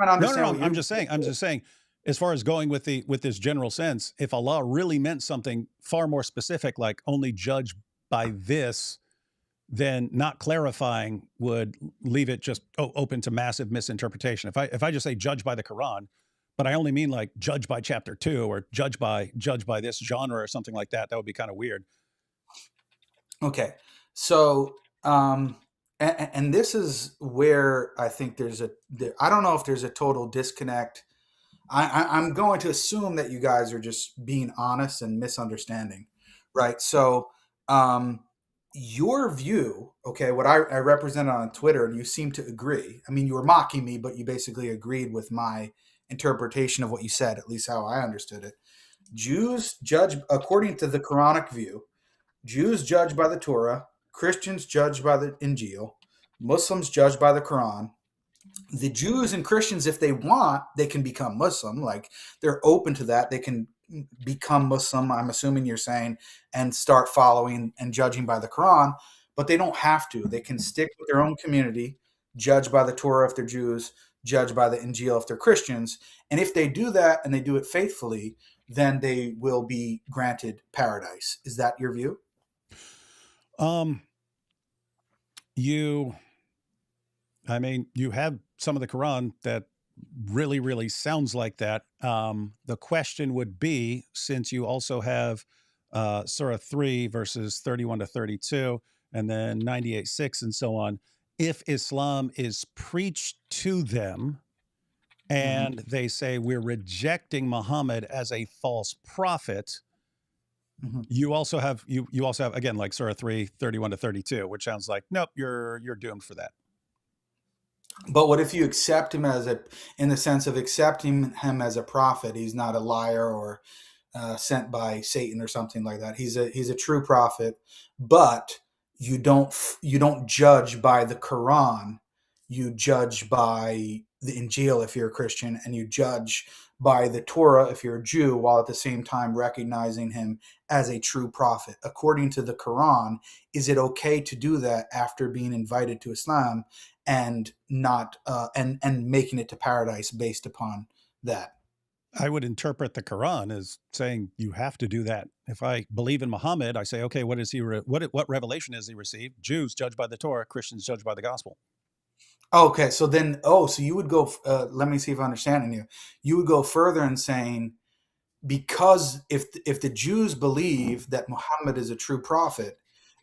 understand. I'm just saying, as far as going with this general sense, if Allah really meant something far more specific, like only judge by this, then not clarifying would leave it just open to massive misinterpretation. If I just say judge by the Quran, but I only mean like judge by chapter 2 or judge by this genre or something like that, that would be kind of weird. Okay. So, and this is where I think I don't know if there's a total disconnect. I'm going to assume that you guys are just being honest and misunderstanding, right? So, your view, okay, what I represented on Twitter, and you seem to agree. I mean, you were mocking me, but you basically agreed with my interpretation of what you said, at least how I understood it. Jews judge, according to the Quranic view, Jews judge by the Torah, Christians judge by the Injil, Muslims judge by the Quran. The Jews and Christians, if they want, they can become Muslim. Like, they're open to that. They can become Muslim, I'm assuming you're saying, and start following and judging by the Quran, but they don't have to. They can stick with their own community, judge by the Torah if they're Jews, judge by the Injil if they're Christians. And if they do that and they do it faithfully, then they will be granted paradise. Is that your view? You have some of the Quran that really, really sounds like that. The question would be, since you also have Surah 3, verses 31 to 32, and then 98:6 and so on, if Islam is preached to them and they say we're rejecting Muhammad as a false prophet, you also have again, like Surah 3, 31 to 32, which sounds like, nope, you're doomed for that. But what if you accept him in the sense of accepting him as a prophet? He's not a liar or sent by Satan or something like that. He's a true prophet, but you don't judge by the Quran. You judge by the Injil if you're a Christian, and you judge by the Torah if you're a Jew, while at the same time recognizing him as a true prophet. According to the Quran, is it okay to do that after being invited to Islam and not and making it to paradise based upon that? I would interpret the Quran as saying you have to do that. If I believe in Muhammad, I say, okay, what is he? What revelation has he received? Jews judged by the Torah, Christians judged by the gospel. Okay, so then, so you would go. Let me see if I'm understanding you. You would go further in saying, because if the Jews believe that Muhammad is a true prophet,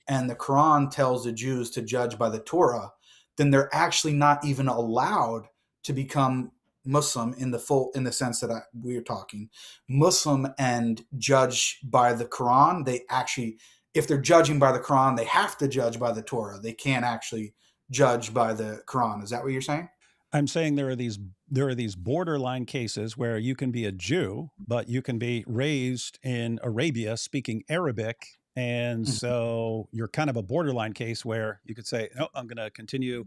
and the Quran tells the Jews to judge by the Torah, then they're actually not even allowed to become Muslim in the sense that we're talking Muslim and judge by the Quran. They actually, if they're judging by the Quran, they have to judge by the Torah. They can't actually judge by the Quran. Is that what you're saying? I'm saying there are these borderline cases where you can be a Jew, but you can be raised in Arabia speaking Arabic. And so you're kind of a borderline case where you could say, no, I'm going to continue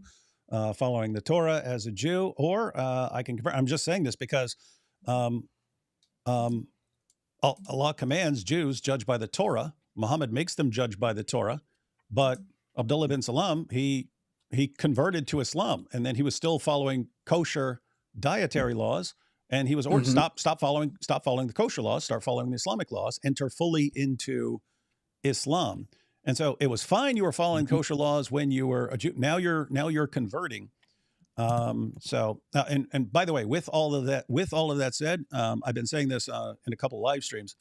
following the Torah as a Jew, or I can convert. I'm just saying this because Allah commands Jews judge by the Torah. Muhammad makes them judge by the Torah, but Abdullah bin Salam, he converted to Islam, and then he was still following kosher dietary laws, and he was ordered stop following the kosher laws, start following the Islamic laws, enter fully into Islam. And so it was fine you were following kosher laws when you were a Jew. Now you're converting. And by the way, with all of that said, I've been saying this in a couple of live streams.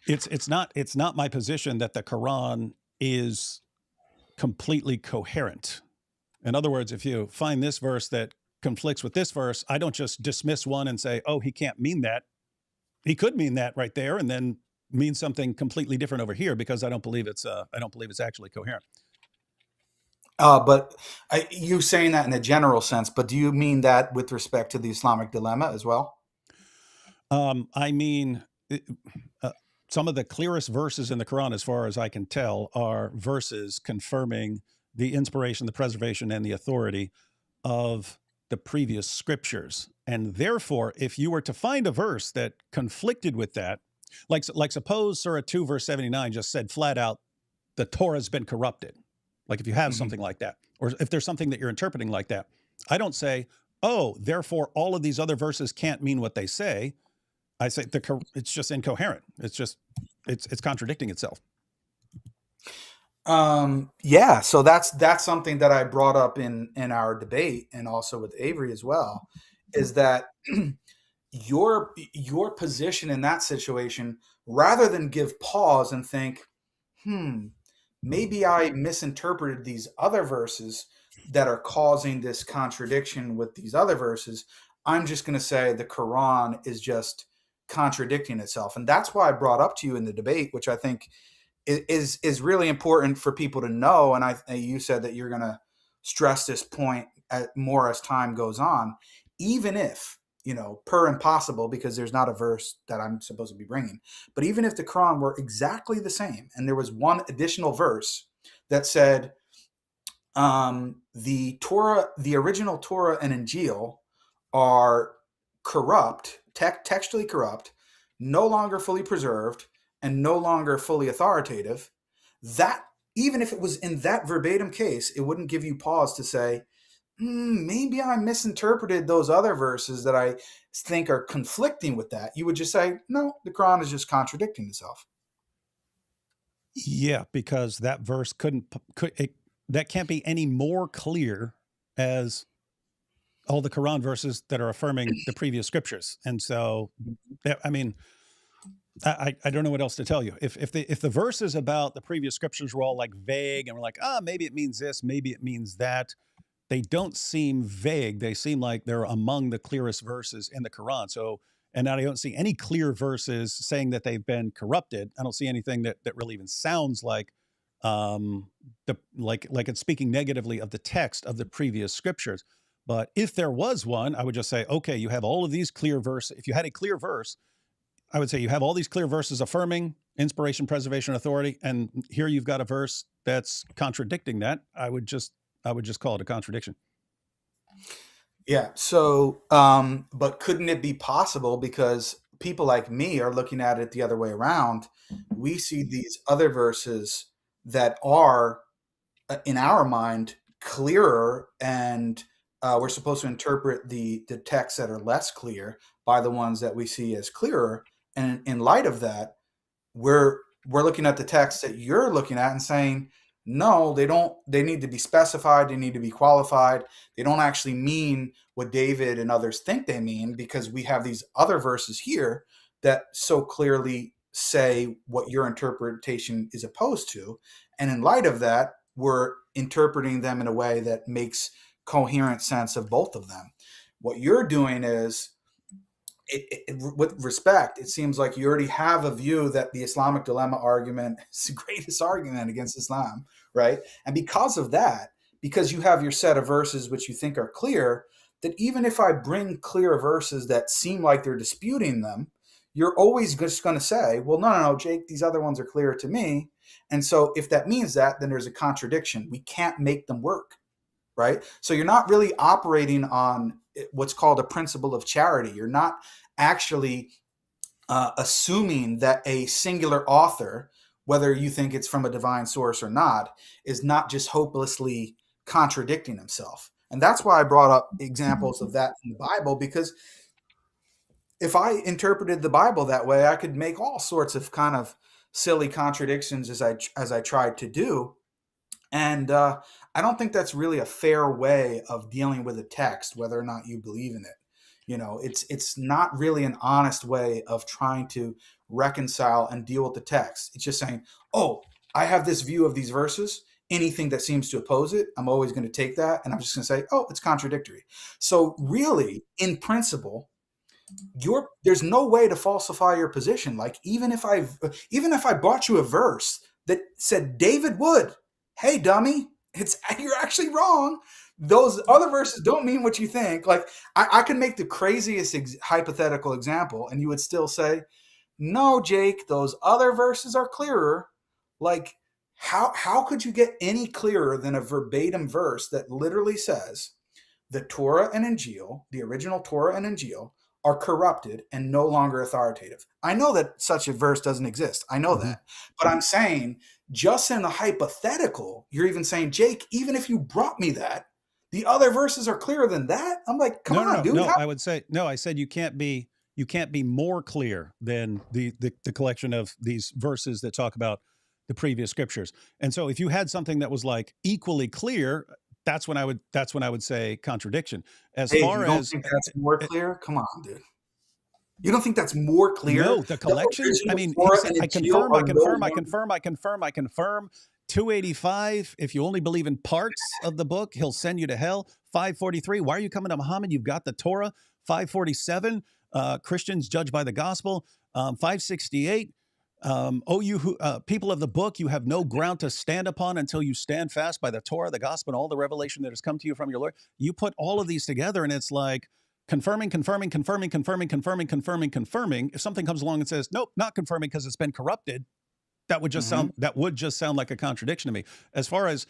It's not my position that the Quran is completely coherent. In other words, if you find this verse that conflicts with this verse, I don't just dismiss one and say, oh, he can't mean that. He could mean that right there and then mean something completely different over here, because I don't believe it's actually coherent. But you saying that in a general sense, but do you mean that with respect to the Islamic dilemma as well? I mean, some of the clearest verses in the Quran, as far as I can tell, are verses confirming the inspiration, the preservation, and the authority of the previous scriptures. And therefore, if you were to find a verse that conflicted with that, like suppose Surah 2, verse 79 just said flat out, the Torah has been corrupted. Like if you have something like that, or if there's something that you're interpreting like that, I don't say, oh, therefore all of these other verses can't mean what they say. I say it's just incoherent. It's contradicting itself. Yeah. So that's something that I brought up in our debate, and also with Avery as well, is that your position in that situation, rather than give pause and think, maybe I misinterpreted these other verses that are causing this contradiction with these other verses, I'm just going to say the Quran is just contradicting itself. And that's why I brought up to you in the debate, which I think is really important for people to know. And you said that you're going to stress this point more as time goes on, even if, per impossible, because there's not a verse that I'm supposed to be bringing, but even if the Quran were exactly the same and there was one additional verse that said the Torah, the original Torah and Injil are corrupt, textually corrupt, no longer fully preserved, and no longer fully authoritative, that even if it was in that verbatim case, it wouldn't give you pause to say, maybe I misinterpreted those other verses that I think are conflicting with that. You would just say, no, the Quran is just contradicting itself. Yeah, because that verse that can't be any more clear as all the Quran verses that are affirming the previous scriptures. And so, I mean, I don't know what else to tell you. If the verses about the previous scriptures were all like vague and we're like, maybe it means this, maybe it means that, they don't seem vague. They seem like they're among the clearest verses in the Quran. So, and I don't see any clear verses saying that they've been corrupted. I don't see anything that really even sounds like like it's speaking negatively of the text of the previous scriptures. But if there was one, I would just say, okay, you have all of these clear verses. If you had a clear verse, I would say you have all these clear verses affirming inspiration, preservation, authority, and here you've got a verse that's contradicting that. I would just I would just call it a contradiction. Yeah. So, but couldn't it be possible, because people like me are looking at it the other way around? We see these other verses that are, in our mind, clearer, and we're supposed to interpret the texts that are less clear by the ones that we see as clearer. And in light of that, we're looking at the text that you're looking at and saying, no, they don't. They need to be specified. They need to be qualified. They don't actually mean what David and others think they mean, because we have these other verses here that so clearly say what your interpretation is opposed to. And in light of that, we're interpreting them in a way that makes coherent sense of both of them. What you're doing is, with respect, it seems like you already have a view that the Islamic dilemma argument is the greatest argument against Islam, right? And because of that, because you have your set of verses which you think are clear, that even if I bring clear verses that seem like they're disputing them, you're always just going to say, well, no, Jake, these other ones are clearer to me. And so if that means that, then there's a contradiction. We can't make them work, right? So you're not really operating on what's called a principle of charity. You're not actually assuming that a singular author, whether you think it's from a divine source or not, is not just hopelessly contradicting himself. And that's why I brought up examples of that in the Bible, because if I interpreted the Bible that way, I could make all sorts of kind of silly contradictions as I tried to do. And I don't think that's really a fair way of dealing with a text, whether or not you believe in it. You know, it's not really an honest way of trying to reconcile and deal with the text. It's just saying, oh, I have this view of these verses. Anything that seems to oppose it, I'm always going to take that, and I'm just going to say, oh, it's contradictory. So really, in principle, there's no way to falsify your position. Like even if I brought you a verse that said David would, hey dummy, you're actually wrong. Those other verses don't mean what you think. Like I can make the craziest hypothetical example, and you would still say, no, Jake, those other verses are clearer. Like how could you get any clearer than a verbatim verse that literally says the Torah and Injil, the original Torah and Injil, are corrupted and no longer authoritative? I know that such a verse doesn't exist. I know that. But I'm saying, just in the hypothetical, you're even saying, Jake, even if you brought me that, the other verses are clearer than that. I'm like, come on, dude. No, I would say, no, I said you can't be more clear than the collection of these verses that talk about the previous scriptures. And so if you had something that was like equally clear, that's when I would say contradiction. As far as think that's more clear? Come on, dude. You don't think that's more clear? No, the collections. I mean, I confirm. 285. If you only believe in parts of the book, he'll send you to hell. 543. Why are you coming to Muhammad? You've got the Torah. 547. Christians judged by the gospel. 568. You people of the book, you have no ground to stand upon until you stand fast by the Torah, the gospel, and all the revelation that has come to you from your Lord. You put all of these together, and it's like confirming. If something comes along and says, nope, not confirming because it's been corrupted, that would just sound like a contradiction to me. As far as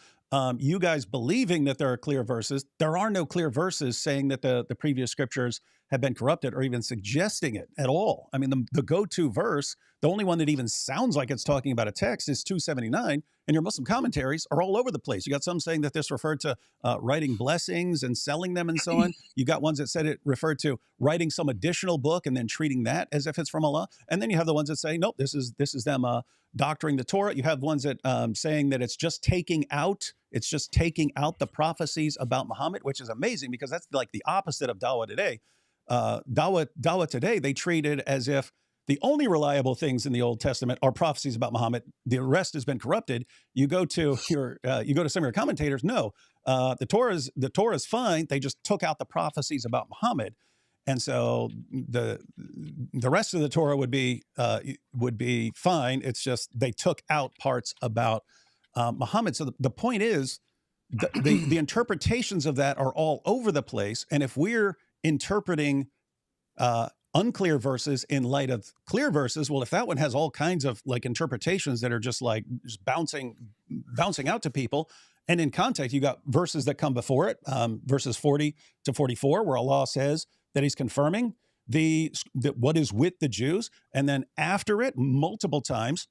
you guys believing that there are clear verses, there are no clear verses saying that the previous scriptures have been corrupted or even suggesting it at all. I mean, the go-to verse, the only one that even sounds like it's talking about a text, is 279, and your Muslim commentaries are all over the place. You got some saying that this referred to writing blessings and selling them and so on. You got ones that said it referred to writing some additional book and then treating that as if it's from Allah. And then you have the ones that say, nope, this is them doctoring the Torah. You have ones that saying that it's just taking out the prophecies about Muhammad, which is amazing because that's like the opposite of Dawah today. Dawah today, they treat it as if the only reliable things in the Old Testament are prophecies about Muhammad. The rest has been corrupted. You go to some of your commentators. No, the Torah is fine. They just took out the prophecies about Muhammad, and so the rest of the Torah would be fine. It's just they took out parts about Muhammad. So the point is, the interpretations of that are all over the place. And if we're interpreting unclear verses in light of clear verses, well, if that one has all kinds of like interpretations that are just bouncing out to people, And in context, you got verses that come before it, verses 40 to 44, where Allah says that he's confirming what is with the Jews. And then after it, multiple times,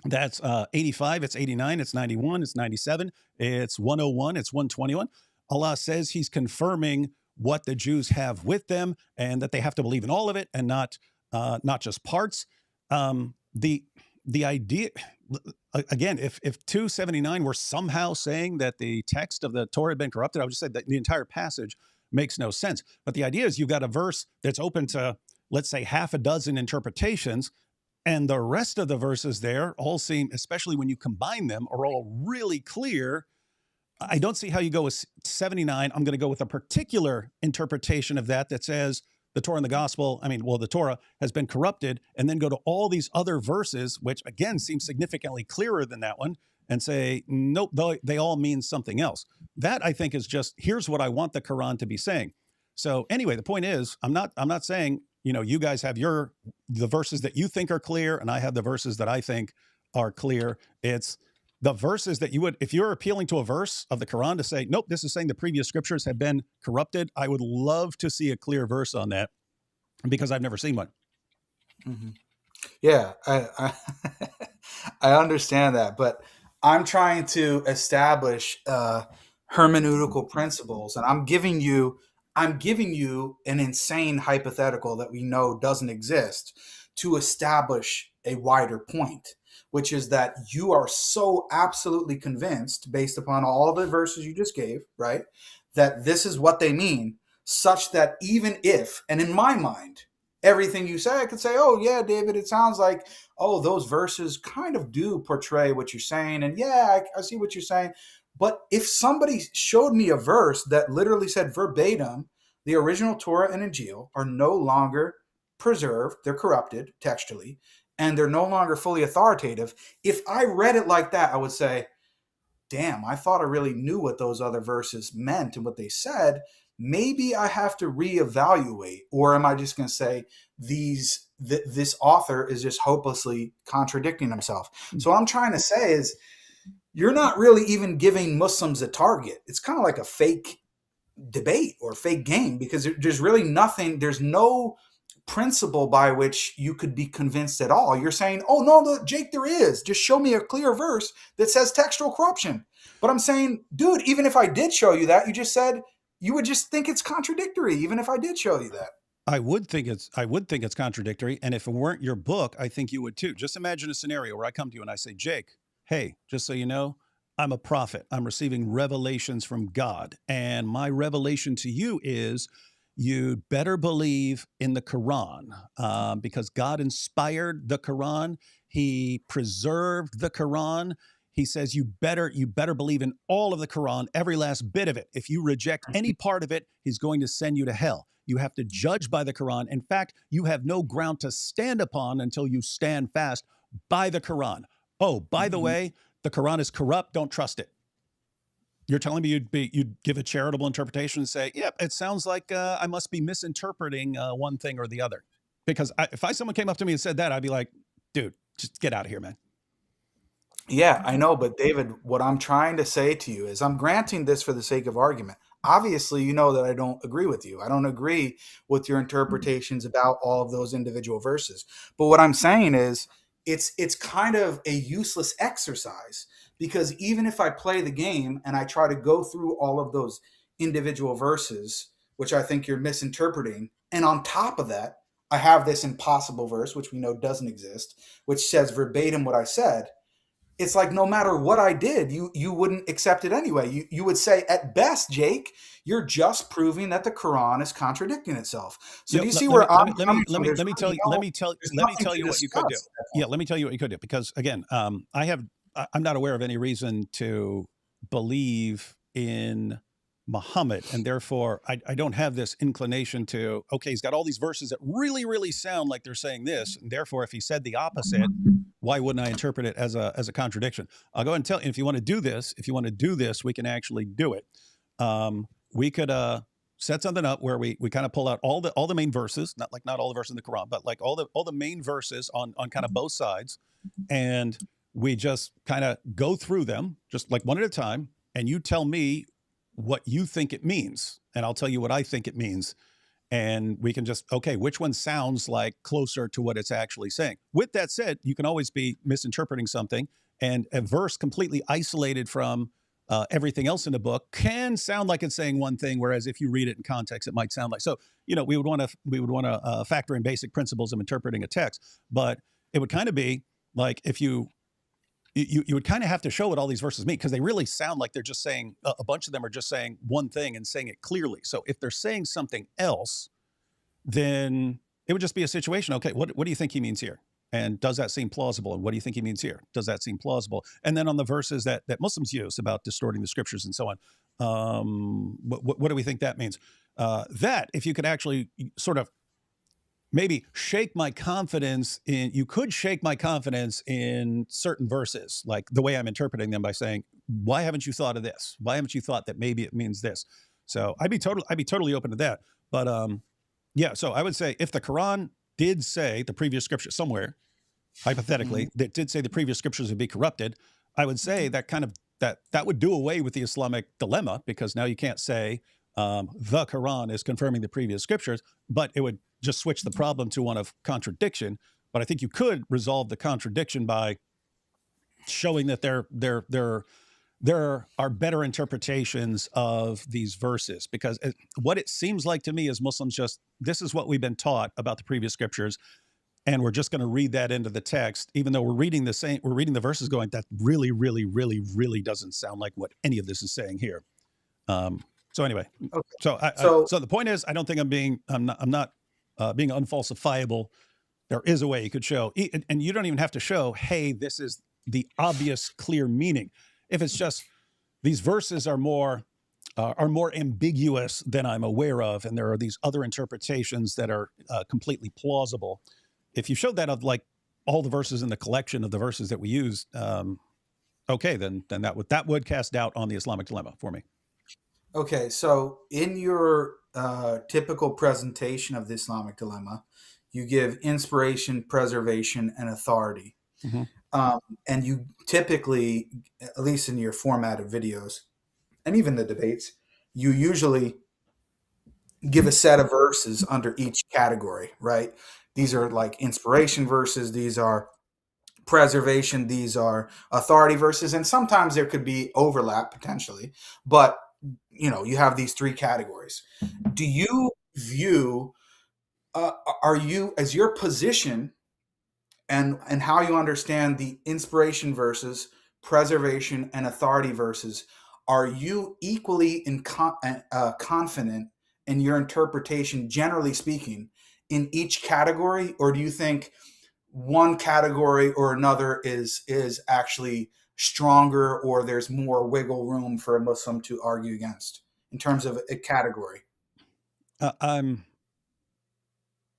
that's 85, it's 89, it's 91, it's 97, it's 101, it's 121. Allah says he's confirming what the Jews have with them and that they have to believe in all of it and not just parts. The idea, again, if 279 were somehow saying that the text of the Torah had been corrupted, I would just say that the entire passage makes no sense. But the idea is you've got a verse that's open to, let's say, half a dozen interpretations, and the rest of the verses there all seem, especially when you combine them, are all really clear. I don't see how you go with 79. I'm going to go with a particular interpretation of that says the Torah and the gospel, the Torah has been corrupted, and then go to all these other verses, which again seem significantly clearer than that one, and say, nope, they all mean something else. That I think is just, here's what I want the Quran to be saying. So anyway, the point is, I'm not saying, you guys have the verses that you think are clear, and I have the verses that I think are clear. It's the verses that you would, if you're appealing to a verse of the Quran to say, nope, this is saying the previous scriptures have been corrupted, I would love to see a clear verse on that, because I've never seen one. Mm-hmm. Yeah, I understand that, but I'm trying to establish hermeneutical principles, and I'm giving you an insane hypothetical that we know doesn't exist to establish a wider point, which is that you are so absolutely convinced, based upon all the verses you just gave, right, that this is what they mean, such that even if, and in my mind, everything you say, I could say, oh, yeah, David, it sounds like, oh, those verses kind of do portray what you're saying. And yeah, I see what you're saying. But if somebody showed me a verse that literally said verbatim, the original Torah and Injil are no longer preserved, they're corrupted textually, and they're no longer fully authoritative, if I read it like that, I would say, damn, I thought I really knew what those other verses meant and what they said. Maybe I have to reevaluate, or am I just going to say this author is just hopelessly contradicting himself? So what I'm trying to say is, you're not really even giving Muslims a target. It's kind of like a fake debate or fake game, because there's really nothing, there's no principle by which you could be convinced at all. You're saying, oh no, Jake, there is. Just show me a clear verse that says textual corruption. But I'm saying, dude, even if I did show you that, you just said you would just think it's contradictory, even if I did show you that. I would think it's contradictory. And if it weren't your book, I think you would too. Just imagine a scenario where I come to you and I say, Jake, hey, just so you know, I'm a prophet. I'm receiving revelations from God. And my revelation to you is you'd better believe in the Quran, because God inspired the Quran. He preserved the Quran. He says you better believe in all of the Quran, every last bit of it. If you reject any part of it, he's going to send you to hell. You have to judge by the Quran. In fact, you have no ground to stand upon until you stand fast by the Quran. Oh, by the way, the Quran is corrupt. Don't trust it. You're telling me you'd give a charitable interpretation and say, yep, it sounds like I must be misinterpreting one thing or the other. Because if someone came up to me and said that, I'd be like, dude, just get out of here, man. Yeah, I know. But David, what I'm trying to say to you is, I'm granting this for the sake of argument. Obviously, you know that I don't agree with you. I don't agree with your interpretations about all of those individual verses. But what I'm saying is, it's kind of a useless exercise, because even if I play the game and I try to go through all of those individual verses, which I think you're misinterpreting, and on top of that, I have this impossible verse, which we know doesn't exist, which says verbatim what I said, it's like no matter what I did, you wouldn't accept it anyway. You would say, at best, Jake, you're just proving that the Quran is contradicting itself. So do you see where I'm coming from? Let me tell you what you could do. Yeah, let me tell you what you could do. Because again, I'm not aware of any reason to believe in Muhammad, and therefore I don't have this inclination to, okay, he's got all these verses that really, really sound like they're saying this, and therefore if he said the opposite, why wouldn't I interpret it as a contradiction? I'll go ahead and tell you, if you want to do this, we can actually do it. We could set something up where we kind of pull out all the main verses, not all the verses in the Quran, but like all the main verses on kind of both sides, and we just kind of go through them just like one at a time. and you tell me what you think it means, and I'll tell you what I think it means. And we can just, okay, which one sounds like closer to what it's actually saying? With that said, you can always be misinterpreting something, and a verse completely isolated from everything else in the book can sound like it's saying one thing, whereas if you read it in context, it might sound like. So, we would want to factor in basic principles of interpreting a text, but it would kind of be like if you would kind of have to show what all these verses mean, because they really sound like they're just saying, a bunch of them are just saying one thing and saying it clearly. So if they're saying something else, then it would just be a situation. Okay, what do you think he means here? And does that seem plausible? And what do you think he means here? Does that seem plausible? And then on the verses that Muslims use about distorting the scriptures and so on, what do we think that means? That if you could actually sort of maybe shake my confidence you could shake my confidence in certain verses, like the way I'm interpreting them, by saying, why haven't you thought of this? Why haven't you thought that maybe it means this? So I'd be totally open to that. But yeah, so I would say if the Quran did say the previous scripture somewhere, hypothetically, that did say the previous scriptures would be corrupted, I would say that kind of that would do away with the Islamic dilemma, because now you can't say the Quran is confirming the previous scriptures, but it would just switch the problem to one of contradiction. But I think you could resolve the contradiction by showing that there are better interpretations of these verses, because what it seems like to me is Muslims just, this is what we've been taught about the previous scriptures, and we're just going to read that into the text, even though we're reading the verses going, that really, really, really, really doesn't sound like what any of this is saying here. So anyway, okay. So the point is, I don't think I'm not being unfalsifiable. There is a way you could show, and you don't even have to show, hey, this is the obvious, clear meaning. If it's just these verses are more ambiguous than I'm aware of, and there are these other interpretations that are completely plausible. If you showed that of like all the verses in the collection of the verses that we use, okay, then that would cast doubt on the Islamic dilemma for me. Okay, so in your typical presentation of the Islamic dilemma, you give inspiration, preservation, and authority. And you typically, at least in your formatted videos, and even the debates, you usually give a set of verses under each category, right? These are like inspiration verses, these are preservation, these are authority verses, and sometimes there could be overlap potentially, but you have these three categories. Do you view, are you, as your position and how you understand the inspiration verses, preservation, and authority verses, are you equally confident in your interpretation, generally speaking, in each category? Or do you think one category or another is actually stronger, or there's more wiggle room for a Muslim to argue against in terms of a category?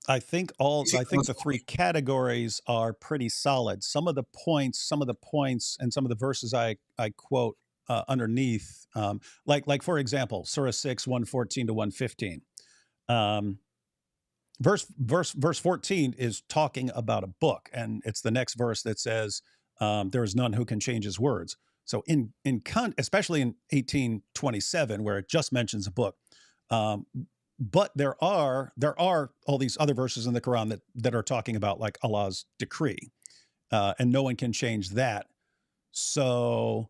I think the three categories are pretty solid. Some of the points, and some of the verses I quote underneath, like for example, Surah 6, 114 to 115. Verse 14 is talking about a book, and it's the next verse that says, there is none who can change his words. So especially in 1827, where it just mentions a book, but there are all these other verses in the Quran that are talking about like Allah's decree, and no one can change that. So,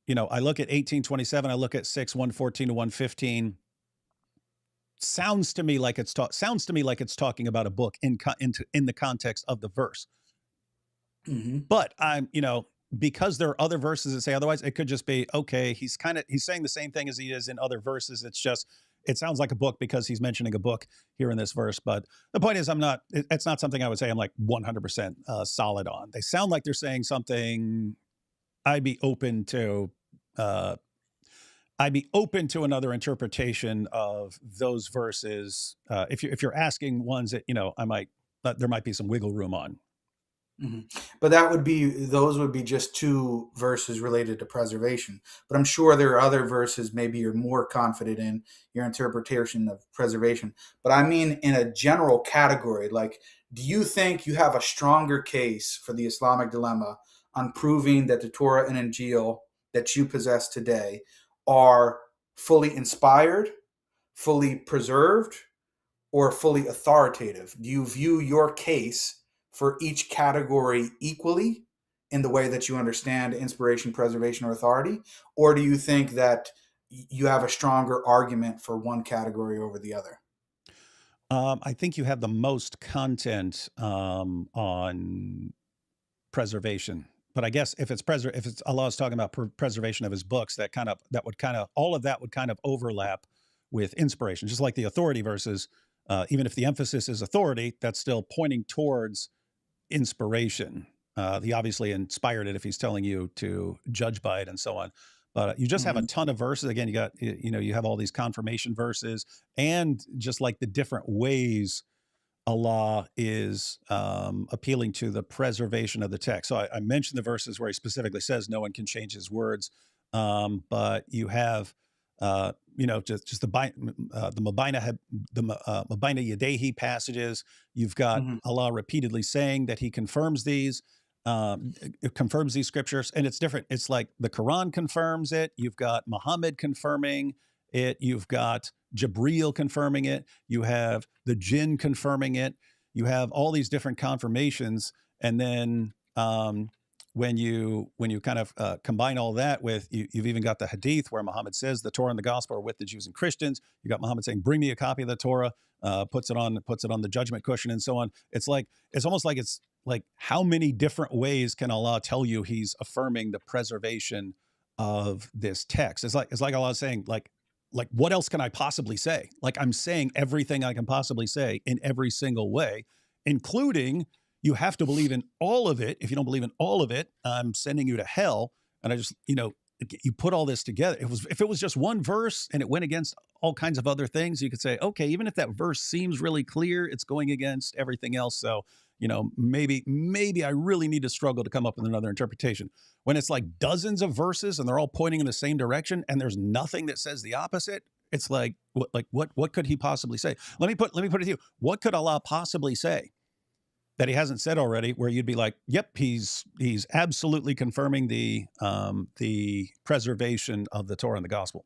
I look at 1827, I look at 6, 114 to 115. Sounds to me like it's talking about a book in the context of the verse. But I'm, because there are other verses that say otherwise, it could just be, okay, he's saying the same thing as he is in other verses. It's just, it sounds like a book because he's mentioning a book here in this verse. But the point is, it's not something I would say I'm like 100% solid on. They sound like they're saying something. I'd be open to another interpretation of those verses. If you're asking ones that, there might be some wiggle room on. But those would be just two verses related to preservation. But I'm sure there are other verses maybe you're more confident in your interpretation of preservation. But I mean, in a general category, like, do you think you have a stronger case for the Islamic dilemma on proving that the Torah and Injil that you possess today are fully inspired, fully preserved, or fully authoritative? Do you view your case for each category equally in the way that you understand inspiration, preservation, or authority? Or do you think that you have a stronger argument for one category over the other? I think you have the most content on preservation. But I guess if it's Allah's talking about preservation of his books, all of that would kind of overlap with inspiration, just like the authority verses. Even if the emphasis is authority, that's still pointing towards inspiration. He obviously inspired it if he's telling you to judge by it and so on. But you just have a ton of verses. Again, you have all these confirmation verses, and just like the different ways Allah is appealing to the preservation of the text. So I mentioned the verses where he specifically says no one can change his words, but you have just the Mabina Yadehi passages. You've got Allah repeatedly saying that he confirms these. It confirms these scriptures, and it's different. It's like the Quran confirms it. You've got Muhammad confirming it. You've got Jibreel confirming it. You have the jinn confirming it. You have all these different confirmations, and then when you kind of combine all that with you've even got the hadith where Muhammad says the Torah and the gospel are with the Jews and Christians. You got Muhammad saying, "Bring me a copy of the Torah," puts it on the judgment cushion, and so on. It's almost like it's like, how many different ways can Allah tell you he's affirming the preservation of this text? It's like Allah saying, like what else can I possibly say? Like, I'm saying everything I can possibly say in every single way, including you have to believe in all of it. If you don't believe in all of it, I'm sending you to hell. And I just, you put all this together. If it was just one verse and it went against all kinds of other things, you could say, okay, even if that verse seems really clear, it's going against everything else. So, maybe I really need to struggle to come up with another interpretation. When it's like dozens of verses and they're all pointing in the same direction and there's nothing that says the opposite, it's like what could he possibly say? Let me put it to you. What could Allah possibly say that he hasn't said already, where you'd be like, yep, he's absolutely confirming the preservation of the Torah and the gospel?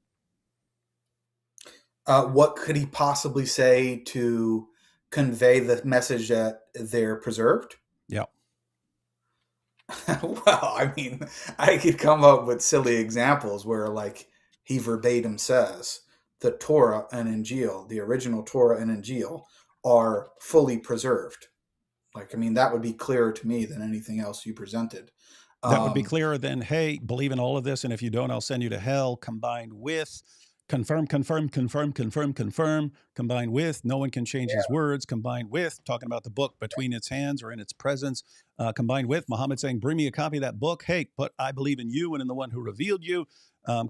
What could he possibly say to convey the message that they're preserved? Yeah. Well, I mean, I could come up with silly examples where, like, he verbatim says the Torah and Injil, the original Torah and Injil, are fully preserved. Like, I mean, that would be clearer to me than anything else you presented. That would be clearer than, hey, believe in all of this, and if you don't, I'll send you to hell, combined with confirm, combined with no one can change his words, combined with talking about the book between its hands or in its presence, combined with Muhammad saying, bring me a copy of that book. Hey, but I believe in you and in the one who revealed you.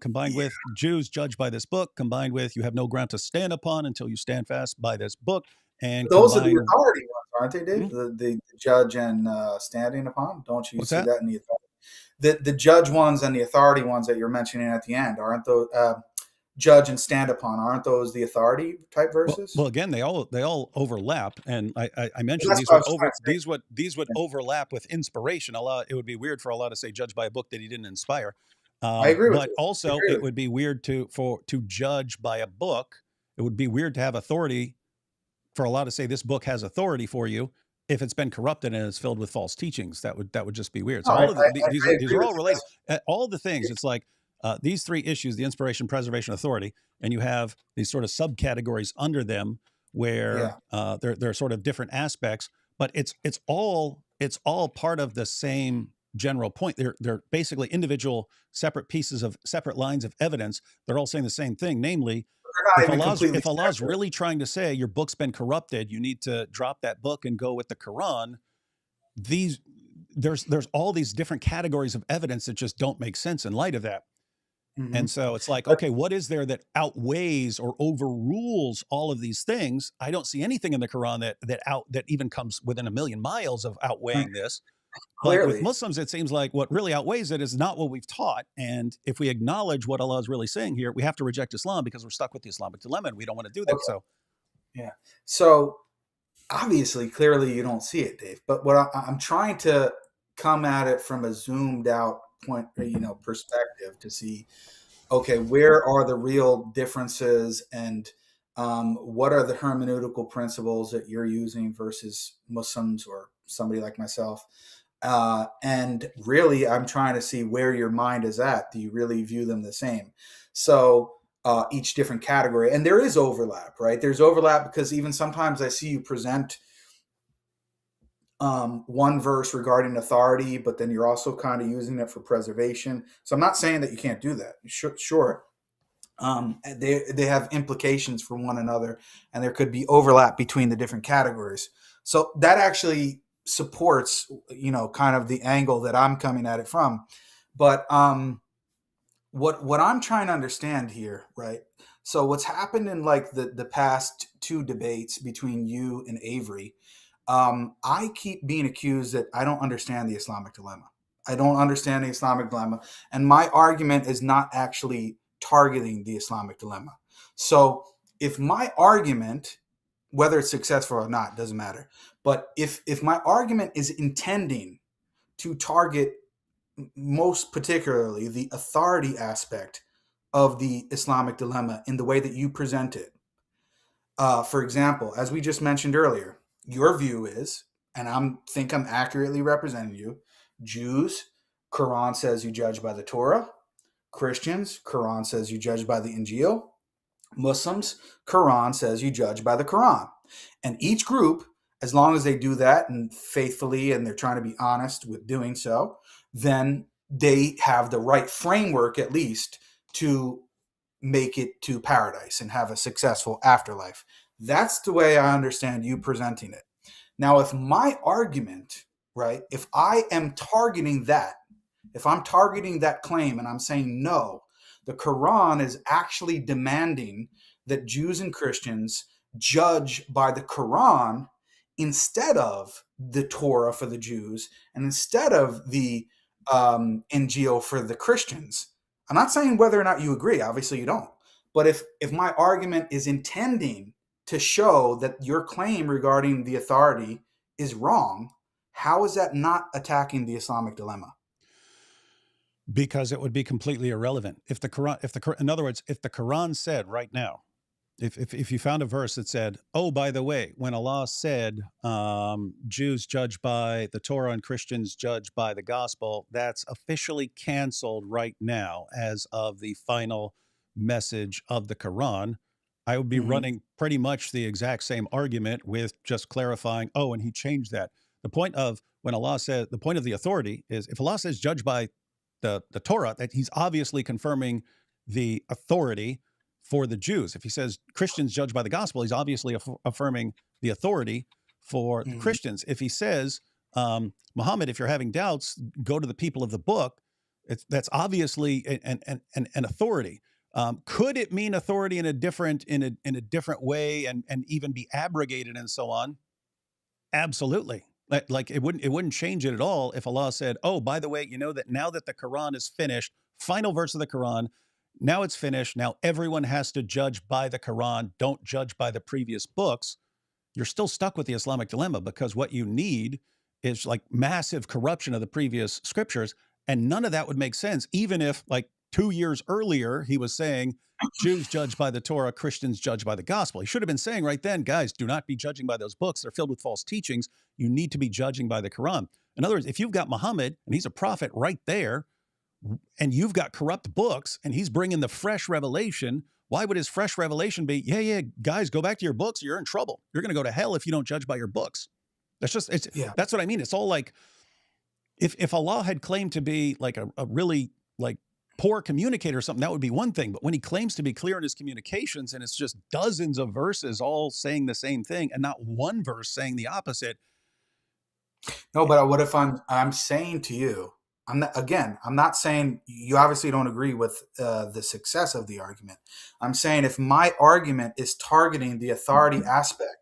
Combined with Jews judged by this book, combined with you have no ground to stand upon until you stand fast by this book. And those are the authority ones, aren't they, Dave? The judge and standing upon. Don't you see that in the authority? The judge ones and the authority ones that you're mentioning at the end, aren't those judge and stand upon? Aren't those the authority type verses? Well, again, they all overlap, and I mentioned these would overlap with inspiration. Allah, it would be weird for Allah to say judge by a book that he didn't inspire. I agree with but you. Also, it would be weird to judge by a book. It would be weird to have authority for Allah to say this book has authority for you if it's been corrupted and it's filled with false teachings. That would just be weird. So these are all related. All the things. It's like these three issues: the inspiration, preservation, authority, and you have these sort of subcategories under them where they're sort of different aspects, but it's all part of the same general point. They're basically individual separate lines of evidence. They're all saying the same thing, namely, if Allah's really trying to say your book's been corrupted, you need to drop that book and go with the Quran. There's all these different categories of evidence that just don't make sense in light of that. Mm-hmm. And so it's like, okay, what is there that outweighs or overrules all of these things? I don't see anything in the Quran that even comes within a million miles of outweighing this. But with Muslims, it seems like what really outweighs it is not what we've taught. And if we acknowledge what Allah is really saying here, we have to reject Islam because we're stuck with the Islamic dilemma and we don't want to do that. Okay. So obviously, clearly you don't see it, Dave. But what I'm trying to come at it from a zoomed out point, perspective to see okay, where are the real differences, and what are the hermeneutical principles that you're using versus Muslims or somebody like myself? And really, I'm trying to see where your mind is at. Do you really view them the same? So each different category, and there is overlap, right? There's overlap because even sometimes I see you present one verse regarding authority, but then you're also kind of using it for preservation. So I'm not saying that you can't do that. Sure. They have implications for one another, and there could be overlap between the different categories. So that actually supports, kind of the angle that I'm coming at it from. But what I'm trying to understand here, right? So what's happened in like the past two debates between you and Avery, I keep being accused that I don't understand the Islamic dilemma. I don't understand the Islamic dilemma, and my argument is not actually targeting the Islamic dilemma. So if my argument, whether it's successful or not, doesn't matter. But if my argument is intending to target most particularly the authority aspect of the Islamic dilemma in the way that you present it, for example, as we just mentioned earlier, your view is, and think I'm accurately representing you, Jews, Quran says you judge by the Torah. Christians, Quran says you judge by the Injil. Muslims, Quran says you judge by the Quran. And each group, as long as they do that and faithfully, and they're trying to be honest with doing so, then they have the right framework, at least, to make it to paradise and have a successful afterlife. That's the way I understand you presenting it. Now, if my argument, right, if I am targeting that, if I'm targeting that claim and I'm saying no, the Quran is actually demanding that Jews and Christians judge by the Quran instead of the Torah for the Jews and instead of the Injil for the Christians. I'm not saying whether or not you agree. Obviously, you don't. But if my argument is intending to show that your claim regarding the authority is wrong, how is that not attacking the Islamic dilemma? Because it would be completely irrelevant. If the Quran, in other words, if the Quran said right now, if you found a verse that said, oh, by the way, when Allah said Jews judge by the Torah and Christians judge by the gospel, that's officially canceled right now as of the final message of the Quran. I would be running pretty much the exact same argument with just clarifying, oh, and he changed that. The point of when Allah said, the point of the authority is if Allah says judge by the Torah, that he's obviously confirming the authority for the Jews. If he says Christians judge by the gospel, he's obviously affirming the authority for the Christians. If he says, Muhammad, if you're having doubts, go to the people of the book, that's obviously an authority. Could it mean authority in a different way and even be abrogated and so on? Absolutely. Like it wouldn't change it at all if Allah said, oh, by the way, you know that now that the Quran is finished, final verse of the Quran, now it's finished. Now everyone has to judge by the Quran. Don't judge by the previous books. You're still stuck with the Islamic dilemma because what you need is like massive corruption of the previous scriptures. And none of that would make sense, even if like 2 years earlier, he was saying Jews judge by the Torah, Christians judge by the gospel. He should have been saying right then, guys, do not be judging by those books. They're filled with false teachings. You need to be judging by the Quran. In other words, if you've got Muhammad and he's a prophet right there, and you've got corrupt books and he's bringing the fresh revelation, why would his fresh revelation be, yeah, guys, go back to your books. You're in trouble. You're going to go to hell if you don't judge by your books. That's what I mean. It's all like, if Allah had claimed to be like a really like poor communicator or something, that would be one thing. But when he claims to be clear in his communications and it's just dozens of verses all saying the same thing and not one verse saying the opposite. No, but what if I'm saying to you, I'm not saying you obviously don't agree with the success of the argument. I'm saying if my argument is targeting the authority aspect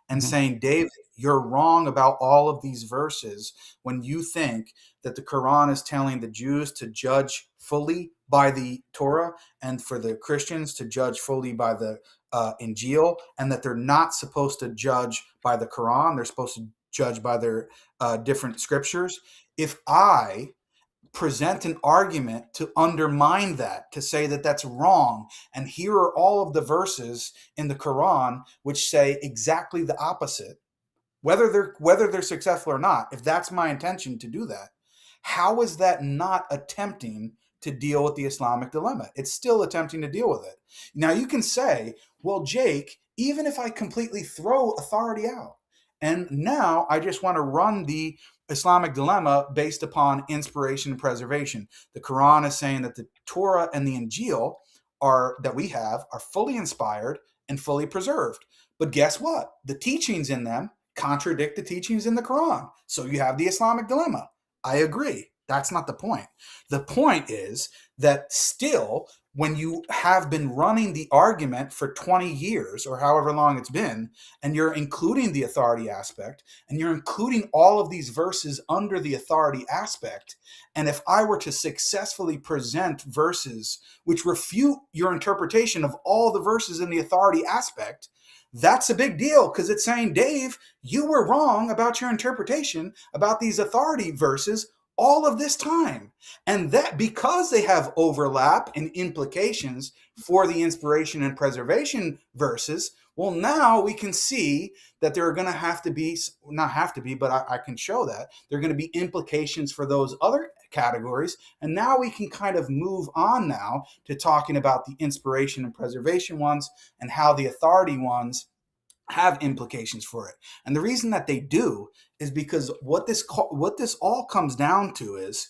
and saying, David, you're wrong about all of these verses when you think that the Quran is telling the Jews to judge fully by the Torah and for the Christians to judge fully by the Injil, and that they're not supposed to judge by the Quran. They're supposed to judge by their different scriptures. If I present an argument to undermine that, to say that that's wrong. And here are all of the verses in the Quran which say exactly the opposite. Whether they're successful or not, if that's my intention to do that, how is that not attempting to deal with the Islamic dilemma? It's still attempting to deal with it. Now you can say, well, Jake, even if I completely throw authority out, and now I just want to run the Islamic dilemma based upon inspiration and preservation. The Quran is saying that the Torah and the Injil that we have are fully inspired and fully preserved. But guess what? The teachings in them contradict the teachings in the Quran. So you have the Islamic dilemma. I agree. That's not the point. The point is that still, when you have been running the argument for 20 years or however long it's been, and you're including the authority aspect, and you're including all of these verses under the authority aspect, and if I were to successfully present verses which refute your interpretation of all the verses in the authority aspect, that's a big deal, because it's saying, Dave, you were wrong about your interpretation about these authority verses all of this time. And that because they have overlap and implications for the inspiration and preservation verses, well, now we can see that there are going to have to be, not have to be, but I can show that there are going to be implications for those other categories. And now we can kind of move on now to talking about the inspiration and preservation ones and how the authority ones have implications for it. And the reason that they do is because what this all comes down to is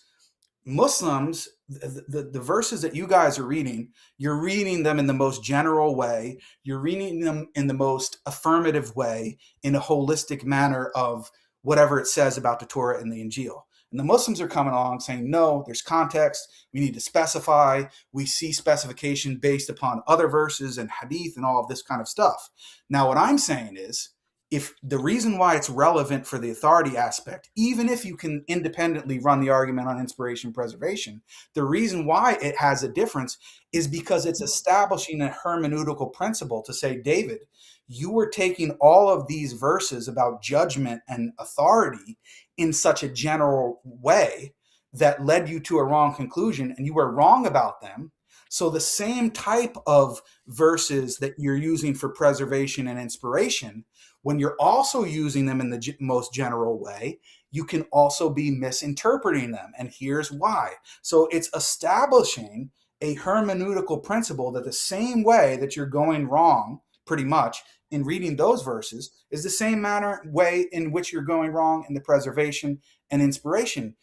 Muslims, the verses that you guys are reading, you're reading them in the most general way. You're reading them in the most affirmative way, in a holistic manner of whatever it says about the Torah and the Injil. And the Muslims are coming along saying, no, there's context. We need to specify. We see specification based upon other verses and hadith and all of this kind of stuff. Now, what I'm saying is, if the reason why it's relevant for the authority aspect, even if you can independently run the argument on inspiration and preservation, the reason why it has a difference is because it's establishing a hermeneutical principle to say, David, you were taking all of these verses about judgment and authority in such a general way that led you to a wrong conclusion, and you were wrong about them. So the same type of verses that you're using for preservation and inspiration, when you're also using them in the most general way, you can also be misinterpreting them. And here's why. So it's establishing a hermeneutical principle that the same way that you're going wrong, pretty much, in reading those verses is the same way in which you're going wrong in the preservation and inspiration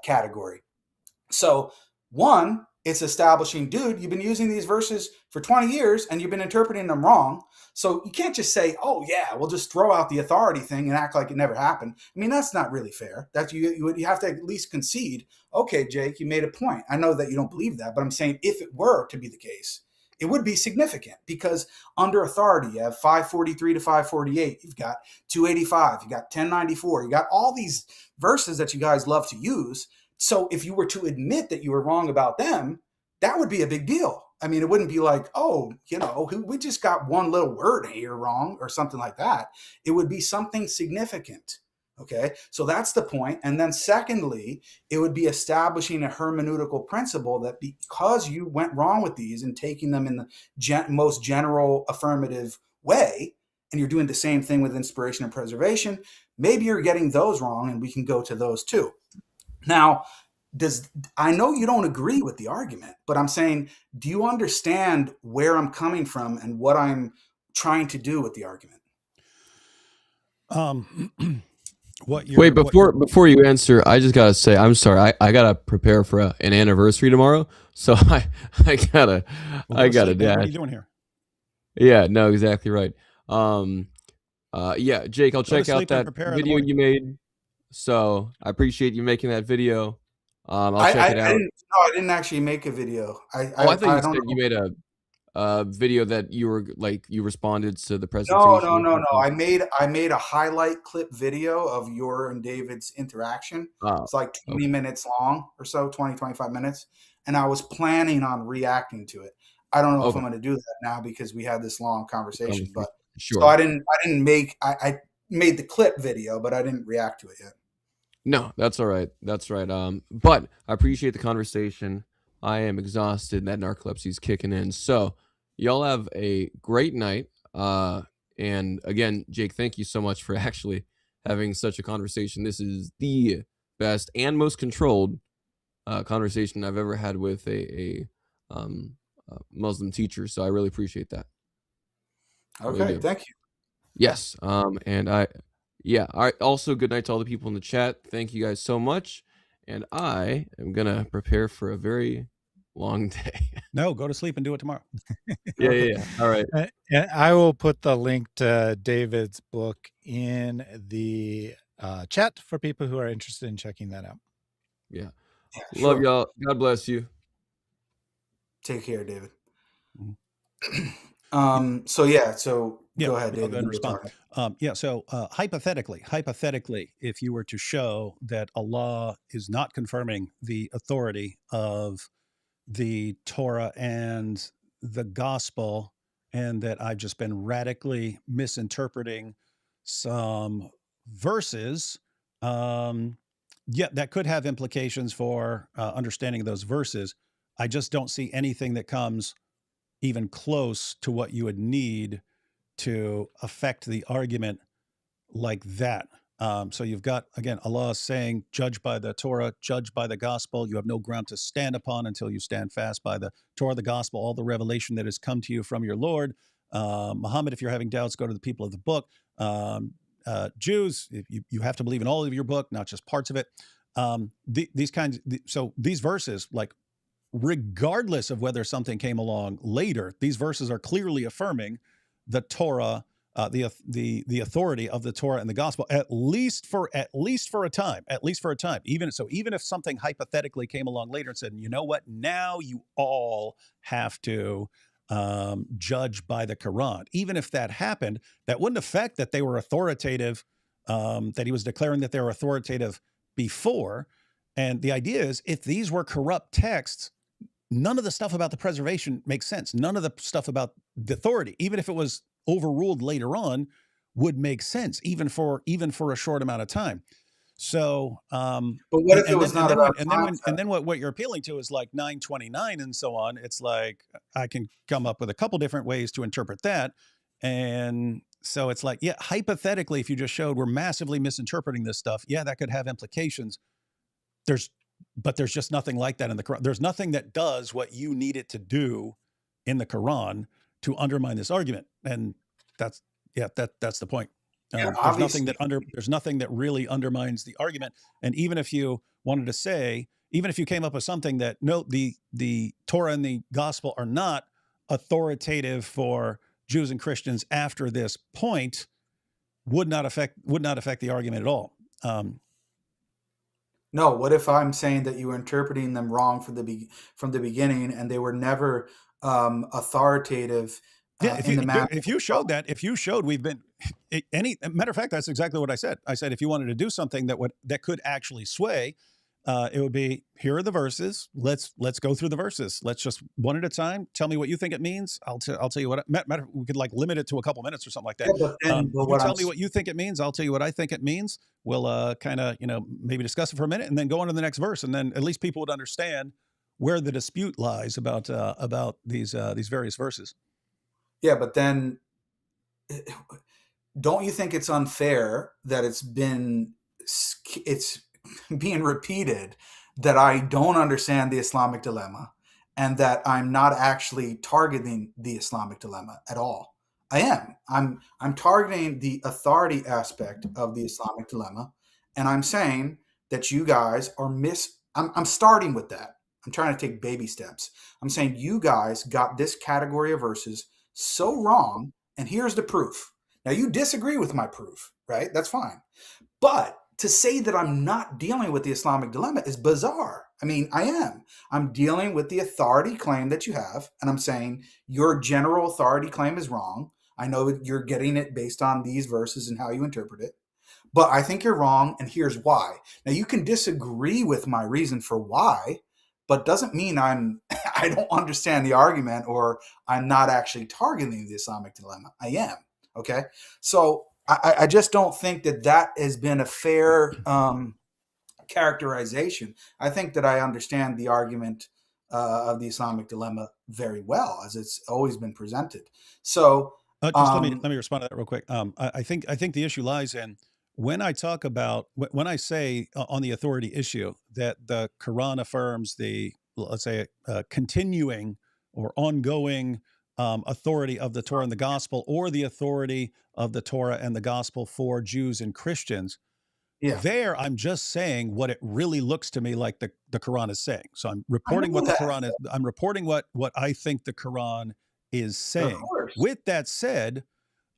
category. So one, it's establishing, dude, you've been using these verses for 20 years and you've been interpreting them wrong. So you can't just say, oh yeah, we'll just throw out the authority thing and act like it never happened. I mean, that's not really fair. That you have to at least concede, okay, Jake, you made a point. I know that you don't believe that, but I'm saying if it were to be the case, it would be significant, because under authority, you have 543 to 548. You've got 285. You got 1094. You got all these verses that you guys love to use. So if you were to admit that you were wrong about them, that would be a big deal. I mean, it wouldn't be like, oh, we just got one little word here wrong or something like that. It would be something significant. Okay, so that's the point. And then secondly, it would be establishing a hermeneutical principle that because you went wrong with these and taking them in the most general affirmative way, and you're doing the same thing with inspiration and preservation, maybe you're getting those wrong, and we can go to those too. Now, I know you don't agree with the argument, but I'm saying, do you understand where I'm coming from and what I'm trying to do with the argument? Wait, before you answer, I just gotta say, I'm sorry. I gotta prepare for an anniversary tomorrow, so I gotta dash. What are you doing here? Yeah, no, exactly right. Yeah, Jake, I'll check out that video you made. So I appreciate you making that video. I'll check it out. I didn't actually make a video. I thought you said you made a video that you responded to the presentation. No. I made a highlight clip video of your and David's interaction. It's like 20 minutes long or so, 20, 25 minutes. And I was planning on reacting to it. I don't know if I'm going to do that now because we had this long conversation, but sure. So I made the clip video, but I didn't react to it yet. No, that's all right. That's right. But I appreciate the conversation. I am exhausted. That narcolepsy's kicking in. So y'all have a great night. And again, Jake, thank you so much for actually having such a conversation. This is the best and most controlled conversation I've ever had with a Muslim teacher. So I really appreciate that. Okay, Really do. thank you. Yes. And yeah. All right. Also, good night to all the people in the chat. Thank you guys so much. And I am gonna prepare for a very long day. No, go to sleep and do it tomorrow. Yeah. All right. And I will put the link to David's book in the chat for people who are interested in checking that out. Yeah. Sure. Love y'all. God bless you. Take care, David. So go ahead, David. I'll go and respond. So hypothetically, if you were to show that Allah is not confirming the authority of the Torah and the gospel, and that I've just been radically misinterpreting some verses, that could have implications for understanding those verses. I just don't see anything that comes even close to what you would need to affect the argument like that. So you've got, again, Allah saying, judge by the Torah, judge by the gospel. You have no ground to stand upon until you stand fast by the Torah, the gospel, all the revelation that has come to you from your Lord. Muhammad, if you're having doubts, go to the people of the book. Jews, you have to believe in all of your book, not just parts of it. So these verses, like, regardless of whether something came along later, these verses are clearly affirming the Torah, the authority of the Torah and the gospel, at least for a time. Even if something hypothetically came along later and said, you know what, now you all have to judge by the Quran. Even if that happened, that wouldn't affect that they were authoritative, that he was declaring that they were authoritative before. And the idea is, if these were corrupt texts, none of the stuff about the preservation makes sense. None of the stuff about the authority, even if it was overruled later on, would make sense, even for a short amount of time. So, but what if it was not about and then what you're appealing to is like 929 and so on. It's like, I can come up with a couple different ways to interpret that. And so it's like, yeah, hypothetically, if you just showed we're massively misinterpreting this stuff, yeah, that could have implications. But there's just nothing like that in the Quran. There's nothing that does what you need it to do in the Quran to undermine this argument. And that's the point. There's nothing that really undermines the argument. And even if you wanted to say, even if you came up with something that, no, the Torah and the gospel are not authoritative for Jews and Christians after this point, would not affect the argument at all. No, what if I'm saying that you were interpreting them wrong from the beginning, and they were never authoritative? If you showed we've been matter of fact, that's exactly what I said. I said, if you wanted to do something that could actually sway, it would be, here are the verses. Let's go through the verses. Let's just one at a time. Tell me what you think it means. I'll tell you what. Matter. We could like limit it to a couple minutes or something like that. Yeah, you tell me what you think it means. I'll tell you what I think it means. We'll kind of maybe discuss it for a minute and then go on to the next verse, and then at least people would understand where the dispute lies about these various verses. Yeah, but then don't you think it's unfair that it's being repeated that I don't understand the Islamic dilemma, and that I'm not actually targeting the Islamic dilemma at all? I am. I'm targeting the authority aspect of the Islamic dilemma, and I'm saying that you guys are I'm starting with that. I'm trying to take baby steps. I'm saying you guys got this category of verses so wrong, and here's the proof. Now, you disagree with my proof, right? That's fine. But to say that I'm not dealing with the Islamic dilemma is bizarre. I mean, I am. I'm dealing with the authority claim that you have, and I'm saying your general authority claim is wrong. I know that you're getting it based on these verses and how you interpret it, but I think you're wrong, and here's why. Now, you can disagree with my reason for why, but doesn't mean I don't understand the argument, or I'm not actually targeting the Islamic dilemma. I am. Okay. So I just don't think that has been a fair characterization, I think that I understand the argument of the Islamic dilemma very well, as it's always been presented. So just let me respond to that real quick. I think the issue lies in when I talk about when I say on the authority issue that the Quran affirms the, let's say, continuing or ongoing authority of the Torah and the gospel, or the authority of the Torah and the gospel for Jews and Christians. Yeah. There, I'm just saying what it really looks to me like the Quran is saying. So I'm reporting what the Quran is. I'm reporting what I think the Quran is saying. Of course. With that said,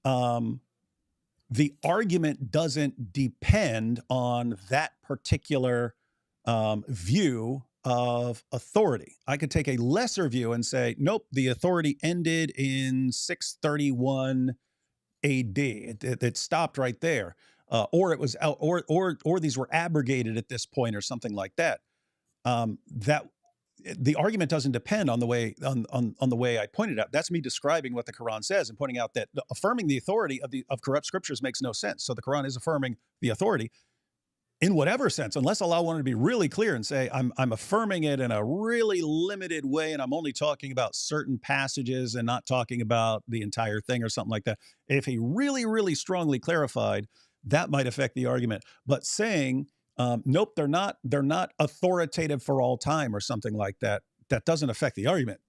the argument doesn't depend on that particular view of authority. I could take a lesser view and say, nope, the authority ended in 631 AD. It stopped right there. Or it was out, or these were abrogated at this point, or something like that. That the argument doesn't depend on the way on the way I pointed out. That's me describing what the Quran says and pointing out that affirming the authority of corrupt scriptures makes no sense. So the Quran is affirming the authority in whatever sense, unless Allah wanted to be really clear and say, I'm affirming it in a really limited way, and I'm only talking about certain passages and not talking about the entire thing or something like that. If he really, really strongly clarified, that might affect the argument. But saying, nope, they're not authoritative for all time or something like that, that doesn't affect the argument.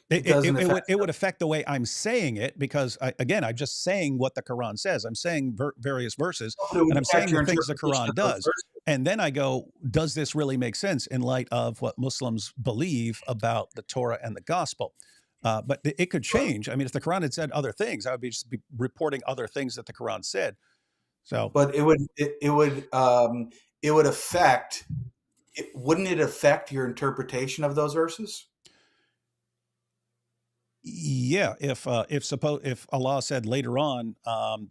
It would affect the way I'm saying it, because I'm just saying what the Quran says. I'm saying various verses, and I'm saying the things the Quran does. And then I go, does this really make sense in light of what Muslims believe about the Torah and the gospel? But it could change. I mean, if the Quran had said other things, I would just be reporting other things that the Quran said. So, but it would affect. Wouldn't it affect your interpretation of those verses? Yeah, if Allah said later on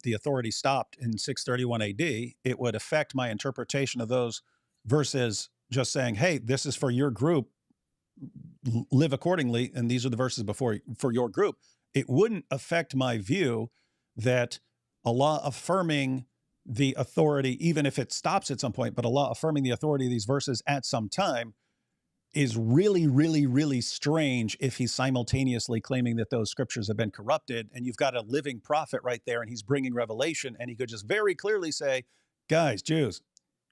the authority stopped in 631 AD, it would affect my interpretation of those verses. Just saying, hey, this is for your group, live accordingly, and these are the verses for your group. It wouldn't affect my view that Allah affirming the authority, even if it stops at some point, but Allah affirming the authority of these verses at some time, is really, really, really strange if he's simultaneously claiming that those scriptures have been corrupted, and you've got a living prophet right there, and he's bringing revelation, and he could just very clearly say, guys, Jews,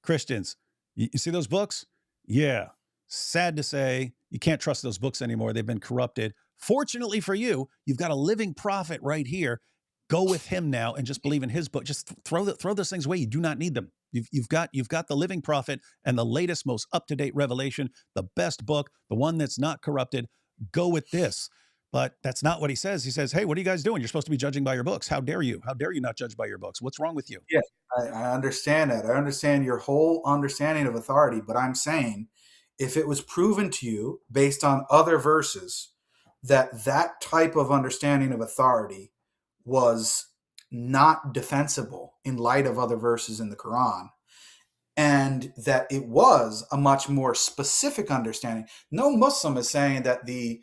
Christians, you see those books? Yeah. Sad to say, you can't trust those books anymore. They've been corrupted. Fortunately for you, you've got a living prophet right here. Go with him now and just believe in his book. Just throw those things away. You do not need them. You've got the living prophet and the latest, most up-to-date revelation, the best book, the one that's not corrupted. Go with this. But that's not what he says. He says, hey, what are you guys doing? You're supposed to be judging by your books. How dare you? How dare you not judge by your books? What's wrong with you? Yeah, I understand that. I understand your whole understanding of authority, but I'm saying if it was proven to you based on other verses that that type of understanding of authority was not defensible in light of other verses in the Quran, and that it was a much more specific understanding. No Muslim is saying that the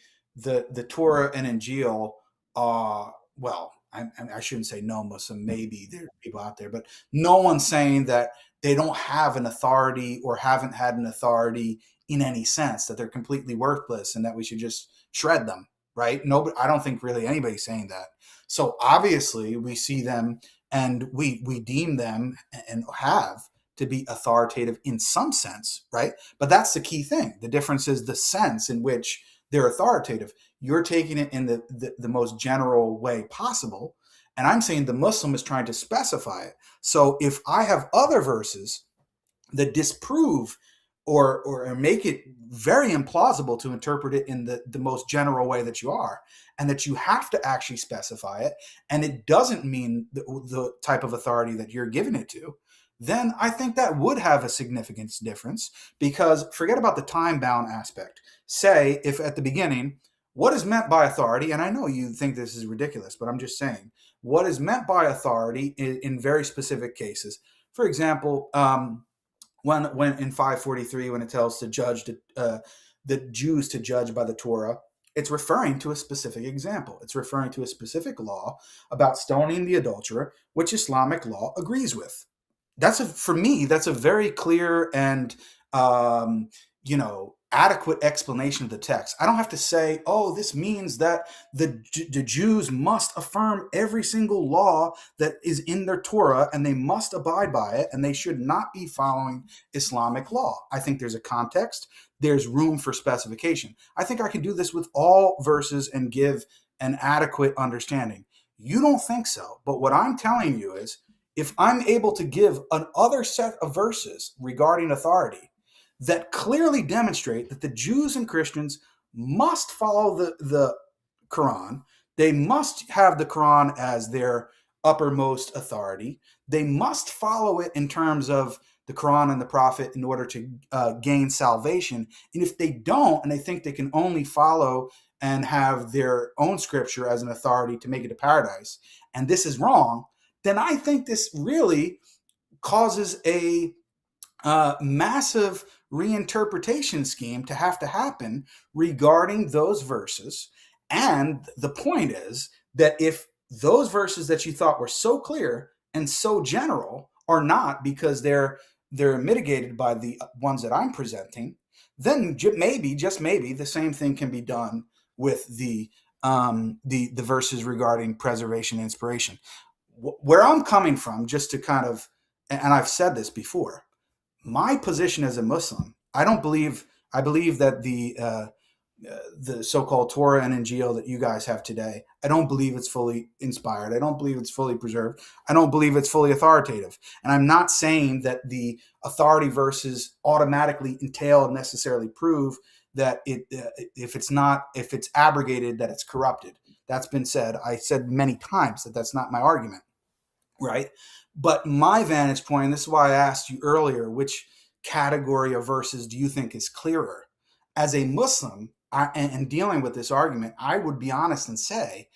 Torah and Injil are, well, I shouldn't say no Muslim, maybe there are people out there, but no one's saying that they don't have an authority or haven't had an authority in any sense, that they're completely worthless and that we should just shred them, right? No, I don't think really anybody's saying that. So obviously we see them and we deem them and have to be authoritative in some sense, right? But that's the key thing. The difference is the sense in which they're authoritative. You're taking it in the most general way possible. And I'm saying the Muslim is trying to specify it. So if I have other verses that disprove or make it very implausible to interpret it in the most general way that you are, and that you have to actually specify it, and it doesn't mean the type of authority that you're giving it to, then I think that would have a significant difference, because forget about the time-bound aspect. Say, if at the beginning, what is meant by authority, and I know you think this is ridiculous, but I'm just saying, what is meant by authority in very specific cases. For example, when in 543, when it tells the Jews to judge by the Torah, it's referring to a specific example. It's referring to a specific law about stoning the adulterer, which Islamic law agrees with. for me, that's a very clear and adequate explanation of the text. I don't have to say, oh, this means that the Jews must affirm every single law that is in their Torah and they must abide by it and they should not be following Islamic law. I think there's a context. There's room for specification. I think I can do this with all verses and give an adequate understanding. You don't think so, but what I'm telling you is, if I'm able to give another set of verses regarding authority that clearly demonstrate that the Jews and Christians must follow the Quran, they must have the Quran as their uppermost authority, they must follow it in terms of the Quran and the Prophet in order to gain salvation. And if they don't, and they think they can only follow and have their own scripture as an authority to make it to paradise, and this is wrong, then I think this really causes a massive reinterpretation scheme to have to happen regarding those verses. And the point is that if those verses that you thought were so clear and so general are not, because they're mitigated by the ones that I'm presenting, then maybe, just maybe, the same thing can be done with the verses regarding preservation and inspiration. Where I'm coming from, just to kind of, and I've said this before, my position as a Muslim, I believe that the so-called Torah and Injil that you guys have today, I don't believe it's fully inspired. I don't believe it's fully preserved. I don't believe it's fully authoritative. And I'm not saying that the authority verses automatically entail and necessarily prove that if it's abrogated, that it's corrupted. That's been said. I said many times that that's not my argument, right? But my vantage point, and this is why I asked you earlier, which category of verses do you think is clearer? As a Muslim, and dealing with this argument, I would be honest and say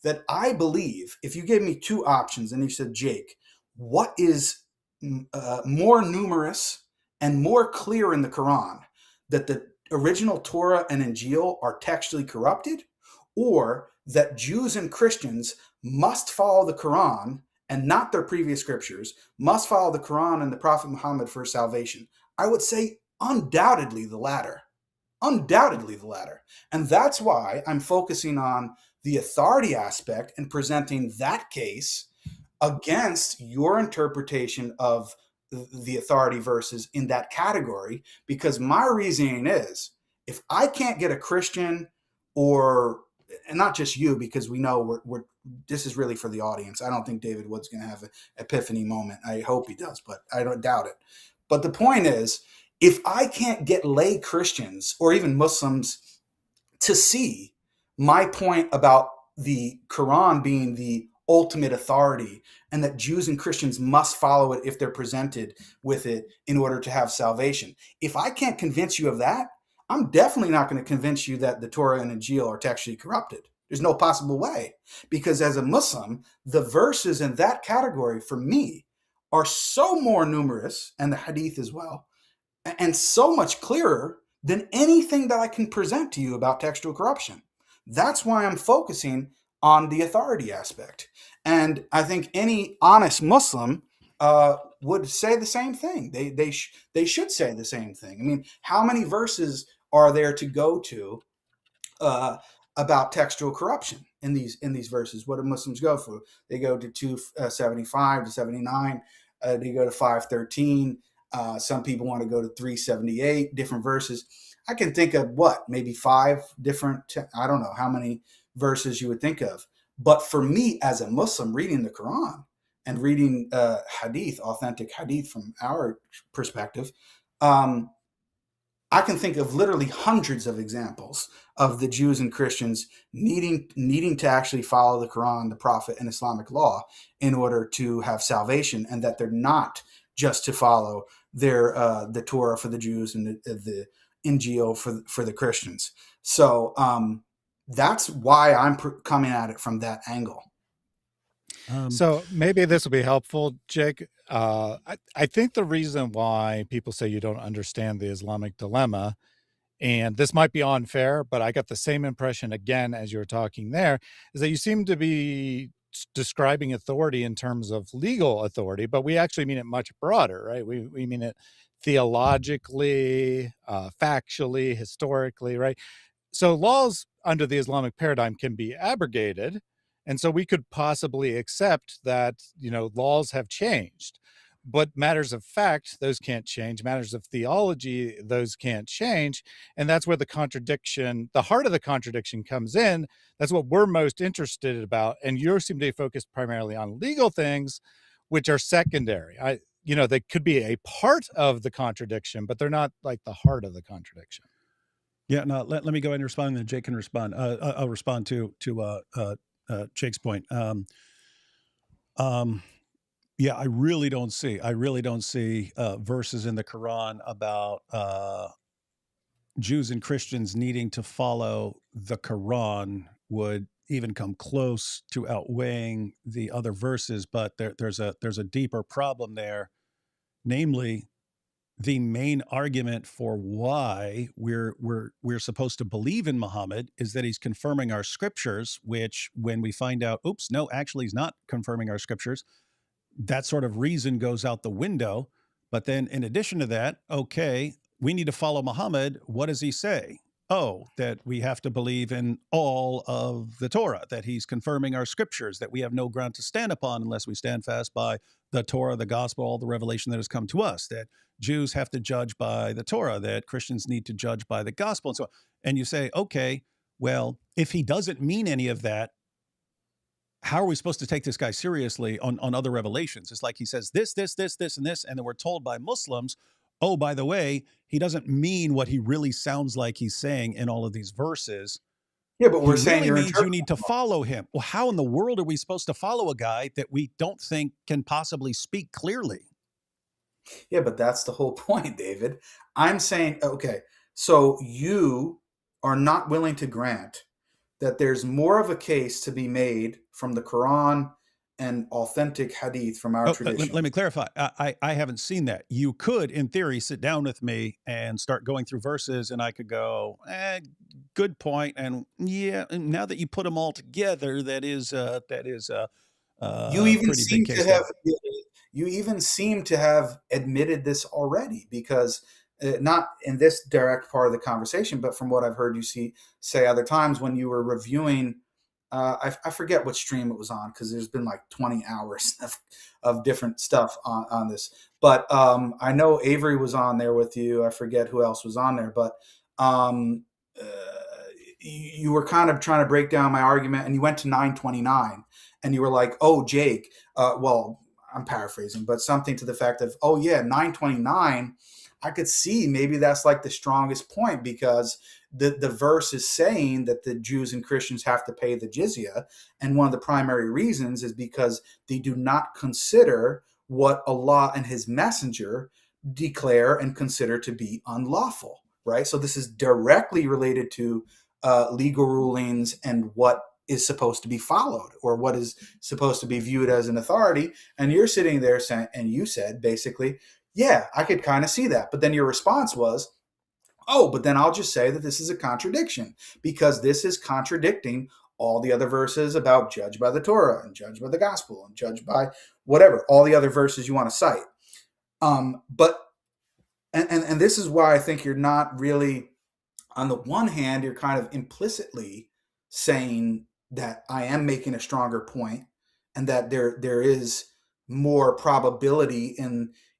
that I believe, if you gave me two options and you said, Jake, what is more numerous and more clear in the Quran, that the original Torah and Injil are textually corrupted, or that Jews and Christians must follow the Quran and not their previous scriptures, must follow the Quran and the Prophet Muhammad for salvation? I would say undoubtedly the latter. Undoubtedly the latter. And that's why I'm focusing on the authority aspect and presenting that case against your interpretation of the authority verses in that category, because my reasoning is, if I can't get a Christian, or, and not just you, because we know this is really for the audience. I don't think David Wood's going to have an epiphany moment. I hope he does, but I don't doubt it. But the point is, if I can't get lay Christians or even Muslims to see my point about the Quran being the ultimate authority and that Jews and Christians must follow it if they're presented with it in order to have salvation, if I can't convince you of that, I'm definitely not going to convince you that the Torah and Injil are textually corrupted. There's no possible way, because as a Muslim, the verses in that category for me are so more numerous, and the hadith as well, and so much clearer than anything that I can present to you about textual corruption. That's why I'm focusing on the authority aspect. And I think any honest Muslim would say the same thing. They should say the same thing. I mean, how many verses are there to go to about textual corruption in these verses? What do Muslims go for? They go to 275 to 79. They go to 513. Some people want to go to 378, different verses. I can think of maybe 5 different, I don't know how many verses you would think of. But for me as a Muslim reading the Quran and reading hadith, authentic hadith from our perspective, I can think of literally hundreds of examples of the Jews and Christians needing to actually follow the Quran, the Prophet, and Islamic law in order to have salvation, and that they're not just to follow the Torah for the Jews and the Injil for the Christians. So that's why I'm coming at it from that angle. So maybe this will be helpful, Jake. I think the reason why people say you don't understand the Islamic dilemma, and this might be unfair, but I got the same impression again as you were talking there, is that you seem to be describing authority in terms of legal authority, but we actually mean it much broader, right? We mean it theologically, factually, historically, right? So laws under the Islamic paradigm can be abrogated. And so we could possibly accept that, laws have changed. But matters of fact, those can't change. Matters of theology, those can't change. And that's where the heart of the contradiction comes in. That's what we're most interested about. And you seem to be focused primarily on legal things, which are secondary. They could be a part of the contradiction, but they're not like the heart of the contradiction. Yeah, no, let me go ahead and respond, and then Jake can respond. I'll respond to Jake's point. Yeah, I really don't see verses in the Quran about Jews and Christians needing to follow the Quran would even come close to outweighing the other verses. But there's a deeper problem there, namely, the main argument for why we're supposed to believe in Muhammad is that he's confirming our scriptures, which when we find out, oops, no, actually he's not confirming our scriptures, that sort of reason goes out the window. But then in addition to that, okay, we need to follow Muhammad. What does he say? Oh, that we have to believe in all of the Torah, that he's confirming our scriptures, that we have no ground to stand upon unless we stand fast by the Torah, the gospel, all the revelation that has come to us, that Jews have to judge by the Torah, that Christians need to judge by the gospel, and so on. And you say, okay, well, if he doesn't mean any of that, how are we supposed to take this guy seriously on other revelations? It's like he says this, and this, and then we're told by Muslims, oh, by the way, he doesn't mean what he really sounds like he's saying in all of these verses. Yeah, but we're saying really means you need to follow him. Well, how in the world are we supposed to follow a guy that we don't think can possibly speak clearly? Yeah, but that's the whole point, David. I'm saying, okay, so you are not willing to grant that there's more of a case to be made from the Quran and authentic hadith from our tradition. Let me clarify. I haven't seen that. You could, in theory, sit down with me and start going through verses, and I could go, good point. And yeah, and now that you put them all together, that is you even seem to have you even seem to have admitted this already, because not in this direct part of the conversation, but from what I've heard you say other times when you were reviewing, I forget what stream it was on, because there's been like 20 hours of different stuff on this. But I know Avery was on there with you. I forget who else was on there, but you were kind of trying to break down my argument, and you went to 929, and you were like, oh, Jake, well, I'm paraphrasing, but something to the fact of, oh yeah, 929, I could see maybe that's like the strongest point, because the verse is saying that the Jews and Christians have to pay the jizya. And one of the primary reasons is because they do not consider what Allah and his messenger declare and consider to be unlawful, right? So this is directly related to legal rulings and what is supposed to be followed, or what is supposed to be viewed as an authority. And you're sitting there saying, and you said basically, yeah, I could kind of see that. But then your response was, oh, but then I'll just say that this is a contradiction, because this is contradicting all the other verses about judge by the Torah and judge by the gospel and judge by whatever, all the other verses you want to cite. But this is why I think you're not really, on the one hand, you're kind of implicitly saying that I am making a stronger point, and that there is more probability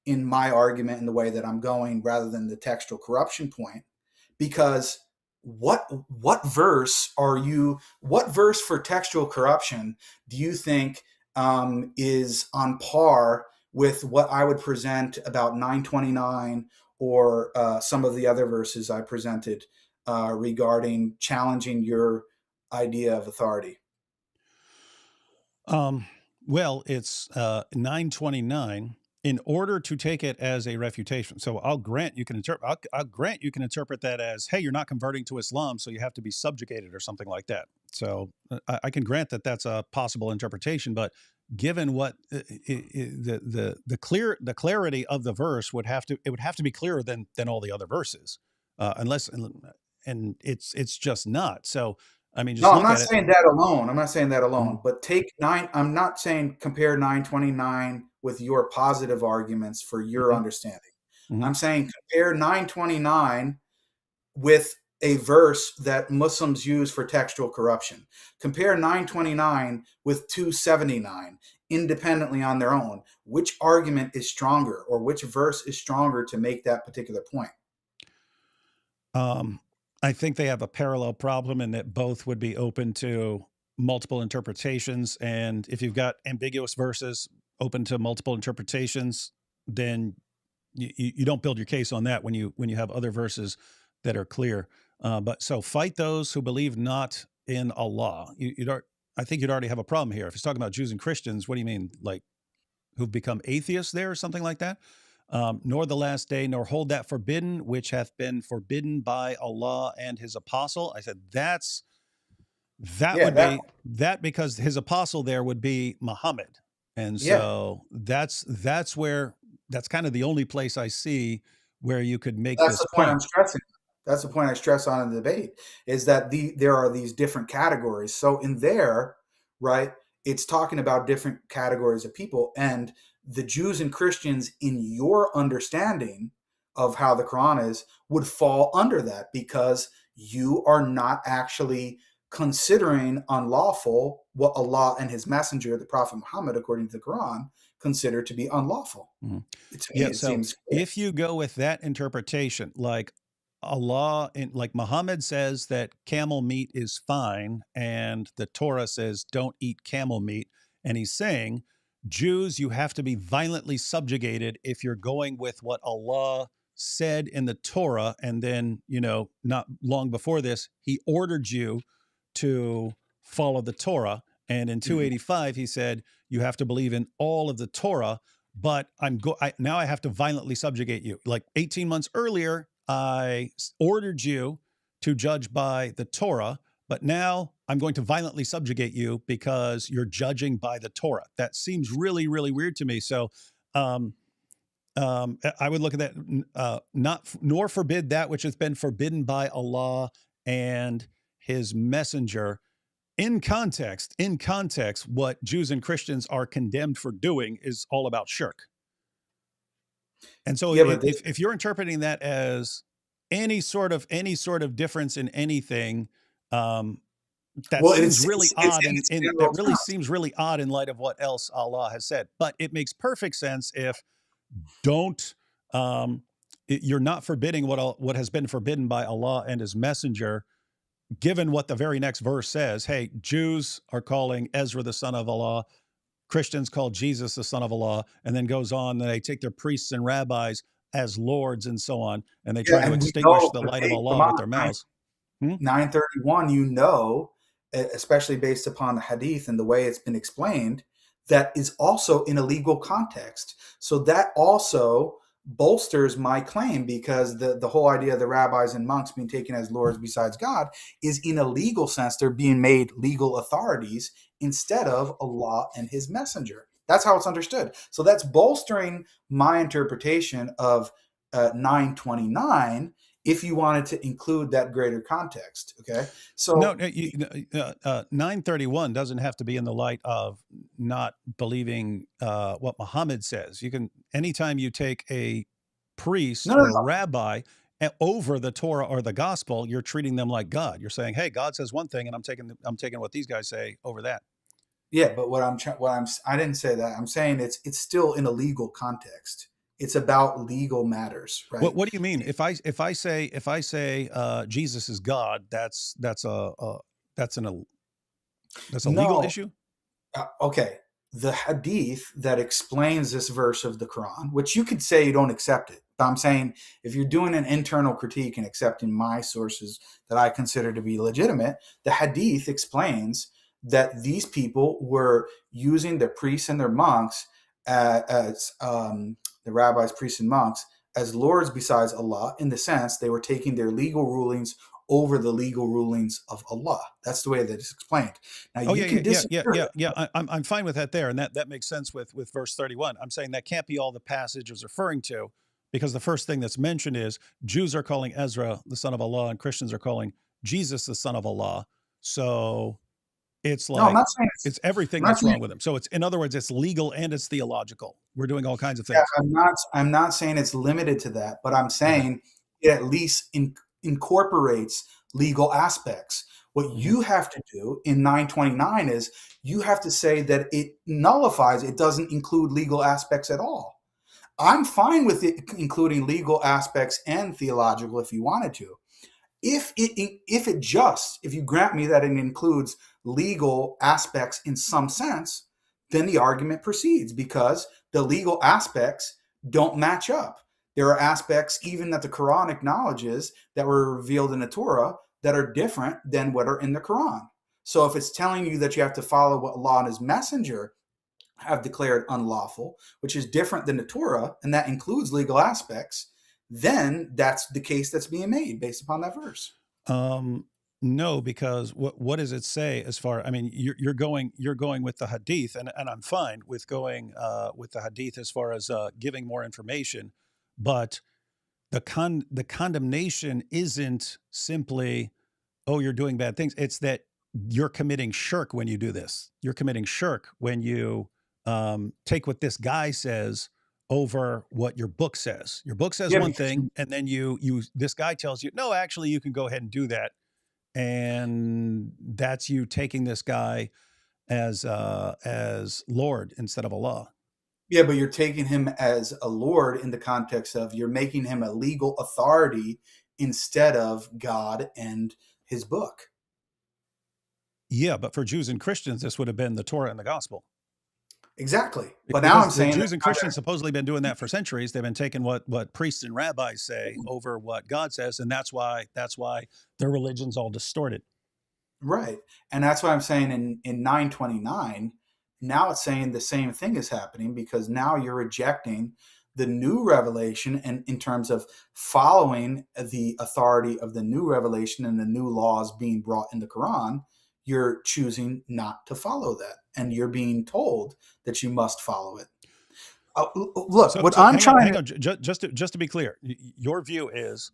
in my argument in the way that I'm going, rather than the textual corruption point. Because what verse for textual corruption do you think is on par with what I would present about 929 or some of the other verses I presented regarding challenging your idea of authority? Well, it's 929. In order to take it as a refutation, so I'll grant you can interpret. I'll grant you can interpret that as, hey, you're not converting to Islam, so you have to be subjugated or something like that. So I can grant that that's a possible interpretation. But given what the clarity of the verse it would have to be clearer than all the other verses, and it's just not. So I mean, just No, I'm look not at it. saying that alone. I'm not saying that alone. But I'm not saying compare 929 with your positive arguments for your understanding. I'm saying compare 929 with a verse that Muslims use for textual corruption. Compare 929 with 279 independently on their own. Which argument is stronger, or which verse is stronger to make that particular point? I think they have a parallel problem in that both would be open to multiple interpretations. And if you've got ambiguous verses open to multiple interpretations, then you don't build your case on that when you have other verses that are clear. But so fight those who believe not in Allah. I think you'd already have a problem here. If he's talking about Jews and Christians, what do you mean? Like who've become atheists there or something like that? Nor the last day, nor hold that forbidden, which hath been forbidden by Allah and his apostle. I said, that because his apostle there would be Muhammad. And so that's kind of the only place I see where you could make That's this the point point. I'm stressing. That's the point I stress on in the debate, is that there are these different categories. So in there, right, it's talking about different categories of people, and the Jews and Christians in your understanding of how the Quran is would fall under that, because you are not actually considering unlawful what Allah and his messenger, the Prophet Muhammad, according to the Quran, consider to be unlawful. To me, it seems clear. If you go with that interpretation, like Allah, like Muhammad says that camel meat is fine, and the Torah says don't eat camel meat, and he's saying, Jews, you have to be violently subjugated if you're going with what Allah said in the Torah. And then, not long before this, he ordered you to follow the Torah. And in 285, he said, you have to believe in all of the Torah, but now I have to violently subjugate you. Like 18 months earlier, I ordered you to judge by the Torah, but now I'm going to violently subjugate you because you're judging by the Torah. That seems really, really weird to me. So I would look at that, nor forbid that which has been forbidden by Allah and his messenger. In context, what Jews and Christians are condemned for doing is all about shirk. And so if you're interpreting that as any sort of difference in anything, seems really odd. And that really seems really odd in light of what else Allah has said. But it makes perfect sense if you're not forbidding what has been forbidden by Allah and his messenger, given what the very next verse says. Hey, Jews are calling Ezra the son of Allah. Christians call Jesus the son of Allah, and then goes on, and they take their priests and rabbis as lords and so on, and they try to extinguish the light of Allah with their mouths. 931, especially based upon the hadith and the way it's been explained, that is also in a legal context. So that also bolsters my claim, because the whole idea of the rabbis and monks being taken as lords besides God is, in a legal sense, they're being made legal authorities instead of Allah and his messenger. That's how it's understood. So that's bolstering my interpretation of 929 if you wanted to include that greater context. Okay. So 931 doesn't have to be in the light of not believing what Muhammad says. You can, anytime you take a priest or a rabbi over the Torah or the gospel, you're treating them like God. You're saying, hey, God says one thing, and I'm taking what these guys say over that. Yeah, but I didn't say that. I'm saying it's still in a legal context. It's about legal matters, right? What do you mean? If I say Jesus is God, that's a legal issue? Okay. The hadith that explains this verse of the Quran, which you could say you don't accept it, but I'm saying if you're doing an internal critique and accepting my sources that I consider to be legitimate, the hadith explains that these people were using the priests and their monks as the rabbis, priests, and monks as lords besides Allah, in the sense they were taking their legal rulings over the legal rulings of Allah. That's the way that it's explained. Now, I'm fine with that there, and that makes sense with verse 31. I'm saying that can't be all the passage is referring to, because the first thing that's mentioned is Jews are calling Ezra the son of Allah, and Christians are calling Jesus the son of Allah. So it's No, I'm like not saying it's everything I'm not that's saying wrong with him. So it's, in other words, it's legal and it's theological. We're doing all kinds of Yeah, things. I'm not saying it's limited to that, but I'm saying it at least incorporates legal aspects. What you have to do in 929 is you have to say that it nullifies, it doesn't include legal aspects at all. I'm fine with it including legal aspects and theological if you wanted to. If you grant me that it includes legal aspects in some sense, then the argument proceeds because the legal aspects don't match up. There are aspects even that the Quran acknowledges that were revealed in the Torah that are different than what are in the Quran. So if it's telling you that you have to follow what Allah and his messenger have declared unlawful, which is different than the Torah, and that includes legal aspects, then that's the case that's being made based upon that verse. No, because what does it say as far? I mean, you're going with the hadith, and I'm fine with going with the hadith as far as giving more information, but the condemnation isn't simply, oh, you're doing bad things. It's that you're committing shirk when you do this. You're committing shirk when you take what this guy says over what your book says. Your book says one thing, and then this guy tells you, no, actually, you can go ahead and do that, and that's you taking this guy as Lord instead of Allah. Yeah, but you're taking him as a Lord in the context of you're making him a legal authority instead of God and his book. Yeah, but for Jews and Christians, this would have been the Torah and the gospel. Exactly. But Because now I'm saying Jews and Christians supposedly been doing that for centuries. They've been taking what priests and rabbis say over what God says, and that's why their religion's all distorted. Right. And that's why I'm saying in 929, now it's saying the same thing is happening because now you're rejecting the new revelation and in terms of following the authority of the new revelation and the new laws being brought in the Quran. You're choosing not to follow that, and you're being told that you must follow it. Look, hang on. Just to be clear, your view is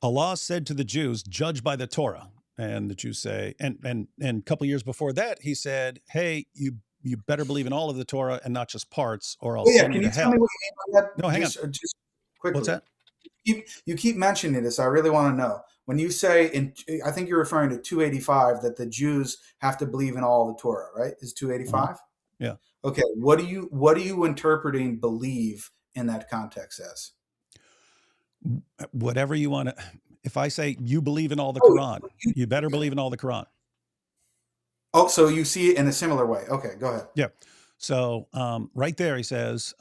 Allah said to the Jews, "Judge by the Torah," and the Jews say, and a couple years before that, he said, "Hey, you better believe in all of the Torah and not just parts, or I'll send you to hell." Tell me what you mean by that? No, hang on. Just quickly. What's that? You keep mentioning this. I really want to know. When you say, I think you're referring to 285, that the Jews have to believe in all the Torah, right? Is 285? Yeah. Okay. What are you interpreting believe in that context as? Whatever you want to. If I say you believe in all the Quran, you better believe in all the Quran. Oh, so you see it in a similar way. Okay, go ahead. Yeah. So right there, he says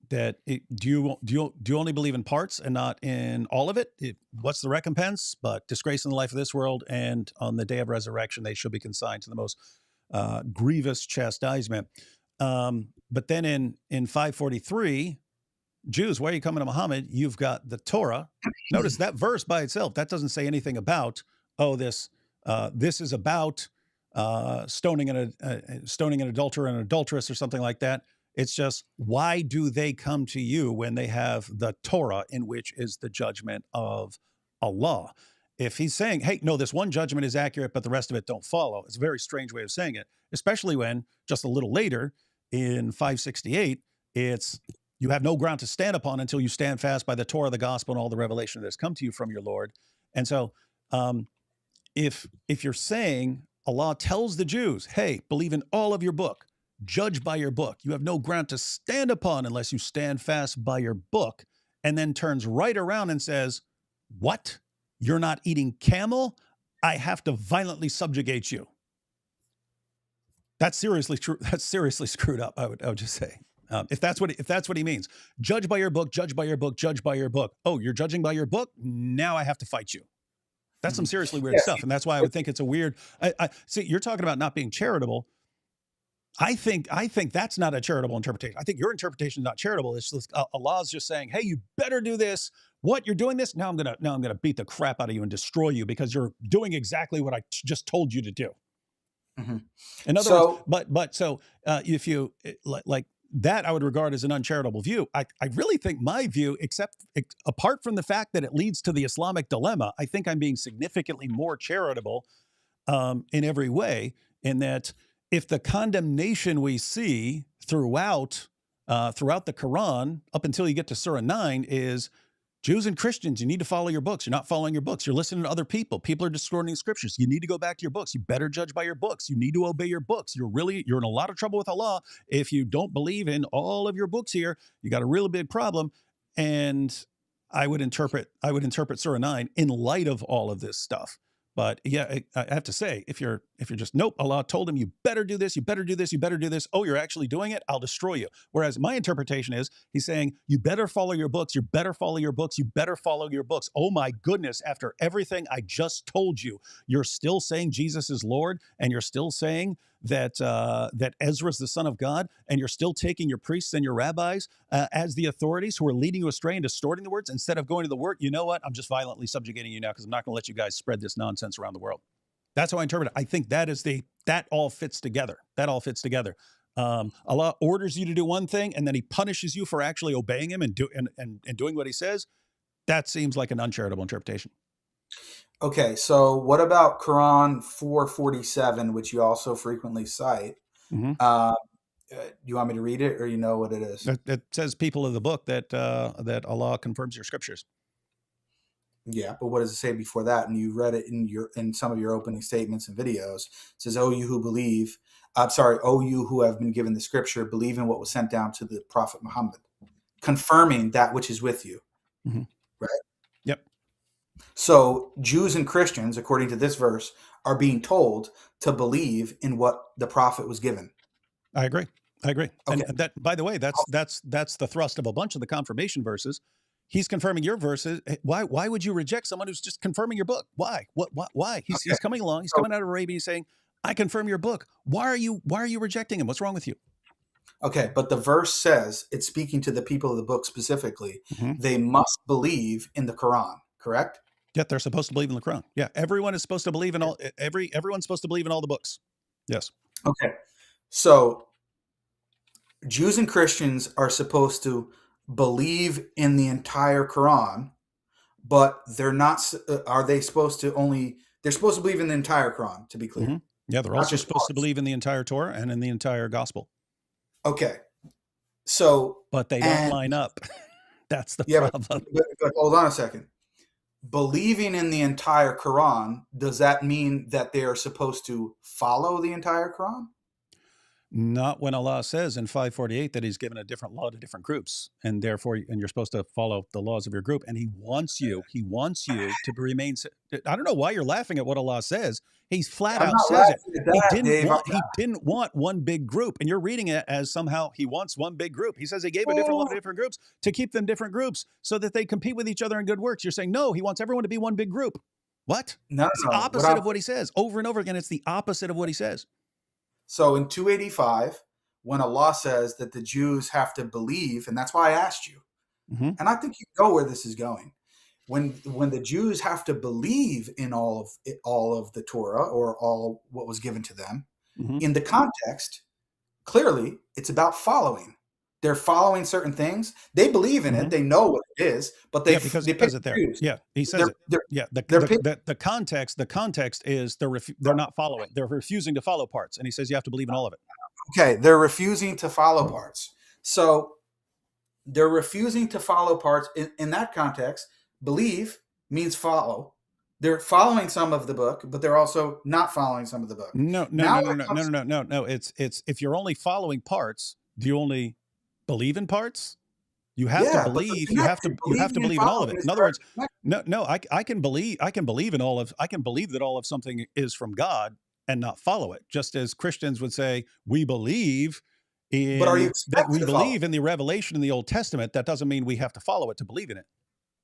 that do you only believe in parts and not in all of it? What's the recompense? But disgrace in the life of this world, and on the day of resurrection, they shall be consigned to the most grievous chastisement. But then in 543, Jews, why are you coming to Muhammad? You've got the Torah. Notice that verse by itself, that doesn't say anything about, this is about stoning an adulterer and an adulteress or something like that. It's just, why do they come to you when they have the Torah, in which is the judgment of Allah? If he's saying, hey, no, this one judgment is accurate, but the rest of it don't follow, it's a very strange way of saying it, especially when just a little later in 568, it's, you have no ground to stand upon until you stand fast by the Torah, the gospel, and all the revelation that has come to you from your Lord. And so if you're saying Allah tells the Jews, hey, believe in all of your book, judge by your book, you have no ground to stand upon unless you stand fast by your book, and then turns right around and says, what? You're not eating camel? I have to violently subjugate you. That's seriously true. That's seriously screwed up, I would just say. If that's what he means, judge by your book, judge by your book, judge by your book. Oh, you're judging by your book? Now I have to fight you. That's some seriously weird stuff. And that's why I would think it's a weird, I see, you're talking about not being charitable. I think that's not a charitable interpretation. I think your interpretation is not charitable. It's just, Allah's just saying, hey, you better do this. What, you're doing this? Now I'm gonna beat the crap out of you and destroy you because you're doing exactly what I just told you to do. Mm-hmm. In other words, but if you like that I would regard as an uncharitable view. I really think my view, apart from the fact that it leads to the Islamic dilemma, I think I'm being significantly more charitable in every way, in that if the condemnation we see throughout the Quran, up until you get to Surah 9, is Jews and Christians, you need to follow your books. You're not following your books. You're listening to other people. People are distorting scriptures. You need to go back to your books. You better judge by your books. You need to obey your books. You're in a lot of trouble with Allah if you don't believe in all of your books here. You got a really big problem. And I would interpret Surah 9 in light of all of this stuff. But yeah, I have to say, if you're just, nope, Allah told him, you better do this, you better do this, you better do this. Oh, you're actually doing it, I'll destroy you. Whereas my interpretation is, he's saying, you better follow your books, you better follow your books, you better follow your books. Oh my goodness, after everything I just told you, you're still saying Jesus is Lord, and you're still saying that Ezra's the son of God, and you're still taking your priests and your rabbis as the authorities who are leading you astray and distorting the words, instead of going to the word, you know what, I'm just violently subjugating you now because I'm not going to let you guys spread this nonsense around the world. That's how I interpret it. I think that all fits together. That all fits together. Allah orders you to do one thing, and then he punishes you for actually obeying him and doing what he says. That seems like an uncharitable interpretation. Okay, so what about Quran 447, which you also frequently cite? Mm-hmm. You want me to read it, or you know what it is? It says, people of the book, that Allah confirms your scriptures. Yeah, but what does it say before that? And you read it in some of your opening statements and videos. It says, "Oh, you who believe, oh, you who have been given the scripture, believe in what was sent down to the Prophet Muhammad, confirming that which is with you." Mm-hmm. Right? Yep. So Jews and Christians, according to this verse, are being told to believe in what the prophet was given. I agree. Okay. And that, by the way, that's the thrust of a bunch of the confirmation verses. He's confirming your verses. Why would you reject someone who's just confirming your book? Why? Why? He's coming along. He's coming out of Arabia saying, I confirm your book. Why are you rejecting him? What's wrong with you? Okay, but the verse says, it's speaking to the people of the book specifically, they must believe in the Quran, correct? Yeah, they're supposed to believe in the Quran. Yeah, everyone is supposed to believe in everyone's supposed to believe in all the books. Yes. Okay. So Jews and Christians are supposed to believe in the entire Quran, but they're not. Are they supposed to only? They're supposed to believe in the entire Quran, to be clear. Mm-hmm. Yeah, they're also supposed to believe in the entire Torah and in the entire gospel. Okay. So, but they don't line up. That's the problem. But hold on a second. Believing in the entire Quran, does that mean that they are supposed to follow the entire Quran? Not when Allah says in 548 that he's given a different law to different groups, and therefore, you're supposed to follow the laws of your group. And he wants you to remain. I don't know why you're laughing at what Allah says. He flat out says it. He didn't want one big group, and you're reading it as somehow he wants one big group. He says he gave a different law to different groups to keep them different groups so that they compete with each other in good works. You're saying, no, he wants everyone to be one big group. What? No, it's the opposite of what he says. Over and over again, it's the opposite of what he says. So in 285, when Allah says that the Jews have to believe, and that's why I asked you, and I think you know where this is going. When the Jews have to believe in all of the Torah, or all what was given to them, in the context, clearly it's about following. They're following certain things. They believe in it. They know what it is, but they because it there. Yeah, he says it. The context is they're not following. They're refusing to follow parts, and he says you have to believe in all of it. Okay, they're refusing to follow parts. So they're refusing to follow parts. In that context, believe means follow. They're following some of the book, but they're also not following some of the book. No. It's if you're only following parts, do you only believe in parts? You have to believe. You have to believe in all of it. In other words, I can believe that all of something is from God and not follow it. Just as Christians would say, we believe in the revelation in the Old Testament. That doesn't mean we have to follow it to believe in it.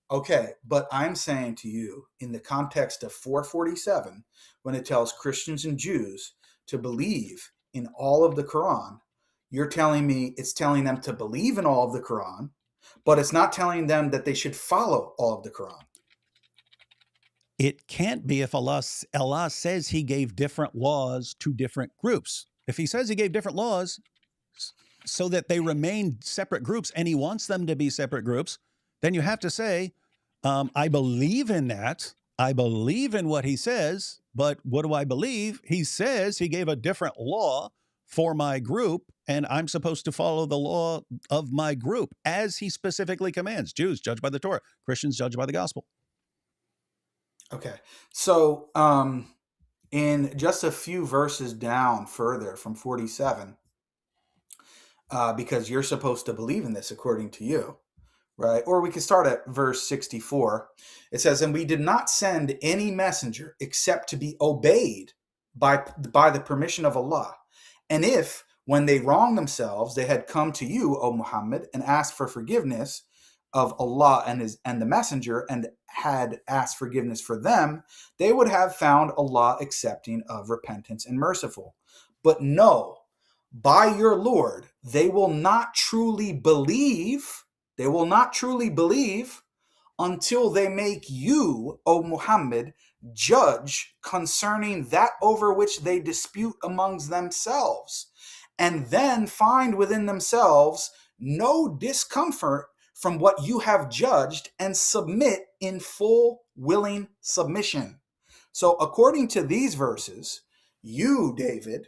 Okay, but I'm saying to you, in the context of 447, when it tells Christians and Jews to believe in all of the Quran, you're telling me it's telling them to believe in all of the Quran, but it's not telling them that they should follow all of the Quran. It can't be if Allah says he gave different laws to different groups. If he says he gave different laws, so that they remain separate groups, and he wants them to be separate groups, then you have to say, I believe in that. I believe in what he says, but what do I believe? He says he gave a different law for my group, and I'm supposed to follow the law of my group as he specifically commands. Jews judged by the Torah, Christians judged by the gospel. Okay. So in just a few verses down further from 47, because you're supposed to believe in this according to you, right? Or we could start at verse 64. It says, and we did not send any messenger except to be obeyed by the permission of Allah. And if, when they wronged themselves, they had come to you, O Muhammad, and asked for forgiveness of Allah and the messenger, and had asked forgiveness for them, they would have found Allah accepting of repentance and merciful. But no, by your Lord, they will not truly believe. They will not truly believe until they make you, O Muhammad, judge concerning that over which they dispute amongst themselves, and then find within themselves no discomfort from what you have judged, and submit in full willing submission. So according to these verses, you, David,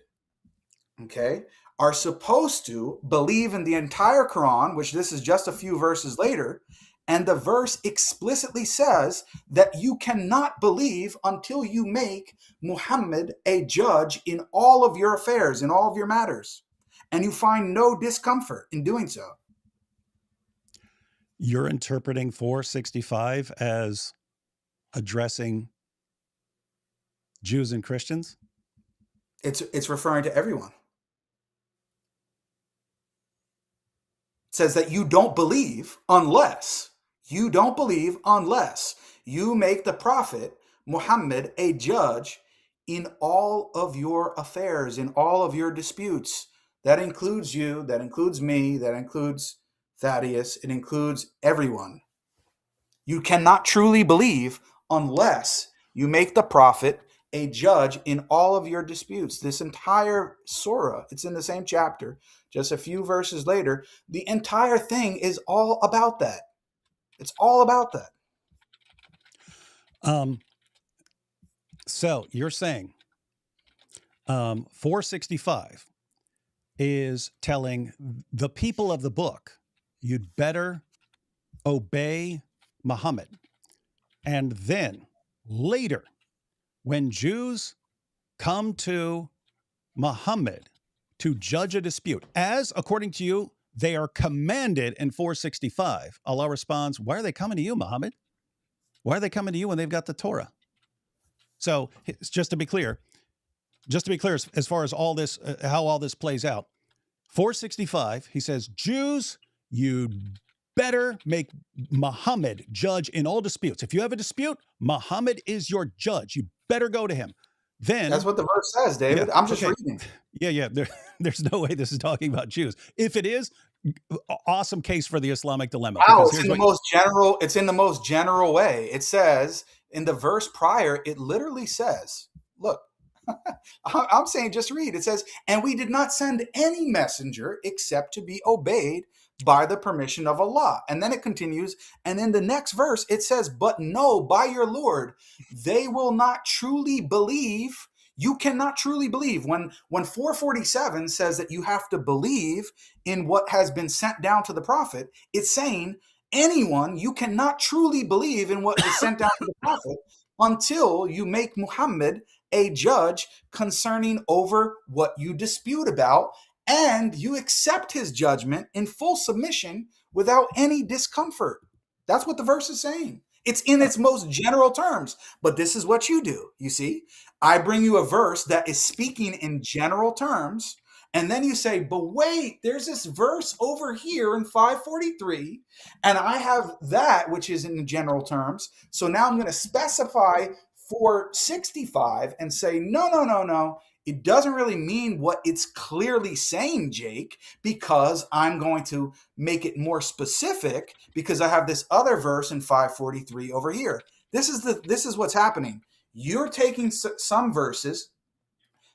okay, are supposed to believe in the entire Quran, which this is just a few verses later, and the verse explicitly says that you cannot believe until you make Muhammad a judge in all of your affairs, in all of your matters, and you find no discomfort in doing so. You're interpreting 465 as addressing Jews and Christians? It's referring to everyone. It says that you don't believe unless you make the prophet Muhammad a judge in all of your affairs, in all of your disputes. That includes you, that includes me, that includes Thaddeus, it includes everyone. You cannot truly believe unless you make the prophet a judge in all of your disputes. This entire surah, it's in the same chapter, just a few verses later, the entire thing is all about that. It's all about that. So you're saying 465 is telling the people of the book, you'd better obey Muhammad. And then later, when Jews come to Muhammad to judge a dispute, as according to you, they are commanded in 465, Allah responds, why are they coming to you, Muhammad? Why are they coming to you when they've got the Torah? So just to be clear, as far as all this, how all this plays out, 465, he says, Jews, you better make Muhammad judge in all disputes. If you have a dispute, Muhammad is your judge. You better go to him. Then that's what the verse says, David. Yeah, I'm just reading. Yeah. There's no way this is talking about Jews. If it is, awesome case for the Islamic dilemma. Wow, it's in the most general. It's in the most general way. It says in the verse prior, it literally says, look, I'm saying just read. It says, and we did not send any messenger except to be obeyed by the permission of Allah. And then it continues. And in the next verse, it says, but no, by your Lord, they will not truly believe. You cannot truly believe. When 447 says that you have to believe in what has been sent down to the prophet, it's saying anyone, you cannot truly believe in what is sent down to the prophet until you make Muhammad a judge concerning over what you dispute about, and you accept his judgment in full submission without any discomfort. That's what the verse is saying. It's in its most general terms, but this is what you do. You see, I bring you a verse that is speaking in general terms, and then you say, but wait, there's this verse over here in 543, and I have that which is in general terms. So now I'm going to specify 465 and say, no. It doesn't really mean what it's clearly saying, Jake, because I'm going to make it more specific because I have this other verse in 543 over here. This is what's happening. You're taking some verses,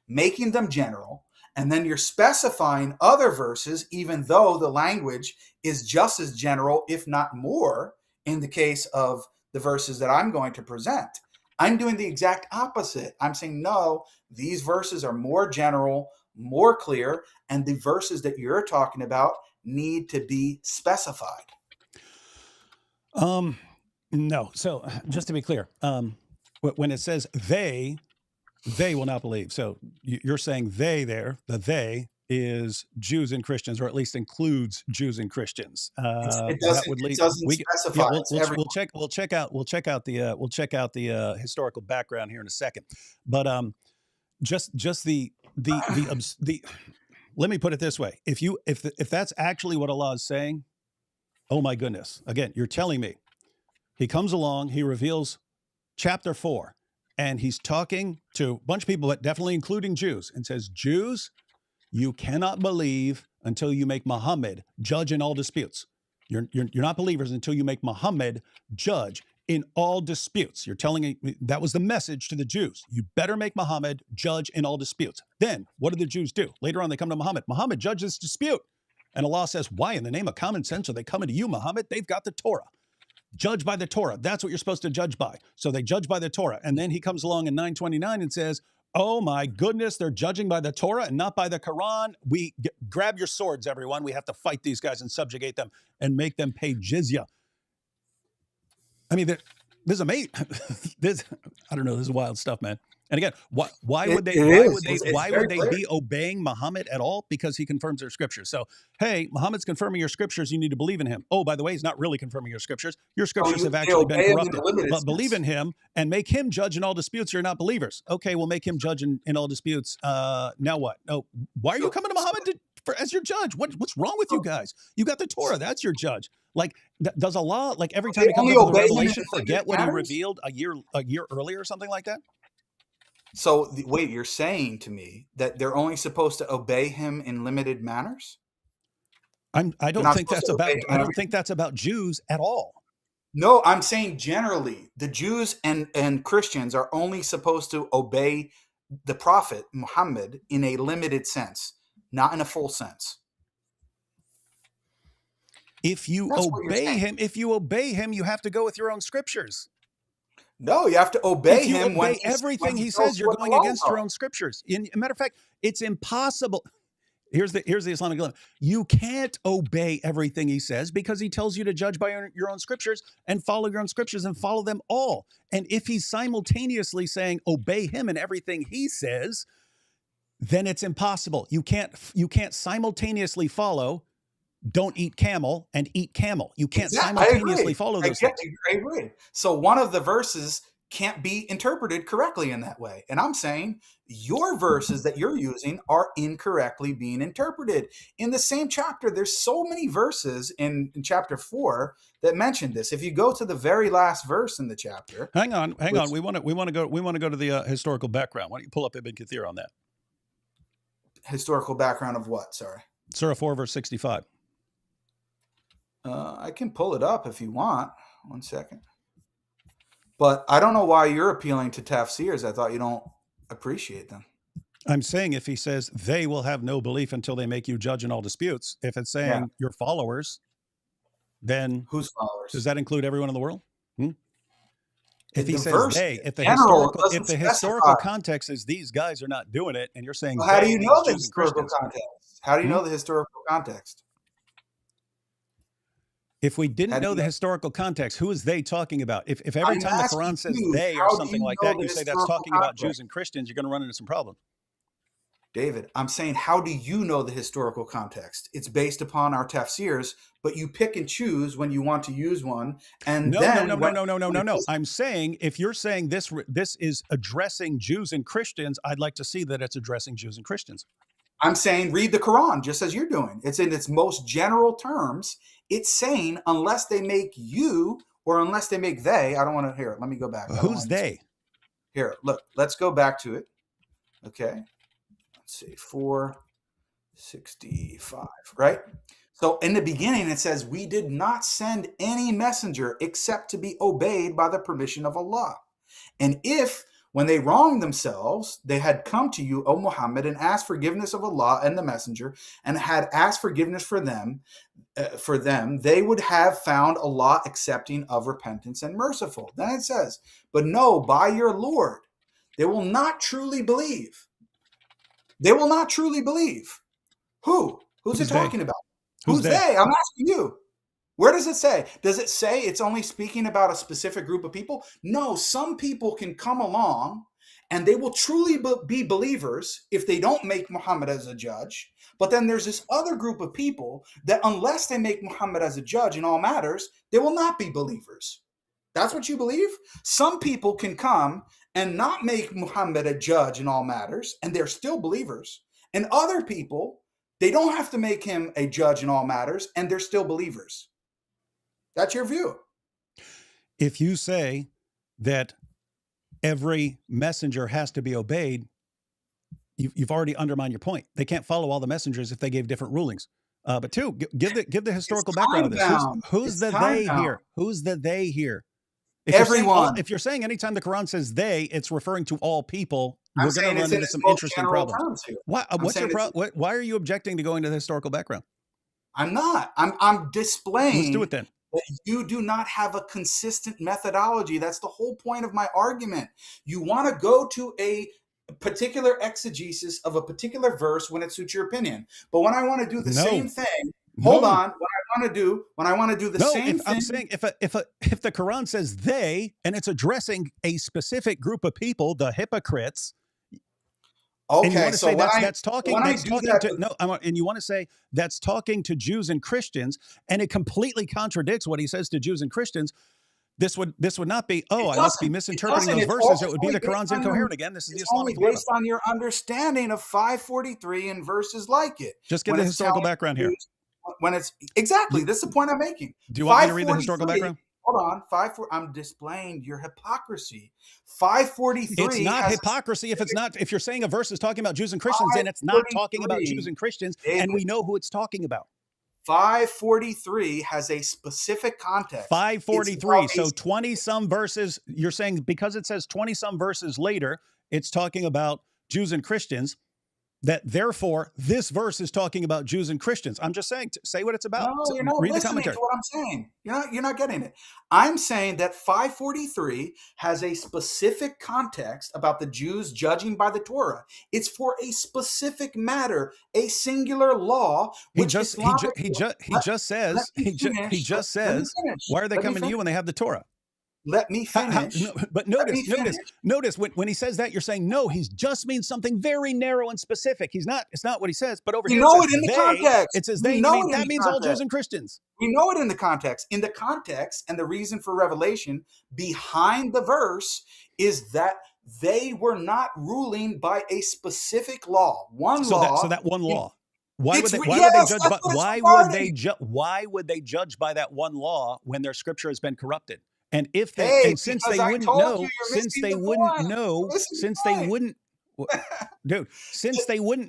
making them general, And then you're specifying other verses, even though the language is just as general, if not more, in the case of the verses that I'm going to present. I'm doing the exact opposite. I'm saying, no, these verses are more general, more clear, and the verses that you're talking about need to be specified. No. So just to be clear, when it says they will not believe. So you're saying they there, the they is Jews and Christians, or at least includes Jews and Christians. It That would lead. doesn't specify. Yeah, It's we'll check out the historical background here in a second. But just the let me put it this way: if that's actually what Allah is saying, oh my goodness! Again, you're telling me He comes along, He reveals chapter 4, and He's talking to a bunch of people, but definitely including Jews, and says, Jews, you cannot believe until you make Muhammad judge in all disputes. You're not believers until you make Muhammad judge in all disputes. You're telling me that was the message to the Jews. You better make Muhammad judge in all disputes. Then what do the Jews do? Later on, they come to Muhammad. Muhammad, judge this dispute. And Allah says, why? In the name of common sense are they coming to you, Muhammad? They've got the Torah. Judge by the Torah. That's what you're supposed to judge by. So they judge by the Torah. And then he comes along in 929 and says, oh my goodness, they're judging by the Torah and not by the Quran. Grab your swords, everyone. We have to fight these guys and subjugate them and make them pay jizya. I mean, this is amazing. I don't know. This is wild stuff, man. And again, why would they be obeying Muhammad at all? Because he confirms their scriptures. So, hey, Muhammad's confirming your scriptures. You need to believe in him. Oh, by the way, he's not really confirming your scriptures. Your scriptures have actually been corrupted. But believe in him and make him judge in all disputes. You're not believers. Okay, we'll make him judge in all disputes. Now what? Oh, why are you coming to Muhammad as your judge? What's wrong with you guys? You got the Torah. That's your judge. Like, does Allah, like every time he comes up with a revelation, forget what he revealed a year earlier or something like that? So wait, you're saying to me that they're only supposed to obey him in limited manners? I don't think that's about Jews at all. No, I'm saying generally the Jews and Christians are only supposed to obey the Prophet Muhammad in a limited sense, not in a full sense. If you obey him, you have to go with your own scriptures. No, you have to obey him. When everything he says, you're going against your own scriptures. Matter of fact, it's impossible. Here's the Islamic dilemma. You can't obey everything he says because he tells you to judge by your own scriptures and follow your own scriptures and follow them all. And if he's simultaneously saying obey him in everything he says, then it's impossible. You can't simultaneously follow don't eat camel and eat camel. You can't simultaneously follow those things. I agree. So one of the verses can't be interpreted correctly in that way. And I'm saying your verses that you're using are incorrectly being interpreted. In the same chapter, there's so many verses in chapter 4 that mention this. If you go to the very last verse in the chapter. Hang on. We want to go to the historical background. Why don't you pull up Ibn Kathir on that? Historical background of what? Sorry. Surah 4, verse 65. I can pull it up if you want. 1 second. But I don't know why you're appealing to tafsirs. I thought you don't appreciate them. I'm saying if he says they will have no belief until they make you judge in all disputes, if it's saying your followers, then whose followers? Does that include everyone in the world? If he says they, if the historical context is these guys are not doing it, and you're saying how do you know the historical context? How do you know the historical context? If we didn't know the historical context, who is they talking about? If every time the Quran says they or something like that, you say that's talking about Jews and Christians, you're going to run into some problems. David, I'm saying, how do you know the historical context? It's based upon our tafsirs, but you pick and choose when you want to use one. And no. I'm saying if you're saying this is addressing Jews and Christians, I'd like to see that it's addressing Jews and Christians. I'm saying read the Quran just as you're doing. It's in its most general terms. It's saying unless they make you or unless they make they. I don't want to hear it. Let me go back. Who's they? Here, look. Let's go back to it. Okay. Let's see. 465. Right. So in the beginning, it says, we did not send any messenger except to be obeyed by the permission of Allah. And if When they wronged themselves, they had come to you, O Muhammad, and asked forgiveness of Allah and the messenger, and had asked forgiveness for them, they would have found Allah accepting of repentance and merciful. Then it says, but no, by your Lord, they will not truly believe. They will not truly believe. Who? Who's it talking about? Who's they? I'm asking you. Where does it say? Does it say it's only speaking about a specific group of people? No, some people can come along and they will truly be believers if they don't make Muhammad as a judge. But then there's this other group of people that unless they make Muhammad as a judge in all matters, they will not be believers. That's what you believe? Some people can come and not make Muhammad a judge in all matters, and they're still believers. And other people, they don't have to make him a judge in all matters, and they're still believers. That's your view. If you say that every messenger has to be obeyed, you've already undermined your point. They can't follow all the messengers if they gave different rulings. But two, give the historical background of this. Who's the they here? Who's the they here? Everyone. If you're saying anytime the Quran says they, it's referring to all people, we're going to run into some interesting problems. Why are you objecting to going to the historical background? I'm not. I'm displaying. Let's do it then. That you do not have a consistent methodology. That's the whole point of my argument. You want to go to a particular exegesis of a particular verse when it suits your opinion. But when I want to do the same thing, hold on. When I want to do the same thing. I'm saying if the Quran says they and it's addressing a specific group of people, the hypocrites. Okay, and you want to so say that's talking to Jews and Christians, and it completely contradicts what he says to Jews and Christians. This would not be, I must be misinterpreting those verses. It would be the Quran's incoherent again. This is the Islamic dilemma. Based on your understanding of 543 and verses like it. Just give the historical background here. When it's exactly, this is the point I'm making. Do you want me to read the historical background? Hold on, I'm displaying your hypocrisy. 543. It's not hypocrisy if you're saying a verse is talking about Jews and Christians, and it's not talking about Jews and Christians, and we know who it's talking about. 543 has a specific context. 543. So 20 some verses. You're saying because it says 20 some verses later, it's talking about Jews and Christians. That therefore this verse is talking about Jews and Christians. I'm just saying, say what it's about. No, you're not listening to what I'm saying. You're not getting it. I'm saying that 543 has a specific context about the Jews judging by the Torah. It's for a specific matter, a singular law. He just says, why are they coming to you when they have the Torah? Let me finish. But notice when he says that, you're saying, no, he just means something very narrow and specific. It's not what he says, but over here it says they. That means all Jews and Christians. We know it in the context. In the context, and the reason for revelation behind the verse is that they were not ruling by a specific law. So that one law. Why would they judge by that one law when their scripture has been corrupted? And if they, since they wouldn't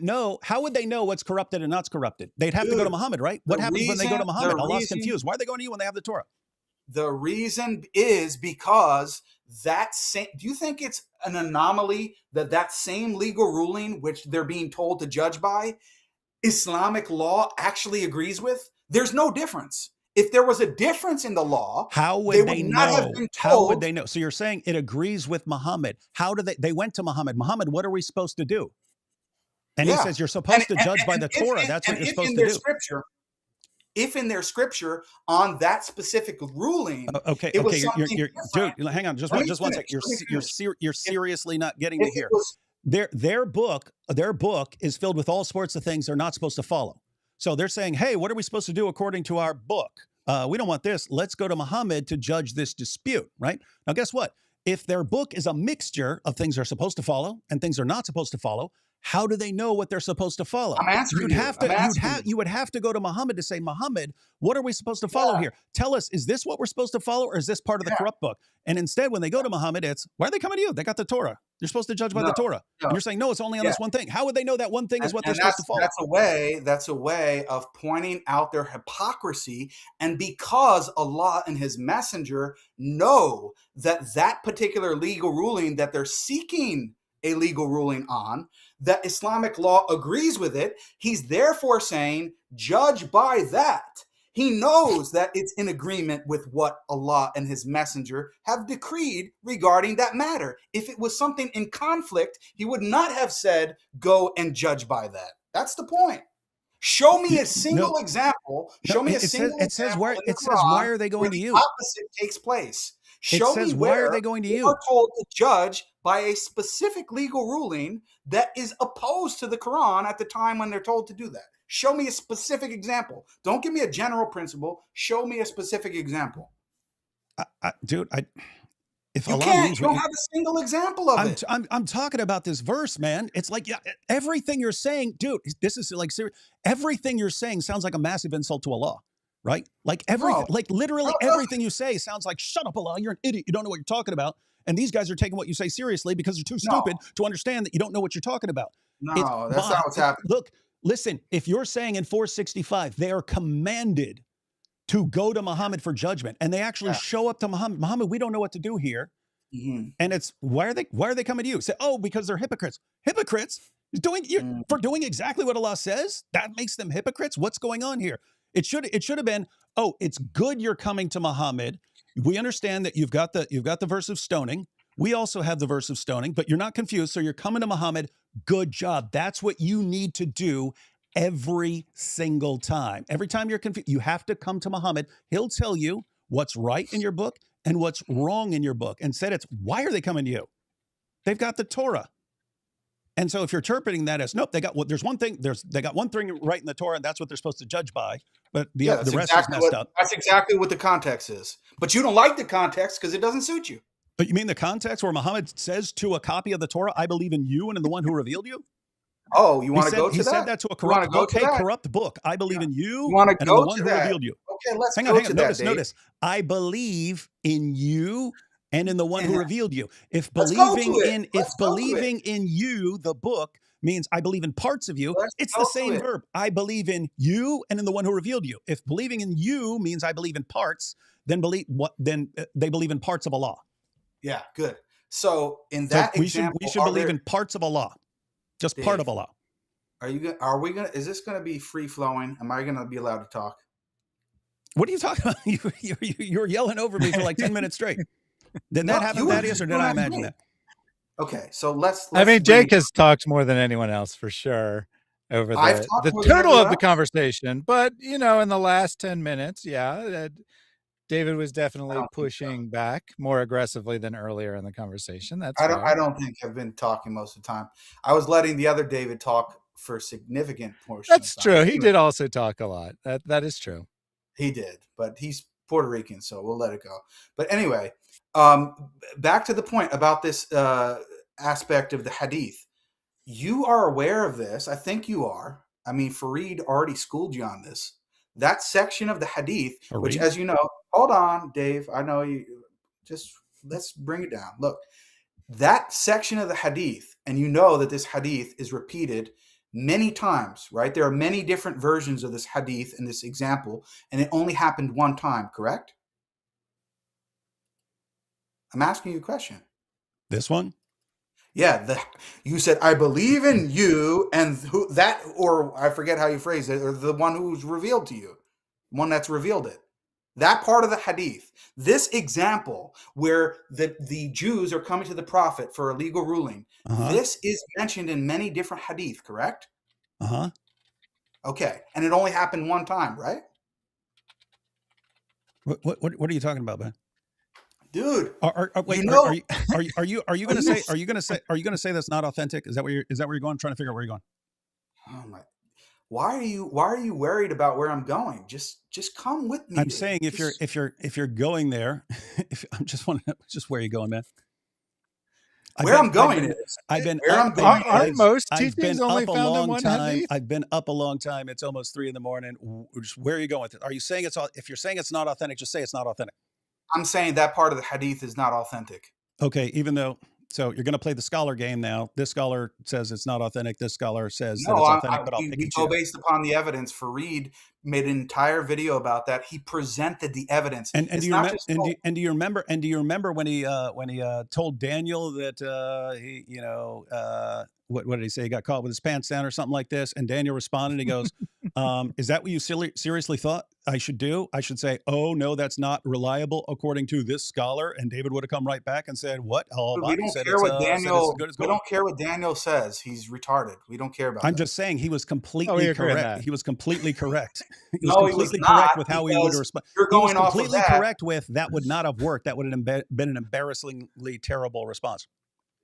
know, how would they know what's corrupted and not corrupted? They'd have to go to Muhammad, right? What happens when they go to Muhammad? Allah's confused. Why are they going to you when they have the Torah? The reason is because do you think it's an anomaly that same legal ruling, which they're being told to judge by, Islamic law actually agrees with? There's no difference. If there was a difference in the law, how would they know? How would they know? So you're saying it agrees with Muhammad. How do they went to Muhammad? Muhammad, what are we supposed to do? And he says, you're supposed to judge by the Torah. That's what you're supposed to do. If in their scripture on that specific ruling, dude, hang on, just one second. You're seriously not getting me here. Their book is filled with all sorts of things they're not supposed to follow. So they're saying, hey, what are we supposed to do according to our book? We don't want this. Let's go to Muhammad to judge this dispute, right? Now, guess what? If their book is a mixture of things they're supposed to follow and things they're not supposed to follow, How do they know what they're supposed to follow? I'm answering You would have to go to Muhammad to say, Muhammad, what are we supposed to follow here? Tell us, is this what we're supposed to follow, or is this part of the corrupt book? And instead, when they go to Muhammad, it's, why are they coming to you? They got the Torah. You're supposed to judge by the Torah. And you're saying, no, it's only on this one thing. How would they know that one thing is what they're supposed to follow? That's a way of pointing out their hypocrisy. And because Allah and his messenger know that that particular legal ruling that they're seeking a legal ruling on, that Islamic law agrees with it, he's therefore saying, judge by that. He knows that it's in agreement with what Allah and his messenger have decreed regarding that matter. If it was something in conflict, he would not have said, go and judge by that. That's the point. Show me a single example. Show me a single example. It says, why are they going to you? The opposite takes place. Show me why are they going to you? We're told to judge by a specific legal ruling that is opposed to the Quran at the time when they're told to do that. Show me a specific example. Don't give me a general principle. Show me a specific example. Dude, if you can't, you don't have a single example of it. I'm talking about this verse, man. It's like, everything you're saying, dude, this is like serious. Everything you're saying sounds like a massive insult to Allah. Right? Like everything, literally everything you say sounds like, shut up, Allah, you're an idiot. You don't know what you're talking about. And these guys are taking what you say seriously because they're too stupid to understand that you don't know what you're talking about. No, that's not what's happening. Look, listen, if you're saying in 465, they are commanded to go to Muhammad for judgment, and they actually show up to Muhammad. Muhammad, we don't know what to do here. And it's, why are they coming to you? Say, oh, because they're hypocrites. Hypocrites? For doing exactly what Allah says? That makes them hypocrites? What's going on here? It should have been, oh, it's good you're coming to Muhammad. We understand that you've got the verse of stoning. We also have the verse of stoning, but you're not confused. So you're coming to Muhammad. Good job. That's what you need to do every single time. Every time you're confused, you have to come to Muhammad. He'll tell you what's right in your book and what's wrong in your book. Instead, it's, why are they coming to you? They've got the Torah. And so if you're interpreting that as, nope, they got one thing right in the Torah, and that's what they're supposed to judge by. But the rest is messed up. That's exactly what the context is. But you don't like the context because it doesn't suit you. But you mean the context where Muhammad says to a copy of the Torah, I believe in you and in the one who revealed you? Oh, you want to go to that? He said that to a corrupt book. I believe in you and in the one who revealed you. Okay, let's hang on. Notice. I believe in you and in the one who revealed you. If believing in you, the book, means I believe in parts of you, it's the same verb. I believe in you and in the one who revealed you. If believing in you means I believe in parts, then they believe in parts of Allah. Yeah, good. So in that example, we should believe in parts of Allah, just Dave, part of Allah. Is this gonna be free flowing? Am I gonna be allowed to talk? What are you talking about? You were yelling over me for like 10 minutes straight. Did that happen, Thaddeus, or did I imagine that? Okay, so let's I mean, Jake has talked more than anyone else for sure over the total of the conversation. But, in the last 10 minutes, David was definitely pushing back more aggressively than earlier in the conversation. I don't think I've been talking most of the time. I was letting the other David talk for a significant portion. That's true. He did also talk a lot. That is true. He did, but he's Puerto Rican, so we'll let it go. But anyway, back to the point about this aspect of the hadith. You are aware of this. I think you are. I mean, Fareed already schooled you on this. That section of the hadith, which, as you know, hold on, Dave. I know you. Just let's bring it down. Look, that section of the hadith, and you know that this hadith is repeated many times, right? There are many different versions of this hadith in this example, and it only happened one time, correct? I'm asking you a question. This one? Yeah, you said, I believe in you, and or I forget how you phrased it, or the one who's revealed to you, one that's revealed it. That part of the hadith, this example where the Jews are coming to the Prophet for a legal ruling, this is mentioned in many different hadith, correct? Okay, and it only happened one time, right? What are you talking about, man? Dude, are you going to say that's not authentic? Is that where you're going? I'm trying to figure out where you're going. Oh my! Why are you worried about where I'm going? Just come with me. I'm saying if you're going there, just where are you going, man? I'm going is Aren't most I've been teachings only up a found in long one time. hadith? I've been up a long time. It's almost 3 a.m. Where are you going with it? Are you saying if you're saying it's not authentic, just say it's not authentic. I'm saying that part of the hadith is not authentic. Okay, even though, so you're going to play the scholar game now. This scholar says it's not authentic. This scholar says that it's authentic, but I'll pick we go based upon the evidence. Fareed made an entire video about that. He presented the evidence. And do you remember when he told Daniel that he, you know, what did he say? He got caught with his pants down or something like this. And Daniel responded. He goes, "Is that what you seriously thought I should do? I should say, oh no, that's not reliable according to this scholar." And David would have come right back and said, "What? We don't care what Daniel. We don't care what Daniel says. He's retarded. We don't care about. I'm just saying he was completely correct. He was completely correct. He was no, completely he was correct not, with how he would respond. You're going he was off completely of that. correct with that would not have worked. That would have been an embarrassingly terrible response.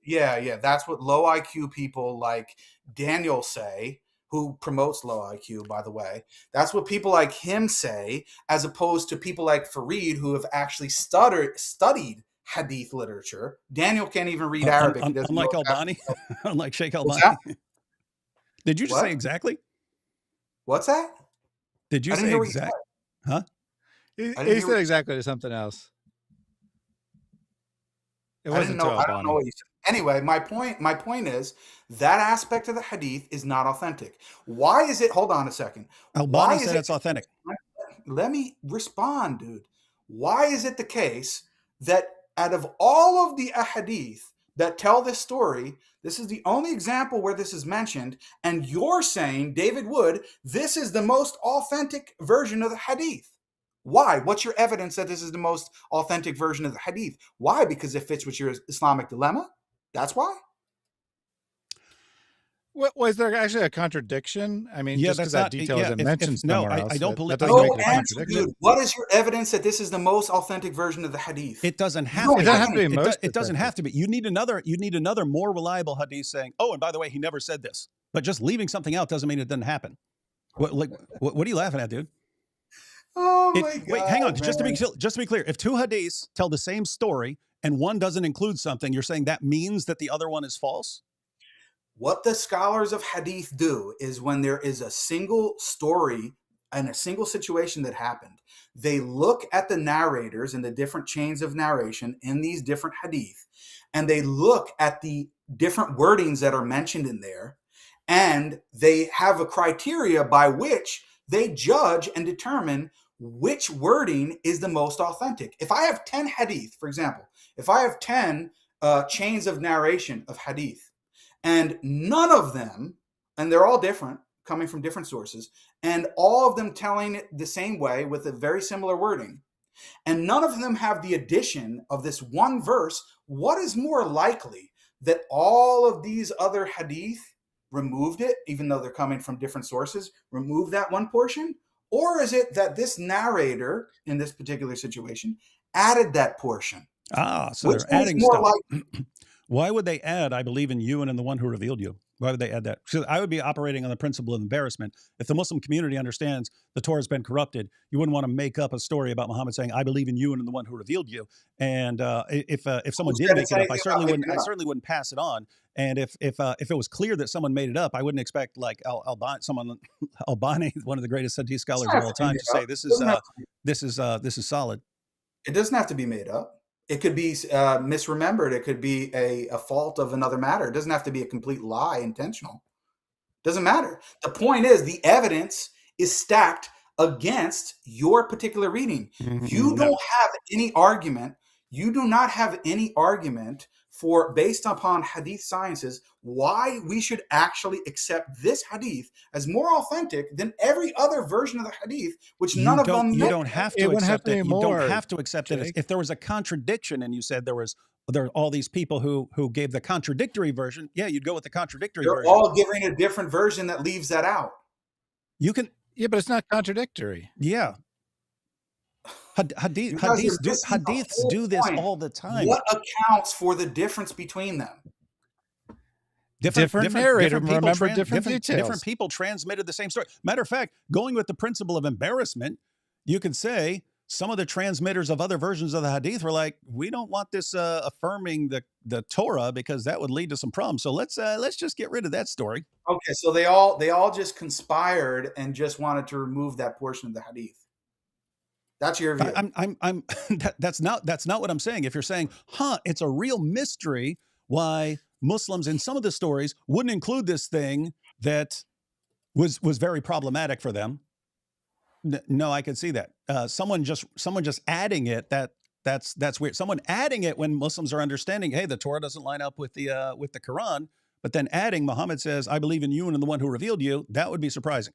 Yeah. That's what low IQ people like Daniel say, who promotes low IQ, by the way. That's what people like him say, as opposed to people like Fareed, who have actually studied hadith literature. Daniel can't even read Arabic. Unlike Albani, unlike Sheikh Albani. Did you just say exactly? What's that? Did you say exactly? Huh? He said exactly to something else. It wasn't to Albani. I don't know what you said. Anyway, my point is that aspect of the hadith is not authentic. Why is it? Hold on a second. Albani said it's authentic. Let me respond, dude. Why is it the case that out of all of the ahadith that tell this story, this is the only example where this is mentioned, and you're saying, David Wood, this is the most authentic version of the hadith? Why? What's your evidence that this is the most authentic version of the hadith? Why? Because it fits with your Islamic dilemma? That's why? Was there actually a contradiction? I mean, just because that detail isn't mentioned somewhere else. I don't believe. Dude, what is your evidence that this is the most authentic version of the hadith? It doesn't have to. It doesn't have to be. You need another more reliable hadith saying, "Oh, and by the way, he never said this." But just leaving something out doesn't mean it didn't happen. What are you laughing at, dude? Oh my God! Wait, hang on. Man. Just to be clear, if two hadiths tell the same story and one doesn't include something, you're saying that means that the other one is false? What the scholars of hadith do is when there is a single story and a single situation that happened, they look at the narrators and the different chains of narration in these different hadith, and they look at the different wordings that are mentioned in there, and they have a criteria by which they judge and determine which wording is the most authentic. If I have 10 hadith, for example, if I have 10 chains of narration of hadith, and none of them, and they're all different, coming from different sources, and all of them telling it the same way with a very similar wording, and none of them have the addition of this one verse, what is more likely, that all of these other hadith removed it, even though they're coming from different sources, remove that one portion? Or is it that this narrator, in this particular situation, added that portion? So they're adding stuff. Why would they add, "I believe in you and in the one who revealed you"? Why would they add that? Because I would be operating on the principle of embarrassment. If the Muslim community understands the Torah has been corrupted, you wouldn't want to make up a story about Muhammad saying, "I believe in you and in the one who revealed you." And if someone did make it up, I certainly wouldn't pass it on. And if it was clear that someone made it up, I wouldn't expect like Albani, one of the greatest hadith scholars of all time, to say this is solid. It doesn't have to be made up. It could be misremembered. It could be a fault of another matter. It doesn't have to be a complete lie, intentional. Doesn't matter. The point is the evidence is stacked against your particular reading. You don't have any argument. You do not have any argument for, based upon hadith sciences, why we should actually accept this hadith as more authentic than every other version of the hadith, which none of them. You don't have to accept it. You don't have to accept it. If there was a contradiction and you said there are all these people who gave the contradictory version, yeah, you'd go with the contradictory version. They're all giving a different version that leaves that out. You can. Yeah, but it's not contradictory. Yeah. Hadiths do this all the time. What accounts for the difference between them? Different narrator, remember different details. Different people transmitted the same story. Matter of fact, going with the principle of embarrassment, you could say some of the transmitters of other versions of the Hadith were like, we don't want this affirming the Torah because that would lead to some problems. So let's just get rid of that story. Okay, so they all just conspired and just wanted to remove that portion of the Hadith. That's your view. That's not what I'm saying. If you're saying, it's a real mystery why Muslims in some of the stories wouldn't include this thing that was very problematic for them. No, I can see that. Someone just adding it, that's weird. Someone adding it when Muslims are understanding, hey, the Torah doesn't line up with the Quran, but then adding Muhammad says, I believe in you and in the one who revealed you, that would be surprising.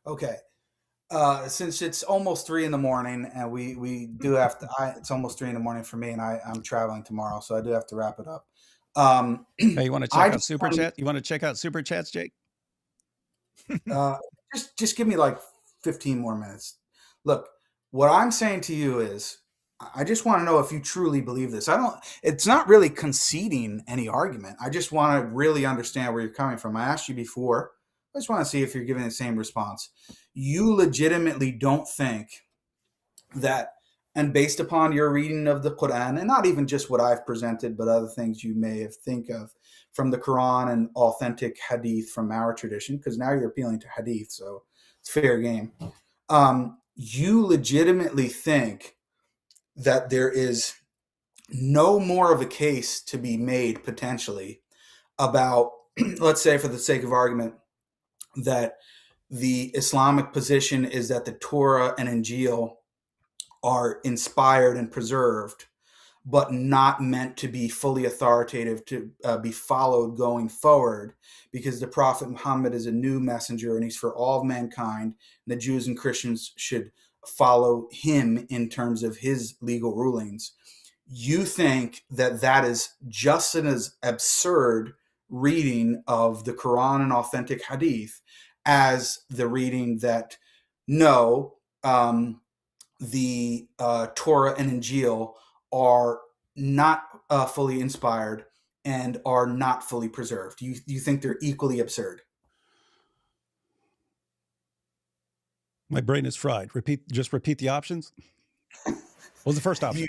Okay. Since it's almost 3 a.m. and we do have to, it's almost 3 a.m. for me, and I'm traveling tomorrow, so I do have to wrap it up. Hey, you want to check out Super Chat? You want to check out Super Chats, Jake? Just give me like 15 more minutes. Look, what I'm saying to you is, I just want to know if you truly believe this. It's not really conceding any argument. I just want to really understand where you're coming from. I asked you before. I just want to see if you're giving the same response. You legitimately don't think that, and based upon your reading of the Quran, and not even just what I've presented, but other things you may have think of from the Quran and authentic Hadith from our tradition, because now you're appealing to Hadith, so it's fair game. You legitimately think that there is no more of a case to be made potentially about, let's say for the sake of argument, that the Islamic position is that the Torah and Injil are inspired and preserved, but not meant to be fully authoritative to be followed going forward, because the Prophet Muhammad is a new messenger and he's for all of mankind. And the Jews and Christians should follow him in terms of his legal rulings. You think that that is just as absurd reading of the Quran and authentic Hadith as the reading that the Torah and Injil are not fully inspired and are not fully preserved. You think they're equally absurd? My brain is fried. Just repeat the options. What was the first option?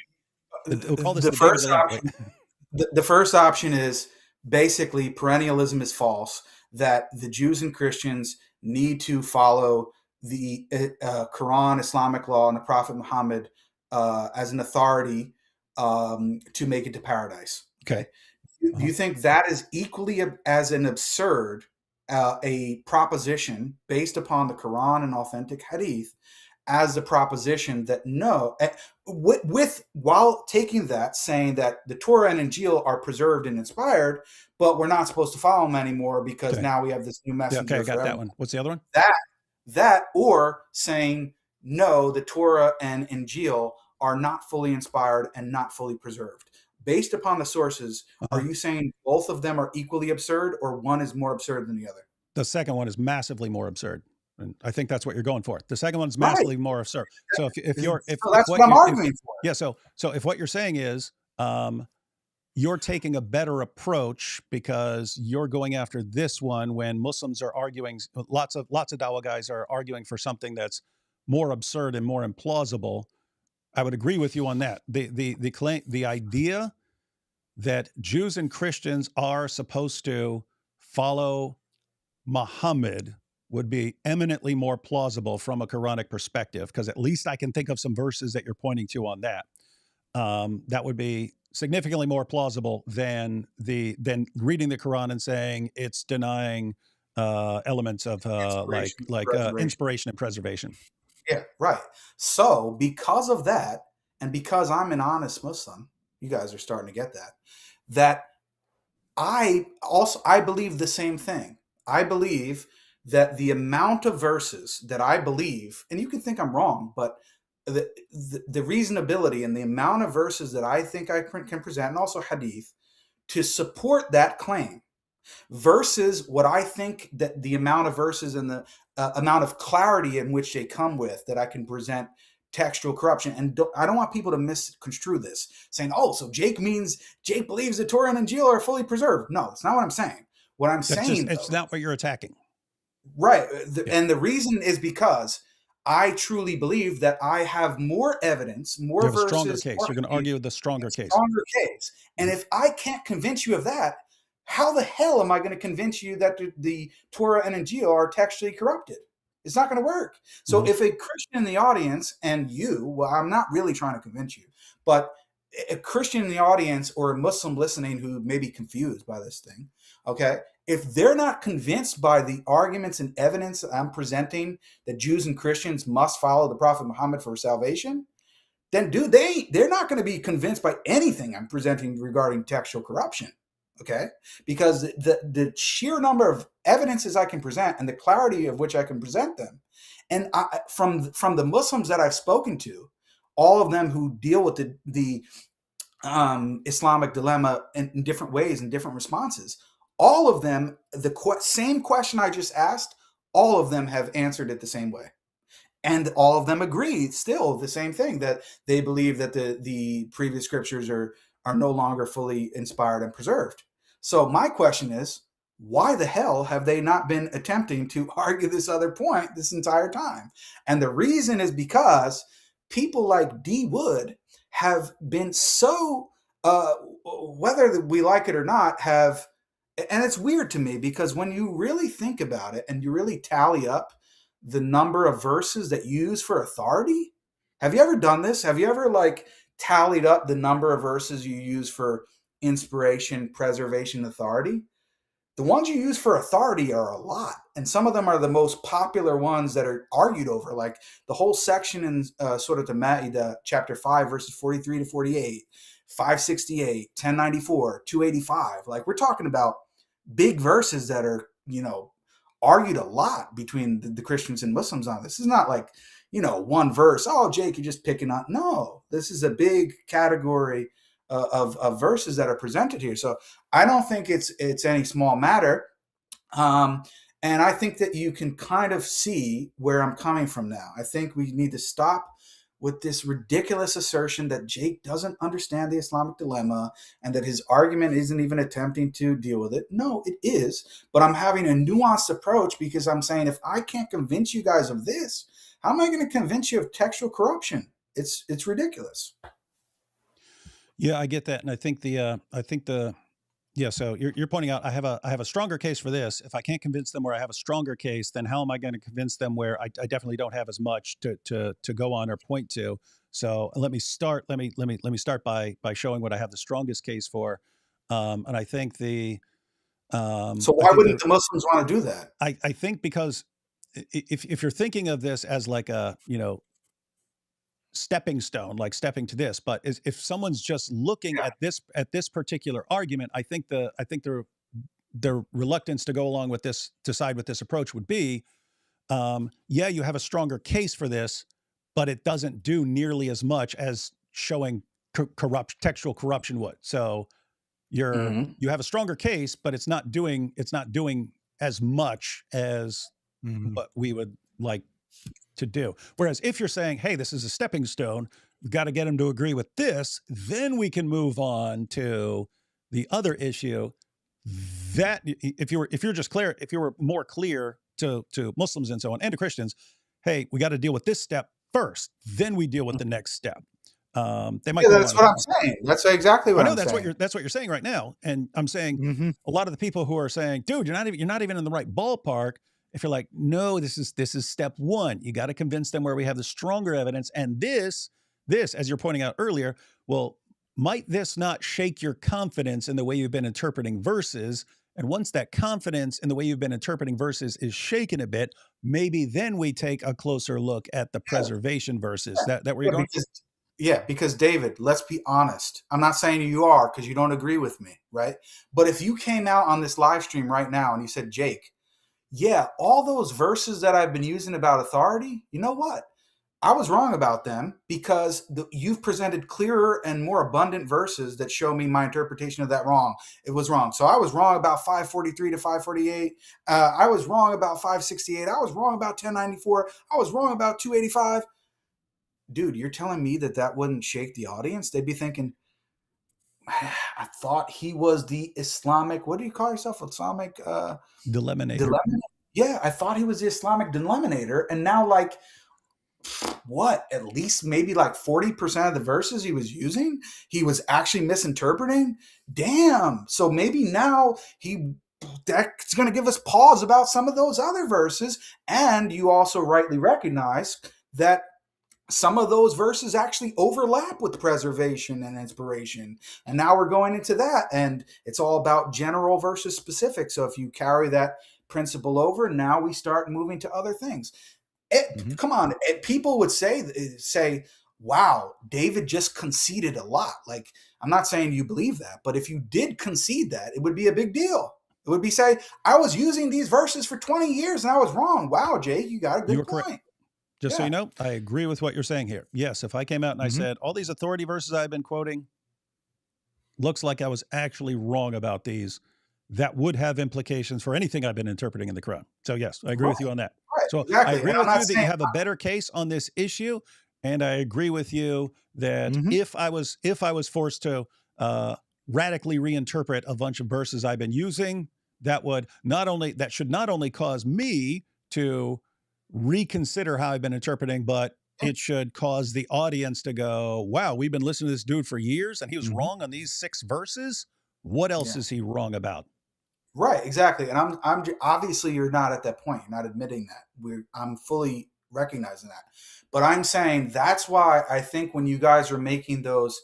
We'll call this the first option is basically perennialism is false, that the Jews and Christians need to follow the Quran, Islamic law, and the Prophet Muhammad as an authority to make it to paradise. Okay. Do you think that is equally as an absurd a proposition based upon the Quran and authentic Hadith as the proposition that while taking that, saying that the Torah and Injil are preserved and inspired, but we're not supposed to follow them anymore because now we have this new messenger? Yeah, okay, I got that one. What's the other one? That or saying no, the Torah and Injil are not fully inspired and not fully preserved. Based upon the sources, are you saying both of them are equally absurd, or one is more absurd than the other? The second one is massively more absurd. And I think that's what you're going for. The second one's massively more absurd. So if that's what I'm arguing for. Yeah. So if what you're saying is you're taking a better approach because you're going after this one when Muslims are arguing, lots of Dawah guys are arguing for something that's more absurd and more implausible, I would agree with you on that. The claim, the idea that Jews and Christians are supposed to follow Muhammad would be eminently more plausible from a Quranic perspective, because at least I can think of some verses that you're pointing to on that. That would be significantly more plausible than reading the Quran and saying it's denying elements of inspiration and preservation. Yeah, right. So because of that, and because I'm an honest Muslim, you guys are starting to get that I believe the same thing. I believe that the amount of verses that I believe, and you can think I'm wrong, but the reasonability and the amount of verses that I think I can present, and also hadith, to support that claim, versus what I think that the amount of verses and the amount of clarity in which they come with, that I can present textual corruption. And I don't want people to misconstrue this, saying, oh, so Jake believes the Torah and Injil are fully preserved. No, that's not what I'm saying. It's not what you're attacking. Right. And the reason is because I truly believe that I have more evidence, more You have verses. a stronger case. You're going to argue with the stronger case. And if I can't convince you of that, how the hell am I going to convince you that the Torah and Injil are textually corrupted? It's not going to work. So if a Christian in the audience and you, well, I'm not really trying to convince you, but a Christian in the audience or a Muslim listening who may be confused by this thing, okay, if they're not convinced by the arguments and evidence that I'm presenting that Jews and Christians must follow the Prophet Muhammad for salvation, then dude, they're not going to be convinced by anything I'm presenting regarding textual corruption. Okay, because the sheer number of evidences I can present and the clarity of which I can present them, and from the Muslims that I've spoken to, all of them who deal with the Islamic dilemma in different ways and different responses, all of them, the same question I just asked, all of them have answered it the same way. And all of them agree still the same thing, that they believe that the previous scriptures are no longer fully inspired and preserved. So my question is, why the hell have they not been attempting to argue this other point this entire time? And the reason is because people like D. Wood have been so, whether we like it or not, have, and it's weird to me because when you really think about it and you really tally up the number of verses that you use for authority, have you ever done this? Have you ever tallied up the number of verses you use for inspiration, preservation, authority? The ones you use for authority are a lot, and some of them are the most popular ones that are argued over, like the whole section in Surah Al-Ma'idah, chapter 5, verses 43 to 48, 568, 1094, 285. Like, we're talking about big verses that are, argued a lot between the Christians and Muslims on. This is not like, one verse. Oh, Jake, you're just picking up. No, this is a big category of verses that are presented here. So I don't think it's any small matter. And I think that you can kind of see where I'm coming from now. I think we need to stop with this ridiculous assertion that Jake doesn't understand the Islamic dilemma and that his argument isn't even attempting to deal with it. No, it is. But I'm having a nuanced approach because I'm saying, if I can't convince you guys of this, how am I going to convince you of textual corruption? It's ridiculous. Yeah, I get that. And I think so you're pointing out I have a stronger case for this. If I can't convince them where I have a stronger case, then how am I going to convince them where I definitely don't have as much to go on or point to? So let me start by showing what I have the strongest case for. And I think so why wouldn't the Muslims want to do that? I think because if you're thinking of this as like a, stepping stone, like stepping to this, but if someone's just looking at this particular argument, I think their reluctance to go along with this, to side with this approach would be, you have a stronger case for this, but it doesn't do nearly as much as showing textual corruption would. So you have a stronger case, but it's not doing as much as what we would like to do. Whereas if you're saying, hey, this is a stepping stone, we've got to get them to agree with this, then we can move on to the other issue. That if you were more clear to Muslims and so on, and to Christians, hey, we got to deal with this step first, then we deal with the next step. They might. Yeah, that's what I'm saying. That's exactly what I'm saying. That's what you're saying right now. And I'm saying a lot of the people who are saying, dude, you're not even in the right ballpark. If you're like, no, this is step one. You got to convince them where we have the stronger evidence. And this, as you're pointing out earlier, well, might this not shake your confidence in the way you've been interpreting verses? And once that confidence in the way you've been interpreting verses is shaken a bit, maybe then we take a closer look at the preservation verses. That where you're going? Because David, let's be honest. I'm not saying you are because you don't agree with me, right? But if you came out on this live stream right now and you said, Jake, all those verses that I've been using about authority, you know what? I was wrong about them because you've presented clearer and more abundant verses that show me my interpretation of that wrong. It was wrong. So I was wrong about 543 to 548. I was wrong about 568. I was wrong about 1094. I was wrong about 285. Dude, you're telling me that wouldn't shake the audience? They'd be thinking, I thought he was the Islamic, what do you call yourself? Islamic Deliminator. Yeah, I thought he was the Islamic deliminator. And now at least maybe like 40% of the verses he was using, he was actually misinterpreting. Damn. So maybe now that's going to give us pause about some of those other verses. And you also rightly recognize that some of those verses actually overlap with preservation and inspiration. And now we're going into that, and it's all about general versus specific. So if you carry that principle over, now we start moving to other things. Come on, people would say, wow, David just conceded a lot. Like, I'm not saying you believe that, but if you did concede that, it would be a big deal. It would be say, I was using these verses for 20 years and I was wrong. Wow, Jake, you got a good point. Correct. Just so you know, I agree with what you're saying here. Yes, if I came out and I said, all these authority verses I've been quoting, looks like I was actually wrong about these, that would have implications for anything I've been interpreting in the Quran. So yes, I agree with you on that. Right, so exactly. I agree with you that you have a better case on this issue. And I agree with you that if I was forced to radically reinterpret a bunch of verses I've been using, that should not only cause me to reconsider how I've been interpreting, but it should cause the audience to go, wow, we've been listening to this dude for years and he was wrong on these 6 verses. What else is he wrong about? Right, exactly. And I'm obviously you're not at that point. You're not admitting that. I'm fully recognizing that. But I'm saying that's why I think when you guys are making those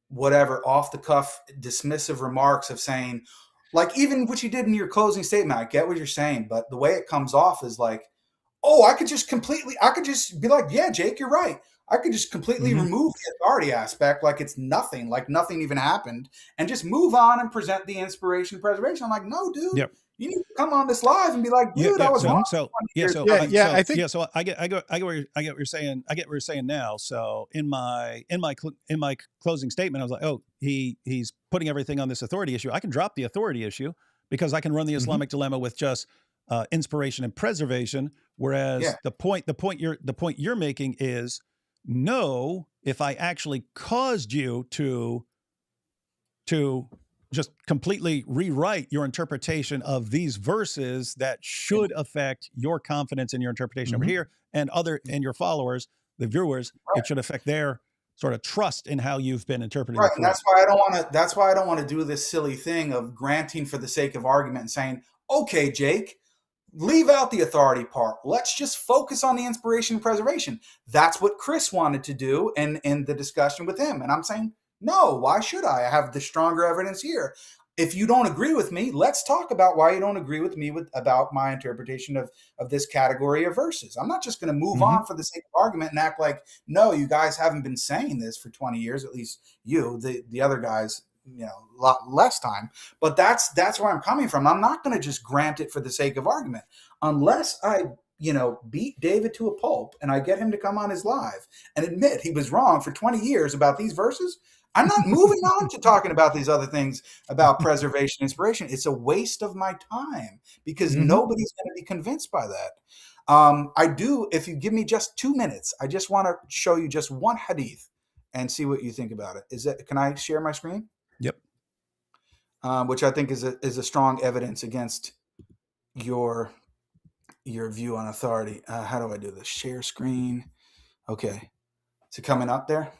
whatever off the cuff dismissive remarks of saying, like even what you did in your closing statement, I get what you're saying, but the way it comes off is like, oh, I could just be like, yeah, Jake, you're right. I could just completely remove the authority aspect like it's nothing, like nothing even happened, and just move on and present the inspiration preservation. I'm like, no, dude, you need to come on this live and be like, dude, I was wrong. So I get what you're saying. I get what you're saying now. So in my closing statement, I was like, oh, he's putting everything on this authority issue. I can drop the authority issue because I can run the Islamic dilemma with just inspiration and preservation. Whereas the point you're making is, no, if I actually caused you to just completely rewrite your interpretation of these verses, that should affect your confidence in your interpretation over here, and your followers, the viewers, it should affect their sort of trust in how you've been interpreting. Right, and that's why I don't want to do this silly thing of granting for the sake of argument and saying, okay, Jake, leave out the authority part. Let's just focus on the inspiration and preservation. That's what Chris wanted to do in the discussion with him. And I'm saying, no, why should I? I have the stronger evidence here. If you don't agree with me, let's talk about why you don't agree with me about my interpretation of this category of verses. I'm not just going to move on for the sake of argument and act like, no, you guys haven't been saying this for 20 years, at least you, the other guys, a lot less time. But that's where I'm coming from. I'm not going to just grant it for the sake of argument unless I beat David to a pulp and I get him to come on his live and admit he was wrong for 20 years about these verses. I'm not moving on to talking about these other things about preservation, inspiration. It's a waste of my time because nobody's going to be convinced by that. I do, if you give me just 2 minutes, I just want to show you just one hadith and see what you think about it. Can I share my screen? Yep. Which I think is a strong evidence against your view on authority. How do I do this? Share screen. Okay. Is it coming up there?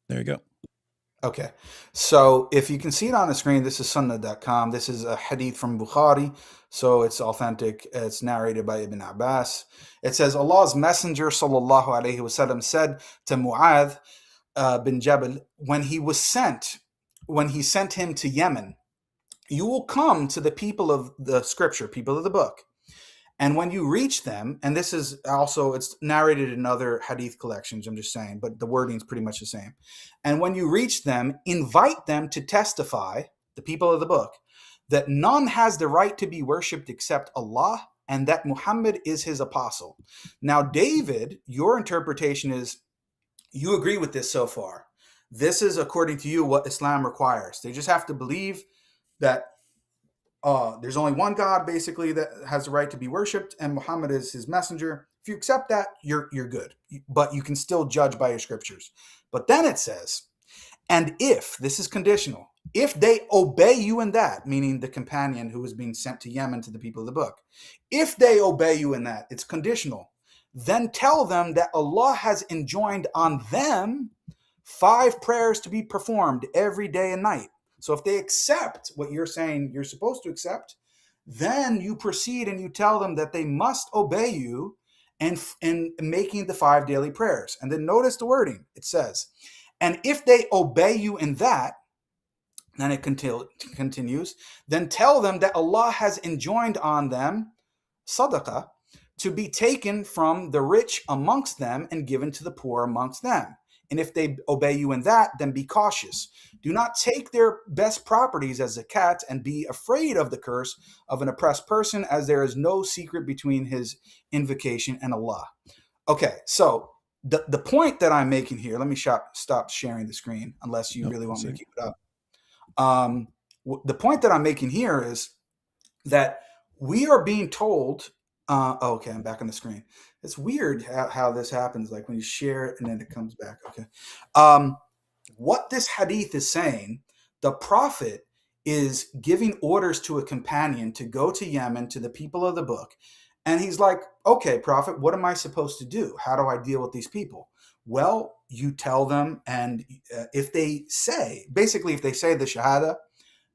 There you go. Okay. So if you can see it on the screen, this is sunnah.com. This is a hadith from Bukhari. So it's authentic. It's narrated by Ibn Abbas. It says, Allah's Messenger sallallahu alaihi wasallam said to Mu'adh bin Jabal, when he sent him to Yemen, you will come to the people of the scripture, people of the book. And when you reach them, and this is also, it's narrated in other hadith collections, I'm just saying, but the wording is pretty much the same. And when you reach them, invite them to testify, the people of the book, that none has the right to be worshipped except Allah, and that Muhammad is his apostle. Now, David, your interpretation is, you agree with this so far. This is, according to you, what Islam requires. They just have to believe that there's only one God, basically, that has the right to be worshipped, and Muhammad is his messenger. If you accept that, you're good. But you can still judge by your scriptures. But then it says, and if, this is conditional, if they obey you in that, meaning the companion who was being sent to Yemen to the people of the book, if they obey you in that, it's conditional, then tell them that Allah has enjoined on them 5 prayers to be performed every day and night. So if they accept what you're saying you're supposed to accept, then you proceed and you tell them that they must obey you in making the 5 daily prayers. And then notice the wording. It says, and if they obey you in that, then it continues, then tell them that Allah has enjoined on them sadaqah to be taken from the rich amongst them and given to the poor amongst them. And if they obey you in that, then be cautious. Do not take their best properties as zakat and be afraid of the curse of an oppressed person, as there is no secret between his invocation and Allah. Okay, so the point that I'm making here, let me stop sharing the screen unless you really want me to keep it up. The point that I'm making here is that we are being told, okay, I'm back on the screen. It's weird how this happens, like when you share it and then it comes back. Okay. What this hadith is saying, the prophet is giving orders to a companion to go to Yemen, to the people of the book. And he's like, okay, prophet, what am I supposed to do? How do I deal with these people? Well, you tell them, and if they say the shahada,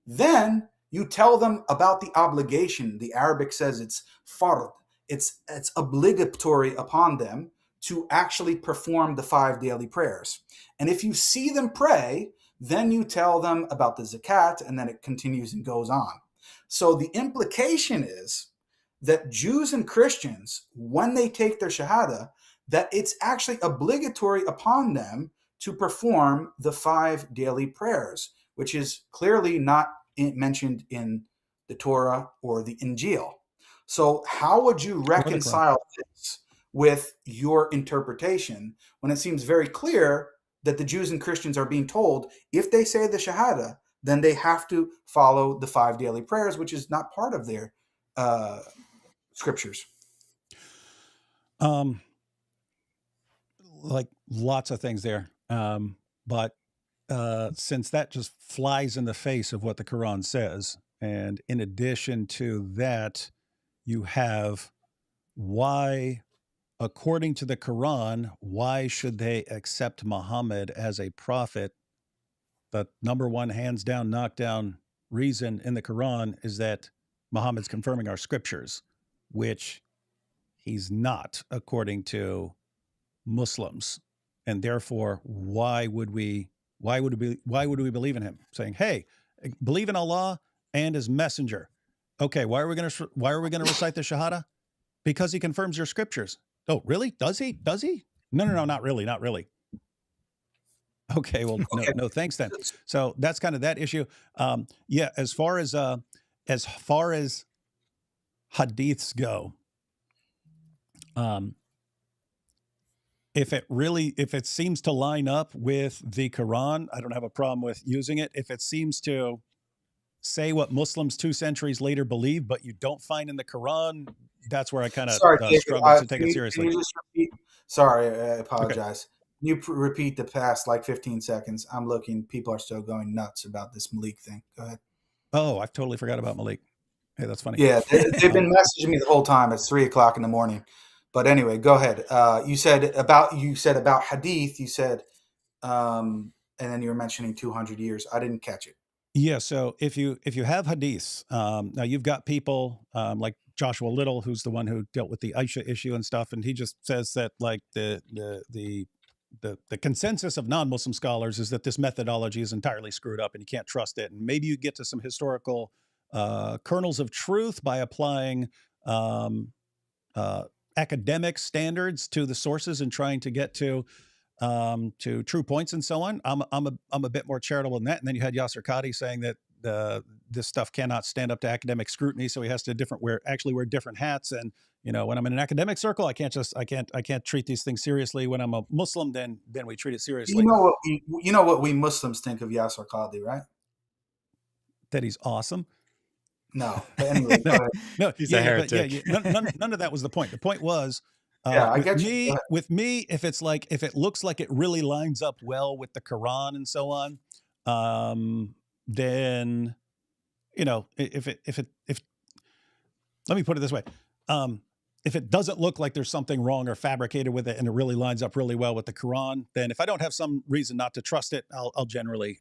then you tell them about the obligation. The Arabic says it's fard. It's obligatory upon them to actually perform the 5 daily prayers. And if you see them pray, then you tell them about the zakat, and then it continues and goes on. So the implication is that Jews and Christians, when they take their shahada, that it's actually obligatory upon them to perform the 5 daily prayers, which is clearly not mentioned in the Torah or the Injil. So how would you reconcile this with your interpretation when it seems very clear that the Jews and Christians are being told if they say the shahada, then they have to follow the 5 daily prayers, which is not part of their scriptures? Like lots of things there. But since that just flies in the face of what the Quran says, and in addition to that, you have why, according to the Quran, why should they accept Muhammad as a prophet? The number one, hands down, knockdown reason in the Quran is that Muhammad's confirming our scriptures, which he's not, according to Muslims. And therefore, why would we believe in him? Saying, hey, believe in Allah and his messenger. Okay, why are we going to recite the Shahada? Because he confirms your scriptures. Oh, really? Does he? No, not really. Okay, well, no, thanks then. So that's kind of that issue. Yeah, as far as hadiths go, if it seems to line up with the Quran, I don't have a problem with using it. If it seems to say what Muslims 2 centuries later believe, but you don't find in the Quran, that's where I kind of struggle to take it seriously. Can you just repeat? Sorry, I apologize. Can you repeat the past 15 seconds? I'm looking. People are still going nuts about this Maleek thing. Go ahead. Oh, I've totally forgot about Maleek. Hey, that's funny. Yeah, they've been messaging me the whole time. It's 3:00 in the morning. But anyway, go ahead. You said about hadith. You said, and then you were mentioning 200 years. I didn't catch it. Yeah. So if you have hadiths, now you've got people like Joshua Little, who's the one who dealt with the Aisha issue and stuff, and he just says that like the consensus of non-Muslim scholars is that this methodology is entirely screwed up and you can't trust it. And maybe you get to some historical kernels of truth by applying academic standards to the sources and trying to get to true points and so on. I'm a bit more charitable than that. And then you had Yasser Qadhi saying that this stuff cannot stand up to academic scrutiny, so he has to wear different hats. And when I'm in an academic circle, I can't treat these things seriously. When I'm a Muslim, then we treat it seriously. You know what we Muslims think of Yasser Qadhi, right? That he's awesome. No, but anyway, no, he's a heretic. None of that was the point. The point was, with me, if it looks like it really lines up well with the Quran and so on, then if let me put it this way, if it doesn't look like there's something wrong or fabricated with it, and it really lines up really well with the Quran, then if I don't have some reason not to trust it, I'll generally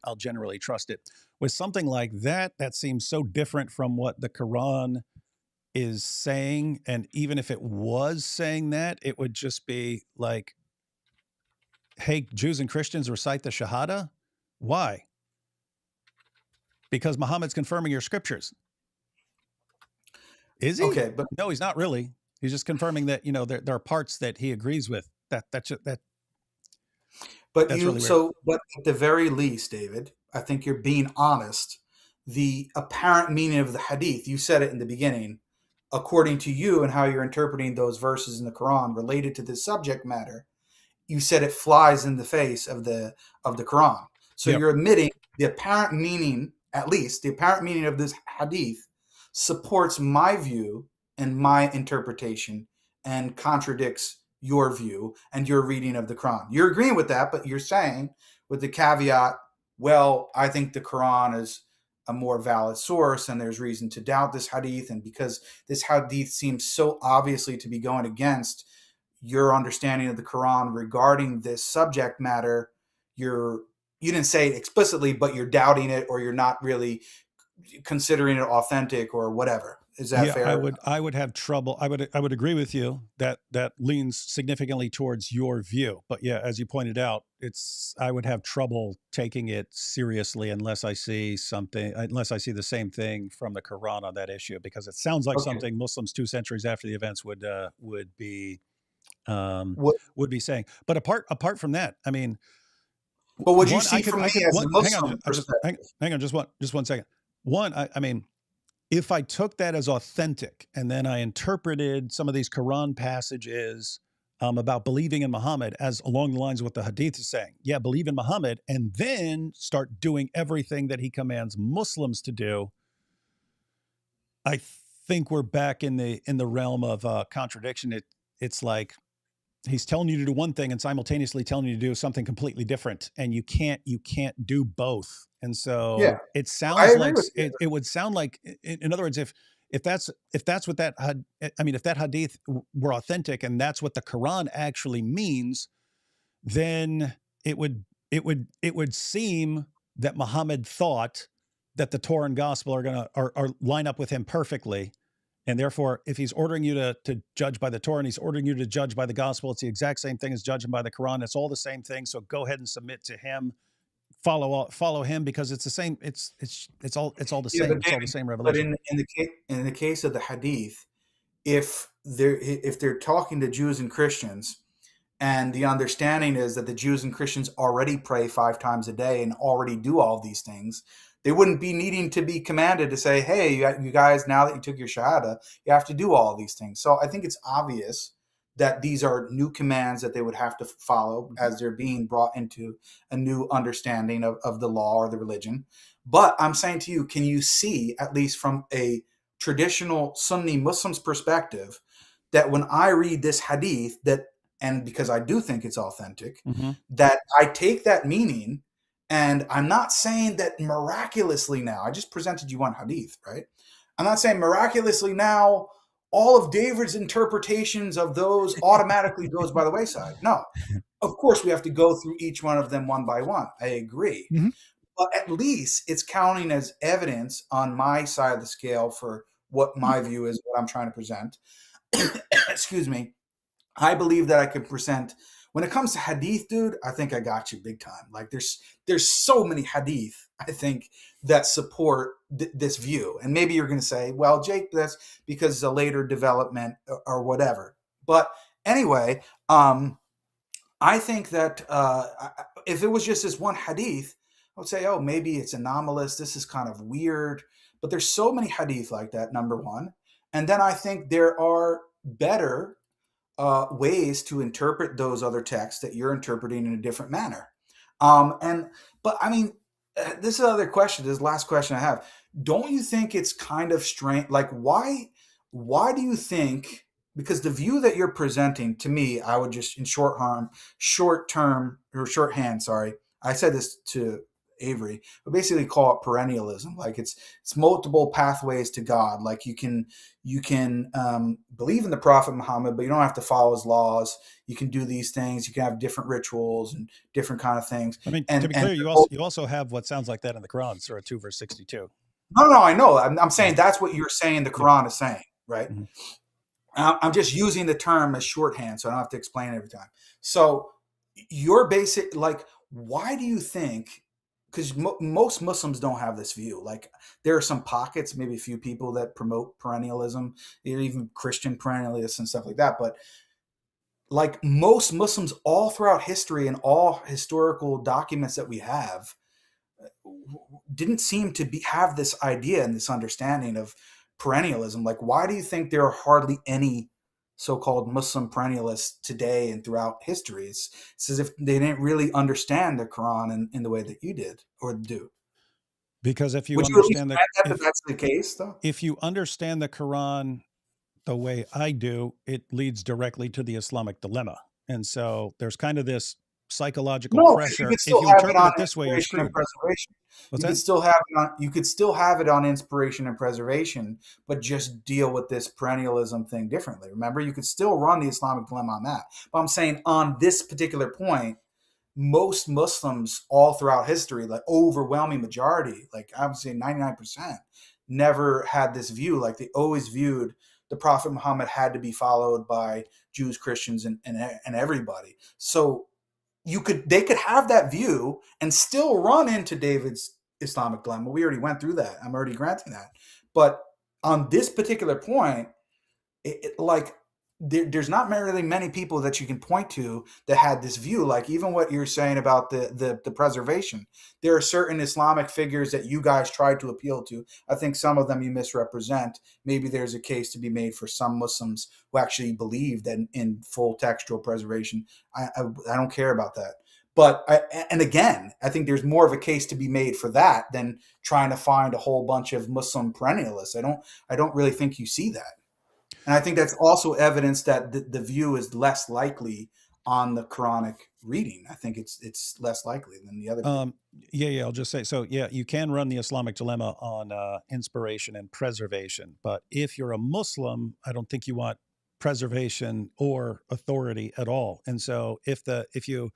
trust it. With something like that, that seems so different from what the Quran is saying, and even if it was saying that, it would just be like, hey, Jews and Christians, recite the Shahada. Why? Because Muhammad's confirming your scriptures. Is he? Okay, but no, he's not really. He's just confirming that, there are parts that he agrees with. But that's you really weird. So, but at the very least, David, I think you're being honest. The apparent meaning of the hadith, you said it in the beginning, according to you and how you're interpreting those verses in the Quran related to this subject matter, you said it flies in the face of the Quran. So Yep. You're admitting the apparent meaning, at least the apparent meaning of this hadith, supports my view and my interpretation and contradicts your view and your reading of the Quran. You're agreeing with that, but you're saying with the caveat, well, I think the Quran is a more valid source and there's reason to doubt this hadith. And because this hadith seems so obviously to be going against your understanding of the Quran regarding this subject matter, you didn't say it explicitly, but you're doubting it, or you're not really considering it authentic or whatever. Is that fair? I would have trouble. I would agree with you that leans significantly towards your view. But yeah, as you pointed out, I would have trouble taking it seriously unless I see the same thing from the Quran on that issue, because it sounds like something Muslims 2 centuries after the events would be saying. But apart from that, I mean, but what you see from me as a Muslim perspective? Hang on, just one second. One, I mean, if I took that as authentic and then I interpreted some of these Quran passages about believing in Muhammad as along the lines of what the Hadith is saying, yeah, believe in Muhammad, and then start doing everything that he commands Muslims to do, I think we're back in the realm of contradiction. It's like he's telling you to do one thing and simultaneously telling you to do something completely different, and you can't do both. And so it sounds like it would sound like, in other words, if that's what that if that hadith were authentic and that's what the Quran actually means, then it would seem that Muhammad thought that the Torah and gospel are line up with him perfectly. And therefore, if he's ordering you to judge by the Torah and he's ordering you to judge by the gospel, it's the exact same thing as judging by the Quran. It's all the same thing. So go ahead and submit to him. Follow him, because it's the same. It's all the same. It's all the same revelation. But in the case of the hadith, if they're talking to Jews and Christians, and the understanding is that the Jews and Christians already pray 5 times a day and already do all these things, they wouldn't be needing to be commanded to say, hey, you guys, now that you took your Shahada, you have to do all these things. So I think it's obvious that these are new commands that they would have to follow as they're being brought into a new understanding of the law or the religion. But I'm saying to you, can you see, at least from a traditional Sunni Muslim's perspective, that when I read this hadith, and because I do think it's authentic, that I take that meaning, and I'm not saying that miraculously now, I just presented you one hadith, right? I'm not saying miraculously now all of David's interpretations of those automatically goes by the wayside. No, of course we have to go through each one of them one by one. I agree. But at least it's counting as evidence on my side of the scale for what my view is, what I'm trying to present. Excuse me. I believe that I can present, when it comes to hadith, dude, I think I got you big time. Like there's so many hadith, I think, that support this view. And maybe you're going to say, well, Jake, that's because it's a later development or whatever. But anyway, I think that if it was just this one hadith, I would say, oh, maybe it's anomalous. This is kind of weird. But there's so many hadith like that, number one. And then I think there are better ways to interpret those other texts that you're interpreting in a different manner. But I mean, this is another question. This is the last question I have. Don't you think it's kind of strange? Like, why do you think? Because the view that you're presenting to me, I would just in shorthand, I said this Avery, but basically call it perennialism. Like it's multiple pathways to God. Like you can believe in the Prophet Muhammad, but you don't have to follow his laws. You can do these things. You can have different rituals and different kind of things. I mean, and, to be clear, you also have what sounds like that in the Quran, Surah 2, verse 62. No, I know. I'm saying that's what you're saying the Quran is saying, right? Mm-hmm. I'm just using the term as shorthand, so I don't have to explain it every time. So your basic, like, why do you think, because most Muslims don't have this view. Like there are some pockets, maybe a few people that promote perennialism, even Christian perennialists and stuff like that. But like most Muslims all throughout history and all historical documents that we have didn't seem to have this idea and this understanding of perennialism. Like, why do you think there are hardly any so-called Muslim perennialists today and throughout history? It's as if they didn't really understand the Quran in the way that you did or do. Because if you Would understand that's the case, though, if you understand the Quran the way I do, it leads directly to the Islamic dilemma, and so there's kind of this psychological pressure. If you interpret it this way, you're screwed. You could still have it on inspiration and preservation, but just deal with this perennialism thing differently. Remember, you could still run the Islamic dilemma on that. But I'm saying on this particular point, most Muslims all throughout history, like overwhelming majority, like I would say 99%, never had this view. Like they always viewed the Prophet Muhammad had to be followed by Jews, Christians, and everybody. So they could have that view and still run into David's Islamic dilemma. We already went through that. I'm already granting that. But on this particular point, there's not really many people that you can point to that had this view. Like even what you're saying about the preservation, there are certain Islamic figures that you guys try to appeal to. I think some of them you misrepresent. Maybe there's a case to be made for some Muslims who actually believe that in full textual preservation. I don't care about that. But I think there's more of a case to be made for that than trying to find a whole bunch of Muslim perennialists. I don't really think you see that. And I think that's also evidence that the view is less likely on the Quranic reading. I think it's less likely than the other. Yeah. I'll just say, so yeah, you can run the Islamic dilemma on inspiration and preservation. But if you're a Muslim, I don't think you want preservation or authority at all. And so if you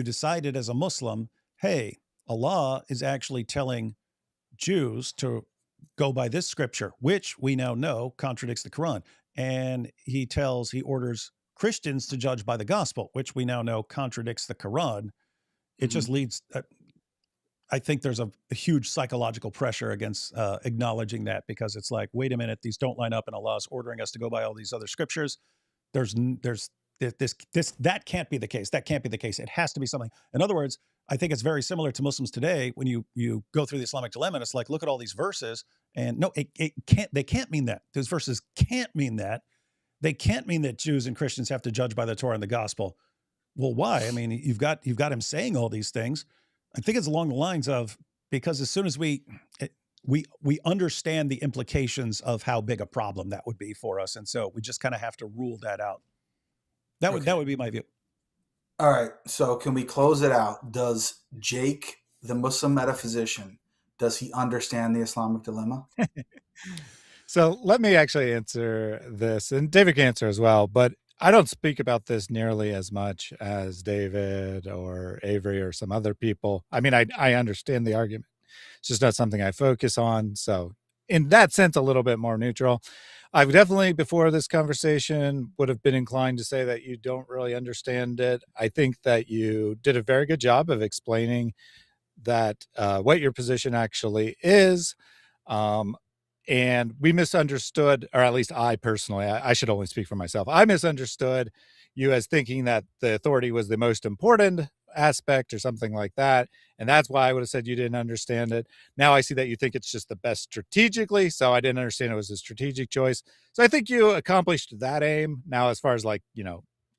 decided as a Muslim, hey, Allah is actually telling Jews to go by this scripture, which we now know contradicts the Quran. And he orders Christians to judge by the gospel, which we now know contradicts the Quran. It just leads, I think there's a huge psychological pressure against acknowledging that, because it's like, wait a minute, these don't line up and Allah's ordering us to go by all these other scriptures. That can't be the case. That can't be the case. It has to be something. In other words, I think it's very similar to Muslims today. When you go through the Islamic dilemma, and it's like, look at all these verses, and no, it can't. They can't mean that. Those verses can't mean that. They can't mean that Jews and Christians have to judge by the Torah and the gospel. Well, why? I mean, you've got him saying all these things. I think it's along the lines of, because as soon as we understand the implications of how big a problem that would be for us, and so we just kind of have to rule that out. That would be my view. All right. So can we close it out? Does Jake, the Muslim metaphysician, does he understand the Islamic dilemma? So let me actually answer this, and David can answer as well, but I don't speak about this nearly as much as David or Avery or some other people. I mean, I understand the argument. It's just not something I focus on. So in that sense, a little bit more neutral. I've definitely, before this conversation, would have been inclined to say that you don't really understand it. I think that you did a very good job of explaining that what your position actually is. And we misunderstood, or at least I personally, I should only speak for myself. I misunderstood you as thinking that the authority was the most important aspect or something like that. And that's why I would have said you didn't understand it. Now I see that you think it's just the best strategically. So I didn't understand it was a strategic choice. So I think you accomplished that aim. Now, as far as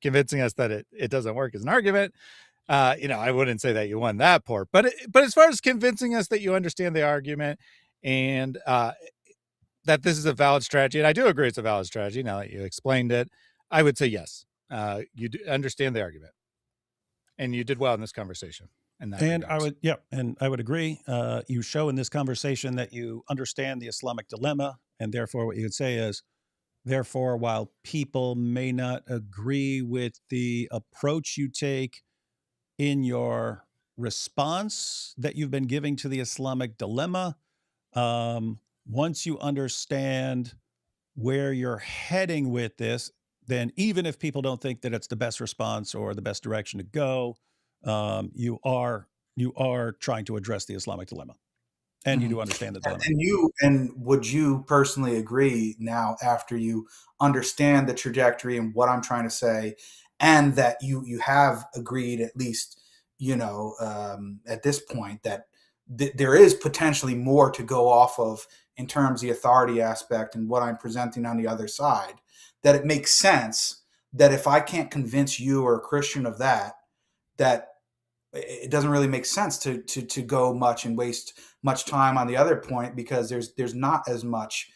convincing us that it doesn't work as an argument, I wouldn't say that you won that part. But as far as convincing us that you understand the argument and that this is a valid strategy, and I do agree it's a valid strategy now that you explained it, I would say yes. You do understand the argument. And you did well in this conversation. in that And regards. I would agree. You show in this conversation that you understand the Islamic dilemma, and therefore what you could say is, therefore, while people may not agree with the approach you take in your response that you've been giving to the Islamic dilemma, once you understand where you're heading with this, then even if people don't think that it's the best response or the best direction to go, you are trying to address the Islamic dilemma, and you do understand the dilemma. And would you personally agree now, after you understand the trajectory and what I'm trying to say, and that you have agreed, at least, at this point, that there is potentially more to go off of in terms of the authority aspect and what I'm presenting on the other side, that it makes sense that if I can't convince you or a Christian of that it doesn't really make sense to go much and waste much time on the other point, because there's not as much.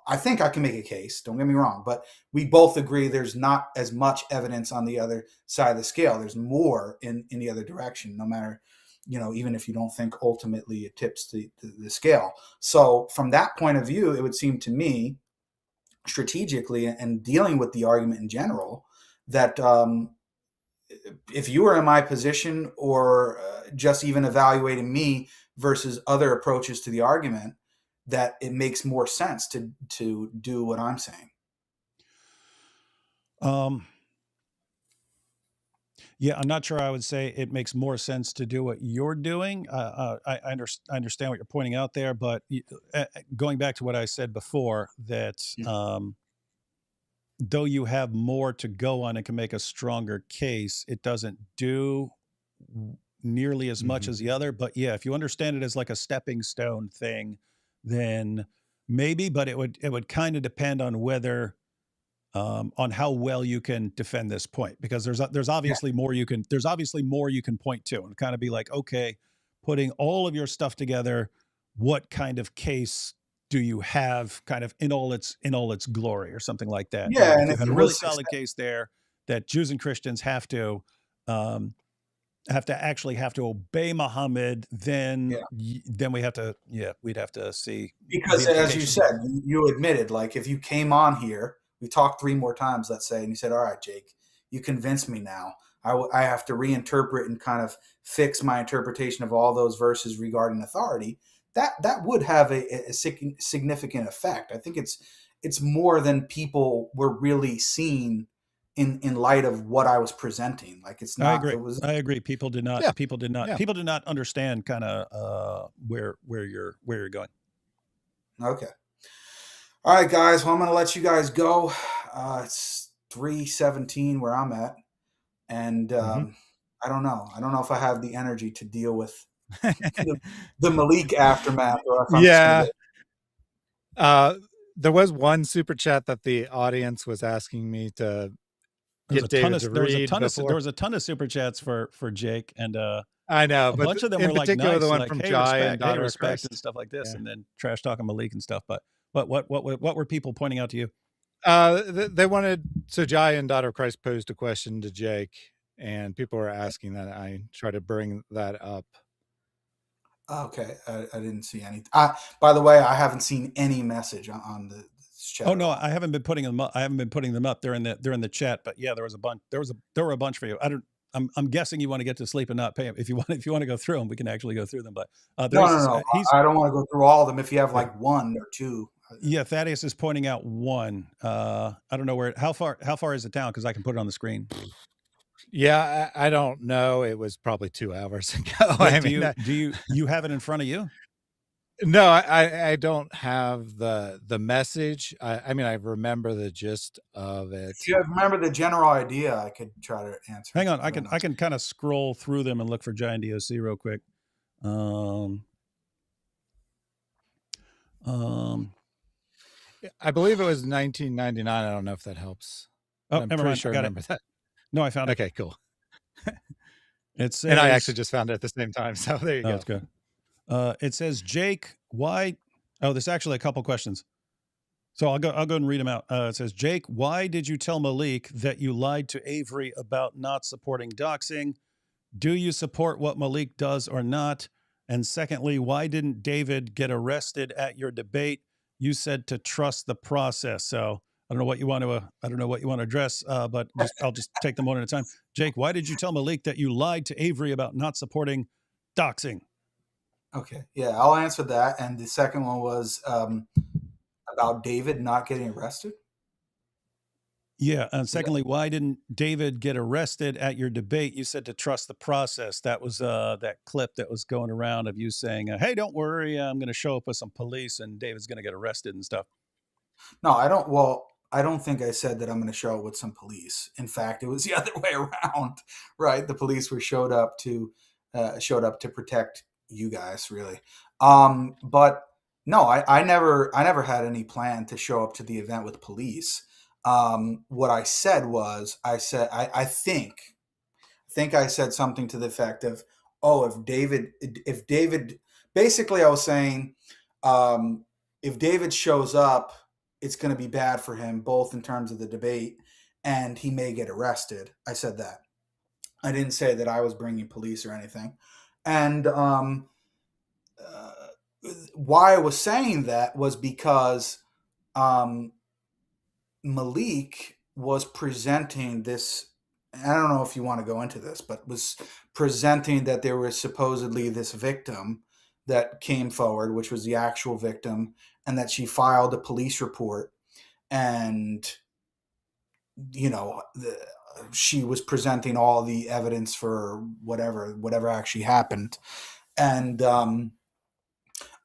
I think I can make a case, don't get me wrong, but we both agree there's not as much evidence on the other side of the scale. There's more in the other direction, no matter, even if you don't think ultimately it tips the scale. So from that point of view, it would seem to me, strategically and dealing with the argument in general, that if you were in my position, or just even evaluating me versus other approaches to the argument, that it makes more sense to do what I'm saying. Yeah, I'm not sure I would say it makes more sense to do what you're doing. I understand what you're pointing out there, but going back to what I said before, that though you have more to go on and can make a stronger case, it doesn't do nearly as much as the other. But yeah, if you understand it as like a stepping stone thing, then maybe, but it would kind of depend on whether on how well you can defend this point, because there's obviously more you can point to, and kind of be like, okay, putting all of your stuff together, what kind of case do you have, kind of in all its glory, or something like that? Yeah, If and you if had a you really was solid case there that Jews and Christians have to obey Muhammad, then we'd have to see, because as you said, you admitted, like, if you came on here, we talked 3 more times, let's say, and you said, all right, Jake, you convinced me now. I have to reinterpret and kind of fix my interpretation of all those verses regarding authority. That would have a significant effect. I think it's more than people were really seeing in light of what I was presenting. Like, it's not. I agree. People did not. Yeah. People did not understand kind of where you're going. Okay. All right, guys. Well, I'm going to let you guys go. It's 3:17 where I'm at, and I don't know. I don't know if I have the energy to deal with the Maleek aftermath, or if I'm just gonna get... There was one super chat that the audience was asking me to get David to read before. There was a ton of super chats for Jake, and I know, a but bunch of them in were like particular, nice, the one like, from hey, Jai respect, and Daughter of respect, Christ. and stuff like this, Yeah. and then trash talking Maleek and stuff. But what were people pointing out to you? They wanted, so Jai and Daughter of Christ posed a question to Jake, and people were asking that I try to bring that up. Okay, I didn't see any. By the way, I haven't seen any message on the chat. Oh no, I haven't been putting them up. I haven't been putting them up. They're in the chat. But yeah, there was a bunch. There were a bunch for you. I'm guessing you want to get to sleep and not pay them. If you want to go through them, we can actually go through them. But no. I don't want to go through all of them. If you have like 1 or 2. Yeah, Thaddeus is pointing out one. I don't know how far is it down, because I can put it on the screen. Yeah, I don't know. It was probably 2 hours ago. Do you have it in front of you? No, I don't have the message. I remember the gist of it. If you remember the general idea, I could try to answer. Hang on, I can kind of scroll through them and look for Giant DOC real quick. I believe it was 1999. I don't know if that helps. I'm pretty sure I remember that. No, I found it. Okay, cool. It says, and I actually just found it at the same time. So there you go. That's good. It says, Jake, why? Oh, there's actually a couple questions. So I'll go and read them out. It says, Jake, why did you tell Maleek that you lied to Avery about not supporting doxing? do you support what Maleek does or not? And secondly, why didn't David get arrested at your debate? You said to trust the process. So I don't know what you want to address, but I'll just take them one at a time. Jake, why did you tell Maleek that you lied to Avery about not supporting doxing? Okay, yeah, I'll answer that. And the second one was about David not getting arrested. Yeah, and secondly, why didn't David get arrested at your debate? You said to trust the process. That was that clip that was going around of you saying, "Hey, don't worry, I'm going to show up with some police, and David's going to get arrested and stuff." No, I don't. Well, I don't think I said that I'm going to show up with some police. In fact, it was the other way around, right? The police showed up to protect you guys, really. But no, I never had any plan to show up to the event with police. What I said was, I think I said something to the effect of, oh, if David, basically I was saying, if David shows up, it's going to be bad for him, both in terms of the debate and he may get arrested. I said that. I didn't say that I was bringing police or anything. And why I was saying that was because Maleek was presenting this. I don't know if you want to go into this, but was presenting that there was supposedly this victim that came forward, which was the actual victim, and that she filed a police report. And, she was presenting all the evidence for whatever actually happened. And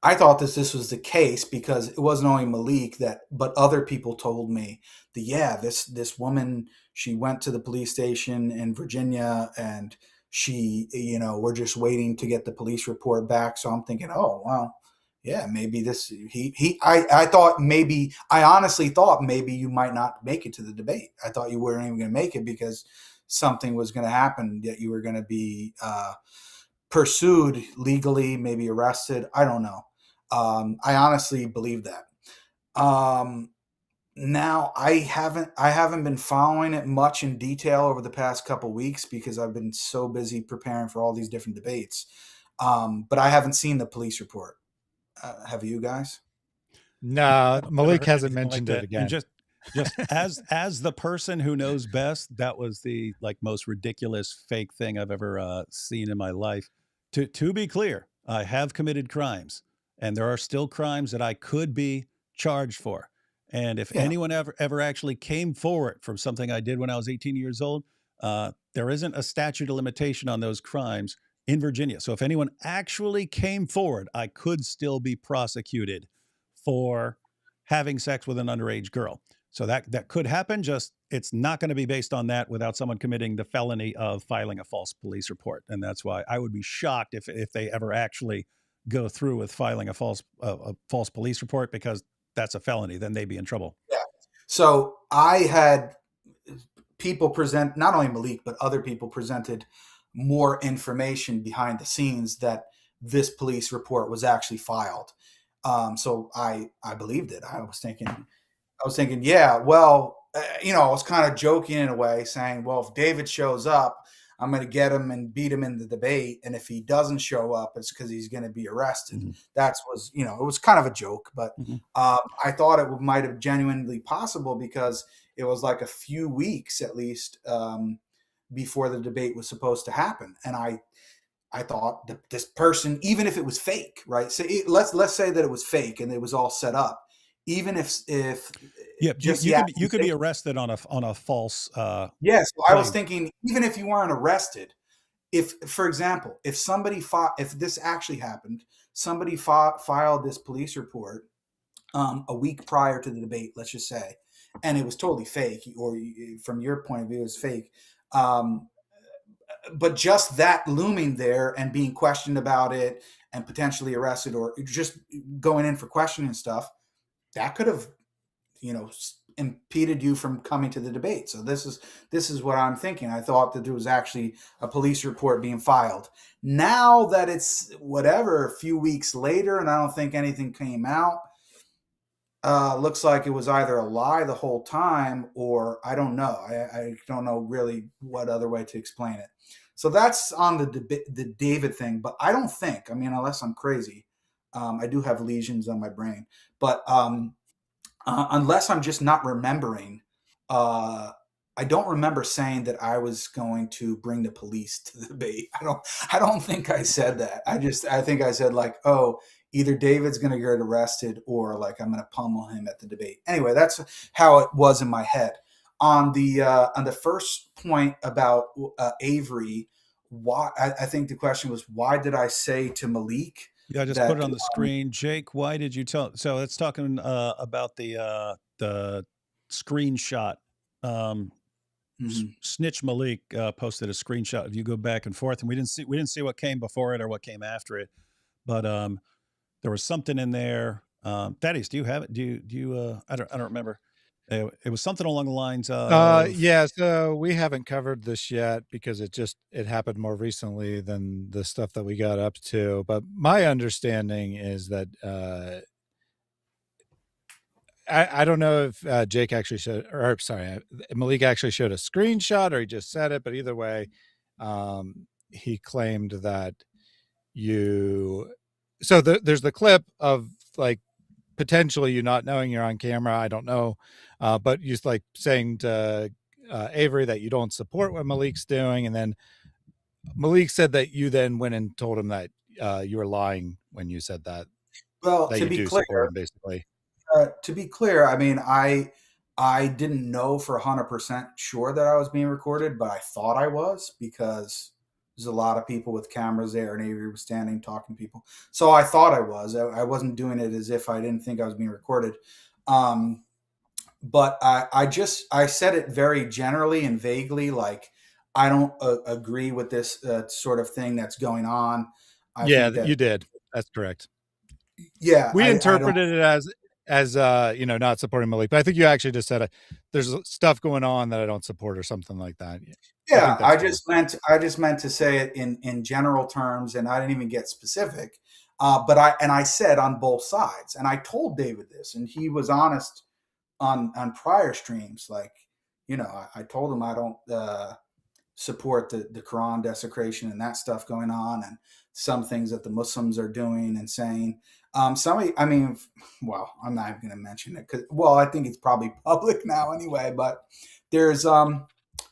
I thought this was the case because it wasn't only Maleek but other people told me that, this woman, she went to the police station in Virginia and she, we're just waiting to get the police report back. So I'm thinking, oh, well, yeah, maybe I honestly thought maybe you might not make it to the debate. I thought you weren't even going to make it because something was going to happen, that you were going to be pursued legally, maybe arrested. I don't know. I honestly believe that. Now I haven't been following it much in detail over the past couple weeks because I've been so busy preparing for all these different debates. But I haven't seen the police report. Have you guys? No, Maleek hasn't mentioned it again. And just as the person who knows best, that was the most ridiculous fake thing I've ever seen in my life. To be clear, I have committed crimes, and there are still crimes that I could be charged for. And if anyone ever actually came forward from something I did when I was 18 years old, there isn't a statute of limitation on those crimes in Virginia. So if anyone actually came forward, I could still be prosecuted for having sex with an underage girl. So that could happen. Just it's not going to be based on that without someone committing the felony of filing a false police report. And that's why I would be shocked if they ever actually go through with filing a false police report, because that's a felony. Then they'd be in trouble. Yeah. So I had people present, not only Maleek, but other people presented more information behind the scenes that this police report was actually filed. So I believed it. I was thinking, yeah, well, I was kind of joking in a way, saying, well, if David shows up, I'm going to get him and beat him in the debate. And if he doesn't show up, it's because he's going to be arrested. Mm-hmm. It was kind of a joke, but I thought it might have genuinely possible because it was like a few weeks at least before the debate was supposed to happen. And I thought that this person, even if it was fake, right? So let's say that it was fake and it was all set up. Even if you could be arrested on a false. Yes, I was thinking, even if you weren't arrested, if, for example, if this actually happened, somebody filed this police report a week prior to the debate, let's just say, and it was totally fake, or from your point of view, it was fake. But just that looming there and being questioned about it and potentially arrested or just going in for questioning and stuff, that could have, impeded you from coming to the debate. So this is what I'm thinking. I thought that there was actually a police report being filed. Now that it's a few weeks later, and I don't think anything came out, looks like it was either a lie the whole time, or I don't know. I don't know really what other way to explain it. So that's on the David thing. But I don't think, I mean, unless I'm crazy, I do have lesions on my brain. But unless I'm just not remembering, I don't remember saying that I was going to bring the police to the debate. I don't think I said that. I think I said like, oh, either David's going to get arrested or like I'm going to pummel him at the debate. Anyway, that's how it was in my head. On the first point about Avery, why I think the question was, why did I say to Maleek? Yeah, I just put it on the screen. Jake, why did you tell? So let's talking about the screenshot. Snitch Maleek posted a screenshot of you go back and forth, and we didn't see what came before it or what came after it, but there was something in there. Thaddeus, do you have it? Do you? I don't remember. It was something along the lines of. Yeah, so we haven't covered this yet because it happened more recently than the stuff that we got up to. But my understanding is that I don't know if Jake actually showed, or sorry, Maleek actually showed a screenshot or he just said it. But either way, he claimed that you. So there's the clip of like potentially you not knowing you're on camera. I don't know. But you like saying to Avery that you don't support what Maleek's doing. And then Maleek said that you then went and told him that you were lying when you said that. Well, that to be clear, him, basically. To be clear, I mean, I didn't know for 100% sure that I was being recorded, but I thought I was because there's a lot of people with cameras there and Avery was standing talking to people. So I thought I was. I wasn't doing it as if I didn't think I was being recorded. But I said it very generally and vaguely, like I don't agree with this sort of thing that's going on. You did. That's correct. Yeah, we interpreted it as not supporting Maleek, but I think you actually just said there's stuff going on that I don't support or something like that. Yeah, I just meant to say it in general terms, and I didn't even get specific. But I said on both sides, and I told David this, and he was honest on prior streams. Like, I told him I don't support the Quran desecration and that stuff going on, and some things that the Muslims are doing and saying. I'm not even going to mention it because, I think it's probably public now anyway. But there's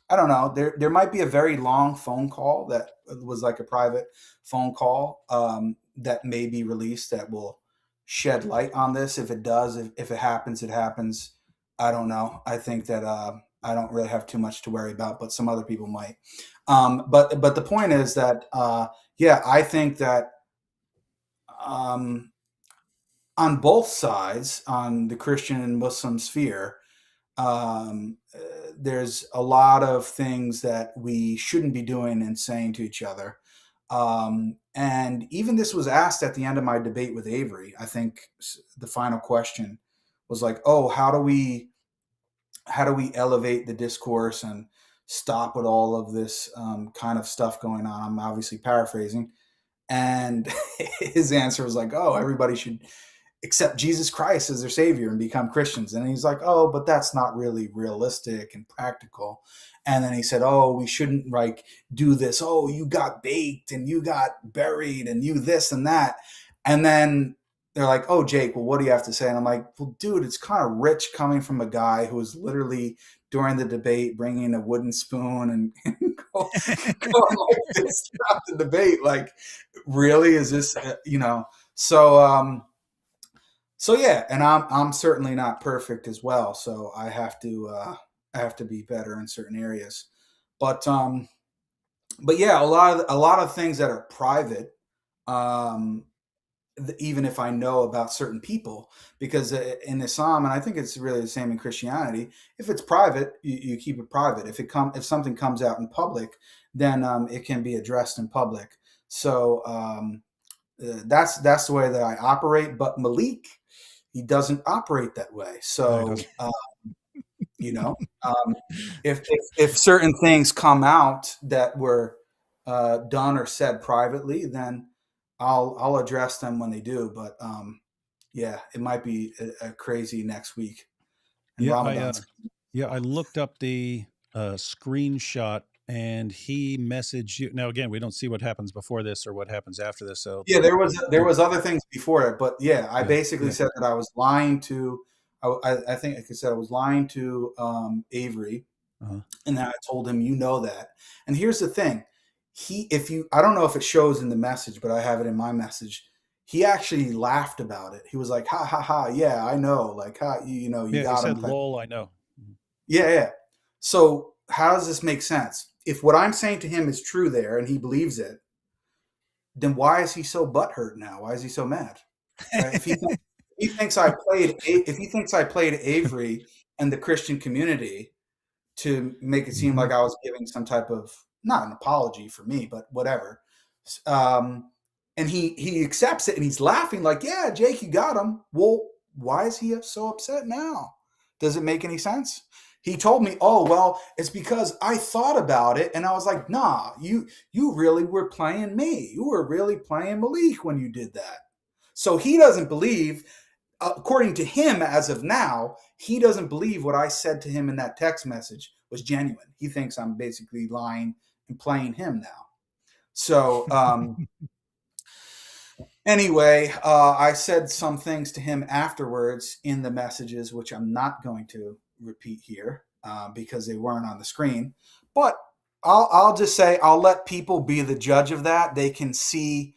I don't know. There might be a very long phone call that was like a private phone call that may be released that will shed light on this. If it does, if it happens, it happens. I don't know. I think that I don't really have too much to worry about, but some other people might. But the point is that I think that on both sides, on the Christian and Muslim sphere, there's a lot of things that we shouldn't be doing and saying to each other. And even this was asked at the end of my debate with Avery. I think the final question was like, oh, how do we elevate the discourse and stop with all of this kind of stuff going on? I'm obviously paraphrasing. And his answer was like, oh, everybody should accept Jesus Christ as their savior and become Christians. And he's like, oh, but that's not really realistic and practical. And then he said, oh, we shouldn't like do this. Oh, you got baked and you got buried and you this and that. And then they're like, oh, Jake, well, what do you have to say? And I'm like, well, dude, it's kind of rich coming from a guy who was literally during the debate bringing a wooden spoon and going like this throughout the debate. Like, really, is this, So yeah, and I'm certainly not perfect as well. So I have to be better in certain areas. But yeah, a lot of things that are private, even if I know about certain people, because in Islam, and I think it's really the same in Christianity, if it's private, you keep it private. If something comes out in public, then it can be addressed in public. So that's the way that I operate. But Maleek, he doesn't operate that way. So if certain things come out that were done or said privately, then I'll address them when they do. But it might be a crazy next week. I looked up the screenshot and he messaged you. Now, again, we don't see what happens before this or what happens after this. So yeah, there was other things before it, but yeah, I basically said that I was lying to. I think, like I said, I was lying to Avery, and then I told him, you know that. And here's the thing, I don't know if it shows in the message, but I have it in my message. He actually laughed about it. He was like, "Ha ha ha! Yeah, I know. Like, ha, you know, you got he him." said, "Lol, I know." Yeah, yeah. So how does this make sense? If what I'm saying to him is true there, and he believes it, then why is he so butthurt now? Why is he so mad? Right? If he thinks I played Avery and the Christian community to make it seem like I was giving some type of, not an apology for me, but whatever. And he accepts it and he's laughing like, yeah, Jake, you got him. Well, why is he so upset now? Does it make any sense? He told me, oh, well, it's because I thought about it. And I was like, nah, you really were playing me. You were really playing Maleek when you did that. So he doesn't believe, according to him as of now, he doesn't believe what I said to him in that text message was genuine. He thinks I'm basically lying and playing him now. So anyway, I said some things to him afterwards in the messages, which I'm not going to repeat here because they weren't on the screen. But I'll just say I'll let people be the judge of that. They can see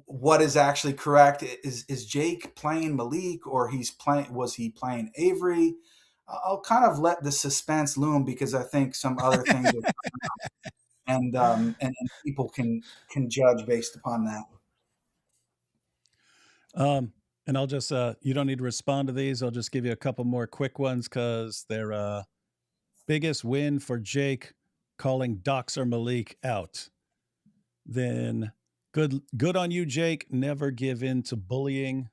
what is actually correct. Is Jake playing Maleek, or was he playing Avery? I'll kind of let the suspense loom because I think some other things will come out, and people can judge based upon that. And I'll just you don't need to respond to these. I'll just give you a couple more quick ones because they're biggest win for Jake, calling Doxer Maleek out. Then good on you, Jake. Never give in to bullying.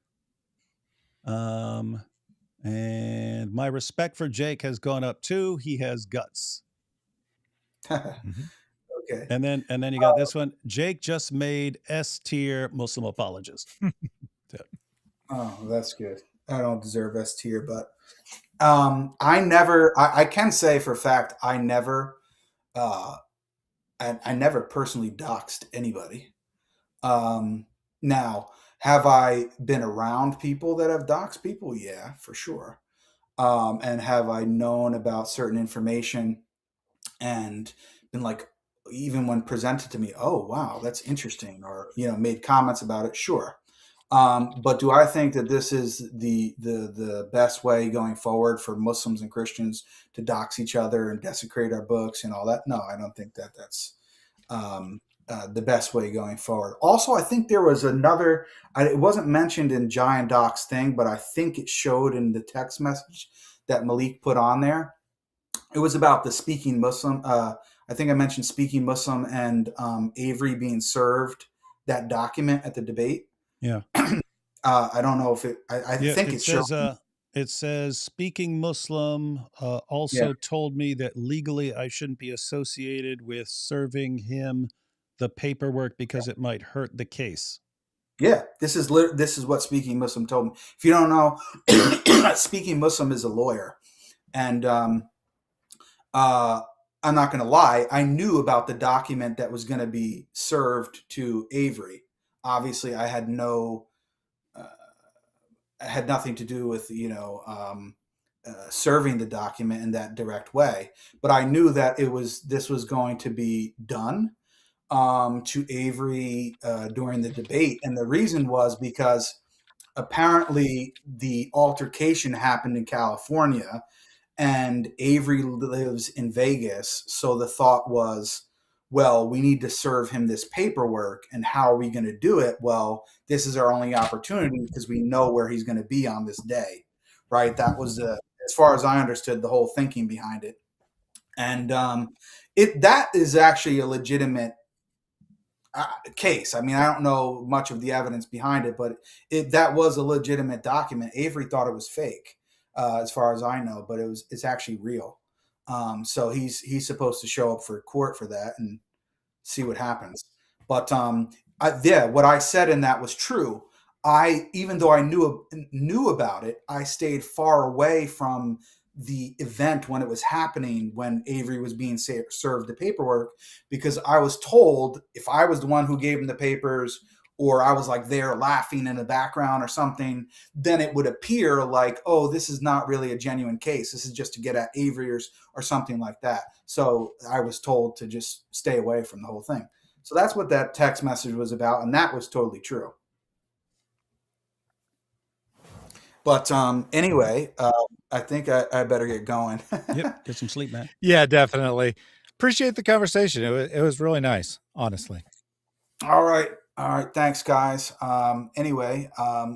And my respect for Jake has gone up too. He has guts. Okay. And then you got this one. Jake just made S tier Muslim apologist. Oh, that's good. I don't deserve S tier, but I can say for a fact I never personally doxed anybody. Now, have I been around people that have doxed people? Yeah, for sure. And have I known about certain information and been like, even when presented to me, oh wow, that's interesting, or made comments about it? Sure. But do I think that this is the best way going forward for Muslims and Christians to dox each other and desecrate our books and all that? No, I don't think that that's the best way going forward. Also, I think there was another, it wasn't mentioned in Giant Doc's thing, but I think it showed in the text message that Maleek put on there. It was about the Speaking Muslim. I think I mentioned Speaking Muslim and Avery being served that document at the debate. Yeah. I don't know if I think it says it says Speaking Muslim also told me that legally I shouldn't be associated with serving him the paperwork because it might hurt the case. Yeah, this is what Speaking Muslim told me. If you don't know, Speaking Muslim is a lawyer, and I'm not going to lie, I knew about the document that was going to be served to Avery. Obviously, I had nothing to do with serving the document in that direct way, but I knew that this was going to be done to Avery during the debate, and the reason was because apparently the altercation happened in California, and Avery lives in Vegas, so the thought was, well, we need to serve him this paperwork, and how are we going to do it? Well, this is our only opportunity because we know where he's going to be on this day, right? That was as far as I understood, the whole thinking behind it. And that is actually a legitimate case. I mean, I don't know much of the evidence behind it, but that was a legitimate document. Avery thought it was fake, as far as I know, but it's actually real. So he's supposed to show up for court for that and see what happens. But what I said in that was true. Even though I knew about it, I stayed far away from the event when it was happening, when Avery was being served the paperwork, because I was told if I was the one who gave him the papers, or I was like there laughing in the background or something, then it would appear like, oh, this is not really a genuine case. This is just to get at Avery or something like that. So I was told to just stay away from the whole thing. So that's what that text message was about, and that was totally true. But anyway, I think I better get going. Yep, get some sleep, man. Yeah, definitely. Appreciate the conversation. It was really nice, honestly. All right. Thanks, guys. Anyway,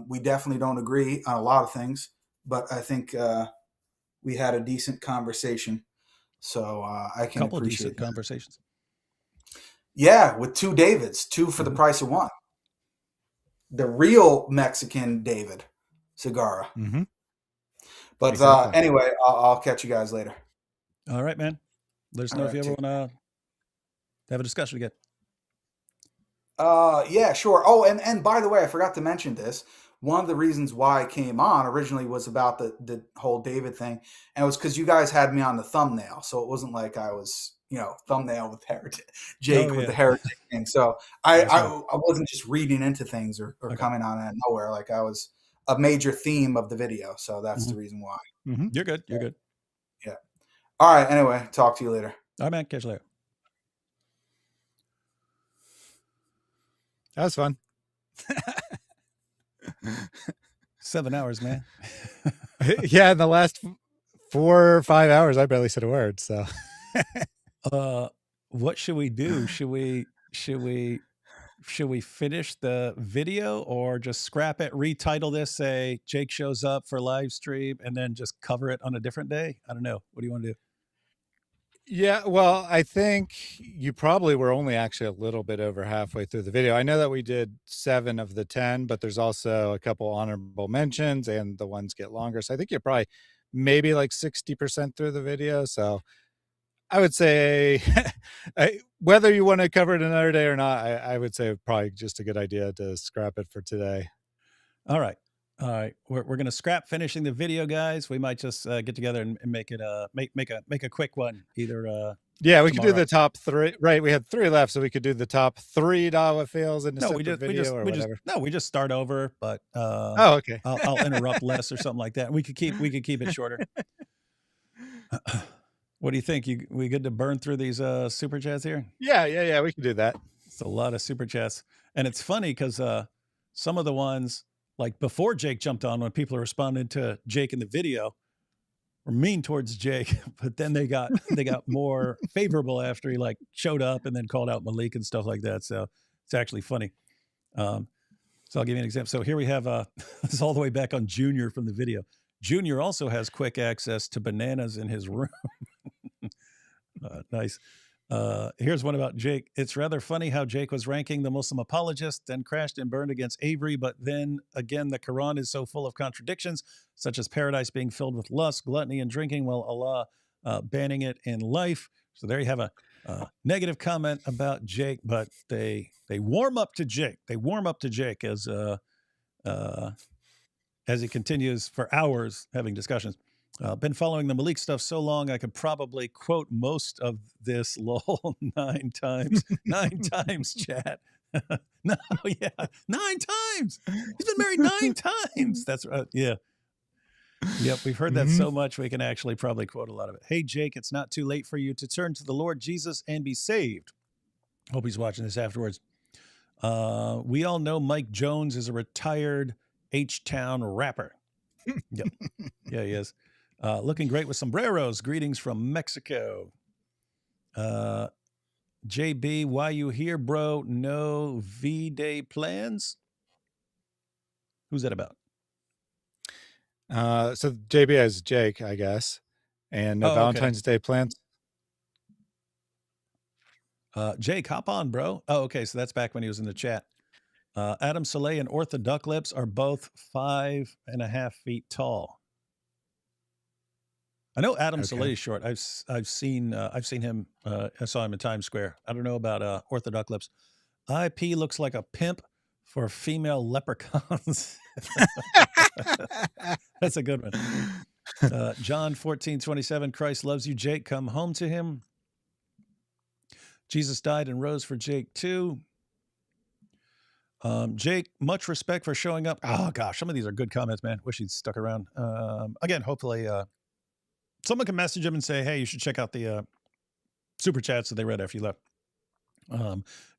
we definitely don't agree on a lot of things, but I think we had a decent conversation. So I can Couple appreciate decent conversations. Yeah, with two Davids, two for the price of one. The real Mexican David Segarra. Mm-hmm. But exactly. Anyway, I'll catch you guys later. All right, man. Let us know if you ever want to have a discussion again. Yeah, sure. Oh, and by the way, I forgot to mention this. One of the reasons why I came on originally was about the whole David thing, and it was because you guys had me on the thumbnail, so it wasn't like I was, thumbnail with Jake with the heretic thing. So I wasn't just reading into things or coming on out of nowhere. Like I was a major theme of the video, so that's the reason why. Mm-hmm. You're good. You're good. Yeah. All right. Anyway, talk to you later. All right, man. Catch you later. That was fun. 7 hours, man. Yeah, in the last 4 or 5 hours, I barely said a word. So, what should we do? Should we finish the video or just scrap it, retitle this, say Jake shows up for live stream, and then just cover it on a different day? I don't know. What do you want to do? Yeah, well, I think you probably were only actually a little bit over halfway through the video. I know that we did 7 of the 10, but there's also a couple honorable mentions and the ones get longer. So I think you're probably maybe like 60% through the video. So I would say whether you want to cover it another day or not, I would say probably just a good idea to scrap it for today. All right. We're going to scrap finishing the video, guys. We might just get together and make it make a quick one. Either yeah, we could do the top 3. Right, we had 3 left, so we could do the top 3 Dawa fails in a separate video or whatever. We just start over. But oh, okay. I'll interrupt less or something like that. We could keep it shorter. What do you think? We good to burn through these super chats here? Yeah. We can do that. It's a lot of super chats, and it's funny because some of the ones. Like before Jake jumped on, when people are responding to Jake in the video, were mean towards Jake, but then they got more favorable after he like showed up and then called out Maleek and stuff like that. So it's actually funny. So I'll give you an example. So here we have this is all the way back on Junior from the video. Junior also has quick access to bananas in his room. Nice. Here's one about Jake. It's rather funny how Jake was ranking the Muslim apologist, then crashed and burned against Avery. But then again, the Quran is so full of contradictions, such as paradise being filled with lust, gluttony, and drinking, while Allah banning it in life. So there you have a negative comment about Jake, but they warm up to Jake. They warm up to Jake as he continues for hours having discussions. Been following the Maleek stuff so long, I could probably quote most of this lol 9 times. 9 times, chat. No, yeah, 9 times. He's been married 9 times. That's right. Yeah. Yep, we've heard that so much we can actually probably quote a lot of it. Hey, Jake, it's not too late for you to turn to the Lord Jesus and be saved. Hope he's watching this afterwards. We all know Mike Jones is a retired H-Town rapper. Yep. Yeah, he is. Looking great with sombreros. Greetings from Mexico. JB, why you here, bro? No V-Day plans? Who's that about? So JB has Jake, I guess. And Valentine's Day plans. Jake, hop on, bro. Oh, okay. So that's back when he was in the chat. Adam Soleil and Ortha Duck Lips are both 5.5 feet tall. I know Adam Soleil is short. I've seen him. I saw him in Times Square. I don't know about Ortha Duck Lips. IP looks like a pimp for female leprechauns. That's a good one. John 14:27, Christ loves you, Jake. Come home to him. Jesus died and rose for Jake too. Jake, much respect for showing up. Oh gosh, some of these are good comments, man. Wish he'd stuck around. Again, hopefully someone can message him and say, hey, you should check out the super chats that they read after you left.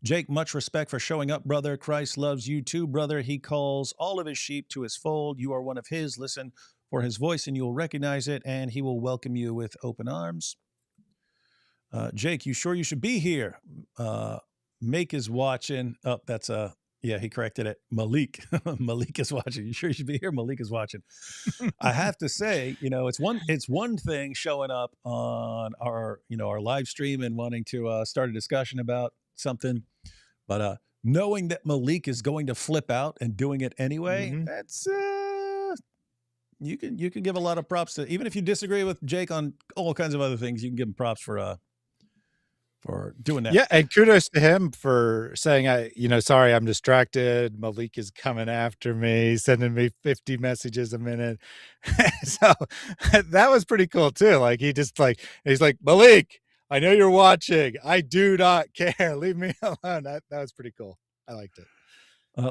Jake, much respect for showing up, brother. Christ loves you too, brother. He calls all of his sheep to his fold. You are one of his. Listen for his voice and you will recognize it, and he will welcome you with open arms. Jake, you sure you should be here? Make is watching. Oh, that's yeah, he corrected it. Maleek. Maleek is watching. You sure you should be here? Maleek is watching. I have to say, it's one thing showing up on our live stream and wanting to start a discussion about something, but knowing that Maleek is going to flip out and doing it anyway, that's you can give a lot of props to, even if you disagree with Jake on all kinds of other things, you can give him props for doing that. Yeah, and kudos to him for saying, sorry, I'm distracted. Maleek is coming after me, sending me 50 messages a minute. So that was pretty cool too. Like he's like, Maleek, I know you're watching. I do not care. Leave me alone. That was pretty cool. I liked it.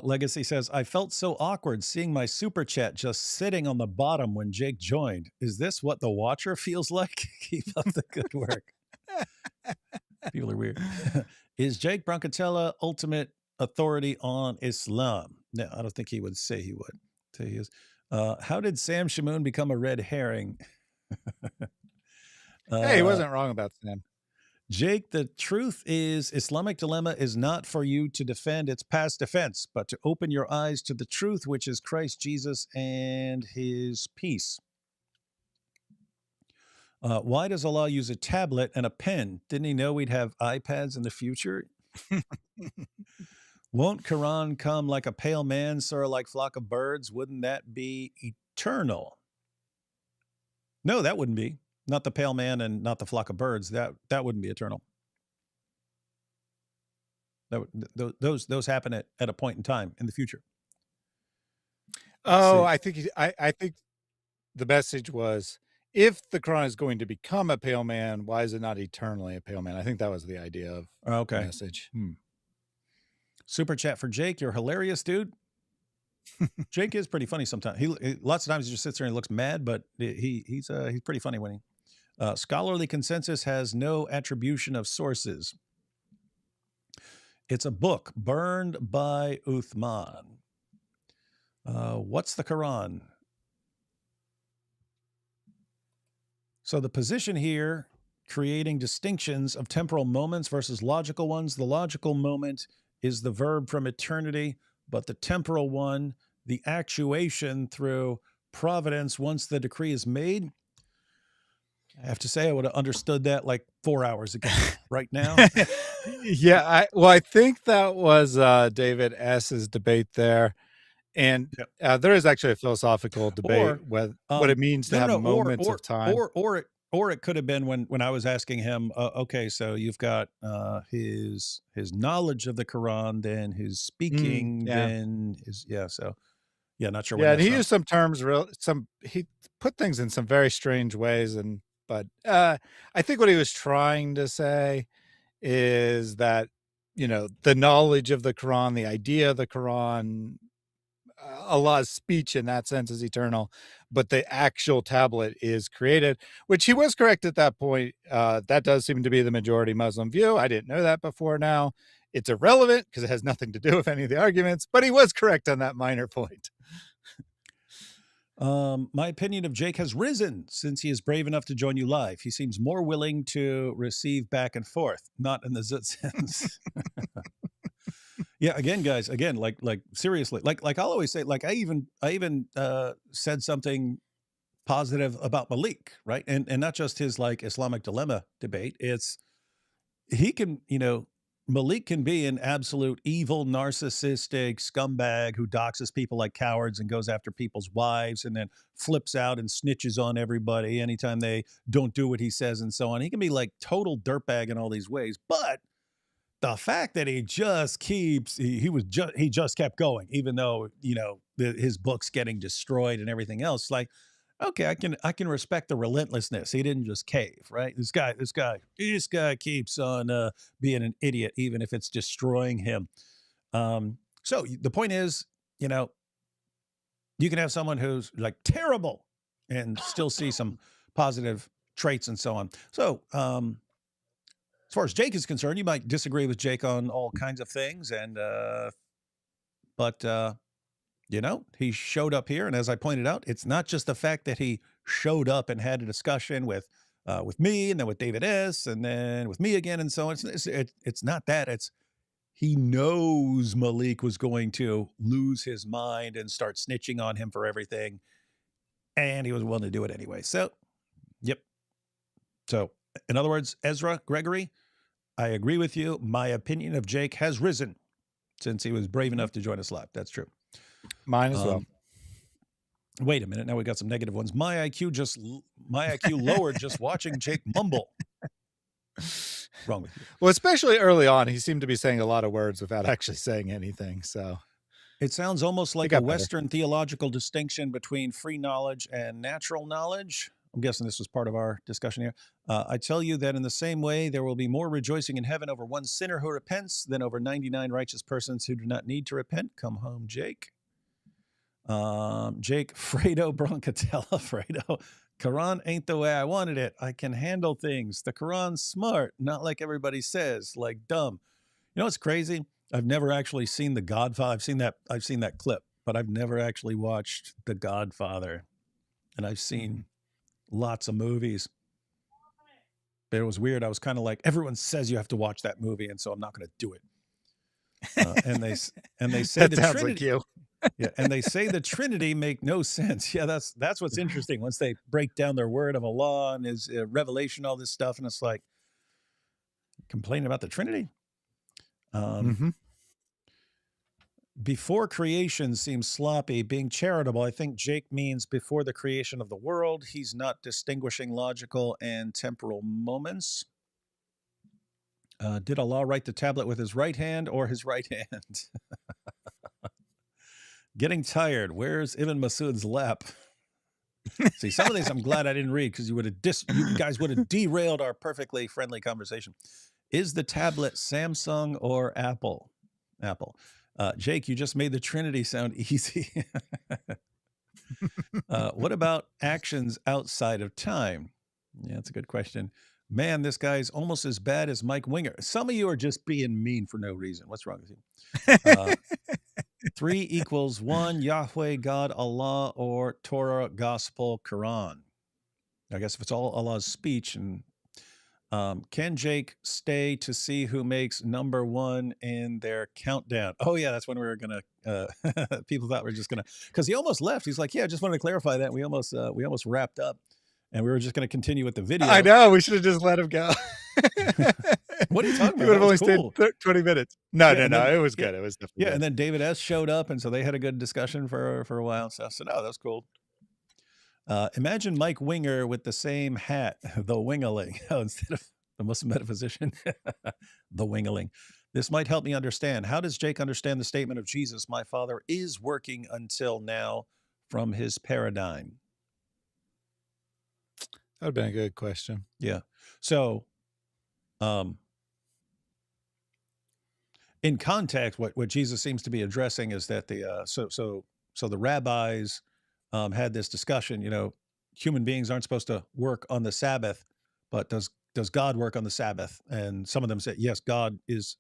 Legacy says, I felt so awkward seeing my super chat just sitting on the bottom when Jake joined. Is this what the watcher feels like? Keep up the good work. People are weird. Is Jake Brancatella ultimate authority on Islam? No, I don't think he would say he would. Say he is. How did Sam Shamoon become a red herring? Hey, he wasn't wrong about Sam. Jake, the truth is Islamic dilemma is not for you to defend its past defense, but to open your eyes to the truth, which is Christ Jesus and his peace. Why does Allah use a tablet and a pen? Didn't he know we'd have iPads in the future? Won't Quran come like a pale man, sir, like flock of birds? Wouldn't that be eternal? No, that wouldn't be. Not the pale man and not the flock of birds. That wouldn't be eternal. Those happen at a point in time in the future. Oh, I think the message was, if the Quran is going to become a pale man, why is it not eternally a pale man? I think that was the idea of the message. Super chat for Jake. You're hilarious, dude. Jake is pretty funny sometimes. He lots of times he just sits there and looks mad, but he's pretty funny when he. Scholarly consensus has no attribution of sources. It's a book burned by Uthman. What's the Quran? So the position here, creating distinctions of temporal moments versus logical ones. The logical moment is the verb from eternity, but the temporal one, the actuation through providence once the decree is made. I have to say, I would have understood that like 4 hours ago. Right now, yeah. I think that was David S.'s debate there, and there is actually a philosophical debate what it means to have moments of time, or it could have been when I was asking him. Okay, so you've got his knowledge of the Quran, then his speaking, then his So. Yeah, not sure. Yeah, and he used some terms. He put things in some very strange ways, but I think what he was trying to say is that the knowledge of the Quran, the idea of the Quran, Allah's speech in that sense is eternal, but the actual tablet is created. Which he was correct at that point. That does seem to be the majority Muslim view. I didn't know that before. Now it's irrelevant because it has nothing to do with any of the arguments. But he was correct on that minor point. My opinion of Jake has risen since he is brave enough to join you live. He seems more willing to receive back and forth, not in the zit sense. Yeah, again, guys, like seriously, like I'll always say, like I even said something positive about Maleek, right? And not just his like Islamic dilemma debate. It's he can, Maleek can be an absolute evil, narcissistic scumbag who doxes people like cowards and goes after people's wives and then flips out and snitches on everybody anytime they don't do what he says and so on. He can be like total dirtbag in all these ways. But the fact that he just keeps, he just kept going, even though, his book's getting destroyed and everything else. Like, okay, I can respect the relentlessness. He didn't just cave, right? This guy keeps on being an idiot, even if it's destroying him. So the point is, you know, you can have someone who's like terrible and still see some positive traits and so on. So, as far as Jake is concerned, you might disagree with Jake on all kinds of things, but you know, he showed up here, and as I pointed out, it's not just the fact that he showed up and had a discussion with me, and then with David S, and then with me again, and so on. It's not that. It's he knows Maleek was going to lose his mind and start snitching on him for everything, and he was willing to do it anyway. So, yep. So, in other words, Ezra Gregory, I agree with you. My opinion of Jake has risen since he was brave enough to join us live. That's true. Mine as well. Wait a minute. Now we got some negative ones. My IQ lowered just watching Jake mumble. Wrong with you. Well, especially early on, he seemed to be saying a lot of words without actually saying anything. So it sounds almost like a Western theological distinction between free knowledge and natural knowledge. I'm guessing this was part of our discussion here. I tell you that in the same way, there will be more rejoicing in heaven over one sinner who repents than over 99 righteous persons who do not need to repent. Come home, Jake. Jake Fredo Brancatella. Fredo. Quran ain't the way I wanted it. I can handle things. The Quran's smart, not like everybody says, like dumb. You know what's crazy? I've never actually seen The Godfather. I've seen that clip, but I've never actually watched The Godfather. And I've seen lots of movies. But it was weird. I was kind of like, everyone says you have to watch that movie, and so I'm not going to do it. And they say that the sounds Trinity, like you. yeah, and they say the Trinity make no sense. Yeah, that's what's interesting. Once they break down their word of Allah and his revelation, all this stuff, and it's like complaining about the Trinity. Before creation seems sloppy. Being charitable, I think Jake means before the creation of the world. He's not distinguishing logical and temporal moments. Did Allah write the tablet with his right hand or his right hand? Getting tired. Where's Ibn Masud's lap? See, some of these I'm glad I didn't read because you guys would have derailed our perfectly friendly conversation. Is the tablet Samsung or Apple? Apple. Jake, you just made the Trinity sound easy. What about actions outside of time? Yeah, that's a good question. Man, this guy's almost as bad as Mike Winger. Some of you are just being mean for no reason. What's wrong with you? 3 equals 1, Yahweh, God, Allah, or Torah, Gospel, Quran. I guess if it's all Allah's speech. And can Jake stay to see who makes number 1 in their countdown? Oh, yeah, that's when we were going to, people thought we were just going to, because he almost left. He's like, yeah, I just wanted to clarify that. We almost wrapped up. And we were just going to continue with the video. I know. We should have just let him go. What are you talking about? You would have only cool. stayed 20 minutes. No. It was good. It was definitely good. And then David S. showed up, and so they had a good discussion for a while and stuff. So, no, that was cool. Imagine Mike Winger with the same hat, the Wingeling, instead of the Muslim metaphysician, the Wingeling. This might help me understand. How does Jake understand the statement of Jesus, my Father is working until now, from his paradigm? That would have been a good question. Yeah. So, in context, what Jesus seems to be addressing is that so the rabbis had this discussion. You know, human beings aren't supposed to work on the Sabbath, but does God work on the Sabbath? And some of them said, yes, God is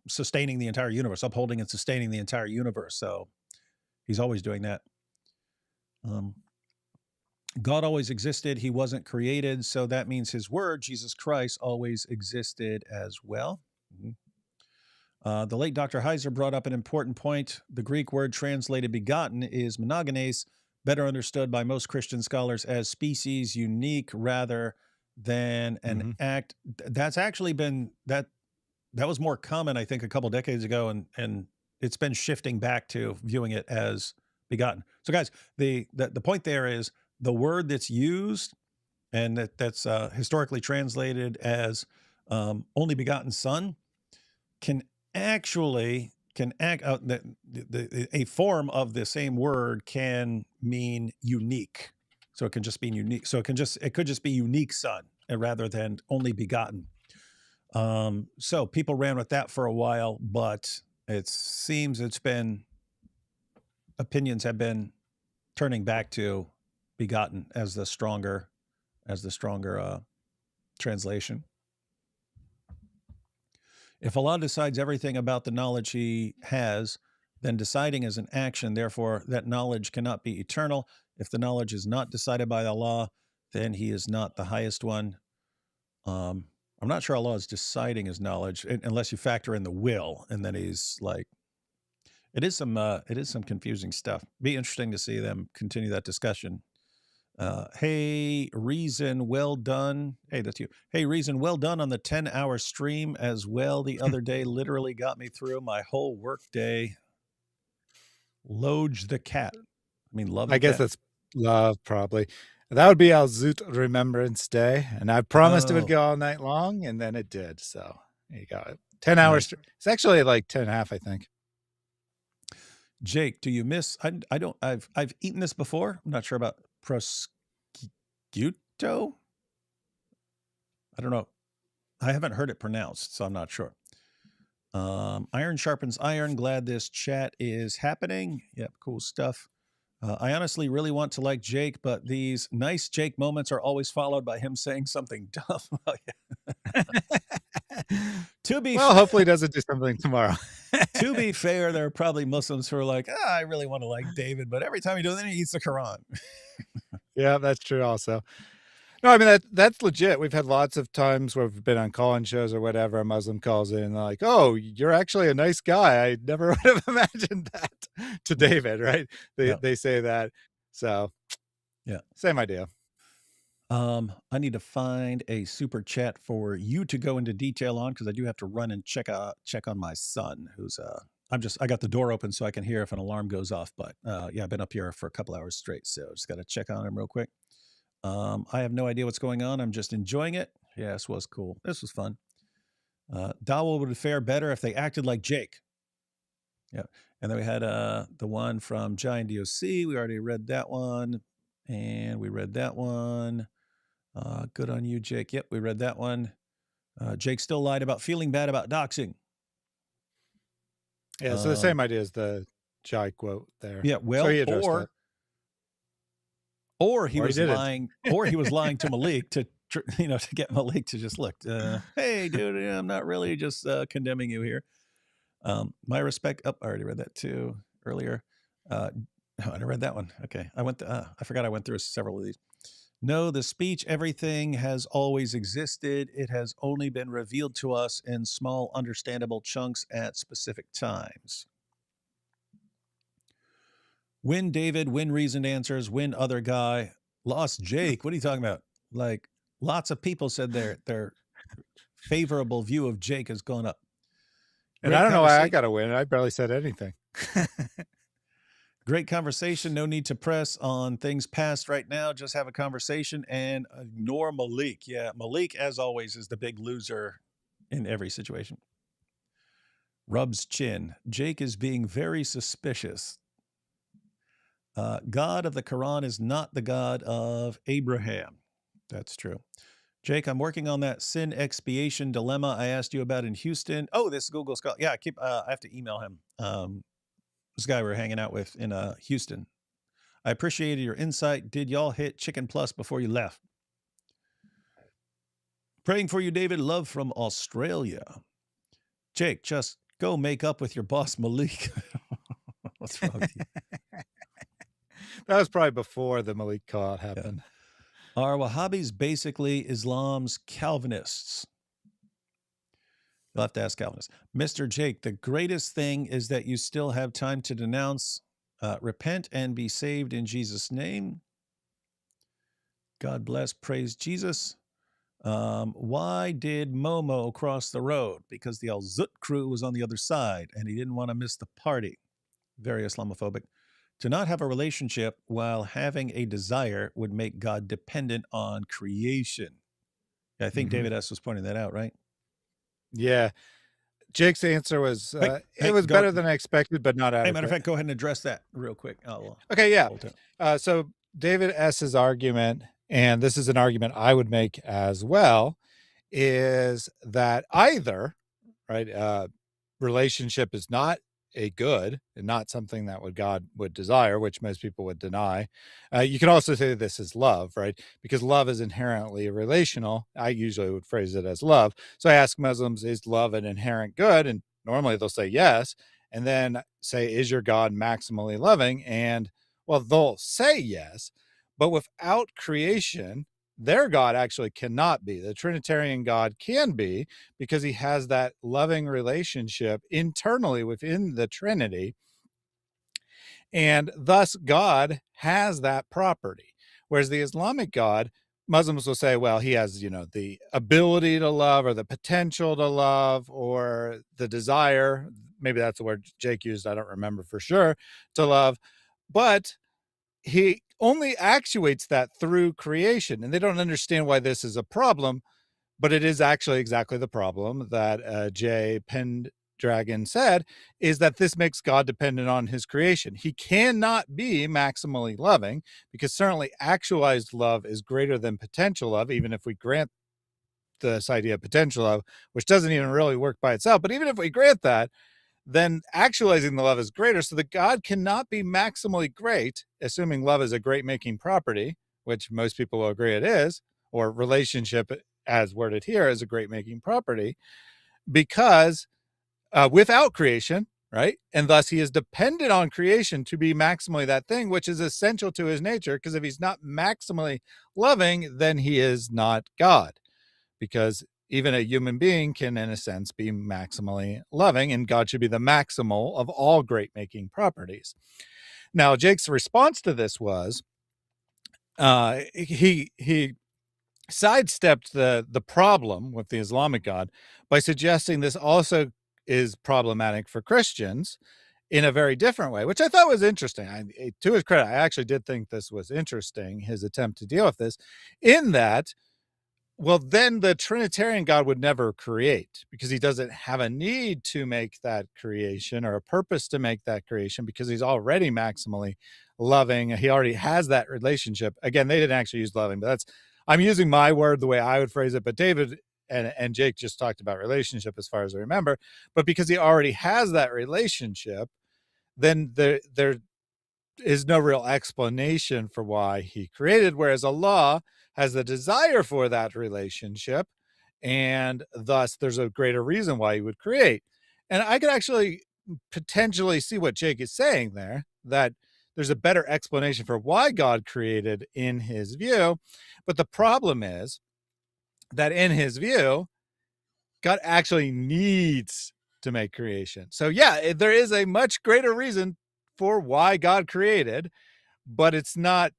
sustaining the entire universe, upholding and sustaining the entire universe. So he's always doing that. God always existed. He wasn't created. So that means his word, Jesus Christ, always existed as well. The late Dr. Heiser brought up an important point. The Greek word translated begotten is monogenes, better understood by most Christian scholars as species unique rather than an act. That's actually been, that was more common, I think, a couple decades ago, and it's been shifting back to viewing it as begotten. So guys, the point there is, the word that's used and that's historically translated as only begotten son can actually a form of the same word can mean unique. So it can just be unique. So it could just be unique son rather than only begotten. So people ran with that for a while, but it seems opinions have been turning back to begotten as the stronger translation. If Allah decides everything about the knowledge he has, then deciding is an action. Therefore, that knowledge cannot be eternal. If the knowledge is not decided by Allah, then he is not the highest one. I'm not sure Allah is deciding his knowledge unless you factor in the will, and then he's like, it is some confusing stuff. Be interesting to see them continue that discussion. Hey, Reason, well done. Hey, that's you. Hey, Reason, well done on the 10-hour stream as well the other day. Literally got me through my whole work day. Loge the cat. I mean, love the I guess cat. that's love, probably. That would be Al Zut Remembrance Day. And I promised it would go all night long, and then it did. So there you go. 10 hours. Nice. It's actually like 10 and a half, I think. Jake, do you miss? I've eaten this before. I'm not sure about prosciutto. I don't know. I haven't heard it pronounced, so I'm not sure. Iron sharpens iron. Glad this chat is happening. Yep, cool stuff. I honestly really want to like Jake, but these nice Jake moments are always followed by him saying something dumb. Hopefully he doesn't do something tomorrow. To be fair, there are probably Muslims who are like, I really want to like David, but every time he does it, he eats the Quran. Yeah, that's true also. No, I mean, that's legit. We've had lots of times where we've been on call-in shows or whatever. A Muslim calls in and they're like, oh, you're actually a nice guy. I never would have imagined that to David, right? They say that. So, yeah, same idea. I need to find a super chat for you to go into detail on, because I do have to run and check on my son, who's I got the door open so I can hear if an alarm goes off. But yeah, I've been up here for a couple hours straight, so just got to check on him real quick. I have no idea what's going on. I'm just enjoying it. Yeah, this was cool. This was fun. Dawa would fare better if they acted like Jake. Yeah. And then we had the one from Giant DOC. We already read that one. And we read that one. Good on you, Jake. Yep, we read that one. Jake still lied about feeling bad about doxing. Yeah, so the same idea as the Jai quote there. Yeah, well, so or he was lying to Maleek to get Maleek to just look. Hey, dude, I'm not really just condemning you here. My respect. I already read that too earlier. I read that one. Okay, I forgot I went through several of these. No, the speech, everything has always existed. It has only been revealed to us in small, understandable chunks at specific times. Win David, win reasoned answers, win other guy, lost Jake. What are you talking about? Like, lots of people said their favorable view of Jake has gone up. And I don't know why I got to win. I barely said anything. Great conversation. No need to press on things past right now. Just have a conversation and ignore Maleek. Yeah, Maleek, as always, is the big loser in every situation. Rubs chin. Jake is being very suspicious. God of the Quran is not the God of Abraham. That's true. Jake, I'm working on that sin expiation dilemma I asked you about in Houston. Oh, this Google Scholar. Yeah, I have to email him. This guy we're hanging out with in Houston. I appreciated your insight. Did y'all hit Chicken Plus before you left? Praying for you, David. Love from Australia. Jake, just go make up with your boss, Maleek. What's wrong with you? That was probably before the Maleek call happened. Yeah. Are Wahhabis basically Islam's Calvinists? You'll have to ask Calvinists. Mr. Jake, the greatest thing is that you still have time to denounce, repent, and be saved in Jesus' name. God bless. Praise Jesus. Why did Momo cross the road? Because the Al Zut crew was on the other side, and he didn't want to miss the party. Very Islamophobic. To not have a relationship while having a desire would make God dependent on creation. I think David S. was pointing that out, right? Yeah. Jake's answer was, it was better than I expected, but not adequate. Hey, matter of fact, go ahead and address that real quick. Okay, yeah. So David S.'s argument, and this is an argument I would make as well, is that either, right, relationship is not a good and not something that God would desire, which most people would deny. You can also say this is love, right? Because love is inherently relational. I usually would phrase it as love. So I ask Muslims, is love an inherent good? And normally they'll say yes. And then say, is your God maximally loving? And well, they'll say yes, but without creation, their God actually cannot be. The Trinitarian God can be, because he has that loving relationship internally within the Trinity. And thus God has that property. Whereas the Islamic God, Muslims will say, well, he has, the ability to love, or the potential to love, or the desire. Maybe that's the word Jake used. I don't remember for sure, to love. But he only actuates that through creation. And they don't understand why this is a problem, but it is actually exactly the problem that Jay Pendragon said, is that this makes God dependent on his creation. He cannot be maximally loving, because certainly actualized love is greater than potential love, even if we grant this idea of potential love, which doesn't even really work by itself. But even if we grant that, then actualizing the love is greater. So that God cannot be maximally great, assuming love is a great making property, which most people will agree it is, or relationship as worded here is a great making property, because without creation, right? And thus he is dependent on creation to be maximally that thing, which is essential to his nature. Because if he's not maximally loving, then he is not God, because even a human being can, in a sense, be maximally loving, and God should be the maximal of all great making properties. Now, Jake's response to this was, he sidestepped the problem with the Islamic God by suggesting this also is problematic for Christians in a very different way, which I thought was interesting. To his credit, I actually did think this was interesting, his attempt to deal with this, in that, well, then the Trinitarian God would never create, because he doesn't have a need to make that creation, or a purpose to make that creation, because he's already maximally loving. He already has that relationship. Again, they didn't actually use loving, but I'm using my word the way I would phrase it. But David and Jake just talked about relationship, as far as I remember. But because he already has that relationship, then there is no real explanation for why he created, whereas Allah has the desire for that relationship, and thus there's a greater reason why he would create. And I could actually potentially see what Jake is saying there, that there's a better explanation for why God created in his view. But the problem is that in his view, God actually needs to make creation. So yeah, there is a much greater reason for why God created, but it's not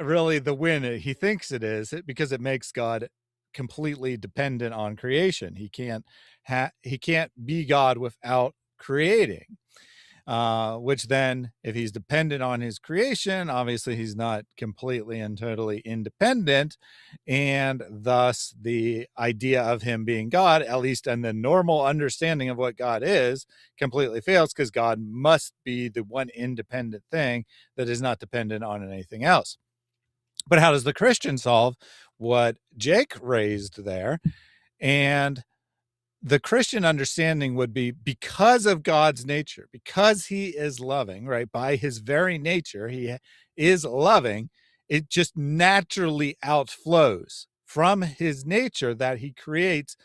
really the win he thinks it is, because it makes God completely dependent on creation. He can't be God without creating. Which then, if he's dependent on his creation, obviously he's not completely and totally independent, and thus the idea of him being God, at least in the normal understanding of what God is, completely fails, because God must be the one independent thing that is not dependent on anything else. But how does the Christian solve what Jake raised there? And the Christian understanding would be, because of God's nature, because he is loving, right? By his very nature, he is loving. It just naturally outflows from his nature that he creates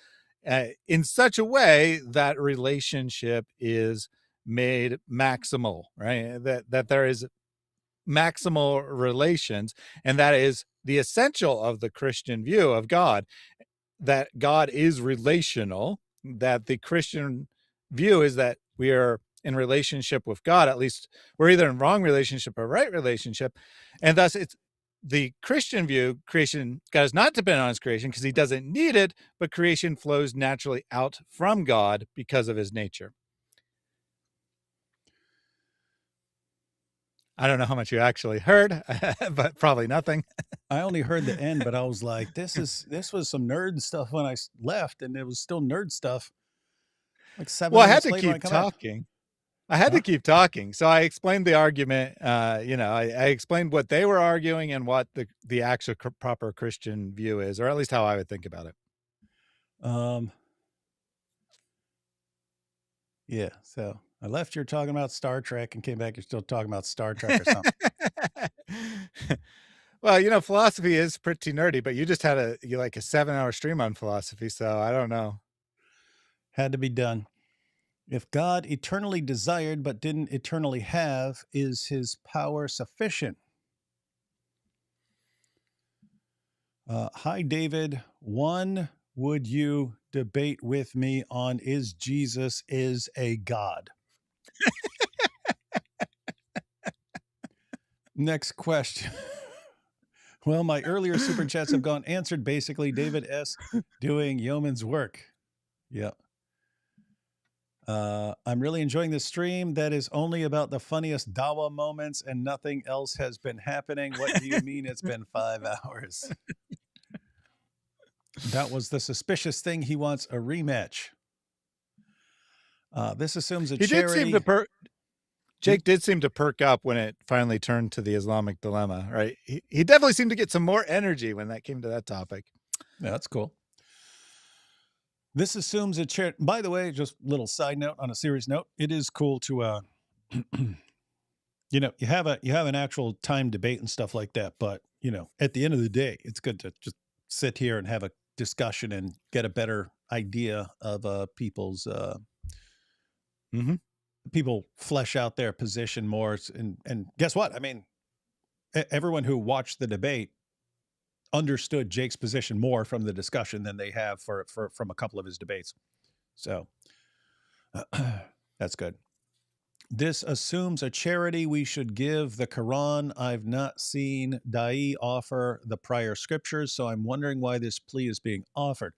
in such a way that relationship is made maximal, right? That there is maximal relations, and that is the essential of the Christian view of God, that God is relational, that the Christian view is that we are in relationship with God. At least we're either in wrong relationship or right relationship. And thus it's the Christian view, creation, God is not dependent on his creation because he doesn't need it, but creation flows naturally out from God because of his nature. I don't know how much you actually heard, but probably nothing. I only heard the end, but I was like, this was some nerd stuff when I left, and it was still nerd stuff. Like 7 Well, I had minutes to later, keep talking. I had to keep talking. So I explained the argument. I explained what they were arguing and what the actual proper Christian view is, or at least how I would think about it. Yeah. So I left you talking about Star Trek and came back. You're still talking about Star Trek or something. Well, philosophy is pretty nerdy, but you just had a 7-hour stream on philosophy. So I don't know. Had to be done. If God eternally desired but didn't eternally have, is his power sufficient? Hi, David. One, would you debate with me on is Jesus is a God? Next question. Well, my earlier super chats have gone answered. Basically, David S. doing yeoman's work. Yep. I'm really enjoying this stream. That is only about the funniest Dawa moments and nothing else has been happening. What do you mean it's been 5 hours? That was the suspicious thing. He wants a rematch. This assumes a charity. Jake did seem to perk up when it finally turned to the Islamic dilemma, right? He definitely seemed to get some more energy when that came to that topic. Yeah, that's cool. This assumes a charity. By the way, just a little side note on a serious note, it is cool to, you have an actual time debate and stuff like that. But, at the end of the day, it's good to just sit here and have a discussion and get a better idea of people's people flesh out their position more. And guess what? I mean, everyone who watched the debate understood Jake's position more from the discussion than they have from a couple of his debates. So that's good. This assumes a charity we should give the Quran. I've not seen Dai offer the prior scriptures, so I'm wondering why this plea is being offered.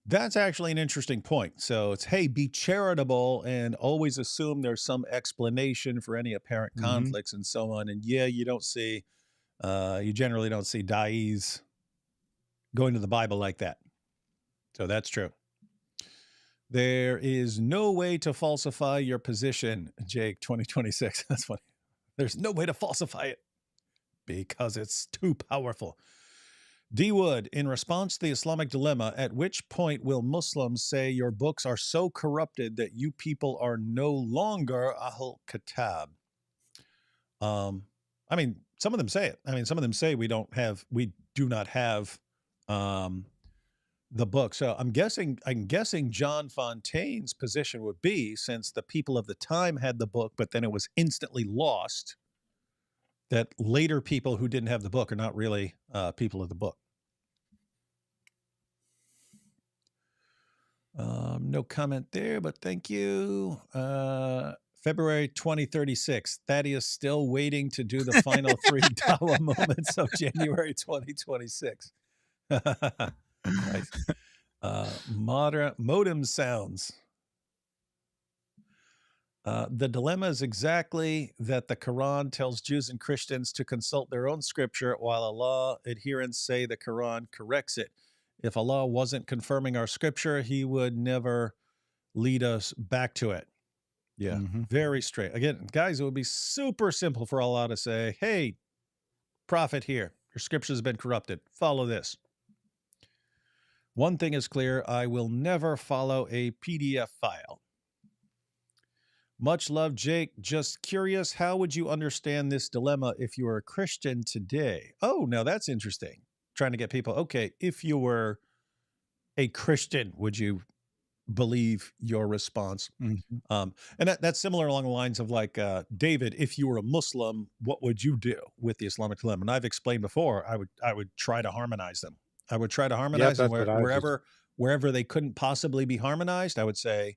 That's actually an interesting point. So it's, hey, be charitable and always assume there's some explanation for any apparent conflicts and so on. And yeah, you generally don't see Dais going to the Bible like that. So that's true. There is no way to falsify your position, Jake 2026. That's funny. There's no way to falsify it because it's too powerful. D. Wood, in response to the Islamic dilemma, at which point will Muslims say your books are so corrupted that you people are no longer Ahl Kitab? I mean, some of them say it. I mean, some of them say we do not have the book. So I'm guessing John Fontaine's position would be, since the people of the time had the book, but then it was instantly lost, that later people who didn't have the book are not really people of the book. No comment there, but thank you. February 2036. Thaddeus still waiting to do the final 3 Dawa moments of January 2026. Nice. Modem sounds. The dilemma is exactly that the Quran tells Jews and Christians to consult their own scripture, while Allah adherents say the Quran corrects it. If Allah wasn't confirming our scripture, he would never lead us back to it. Yeah, very straight. Again, guys, it would be super simple for Allah to say, hey, prophet here, your scripture has been corrupted. Follow this. One thing is clear, I will never follow a PDF file. Much love, Jake. Just curious, how would you understand this dilemma if you were a Christian today? Oh, now that's interesting. Trying to get people, okay, if you were a Christian, would you believe your response? And that's similar along the lines of like, David, if you were a Muslim, what would you do with the Islamic dilemma? And I've explained before, I would try to harmonize them. I would try to harmonize them wherever they couldn't possibly be harmonized. I would say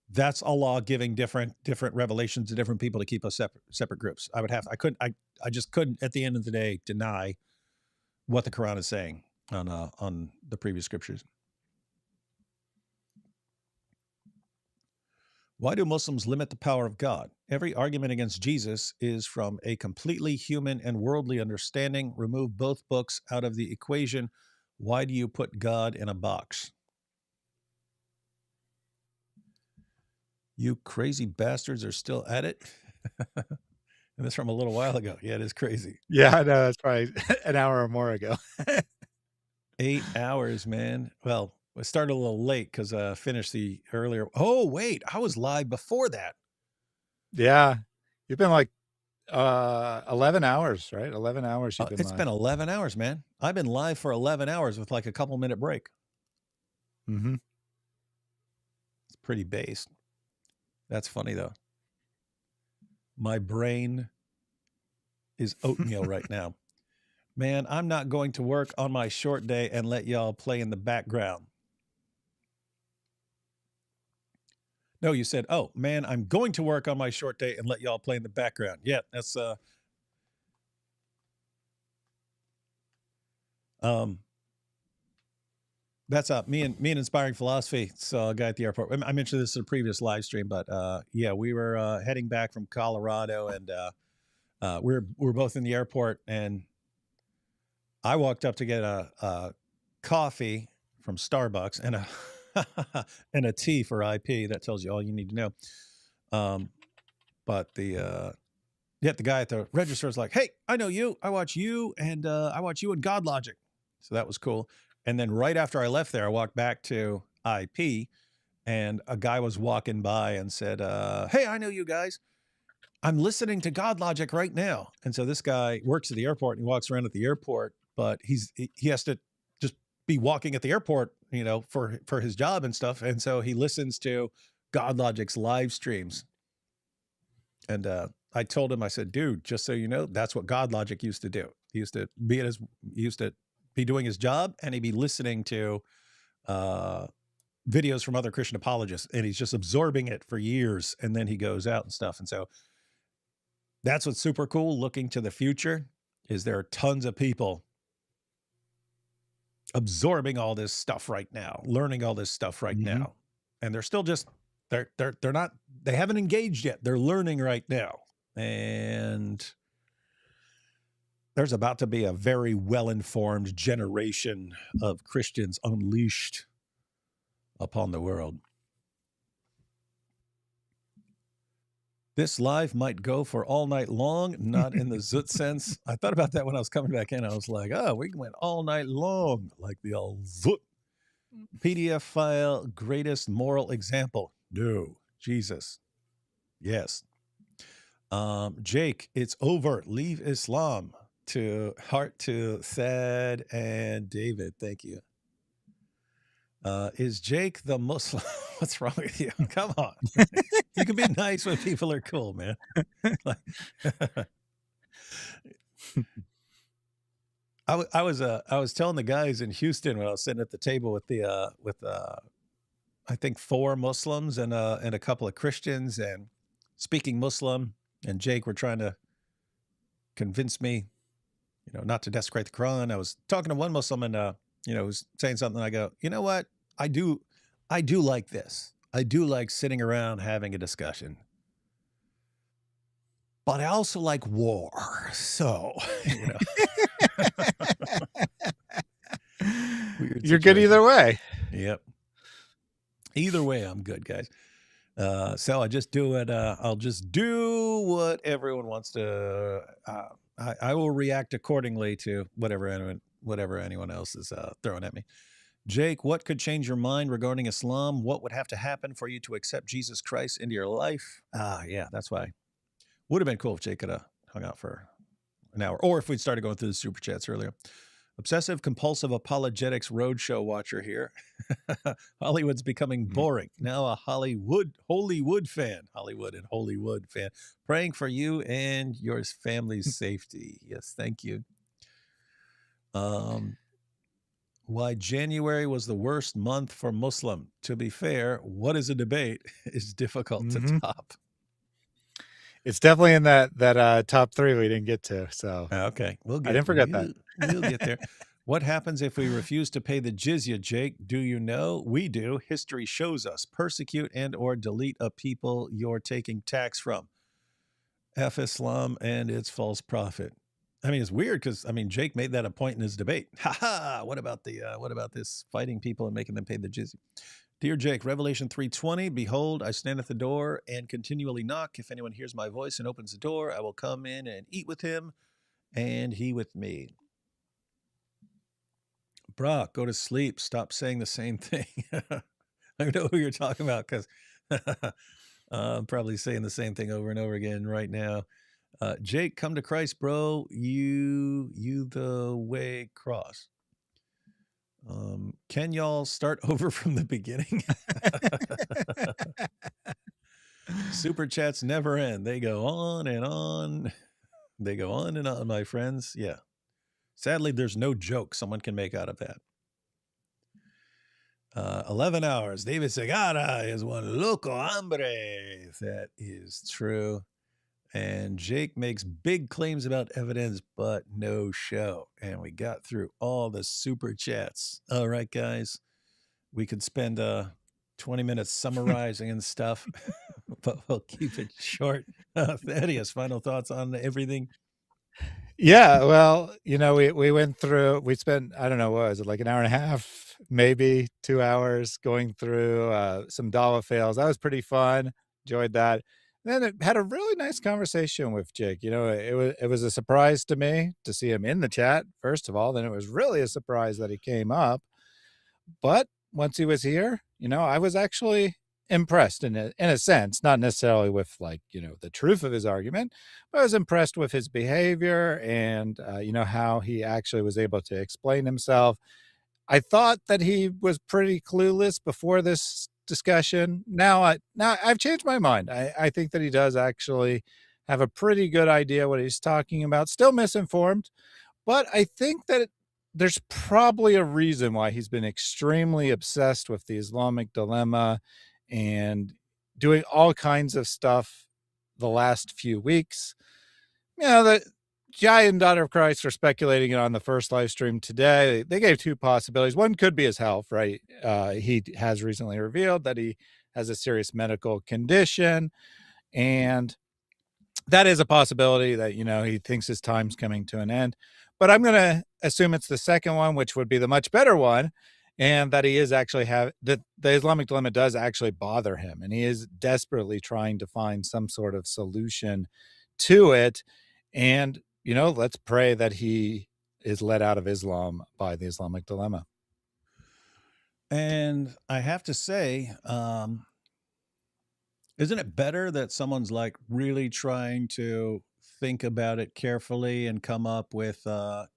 that's Allah giving different revelations to different people to keep us separate groups. I just couldn't at the end of the day deny what the Quran is saying on the previous scriptures. Why do Muslims limit the power of God? Every argument against Jesus is from a completely human and worldly understanding. Remove both books out of the equation. Why do you put God in a box? You crazy bastards are still at it. And that's from a little while ago. Yeah, it is crazy. Yeah, I know. That's probably an hour or more ago. 8 hours, man. Well, I started a little late because I finished the earlier. Oh, wait. I was live before that. Yeah. You've been like 11 hours, right? 11 hours you've been It's live. been 11 hours, man. I've been live for 11 hours with like a couple minute break. Mm-hmm. It's pretty based. That's funny, though. My brain is oatmeal right now. Man, I'm not going to work on my short day and let y'all play in the background. No, you said, oh, man, I'm going to work on my short day and let y'all play in the background. Yeah, that's me and Inspiring Philosophy. So a guy at the airport. I mentioned this in a previous live stream, but yeah, we were heading back from Colorado, and we're both in the airport, and I walked up to get a coffee from Starbucks and a and a tea for IP. That tells you all you need to know. But the guy at the register was like, "Hey, I know you. I watch you, and I watch you in God Logic." So that was cool. And then right after I left there, I walked back to IP, and a guy was walking by and said, "Hey, I know you guys. I'm listening to God Logic right now." And so this guy works at the airport and he walks around at the airport, but he has to just be walking at the airport, you know, for his job and stuff. And so he listens to God Logic's live streams. And I told him, I said, dude, just so you know, that's what God Logic used to do. He used to be doing his job, and he'd be listening to videos from other Christian apologists, and he's just absorbing it for years, and then he goes out and stuff. And so that's what's super cool. Looking to the future is there are tons of people absorbing all this stuff right now, learning all this stuff right now, and they're still just they haven't engaged yet. They're learning right now, and there's about to be a very well-informed generation of Christians unleashed upon the world. This live might go for all night long, not in the zoot sense. I thought about that when I was coming back in. I was like, oh, we went all night long, like the old zoot. PDF file, greatest moral example. No, Jesus. Yes. Jake, it's over. Leave Islam. To heart to Thad and David. Thank you. Is Jake the Muslim? What's wrong with you? Come on. You can be nice when people are cool, man. I was telling the guys in Houston when I was sitting at the table with I think 4 Muslims and a couple of Christians, and speaking Muslim and Jake were trying to convince me, you know, not to desecrate the Quran. I was talking to one Muslim and, you know, was saying something. I go, you know what? I do like this. I do like sitting around having a discussion, but I also like war. So, you know, you're good either way. Yep. Either way, I'm good, guys. So I just do it. I'll just do what everyone wants to. I will react accordingly to whatever anyone else is throwing at me. Jake, what could change your mind regarding Islam? What would have to happen for you to accept Jesus Christ into your life? Yeah, that's why. Would have been cool if Jake could have hung out for an hour, or if we'd started going through the super chats earlier. Obsessive compulsive apologetics roadshow watcher here. Hollywood's becoming boring. Now a Hollywood fan. Hollywood and Hollywood fan. Praying for you and your family's safety. Yes, thank you. Why January was the worst month for Muslim. To be fair, what is a debate is difficult to top. It's definitely in that top 3 we didn't get to. So okay, I didn't forget that. We'll get there. What happens if we refuse to pay the jizya, Jake? Do you know? We do. History shows us. Persecute and or delete a people you're taking tax from. F Islam and its false prophet. I mean, it's weird because, I mean, Jake made that a point in his debate. What about this fighting people and making them pay the jizya? Dear Jake, Revelation 3:20, behold, I stand at the door and continually knock. If anyone hears my voice and opens the door, I will come in and eat with him and he with me. Bruh, go to sleep. Stop saying the same thing. I know who you're talking about because I'm probably saying the same thing over and over again right now. Jake, come to Christ, bro. You the way cross. Can y'all start over from the beginning? Super chats never end. They go on and on. They go on and on, my friends. Yeah. Sadly, there's no joke someone can make out of that. 11 hours. David Segara is one loco hombre. That is true. And Jake makes big claims about evidence, but no show. And we got through all the super chats. All right, guys. We could spend 20 minutes summarizing and stuff, but we'll keep it short. Thaddeus, final thoughts on everything? Yeah, well, we went through, we spent, I don't know, what was it, like an hour and a half, maybe 2 hours going through some Dawa fails. That was pretty fun. Enjoyed that. Then it had a really nice conversation with Jake. It was a surprise to me to see him in the chat, first of all. Then it was really a surprise that he came up. But once he was here, I was actually impressed in a sense, not necessarily with the truth of his argument, but I was impressed with his behavior and, how he actually was able to explain himself. I thought that he was pretty clueless before this discussion. Now I've changed my mind. I think that he does actually have a pretty good idea what he's talking about. Still misinformed, but I think that there's probably a reason why he's been extremely obsessed with the Islamic dilemma and doing all kinds of stuff the last few weeks. The Jai and Daughter of Christ are speculating it on the first live stream today. They gave two possibilities. One could be his health, right? He has recently revealed that he has a serious medical condition, and that is a possibility that, he thinks his time's coming to an end. But I'm going to assume it's the second one, which would be the much better one, and that he is actually the Islamic dilemma does actually bother him, and he is desperately trying to find some sort of solution to it. And, let's pray that he is let out of Islam by the Islamic dilemma. And I have to say, isn't it better that someone's like really trying to think about it carefully and come up with a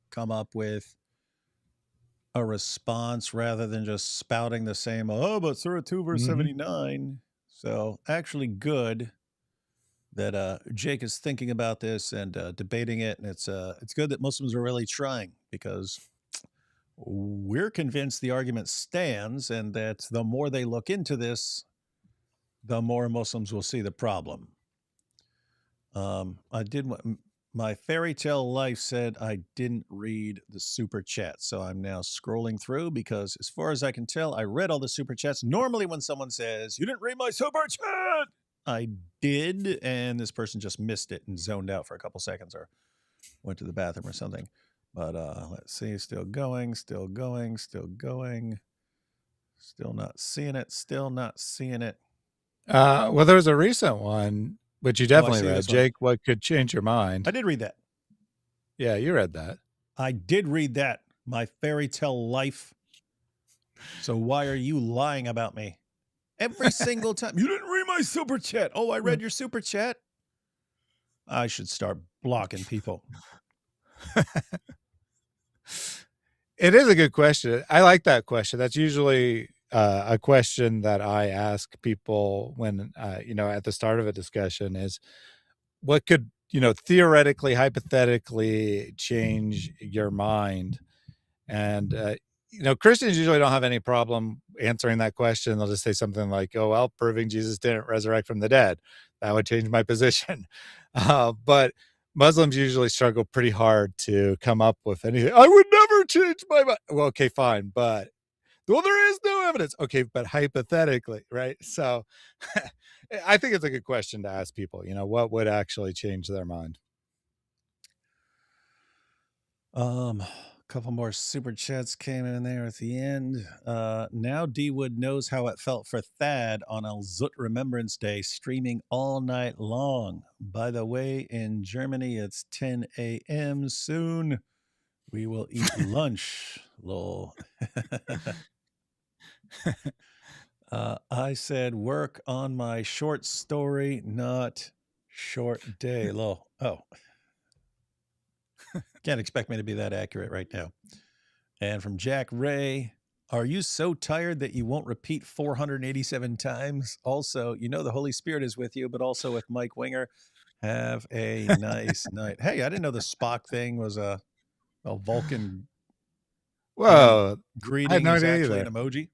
response rather than just spouting the same, but Surah 2 verse 79. So actually good that Jake is thinking about this and debating it. And it's good that Muslims are really trying, because we're convinced the argument stands and that the more they look into this, the more Muslims will see the problem. My fairy tale life said I didn't read the super chat. So I'm now scrolling through because as far as I can tell, I read all the super chats. Normally when someone says, you didn't read my super chat, I did. And this person just missed it and zoned out for a couple seconds or went to the bathroom or something. But let's see, still going. Still not seeing it. Well, there was a recent one, which you definitely read. Jake, what could change your mind? I did read that. Yeah, you read that. I did read that. My fairy tale life. So why are you lying about me? Every single time. You didn't read my super chat. Oh, I read your super chat. I should start blocking people. It is a good question. I like that question. That's usually a question that I ask people when, at the start of a discussion is what could, theoretically, hypothetically change your mind? And, Christians usually don't have any problem answering that question. They'll just say something like, oh, well, proving Jesus didn't resurrect from the dead. That would change my position. But Muslims usually struggle pretty hard to come up with anything. I would never change my mind. Well, okay, fine. But well, there is no evidence. Okay, but hypothetically, right? So I think it's a good question to ask people, what would actually change their mind? couple more super chats came in there at the end. Now D Wood knows how it felt for Thad on Al Zut Remembrance Day, streaming all night long. By the way, in Germany, it's 10 a.m. soon. We will eat lunch. Lol. I said work on my short story, not short day. Lol. Oh. Can't expect me to be that accurate right now. And from Jack Ray, are you so tired that you won't repeat 487 times? Also, you know the Holy Spirit is with you, but also with Mike Winger. Have a nice night. Hey, I didn't know the Spock thing was a Vulcan. Whoa. Greeting I had no is idea actually either. an emoji.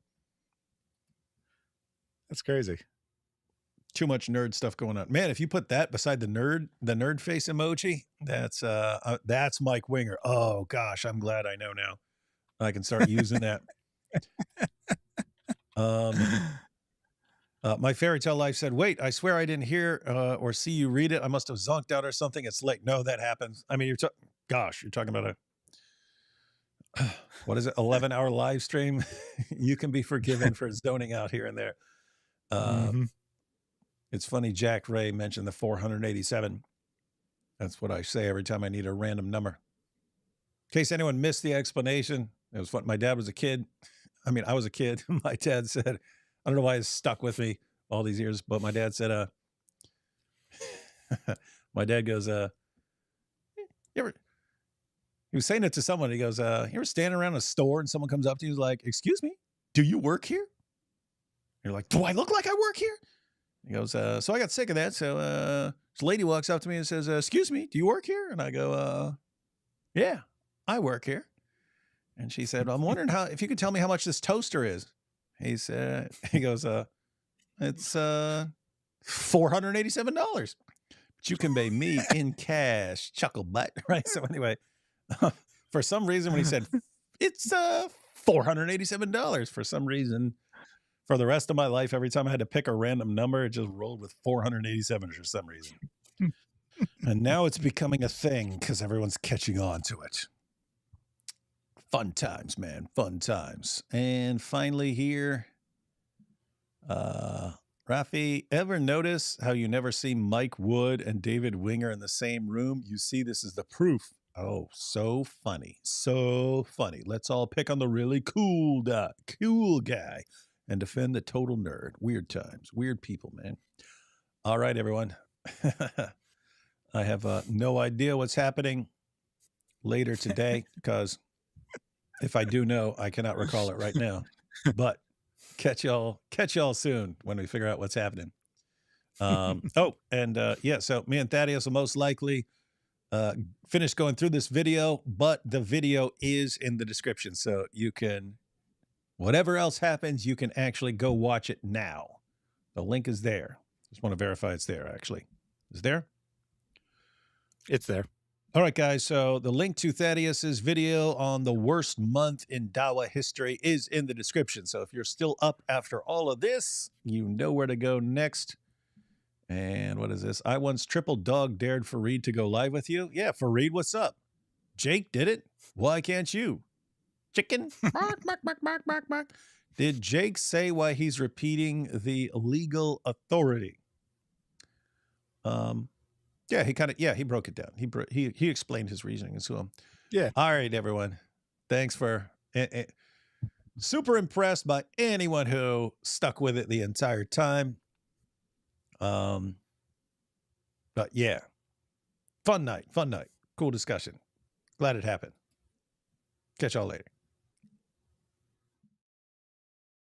That's crazy. Too much nerd stuff going on, man. If you put that beside the nerd face emoji, that's Mike Winger. Oh gosh, I'm glad I know now. I can start using that. My fairy tale life said, wait, I swear I didn't hear or see you read it. I must have zonked out or something. It's late. No, that happens. I mean, you're talking about what is it? 11-hour live stream. You can be forgiven for zoning out here and there. It's funny. Jack Ray mentioned the 487. That's what I say every time I need a random number. In case anyone missed the explanation, it was fun. My dad was a kid. I mean, I was a kid. My dad said, I don't know why it's stuck with me all these years, but my dad said, my dad goes, he was saying it to someone. He goes, you ever standing around a store and someone comes up to you like, excuse me, do you work here? You're like, do I look like I work here? He goes, so I got sick of that. So this lady walks up to me and says, excuse me, do you work here? And I go, yeah, I work here. And she said, I'm wondering if you could tell me how much this toaster is. He goes, it's $487, but you can pay me in cash, chuckle butt, right? So anyway, for some reason, when he said it's $487, for some reason, for the rest of my life, every time I had to pick a random number, it just rolled with 487 for some reason. And now it's becoming a thing because everyone's catching on to it. Fun times, man. Fun times. And finally here, Rafi, ever notice how you never see Mike Wood and David Winger in the same room? You see, this is the proof. Oh, so funny. So funny. Let's all pick on the really cool guy and defend the total nerd. Weird times. Weird people, man. All right, everyone. I have no idea what's happening later today because if I do know, I cannot recall it right now. But catch y'all soon when we figure out what's happening. So me and Thaddeus will most likely finish going through this video, but the video is in the description. So you can, whatever else happens, you can actually go watch it now. The link is there. Just want to verify it's there, actually. Is there? It's there. All right, guys. So the link to Thaddeus's video on the worst month in Dawa history is in the description. So if you're still up after all of this, you know where to go next. And what is this? I once triple dog dared Fareed to go live with you. Yeah, Fareed, what's up? Jake did it. Why can't you? Chicken. Bark, bark, bark, bark, bark, bark. Did Jake say why he's repeating the legal authority? Yeah, he broke it down. He explained his reasoning to him. Yeah. All right, everyone. Thanks for super impressed by anyone who stuck with it the entire time. But yeah, fun night. Cool discussion. Glad it happened. Catch y'all later.